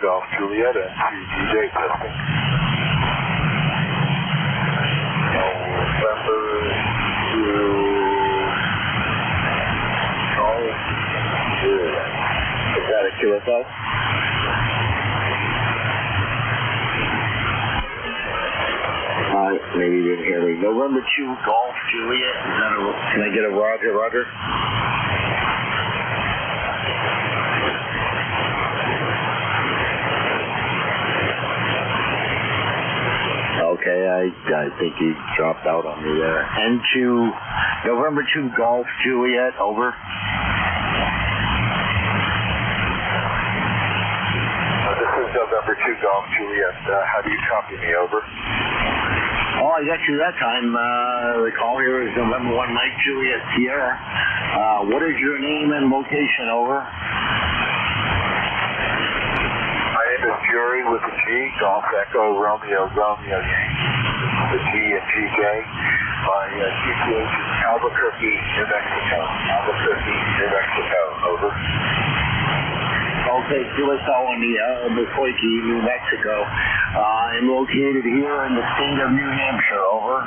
Golf Juliet and DJ testing. November to Golf Juliet. Is that a QSL? Maybe you didn't hear me. November 2 Golf Juliet. Is that can I get a Roger, Roger? Okay, I think he dropped out on me there. N2, November 2 Golf Juliet, over. This is November 2 Golf Juliet. How do you copy me, over? Oh, I got you that time. The call here is November 1 Mike Juliet Sierra. What is your name and location, over? Is Jerry with the G, Golf Echo, Romeo, Romeo Yankee, the G and TJ. My QTH is Albuquerque, New Mexico. Albuquerque, New Mexico, over. Okay, QSL on the Albuquerque, New Mexico. I'm located here in the state of New Hampshire, over.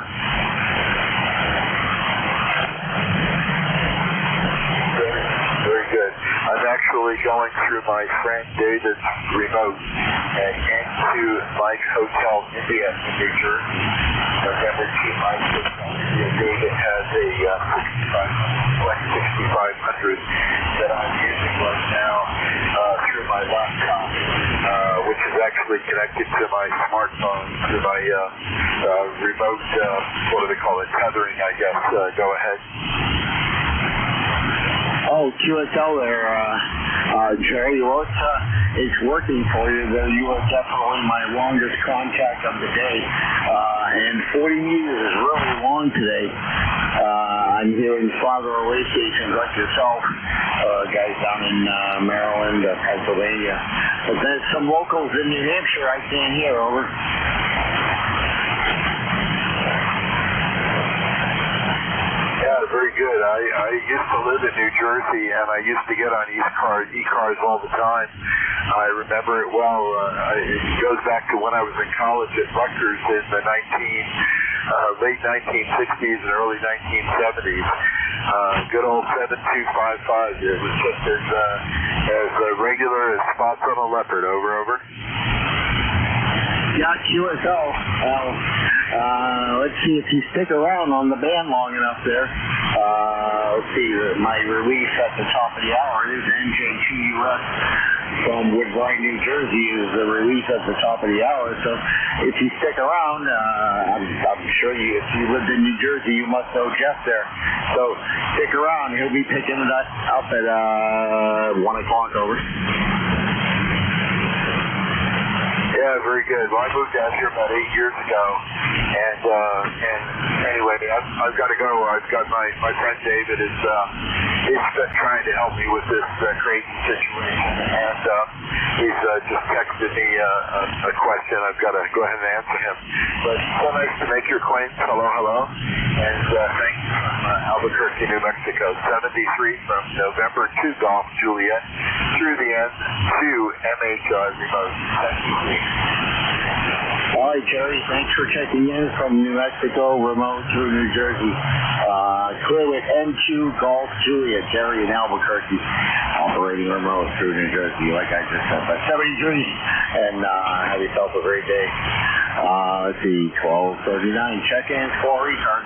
Very good. I'm actually going through my friend David's remote and into Mike Hotel India in New Jersey. November 2 Mike Hotel India. David has a 6500 that I'm using right now through my laptop, which is actually connected to my smartphone through my remote, what do they call it, tethering, I guess. Go ahead. Oh, QSL there, Jerry. Well, it's working for you. You are definitely my longest contact of the day. And 40 meters is really long today. I'm hearing farther away stations like yourself, guys down in Maryland, Pennsylvania. But there's some locals in New Hampshire I can't hear, over. Yeah, very good. I used to live in New Jersey, and I used to get on ECARS all the time. I remember it well. It goes back to when I was in college at Rutgers in the late 1960s and early 1970s. Good old 7255. It was just as regular as spots on a leopard. Over. Yeah, QSL. Let's see if you stick around on the band long enough there. Let's see, my release at the top of the hour is NJ2US from Woodbine, New Jersey is the release at the top of the hour. So if you stick around, I'm sure if you lived in New Jersey, you must know Jeff there. So stick around. He'll be picking it up at 1 o'clock, over. Yeah, very good. Well, I moved out here about 8 years ago, and anyway, I've got to go. I've got my friend David is he's been trying to help me with this crazy situation, and he's just texted me a question. I've got to go ahead and answer him. But so nice to make your acquaintance. Hello, and thank you from Albuquerque, New Mexico. 73 from November 2 Golf Juliet through the end to MHR remote. All right, Jerry, thanks for checking in from New Mexico, remote through New Jersey. Clear with N2 Golf Juliet, Jerry in Albuquerque, operating remote through New Jersey, like I just said. But 73, and have yourself a great day. Let's see, 12:39, check-in for ECARS.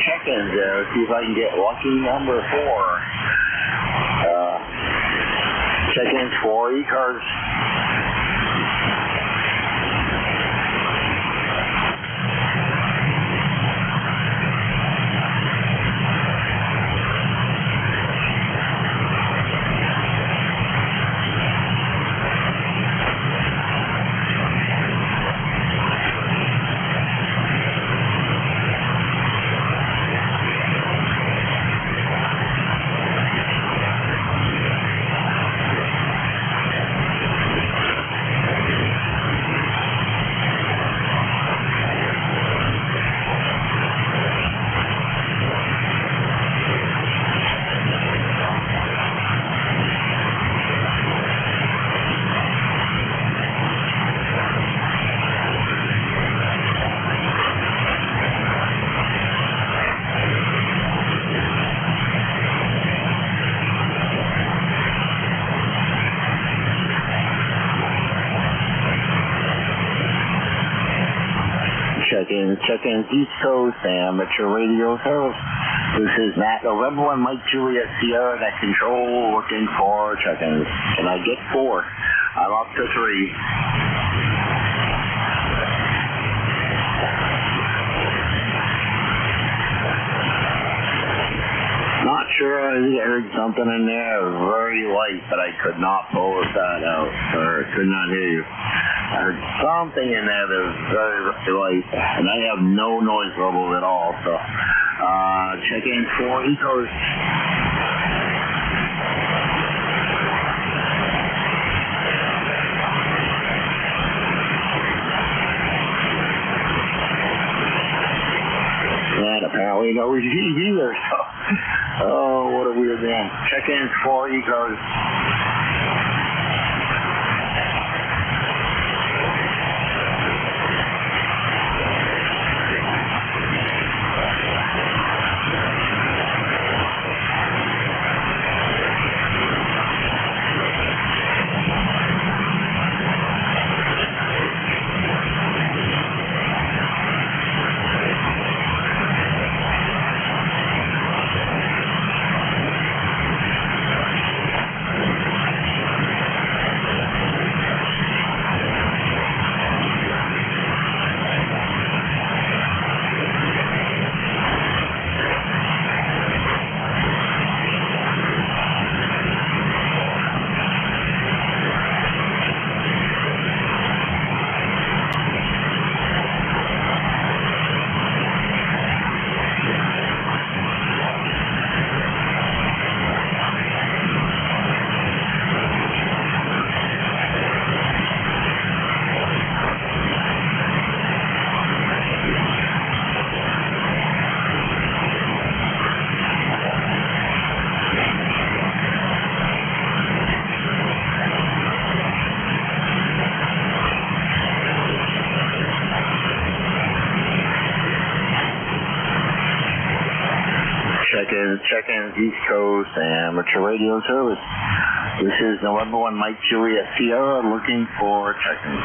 check-ins there. See if I can get lucky number 4. Check-ins for ECARS. Check-in East Coast Amateur Radio Service. This is Matt, November 1, Mike Juliet Sierra, net control, looking for check-ins. Can I get 4? I'm up to 3. Not sure, I heard something in there very light, but I could not pull that out, or could not hear you. I heard something in there that was very, very light, and I have no noise level at all, so check in for ECARS. And apparently no receive either, so oh, what a weird man. Check in for ECARS. Check-in East Coast Amateur Radio Service. This is November 1 Mike Juliet Sierra looking for check-ins.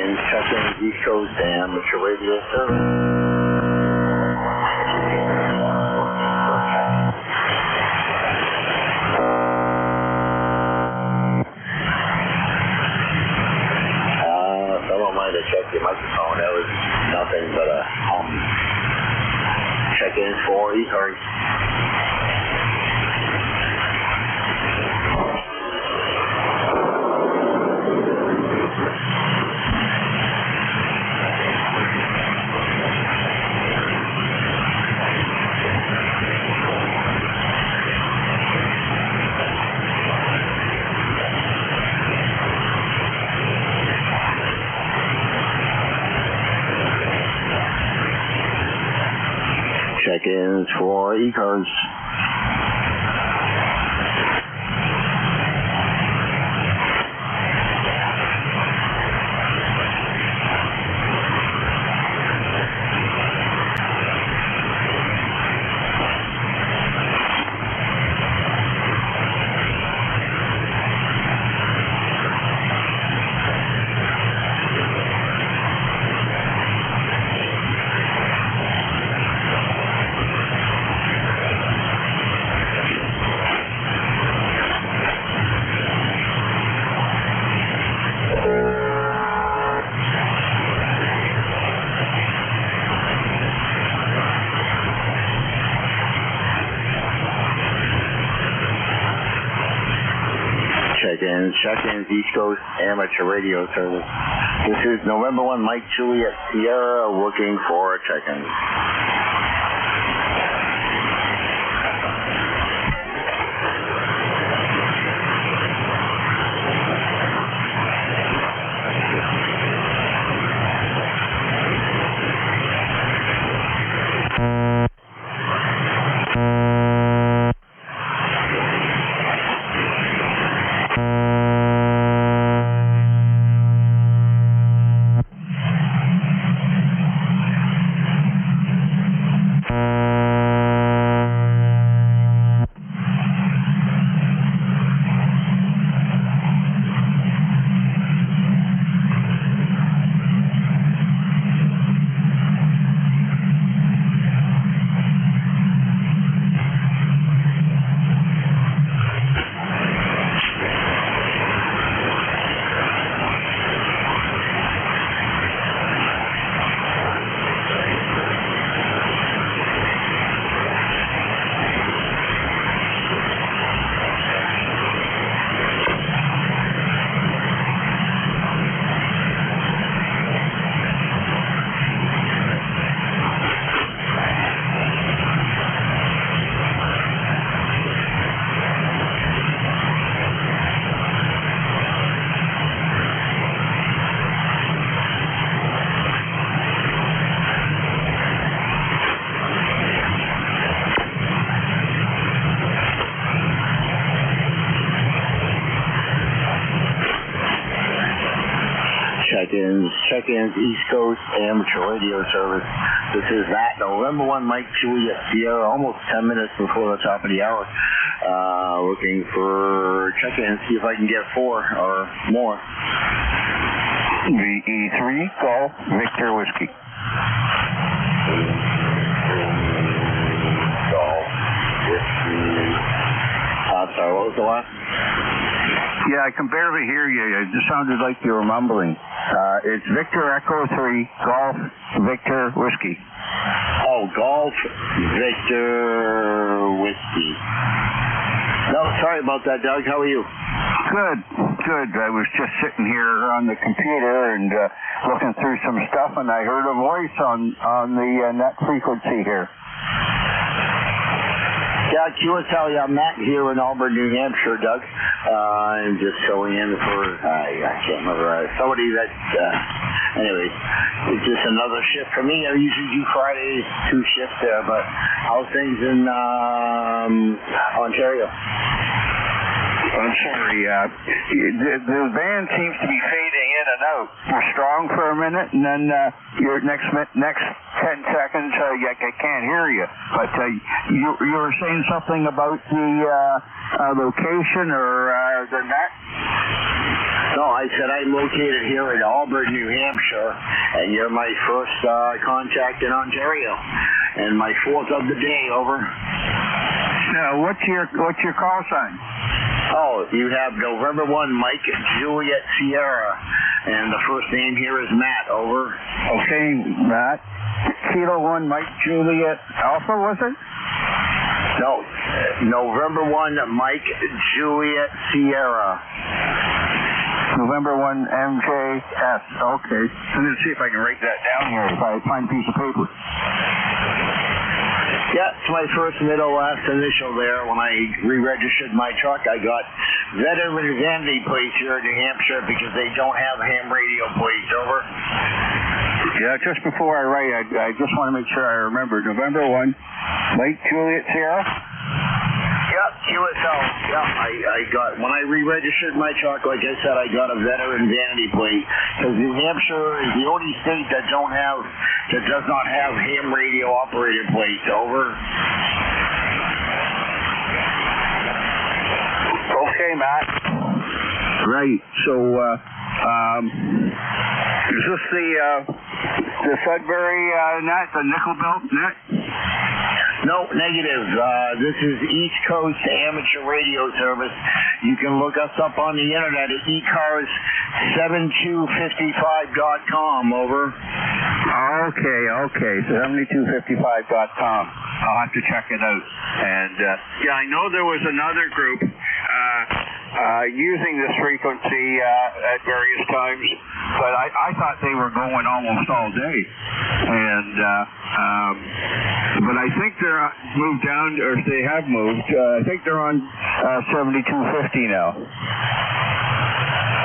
Check-in East Coast Amateur Radio Service. Someone might have checked your microphone. That was nothing but a hum. Check-in for ECARS. Check-ins for ECARS. Check-ins East Coast Amateur Radio Service. This is November 1 Mike Juliet Sierra looking for a check-in. Check-ins East Coast Amateur Radio Service. This is that November 1 Mike Juliet Sierra, almost 10 minutes before the top of the hour. Looking for check-ins, see if I can get 4 or more. VE3, Golf, Victor Whiskey. Golf, Whiskey. I'm sorry, what was the last? Yeah, I can barely hear you. It just sounded like you were mumbling. It's Victor Echo 3, Golf, Victor Whiskey. Oh, Golf, Victor Whiskey. No, sorry about that, Doug. How are you? Good. I was just sitting here on the computer and looking through some stuff, and I heard a voice on the net frequency here. Yeah, QSL, I'm Matt here in Auburn, New Hampshire, Doug. I'm just filling in for, I can't remember, somebody that, anyway, it's just another shift for me. I usually do Fridays, 2 shifts there, but how's things in Ontario? I'm sorry, the band seems to be fading in and out. You're strong for a minute, and then your next 10 seconds, I can't hear you. But you were saying something about the location or the net? No, I said I'm located here in Auburn, New Hampshire, and you're my first contact in Ontario, and my fourth of the day. Over. What's your call sign? Oh, you have November 1, Mike, Juliet, Sierra, and the first name here is Matt. Over. Okay, Matt. Kilo 1, Mike, Juliet, Alpha, was it? No, November 1, Mike, Juliet, Sierra. November 1, MJS. Okay. I'm going to see if I can write that down here if I find a piece of paper. Yeah, it's my first, middle, last initial there. When I re-registered my truck, I got veteran vanity plates here in New Hampshire because they don't have ham radio plates. Over. Yeah, just before I write, I just want to make sure I remember. November 1, Mike, Juliet, Sierra? Yep, QSL. Yeah, I got, when I re-registered my truck, like I said, I got a veteran vanity plate. Because New Hampshire is the only state that does not have ham radio operated plates. Over. Okay, Matt. Right. So, is this the Sudbury net, the nickel belt net? No, negative. This is East Coast Amateur Radio Service. You can look us up on the internet at ECARS7255.com. Over. Okay. 7255.com. I'll have to check it out. And yeah, I know there was another group using this frequency at various times, but I thought they were going almost all day. And but I think they're moved down, or they have moved. I think they're on 7250 now.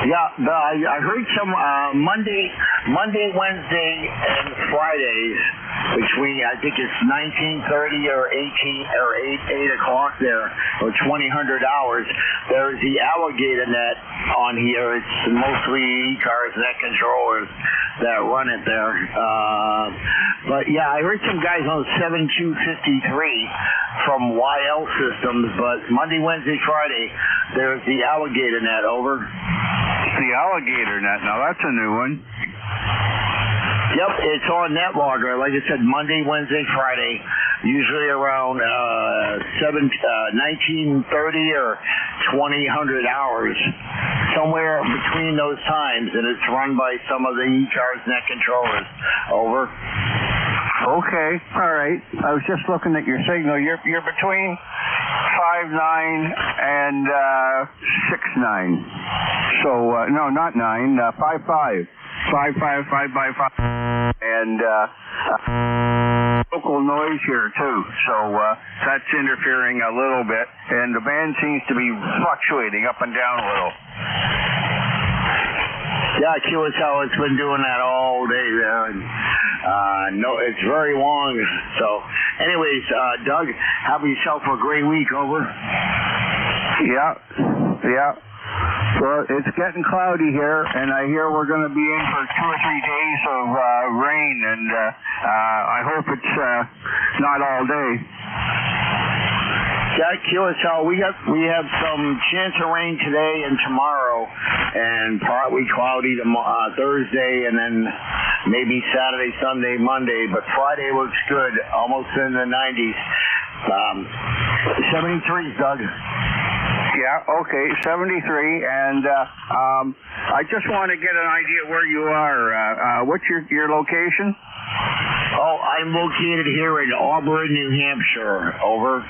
Yeah, I heard some Monday, Wednesday, and Fridays between, I think it's 19:30 or 8 o'clock there, or 2000 hours. There's the alligator net on here. It's mostly ECARS net controllers that run it there. But yeah, I heard some guys on 7253 from YL Systems, but Monday, Wednesday, Friday, there's the alligator net. Over. The alligator net. Now that's a new one. Yep, it's on NetLogger. Like I said, Monday, Wednesday, Friday, usually around 19:30 or 2000 hours, somewhere between those times, and it's run by some of the ECARS net controllers. Over. Okay, all right. I was just looking at your signal. You're between 5.9 and 6.9. So no, not 9. 5.5. 5.5, 5x5. And local noise here too. So that's interfering a little bit, and the band seems to be fluctuating up and down a little. Yeah, QSL, it's been doing that all day there, and no, it's very long. So, anyways, Doug, have yourself a great week. Over. Yeah. Well, it's getting cloudy here, and I hear we're going to be in for 2 or 3 days of rain, and I hope it's not all day. Yeah, QSL, we have some chance of rain today and tomorrow, and partly cloudy Thursday, and then maybe Saturday, Sunday, Monday. But Friday looks good, almost in the 90s. 73s, Doug. Yeah, okay, 73, and I just want to get an idea where you are. What's your location? Oh, I'm located here in Auburn, New Hampshire. Over.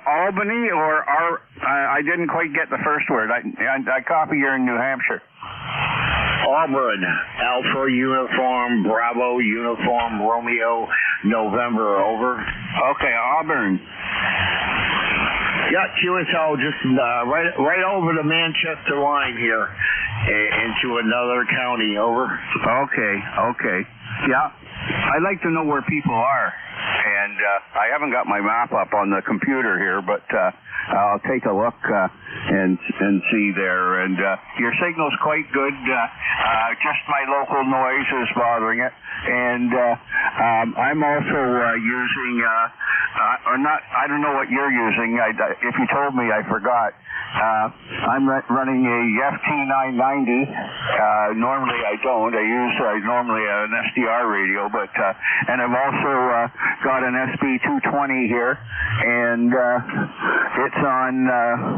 Albany, or I didn't quite get the first word. I copy you're in New Hampshire. Auburn, Alpha Uniform, Bravo Uniform, Romeo, November. Over. Okay, Auburn. Yeah, QSL, just right over the Manchester line here into another county. Over. Okay. Yeah, I'd like to know where people are, and and I haven't got my map up on the computer here, but I'll take a look and see there. And your signal's quite good. Just my local noise is bothering it. And I'm also using, I don't know what you're using. If you told me, I forgot. I'm running a FT990. Normally I don't. I use normally an SDR radio, but and I've also got an SB220 here, and it's on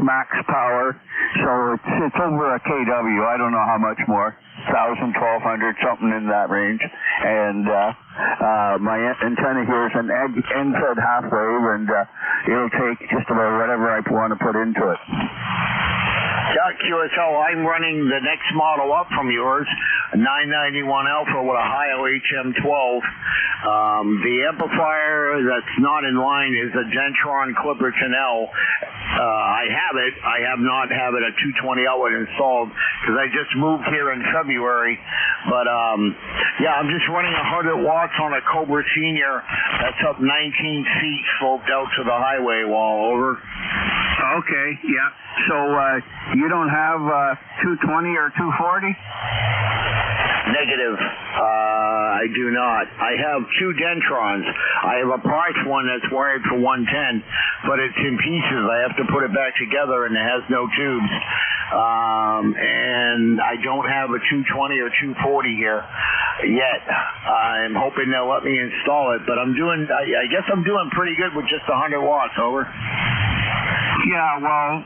max power, so it's over a KW. I don't know how much more. 1,000, 1,200, something in that range. And my antenna here is an end-fed half wave, and it'll take just about whatever I want to put into it. Yeah, QSL, I'm running the next model up from yours, 991 Alpha with a Ohio HM12. The amplifier that's not in line is a Dentron Clipper Chanel. I have it. I have not have it a 220 outlet installed because I just moved here in February. But yeah, I'm just running 100 watts on a Cobra Senior that's up 19 feet sloped out to the highway wall. Over. Okay, yeah. So you don't have 220 or 240? Negative. I do not. I have two Dentrons. I have a parts one that's wired for 110, but it's in pieces. I have to put it back together, and it has no tubes. And I don't have a 220 or 240 here yet. I'm hoping they'll let me install it, but I guess I'm doing pretty good with just 100 watts. Over. Yeah, well,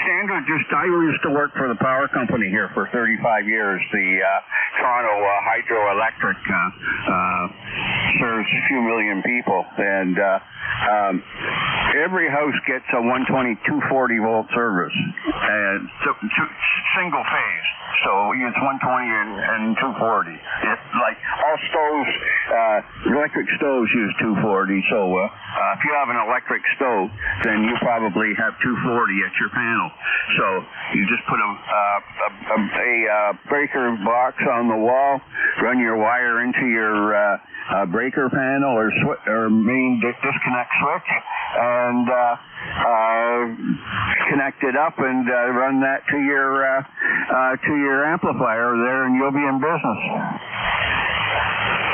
standard I used to work for the power company here for 35 years. The Toronto Hydroelectric serves a few million people, and every house gets a 120, 240 volt service, and single phase. So it's 120 and 240. It's like all stoves, electric stoves use 240. So if you have an electric stove, then you probably have 240 at your panel. So you just put a breaker box on the wall, run your wire into your breaker panel or main disconnect switch, and connect it up and run that to your amplifier there, and you'll be in business.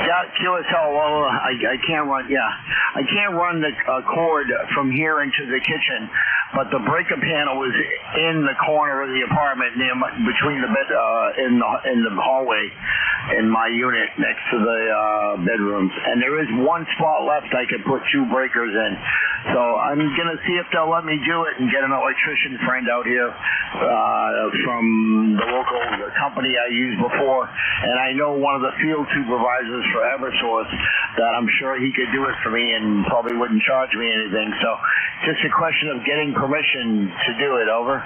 Yeah, QSL. Well, I can't run. Yeah, I can't run the cord from here into the kitchen, but the breaker panel is in the corner of the apartment, between the bed in the hallway, in my unit next to the bedrooms. And there is one spot left I could put two breakers in. So I'm gonna see if they'll let me do it and get an electrician friend out here from the local company I used before, and I know one of the field supervisors for Eversource that I'm sure he could do it for me and probably wouldn't charge me anything. So just a question of getting permission to do it. Over.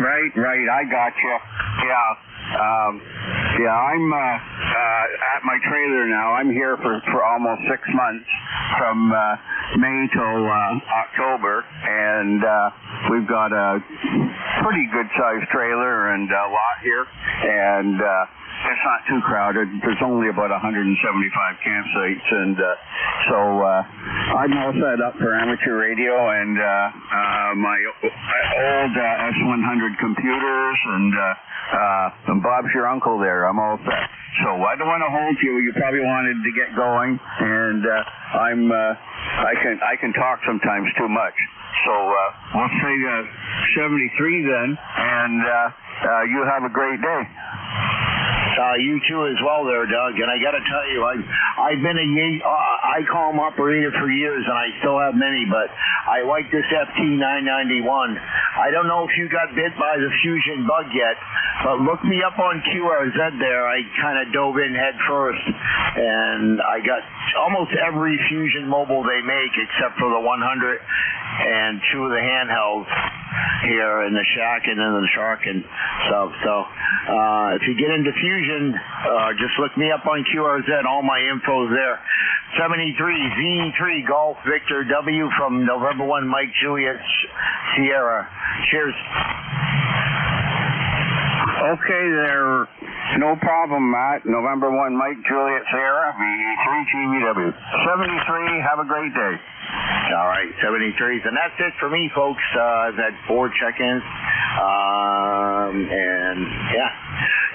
Right. I got you. Yeah, I'm at my trailer now. I'm here for almost 6 months, from May till October, and we've got a pretty good sized trailer and a lot here, and it's not too crowded. There's only about 175 campsites, and so I'm all set up for amateur radio and my old S100 computers, and Bob's your uncle there. I'm all set. So I don't want to hold you. You probably wanted to get going, and I can talk sometimes too much. So we'll say 73 then, and you have a great day. You too as well there, Doug. And I got to tell you, I've been a ICOM operator for years, and I still have many, but I like this FT991. I don't know if you got bit by the Fusion bug yet, but look me up on QRZ there. I kind of dove in head first, and I got almost every Fusion mobile they make except for the 100 and two of the handhelds here in the Shack and in the Shark and stuff. So if you get into Fusion, just look me up on QRZ. All my info's there. 73 Z3 Golf Victor W from November 1 Mike Juliet Sierra. Cheers. Okay there, No problem, Matt. November 1, Mike, Juliet, Sierra, VE3GVW. 73, have a great day. All right, 73s. And that's it for me, folks. I've had 4 check-ins. And, yeah,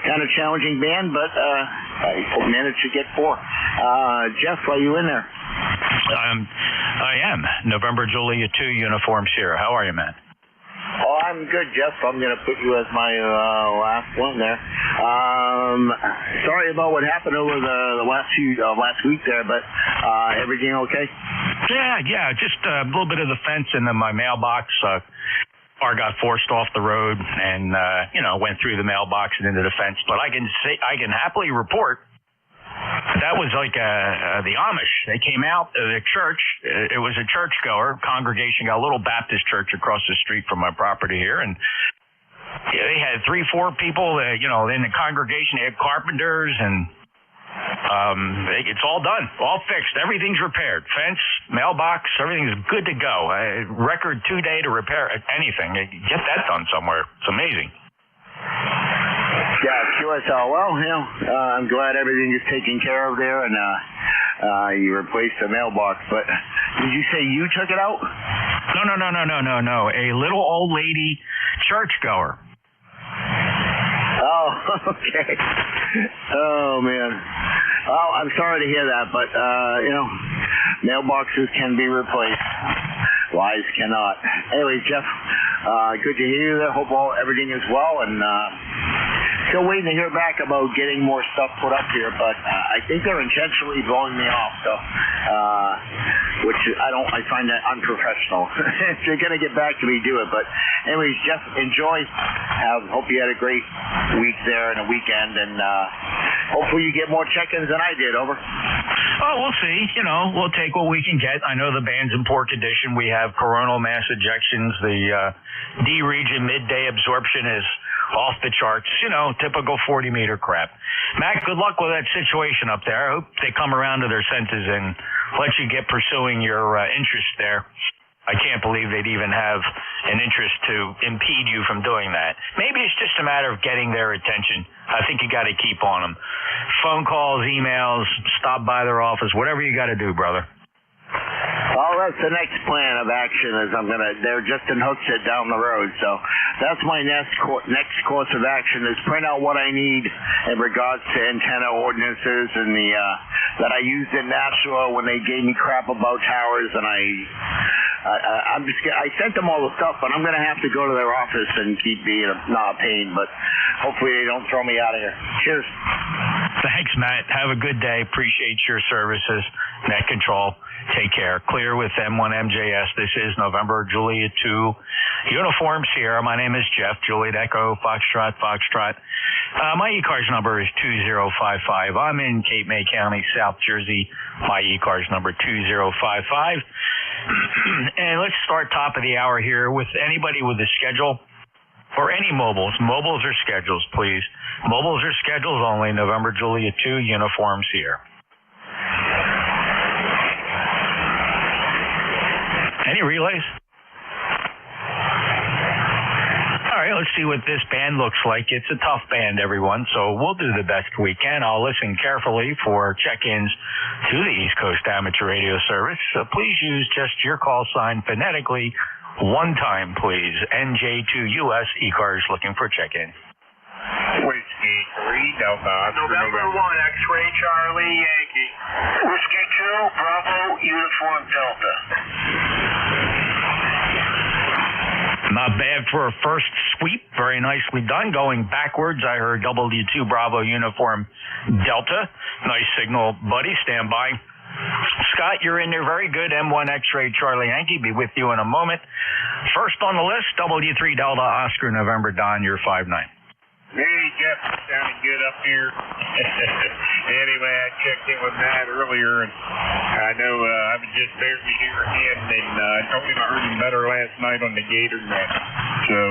kind of challenging band, but I managed to get 4. Jeff, are you in there? I am. November Juliet 2, Uniform Sierra. How are you, man? Oh, I'm good, Jeff. I'm going to put you as my last one there. Sorry about what happened over the last week there, but everything okay? Yeah. Just a little bit of the fence and then my mailbox. Car got forced off the road and went through the mailbox and into the fence. But I can happily report that was like the Amish. They came out of the church. It was a churchgoer congregation, got a little Baptist church across the street from my property here, and they had 3-4 people. In the congregation, they had carpenters, and it's all done, all fixed. Everything's repaired. Fence, mailbox, everything's good to go. Record 2-day to repair anything. Get that done somewhere. It's amazing. Yeah, QSL. Well, I'm glad everything is taken care of there, and you replaced the mailbox. But did you say you took it out? No. A little old lady churchgoer. Oh, okay. Oh, man. Well, I'm sorry to hear that, but, mailboxes can be replaced. Lives cannot. Anyway, Jeff, good to hear you there. Hope everything is well, and still waiting to hear back about getting more stuff put up here, but I think they're intentionally blowing me off, so which I find that unprofessional. If you're going to get back to me, do it. But anyways, Jeff, enjoy. Hope you had a great week there and a weekend, and hopefully you get more check-ins than I did. Over. Oh, we'll see. We'll take what we can get. I know the band's in poor condition. We have coronal mass ejections. The D region midday absorption is off the charts. Typical 40-meter crap. Mac, good luck with that situation up there. I hope they come around to their senses and let you get pursuing your interest there. I can't believe they'd even have an interest to impede you from doing that. Maybe it's just a matter of getting their attention. I think you got to keep on them. Phone calls, emails, stop by their office, whatever you got to do, brother. Well, that's the next plan of action. They're just in Hooksett down the road, so that's my next course of action is print out what I need in regards to antenna ordinances and that I used in Nashua when they gave me crap about towers, and I sent them all the stuff, but I'm going to have to go to their office and keep being not a pain, but hopefully they don't throw me out of here. Cheers. Thanks, Matt. Have a good day. Appreciate your services. Net Control. Take care. Clear with M1MJS. This is November Juliet 2, Uniform Sierra. My name is Jeff. Juliet Echo, Foxtrot. My ECARS number is 2055. I'm in Cape May County, South Jersey. My ECARS number 2055. And let's start top of the hour here with anybody with a schedule or any mobiles. Mobiles or schedules, please. Mobiles or schedules only. November Juliet 2, Uniform Sierra. Any relays? All right, let's see what this band looks like. It's a tough band, everyone, so we'll do the best we can. I'll listen carefully for check-ins to the East Coast Amateur Radio Service. So please use just your call sign phonetically one time, please. NJ2US ECARS looking for check-in. Whiskey 3 Delta. November 1 X-Ray Charlie Yankee. Whiskey 2 Bravo Uniform Delta. Not bad for a first sweep. Very nicely done. Going backwards, I heard W2 Bravo Uniform Delta. Nice signal, buddy. Stand by. Scott, you're in there. Very good. M1 X-Ray Charlie Yankee. Be with you in a moment. First on the list, W3 Delta Oscar November Don. You're 5'9". Hey, Jeff, sounding good up here. Anyway, I checked in with Matt earlier, and I know I was just barely here again, and I told him I heard him better last night on the Gator Net. So,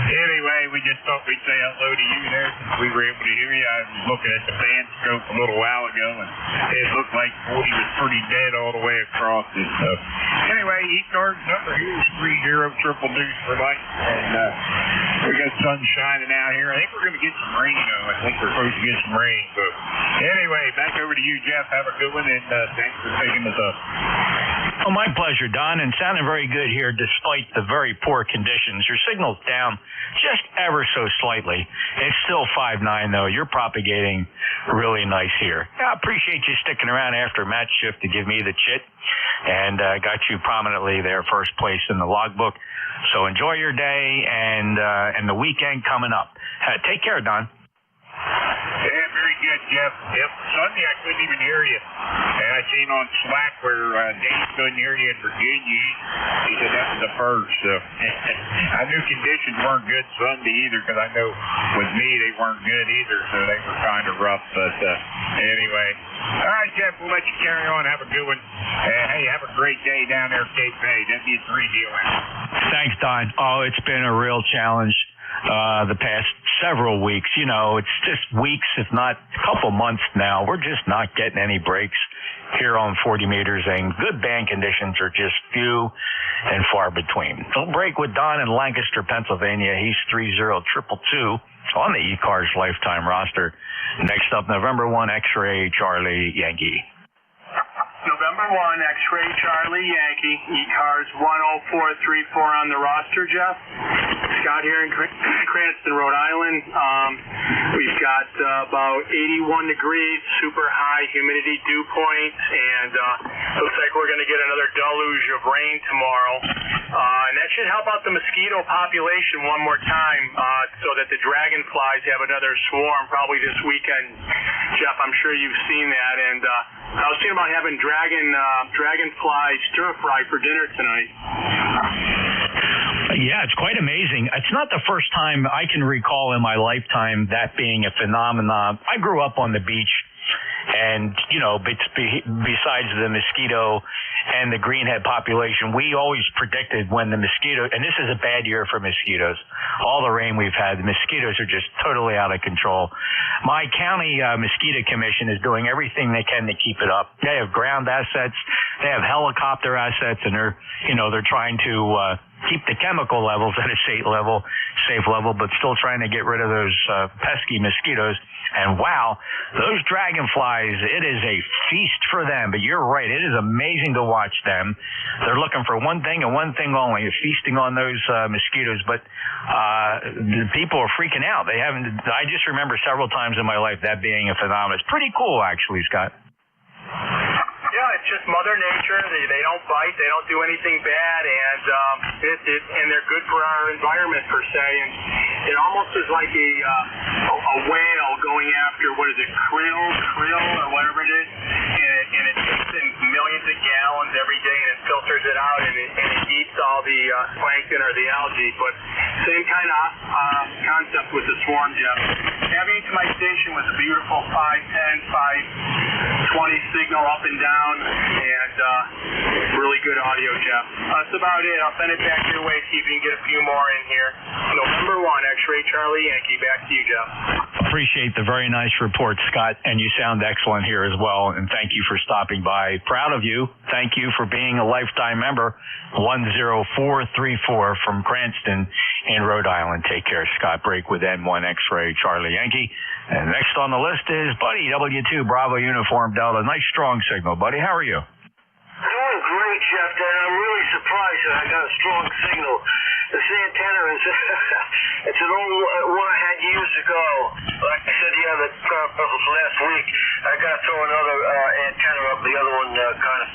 anyway, we just thought we'd say hello to you there since we were able to hear you. I was looking at the band scope a little while ago, and it looked like 40 was pretty dead all the way across it. So, anyway, ECARS number here is 30 triple deuce for light, and we're going to sun's shining out here. I think we're going to get some rain, though. I think we're supposed to get some rain. So, anyway, back over to you, Jeff. Have a good one, and thanks for taking us up. Oh, my pleasure, Don, and sounding very good here despite the very poor conditions. Your signal's down just ever so slightly. It's still 5.9, though. You're propagating really nice here. I appreciate you sticking around after Matt's shift to give me the chit, and got you prominently there, first place in the logbook. So enjoy your day and the weekend coming up. Take care, Don. Yeah, very good, Jeff. Yep, Sunday I couldn't even hear you. And I seen on Slack where Dave couldn't hear you in Virginia. He said that was the first. So I knew conditions weren't good Sunday either, because I know with me they weren't good either, so they were kind of rough. But anyway, all right, Jeff, we'll let you carry on. Have a good one. Hey, have a great day down there at Cape Bay. W3 deal out. Thanks, Don. Oh, it's been a real challenge the past several weeks. You know, it's just weeks, if not a couple months now. We're just not getting any breaks here on 40 meters, and good band conditions are just few and far between. Don't break with Don in Lancaster, Pennsylvania. He's 30222 on the ECARS lifetime roster. Next up, November 1, X-Ray Charlie Yankee. November 1, X-Ray Charlie Yankee, ECARS 10434 on the roster, Jeff. Scott here in Cranston, Rhode Island. We've got about 81 degrees, super high humidity dew point, and looks like we're going to get another deluge of rain tomorrow. And that should help out the mosquito population one more time, so that the dragonflies have another swarm probably this weekend. Jeff, I'm sure you've seen that, and I was thinking about having dragonfly stir fry for dinner tonight. Yeah, it's quite amazing. It's not the first time I can recall in my lifetime that being a phenomenon. I grew up on the beach, and, you know, besides the mosquito and the greenhead population, we always predicted when the mosquito, and this is a bad year for mosquitoes. All the rain we've had, the mosquitoes are just totally out of control. My county mosquito commission is doing everything they can to keep it up. They have ground assets, they have helicopter assets, and they're trying to keep the chemical levels at a safe level, but still trying to get rid of those pesky mosquitoes. And wow, those dragonflies, it is a feast for them. But you're right, it is amazing to watch them. They're looking for one thing and one thing only, feasting on those mosquitoes. But the people are freaking out. I just remember several times in my life that being a phenomenon. It's pretty cool, actually, Scott. Yeah, it's just Mother Nature. They don't bite. They don't do anything bad, and and they're good for our environment per se. And it almost is like a whale going after krill or whatever it is, and it takes in millions of gallons every day and it filters it out and it eats all the plankton or the algae. But same kind of concept with the swarm, Jeff. Having to my station was a beautiful 510, 520 signal up and down, and really good audio, Jeff. That's about it. I'll send it back your way, see if you can get a few more in here. November 1, X-Ray Charlie Yankee. Back to you, Jeff. Appreciate the very nice report, Scott, and you sound excellent here as well, and thank you for stopping by. Proud of you. Thank you for being a lifetime member. 10434 from Cranston in Rhode Island. Take care, Scott. Break with N1 X-Ray Charlie Yankee. And next on the list is Buddy, W2 Bravo Uniform Delta. Nice strong signal, Buddy. How are you? Doing great, Jeff. I'm really surprised that I got a strong signal. This antenna is it's an old one I had years ago. Like I said, yeah, that was last week. I got to throw another antenna up. The other one kind of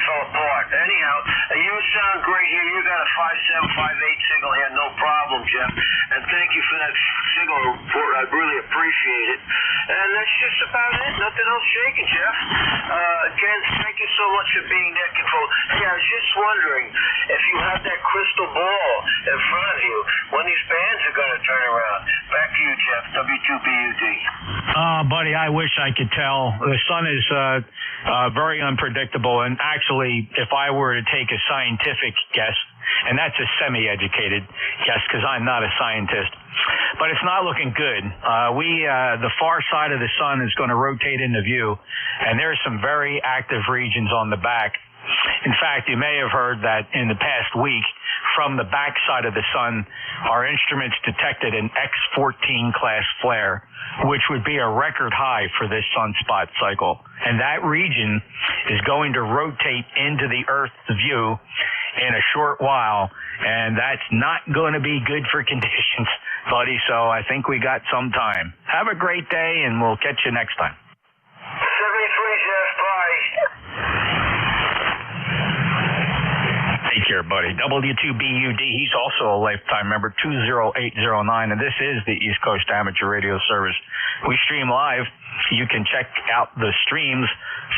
fell apart. Anyhow, you sound great here. You got a 5758 signal here, no problem, Jeff. And thank you for that signal report. I really appreciate it. And that's just about it. Nothing else shaking, Jeff. Again, thank you so much for being net control. Hey, I was just wondering if you have that crystal ball in front of you when these bands are going to turn around. Back to you, Jeff. W2BUD. Buddy, I wish I could tell. The sun is very unpredictable, and actually, if I were to take a scientific guess, and that's a semi-educated guess because I'm not a scientist, but it's not looking good. The far side of the sun is going to rotate into view, and there's some very active regions on the back. In fact, you may have heard that in the past week, from the backside of the sun, our instruments detected an X14 class flare, which would be a record high for this sunspot cycle. And that region is going to rotate into the Earth's view in a short while, and that's not going to be good for conditions, buddy. So I think we got some time. Have a great day, and we'll catch you next time. 73, Jeff, bye. Take care, buddy. W2BUD, he's also a lifetime member, 20809, and this is the East Coast Amateur Radio Service. We stream live. You can check out the streams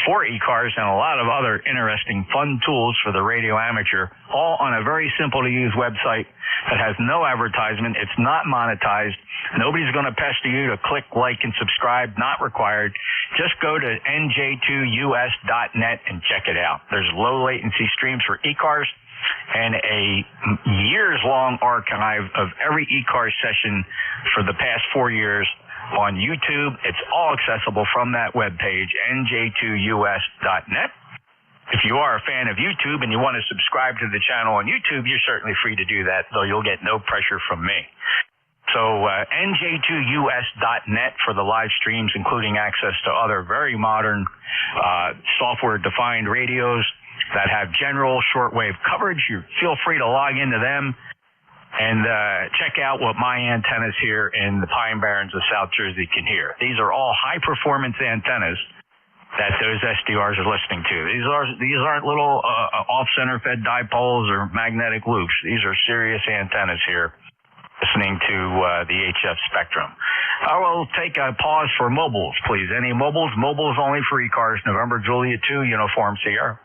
for ECARS and a lot of other interesting, fun tools for the radio amateur, all on a very simple-to-use website that has no advertisement. It's not monetized. Nobody's going to pester you to click, like, and subscribe. Not required. Just go to nj2us.net and check it out. There's low-latency streams for ECARS and a years-long archive of every ECARS session for the past 4 years on YouTube. It's all accessible from that webpage, nj2us.net. If you are a fan of YouTube and you want to subscribe to the channel on YouTube, you're certainly free to do that, though you'll get no pressure from me. So nj2us.net for the live streams, including access to other very modern software-defined radios that have general shortwave coverage. You feel free to log into them and check out what my antennas here in the Pine Barrens of South Jersey can hear. These are all high-performance antennas that those SDRs are listening to. These aren't little off-center fed dipoles or magnetic loops. These are serious antennas here listening to the HF spectrum. I will take a pause for mobiles, please. Any mobiles? Mobiles only for ECARS, November Juliet 2, Uniform Sierra.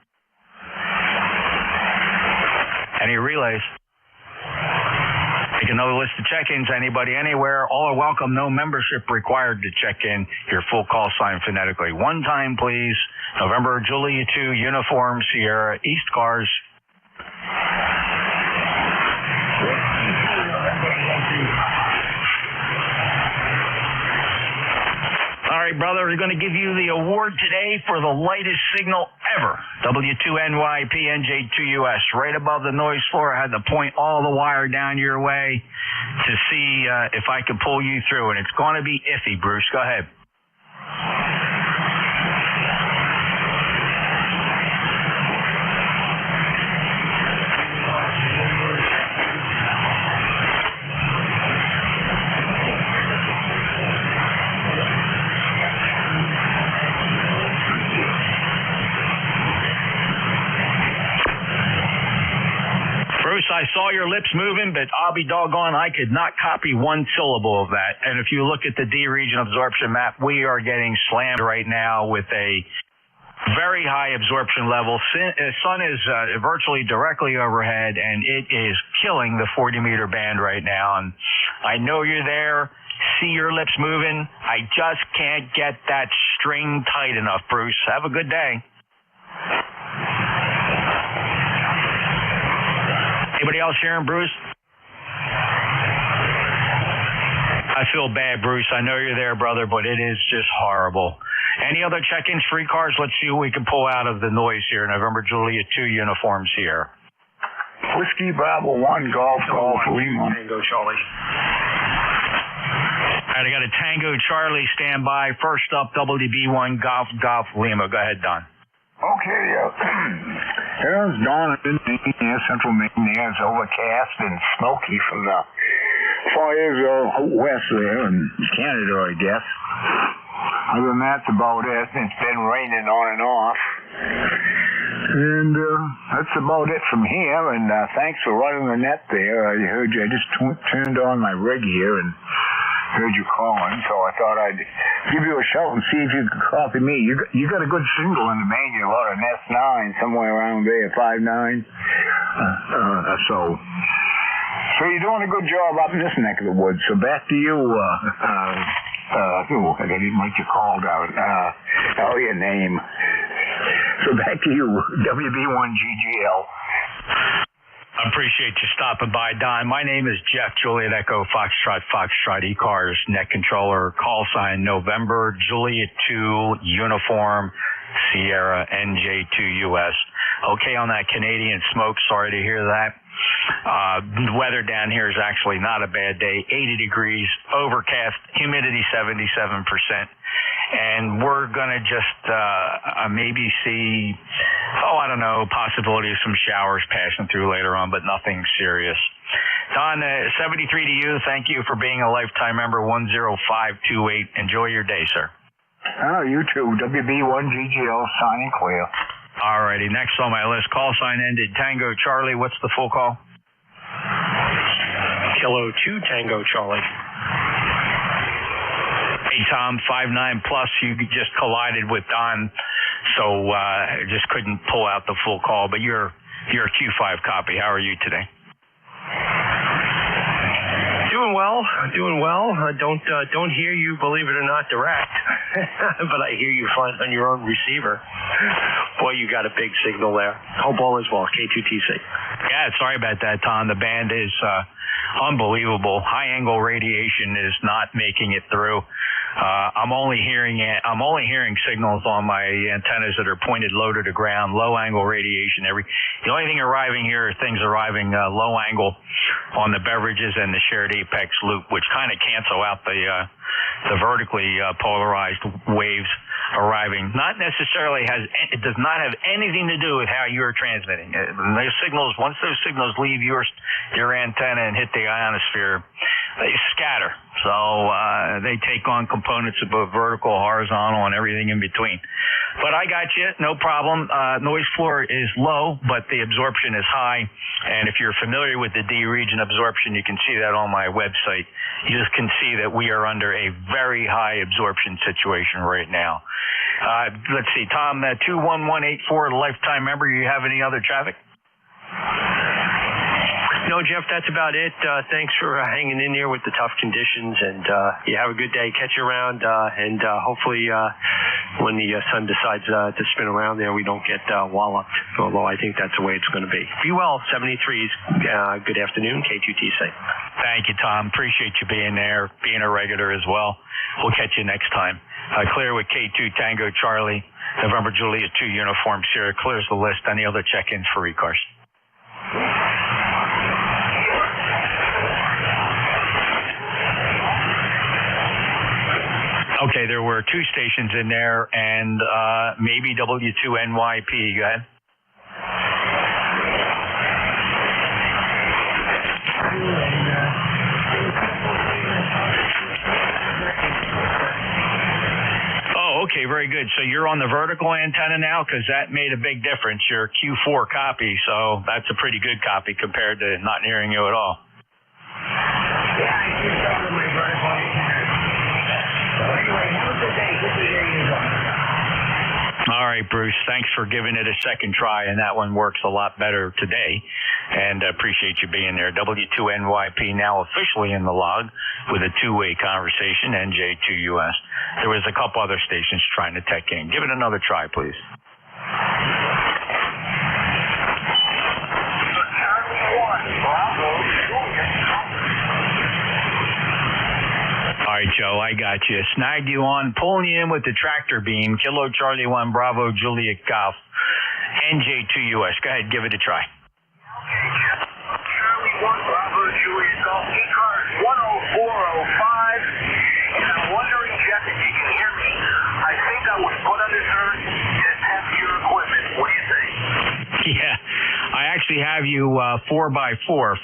Any relays? Take another list of check-ins. Anybody, anywhere, all are welcome. No membership required to check in. Your full call sign phonetically. One time, please. November Juliet 2, Uniform Sierra, East Cars. All right, brother, we're going to give you the award today for the lightest signal ever. W2NYP NJ2US, right above the noise floor. I had to point all the wire down your way to see if I could pull you through, and it's going to be iffy, Bruce. Go ahead. I saw your lips moving, but I'll be doggone, I could not copy one syllable of that. And if you look at the D region absorption map, we are getting slammed right now with a very high absorption level. Sun is virtually directly overhead, and it is killing the 40-meter band right now. And I know you're there. See your lips moving. I just can't get that string tight enough, Bruce. Have a good day. Anybody else hearing Bruce? I feel bad, Bruce. I know you're there, brother, but it is just horrible. Any other check-ins for ECARS? Let's see what we can pull out of the noise here. November Juliet 2 uniforms here. Whiskey Bravo 1 Golf Lima. Tango Charlie. All right, I got a Tango Charlie standby. First up, WDB1 Golf Lima. Go ahead, Don. Okay, there's dawn in central Maine. It's overcast and smoky from the fires west there in Canada, I guess. Other than that, that's about it. It's been raining on and off. And that's about it from here. And thanks for running the net there. I heard you. I just turned on my rig here and heard you calling, so I thought I'd give you a shout and see if you could copy me. You got a good signal in the main. You got an S9 somewhere around there, 5.9. So you're doing a good job up in this neck of the woods. So back to you. I didn't like you called out. Your name. So back to you, WB1GGL. I appreciate you stopping by, Don. My name is Jeff, Juliet Echo, Foxtrot, ECARS, net controller, call sign November, Juliet 2, Uniform, Sierra, NJ2US. Okay on that Canadian smoke, sorry to hear that. The weather down here is actually not a bad day. 80 degrees, overcast, humidity 77%. And we're going to just maybe see, I don't know, possibility of some showers passing through later on, but nothing serious. Don, 73 to you. Thank you for being a lifetime member, 10528. Enjoy your day, sir. Oh, you too. WB1GGL, signing clear. All righty. Next on my list, call sign ended. Tango Charlie. What's the full call? Kilo 2 Tango Charlie. Hey, Tom, 5'9 plus. You just collided with Don, so just couldn't pull out the full call. But you're a Q5 copy. How are you today? Doing well. Don't hear you, believe it or not, direct, but I hear you fine on your own receiver. Boy, you got a big signal there. Hope all is well. K2TC. Yeah, sorry about that, Tom. The band is unbelievable. High angle radiation is not making it through. I'm only hearing signals on my antennas that are pointed low to the ground, low angle radiation. The only thing arriving here are things arriving low angle on the beverages and the shared apex loop, which kind of cancel out the vertically polarized waves arriving. Not necessarily it does not have anything to do with how you're transmitting. Those signals, once those signals leave your antenna and hit the ionosphere, they scatter. So they take on components of both vertical, horizontal, and everything in between. But I got you, no problem. Noise floor is low, but the absorption is high. And if you're familiar with the D region absorption, you can see that on my website. You just can see that we are under a very high absorption situation right now. Let's see, Tom, 21184, lifetime member. You have any other traffic? No, Jeff, that's about it. Thanks for hanging in there with the tough conditions, and you have a good day. Catch you around, and hopefully when the sun decides to spin around there, we don't get walloped, although I think that's the way it's going to be. Be well, 73s. Good afternoon, K2TC. Thank you, Tom. Appreciate you being there, being a regular as well. We'll catch you next time. Clear with K2 Tango Charlie, November Juliet 2 Uniform Sierra. Clears the list. Any other check-ins for ECARS? Okay, there were two stations in there, and maybe W2NYP. Go ahead. Oh, okay, very good. So you're on the vertical antenna now, because that made a big difference. You're a Q4 copy, so that's a pretty good copy compared to not hearing you at all. Yeah, I just started my vertical antenna. So anyway, have a good day. Good to hear you. All right, Bruce, thanks for giving it a second try, and that one works a lot better today, and appreciate you being there. W2NYP now officially in the log with a two-way conversation, NJ2US. There was a couple other stations trying to tech in. Give it another try, please. All right, Joe, I got you. Snagged you on, pulling you in with the tractor beam. Kilo Charlie 1 Bravo Juliet Golf, NJ2US. Go ahead, give it a try. Charlie 1 Bravo Juliet Golf, ECARS 10405. And I'm wondering, Jeff, if you can hear me. I think I was put under earth to test your equipment. What do you think? Yeah, I actually have you 4x4.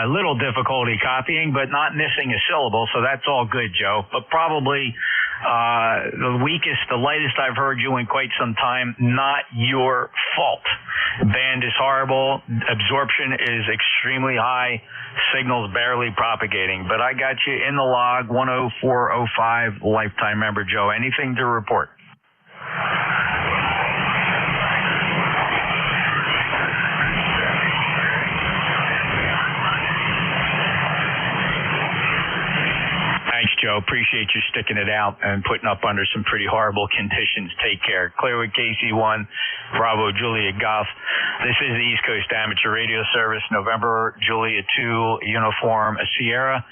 Little difficulty copying, but not missing a syllable, so that's all good, Joe. But probably the weakest, the lightest I've heard you in quite some time. Not your fault. Band is horrible. Absorption is extremely high. Signals barely propagating. But I got you in the log, 10405, lifetime member, Joe. Anything to report? Thanks, Joe. Appreciate you sticking it out and putting up under some pretty horrible conditions. Take care. Clear with KC1, Bravo Juliet Golf. This is the East Coast Amateur Radio Service, November Juliet 2 Uniform Sierra.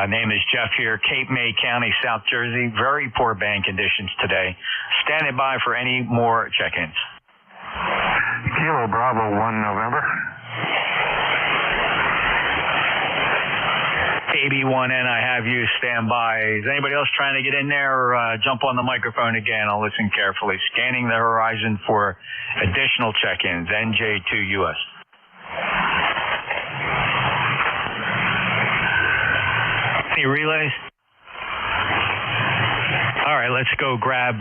Name is Jeff here, Cape May County, South Jersey. Very poor band conditions today. Standing by for any more check-ins. Kilo Bravo 1 November. KB1N, I have you stand by. Is anybody else trying to get in there or jump on the microphone again? I'll listen carefully. Scanning the horizon for additional check-ins. NJ2US. Any relays? All right, let's go grab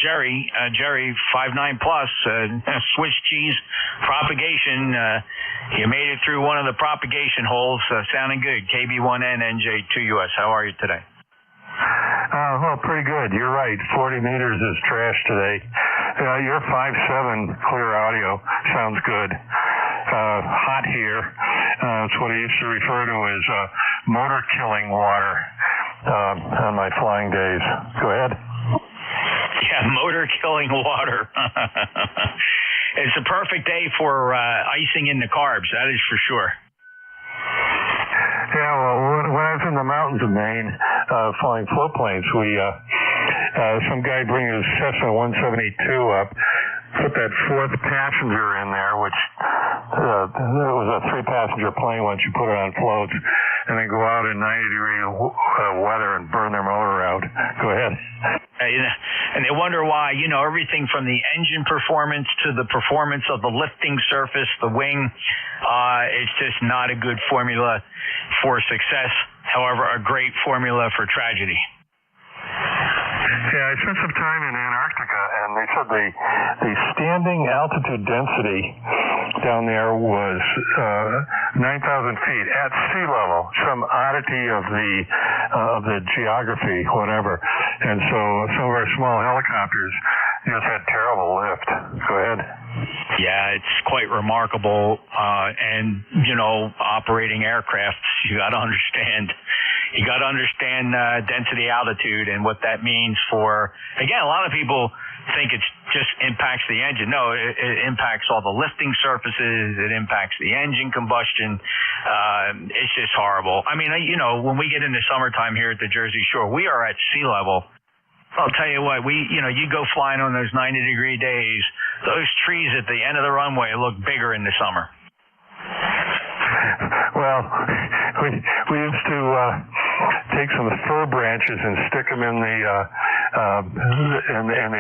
Jerry. Jerry, 5'9 plus, Swiss cheese propagation. You made it through one of the propagation holes. Sounding good. KB1N, NJ2US. How are you today? Well, pretty good. You're right. 40 meters is trash today. Your 5'7 clear audio sounds good. Hot here. It's what I used to refer to as motor killing water on my flying days. Go ahead. Yeah, motor killing water. It's a perfect day for icing in the carbs. That is for sure. Yeah, well, when I was in the mountains of Maine, flying float planes, some guy bring his Cessna 172 up, put that fourth passenger in there, which it was a 3-passenger plane once you put it on floats, and then go out in 90-degree weather and burn their motor out. Go ahead. And they wonder why, everything from the engine performance to the performance of the lifting surface, the wing, it's just not a good formula for success. However, a great formula for tragedy. Yeah, I spent some time in Antarctica, and they said the standing altitude density down there was 9,000 feet at sea level. Some oddity of the geography, whatever. And so some of our small helicopters just had terrible lift. Go ahead. Yeah, it's quite remarkable. And operating aircraft, you got to understand density altitude and what that means for, again, a lot of people think it just impacts the engine. No, it impacts all the lifting surfaces. It impacts the engine combustion. It's just horrible. I mean, when we get into summertime here at the Jersey Shore, we are at sea level. I'll tell you what, you go flying on those 90-degree days, those trees at the end of the runway look bigger in the summer. Well, we used to take some fir branches and stick them in the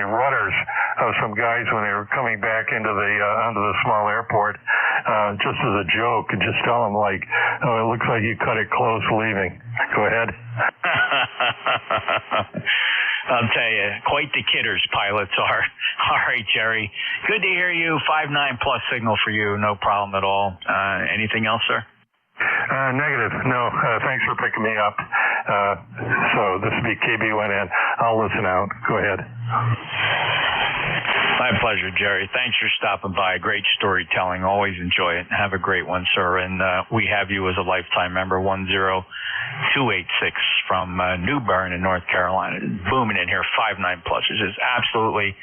rudders of some guys when they were coming back into onto the small airport, just as a joke, and just tell them it looks like you cut it close leaving. Go ahead. I'll tell you, quite the kidders pilots are. All right, Jerry. Good to hear you. 5'9 plus signal for you. No problem at all. Anything else, sir? Negative. No. Thanks for picking me up. So this will be KB1N. I'll listen out. Go ahead. My pleasure, Jerry. Thanks for stopping by. Great storytelling. Always enjoy it. Have a great one, sir. And we have you as a lifetime member, 10286 from New Bern in North Carolina. Booming in here, 5'9 pluses. Is absolutely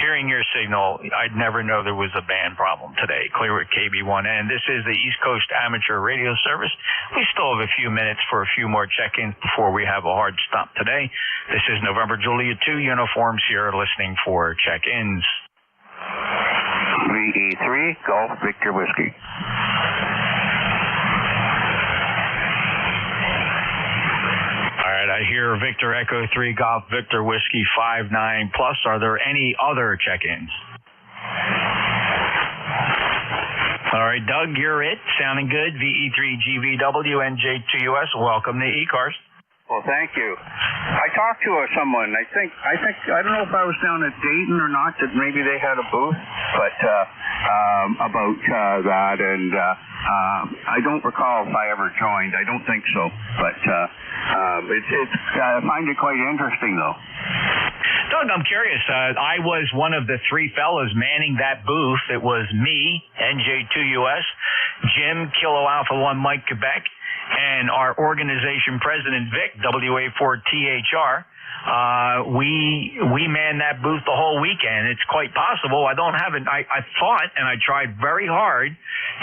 hearing your signal. I'd never know there was a band problem today. Clear with KB1N. This is the East Coast Amateur Radio Service. We still have a few minutes for a few more check-ins before we have a hard stop today. This is November Juliet 2 uniforms here listening for check-ins. VE3, Golf Victor Whiskey. All right, I hear Victor Echo 3, Golf Victor Whiskey 5'9 plus. Are there any other check-ins? All right, Doug, you're it. Sounding good. VE3GVW NJ2US. Welcome to ECARS. Well, thank you. I talked to someone. I don't know if I was down at Dayton or not. That maybe they had a booth, but about that, and I don't recall if I ever joined. I don't think so, but I find it quite interesting, though. Doug, I'm curious. I was one of the three fellows manning that booth. It was me, NJ2US, Jim, Kilo Alpha 1 Mike Quebec, and our organization president, Vic, WA4THR. We manned that booth the whole weekend. It's quite possible. I thought, and I tried very hard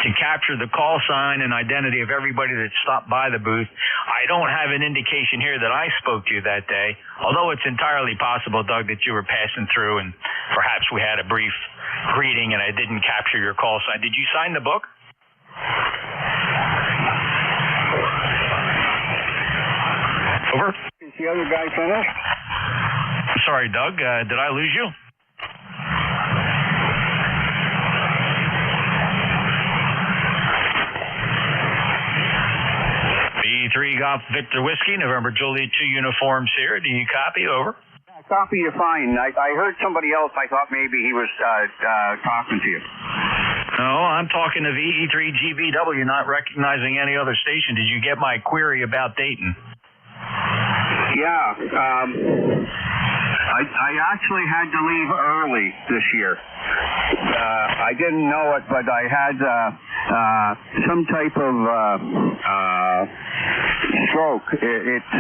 to capture the call sign and identity of everybody that stopped by the booth. I don't have an indication here that I spoke to you that day, although it's entirely possible, Doug, that you were passing through and perhaps we had a brief greeting and I didn't capture your call sign. Did you sign the book? Over. Is the other guy finished? Sorry, Doug. Did I lose you? B3 Golf Victor Whiskey, November Juliet 2 Uniform Sierra. Do you copy? Over. Copy you fine. I heard somebody else. I thought maybe he was talking to you. No, I'm talking to VE3GBW, not recognizing any other station. Did you get my query about Dayton? Yeah. I actually had to leave early this year. I didn't know it, but I had some type of stroke. It's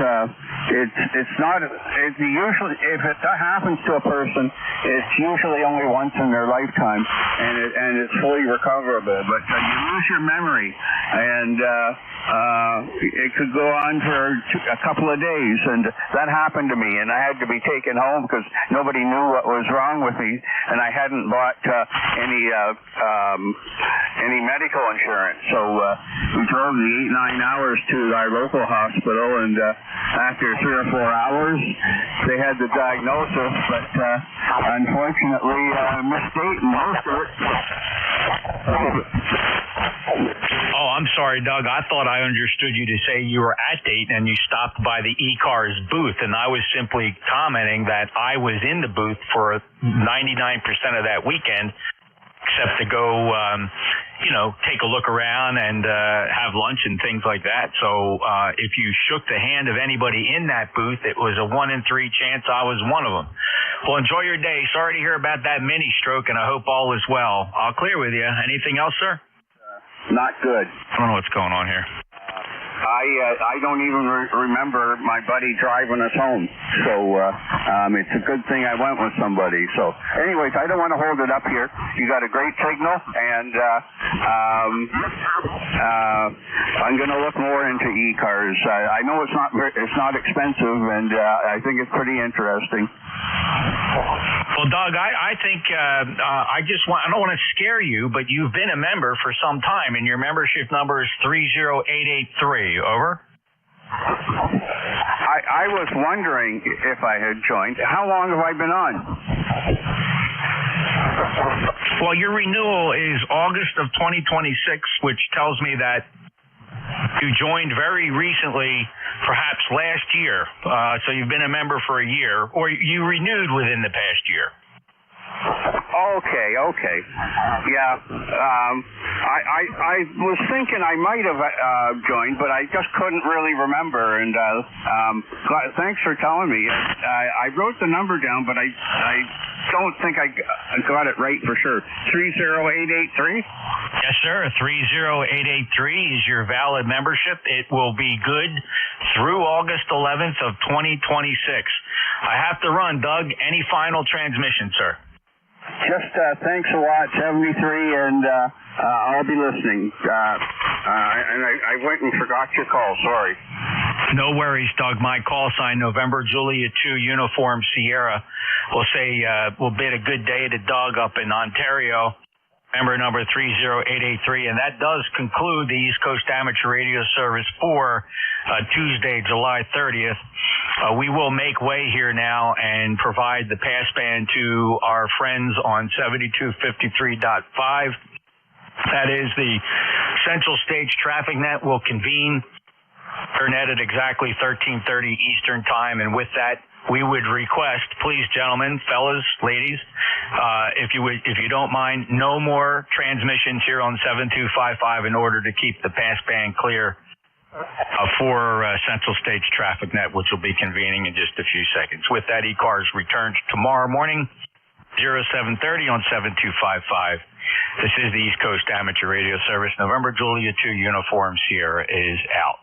not. It's usually, if it happens to a person, it's usually only once in their lifetime, and it's fully recoverable. But you lose your memory, and it could go on for a couple of days, and that happened to me, and I had to be taken home because nobody knew what was wrong with me, and I hadn't bought any medical insurance. So we drove the 8-9 hours to our local hospital, and after 3 or 4 hours, they had the diagnosis, but unfortunately missed Dayton most of it. Oh, I'm sorry, Doug. I thought I understood you to say you were at Dayton and you stopped by the ECARS booth, and I was simply commenting that I was in the booth for 99% of that weekend, except to go, take a look around and have lunch and things like that. So if you shook the hand of anybody in that booth, it was a 1 in 3 chance I was one of them. Well, enjoy your day. Sorry to hear about that mini stroke, and I hope all is well. I'll clear with you. Anything else, sir? Not good. I don't know what's going on here. I don't even remember my buddy driving us home. So it's a good thing I went with somebody. So anyways, I don't want to hold it up here. You got a great signal, and I'm going to look more into ECARS. I know it's not expensive, and I think it's pretty interesting. Well, Doug, I think I don't want to scare you, but you've been a member for some time, and your membership number is 30883. Over. I was wondering if I had joined. How long have I been on? Well, your renewal is August of 2026, which tells me that you joined very recently, perhaps last year. So you've been a member for a year, or you renewed within the past year. Okay. Yeah. I was thinking I might have joined, but I just couldn't really remember. And thanks for telling me. I wrote the number down, but I don't think I got it right for sure. 30883? Yes, sir. 30883 is your valid membership. It will be good through August 11th of 2026. I have to run, Doug. Any final transmission, sir? Just thanks a lot, 73, and I'll be listening. I went and forgot your call. Sorry. No worries, Doug. My call sign, November Juliet 2 Uniform Sierra. We'll bid a good day to Doug up in Ontario. Member number 30883, and that does conclude the East Coast Amateur Radio Service for Tuesday, July 30th. We will make way here now and provide the passband to our friends on 7253.5. That is the Central Stage Traffic Net will convene Internet at exactly 13:30 Eastern Time, and with that, we would request, please, gentlemen, fellas, ladies, if you don't mind, no more transmissions here on 7255 in order to keep the passband clear for Central Stage Traffic Net, which will be convening in just a few seconds. With that, ECARS returns tomorrow morning, 0730 on 7255. This is the East Coast Amateur Radio Service. November Juliet 2 Uniform Sierra is out.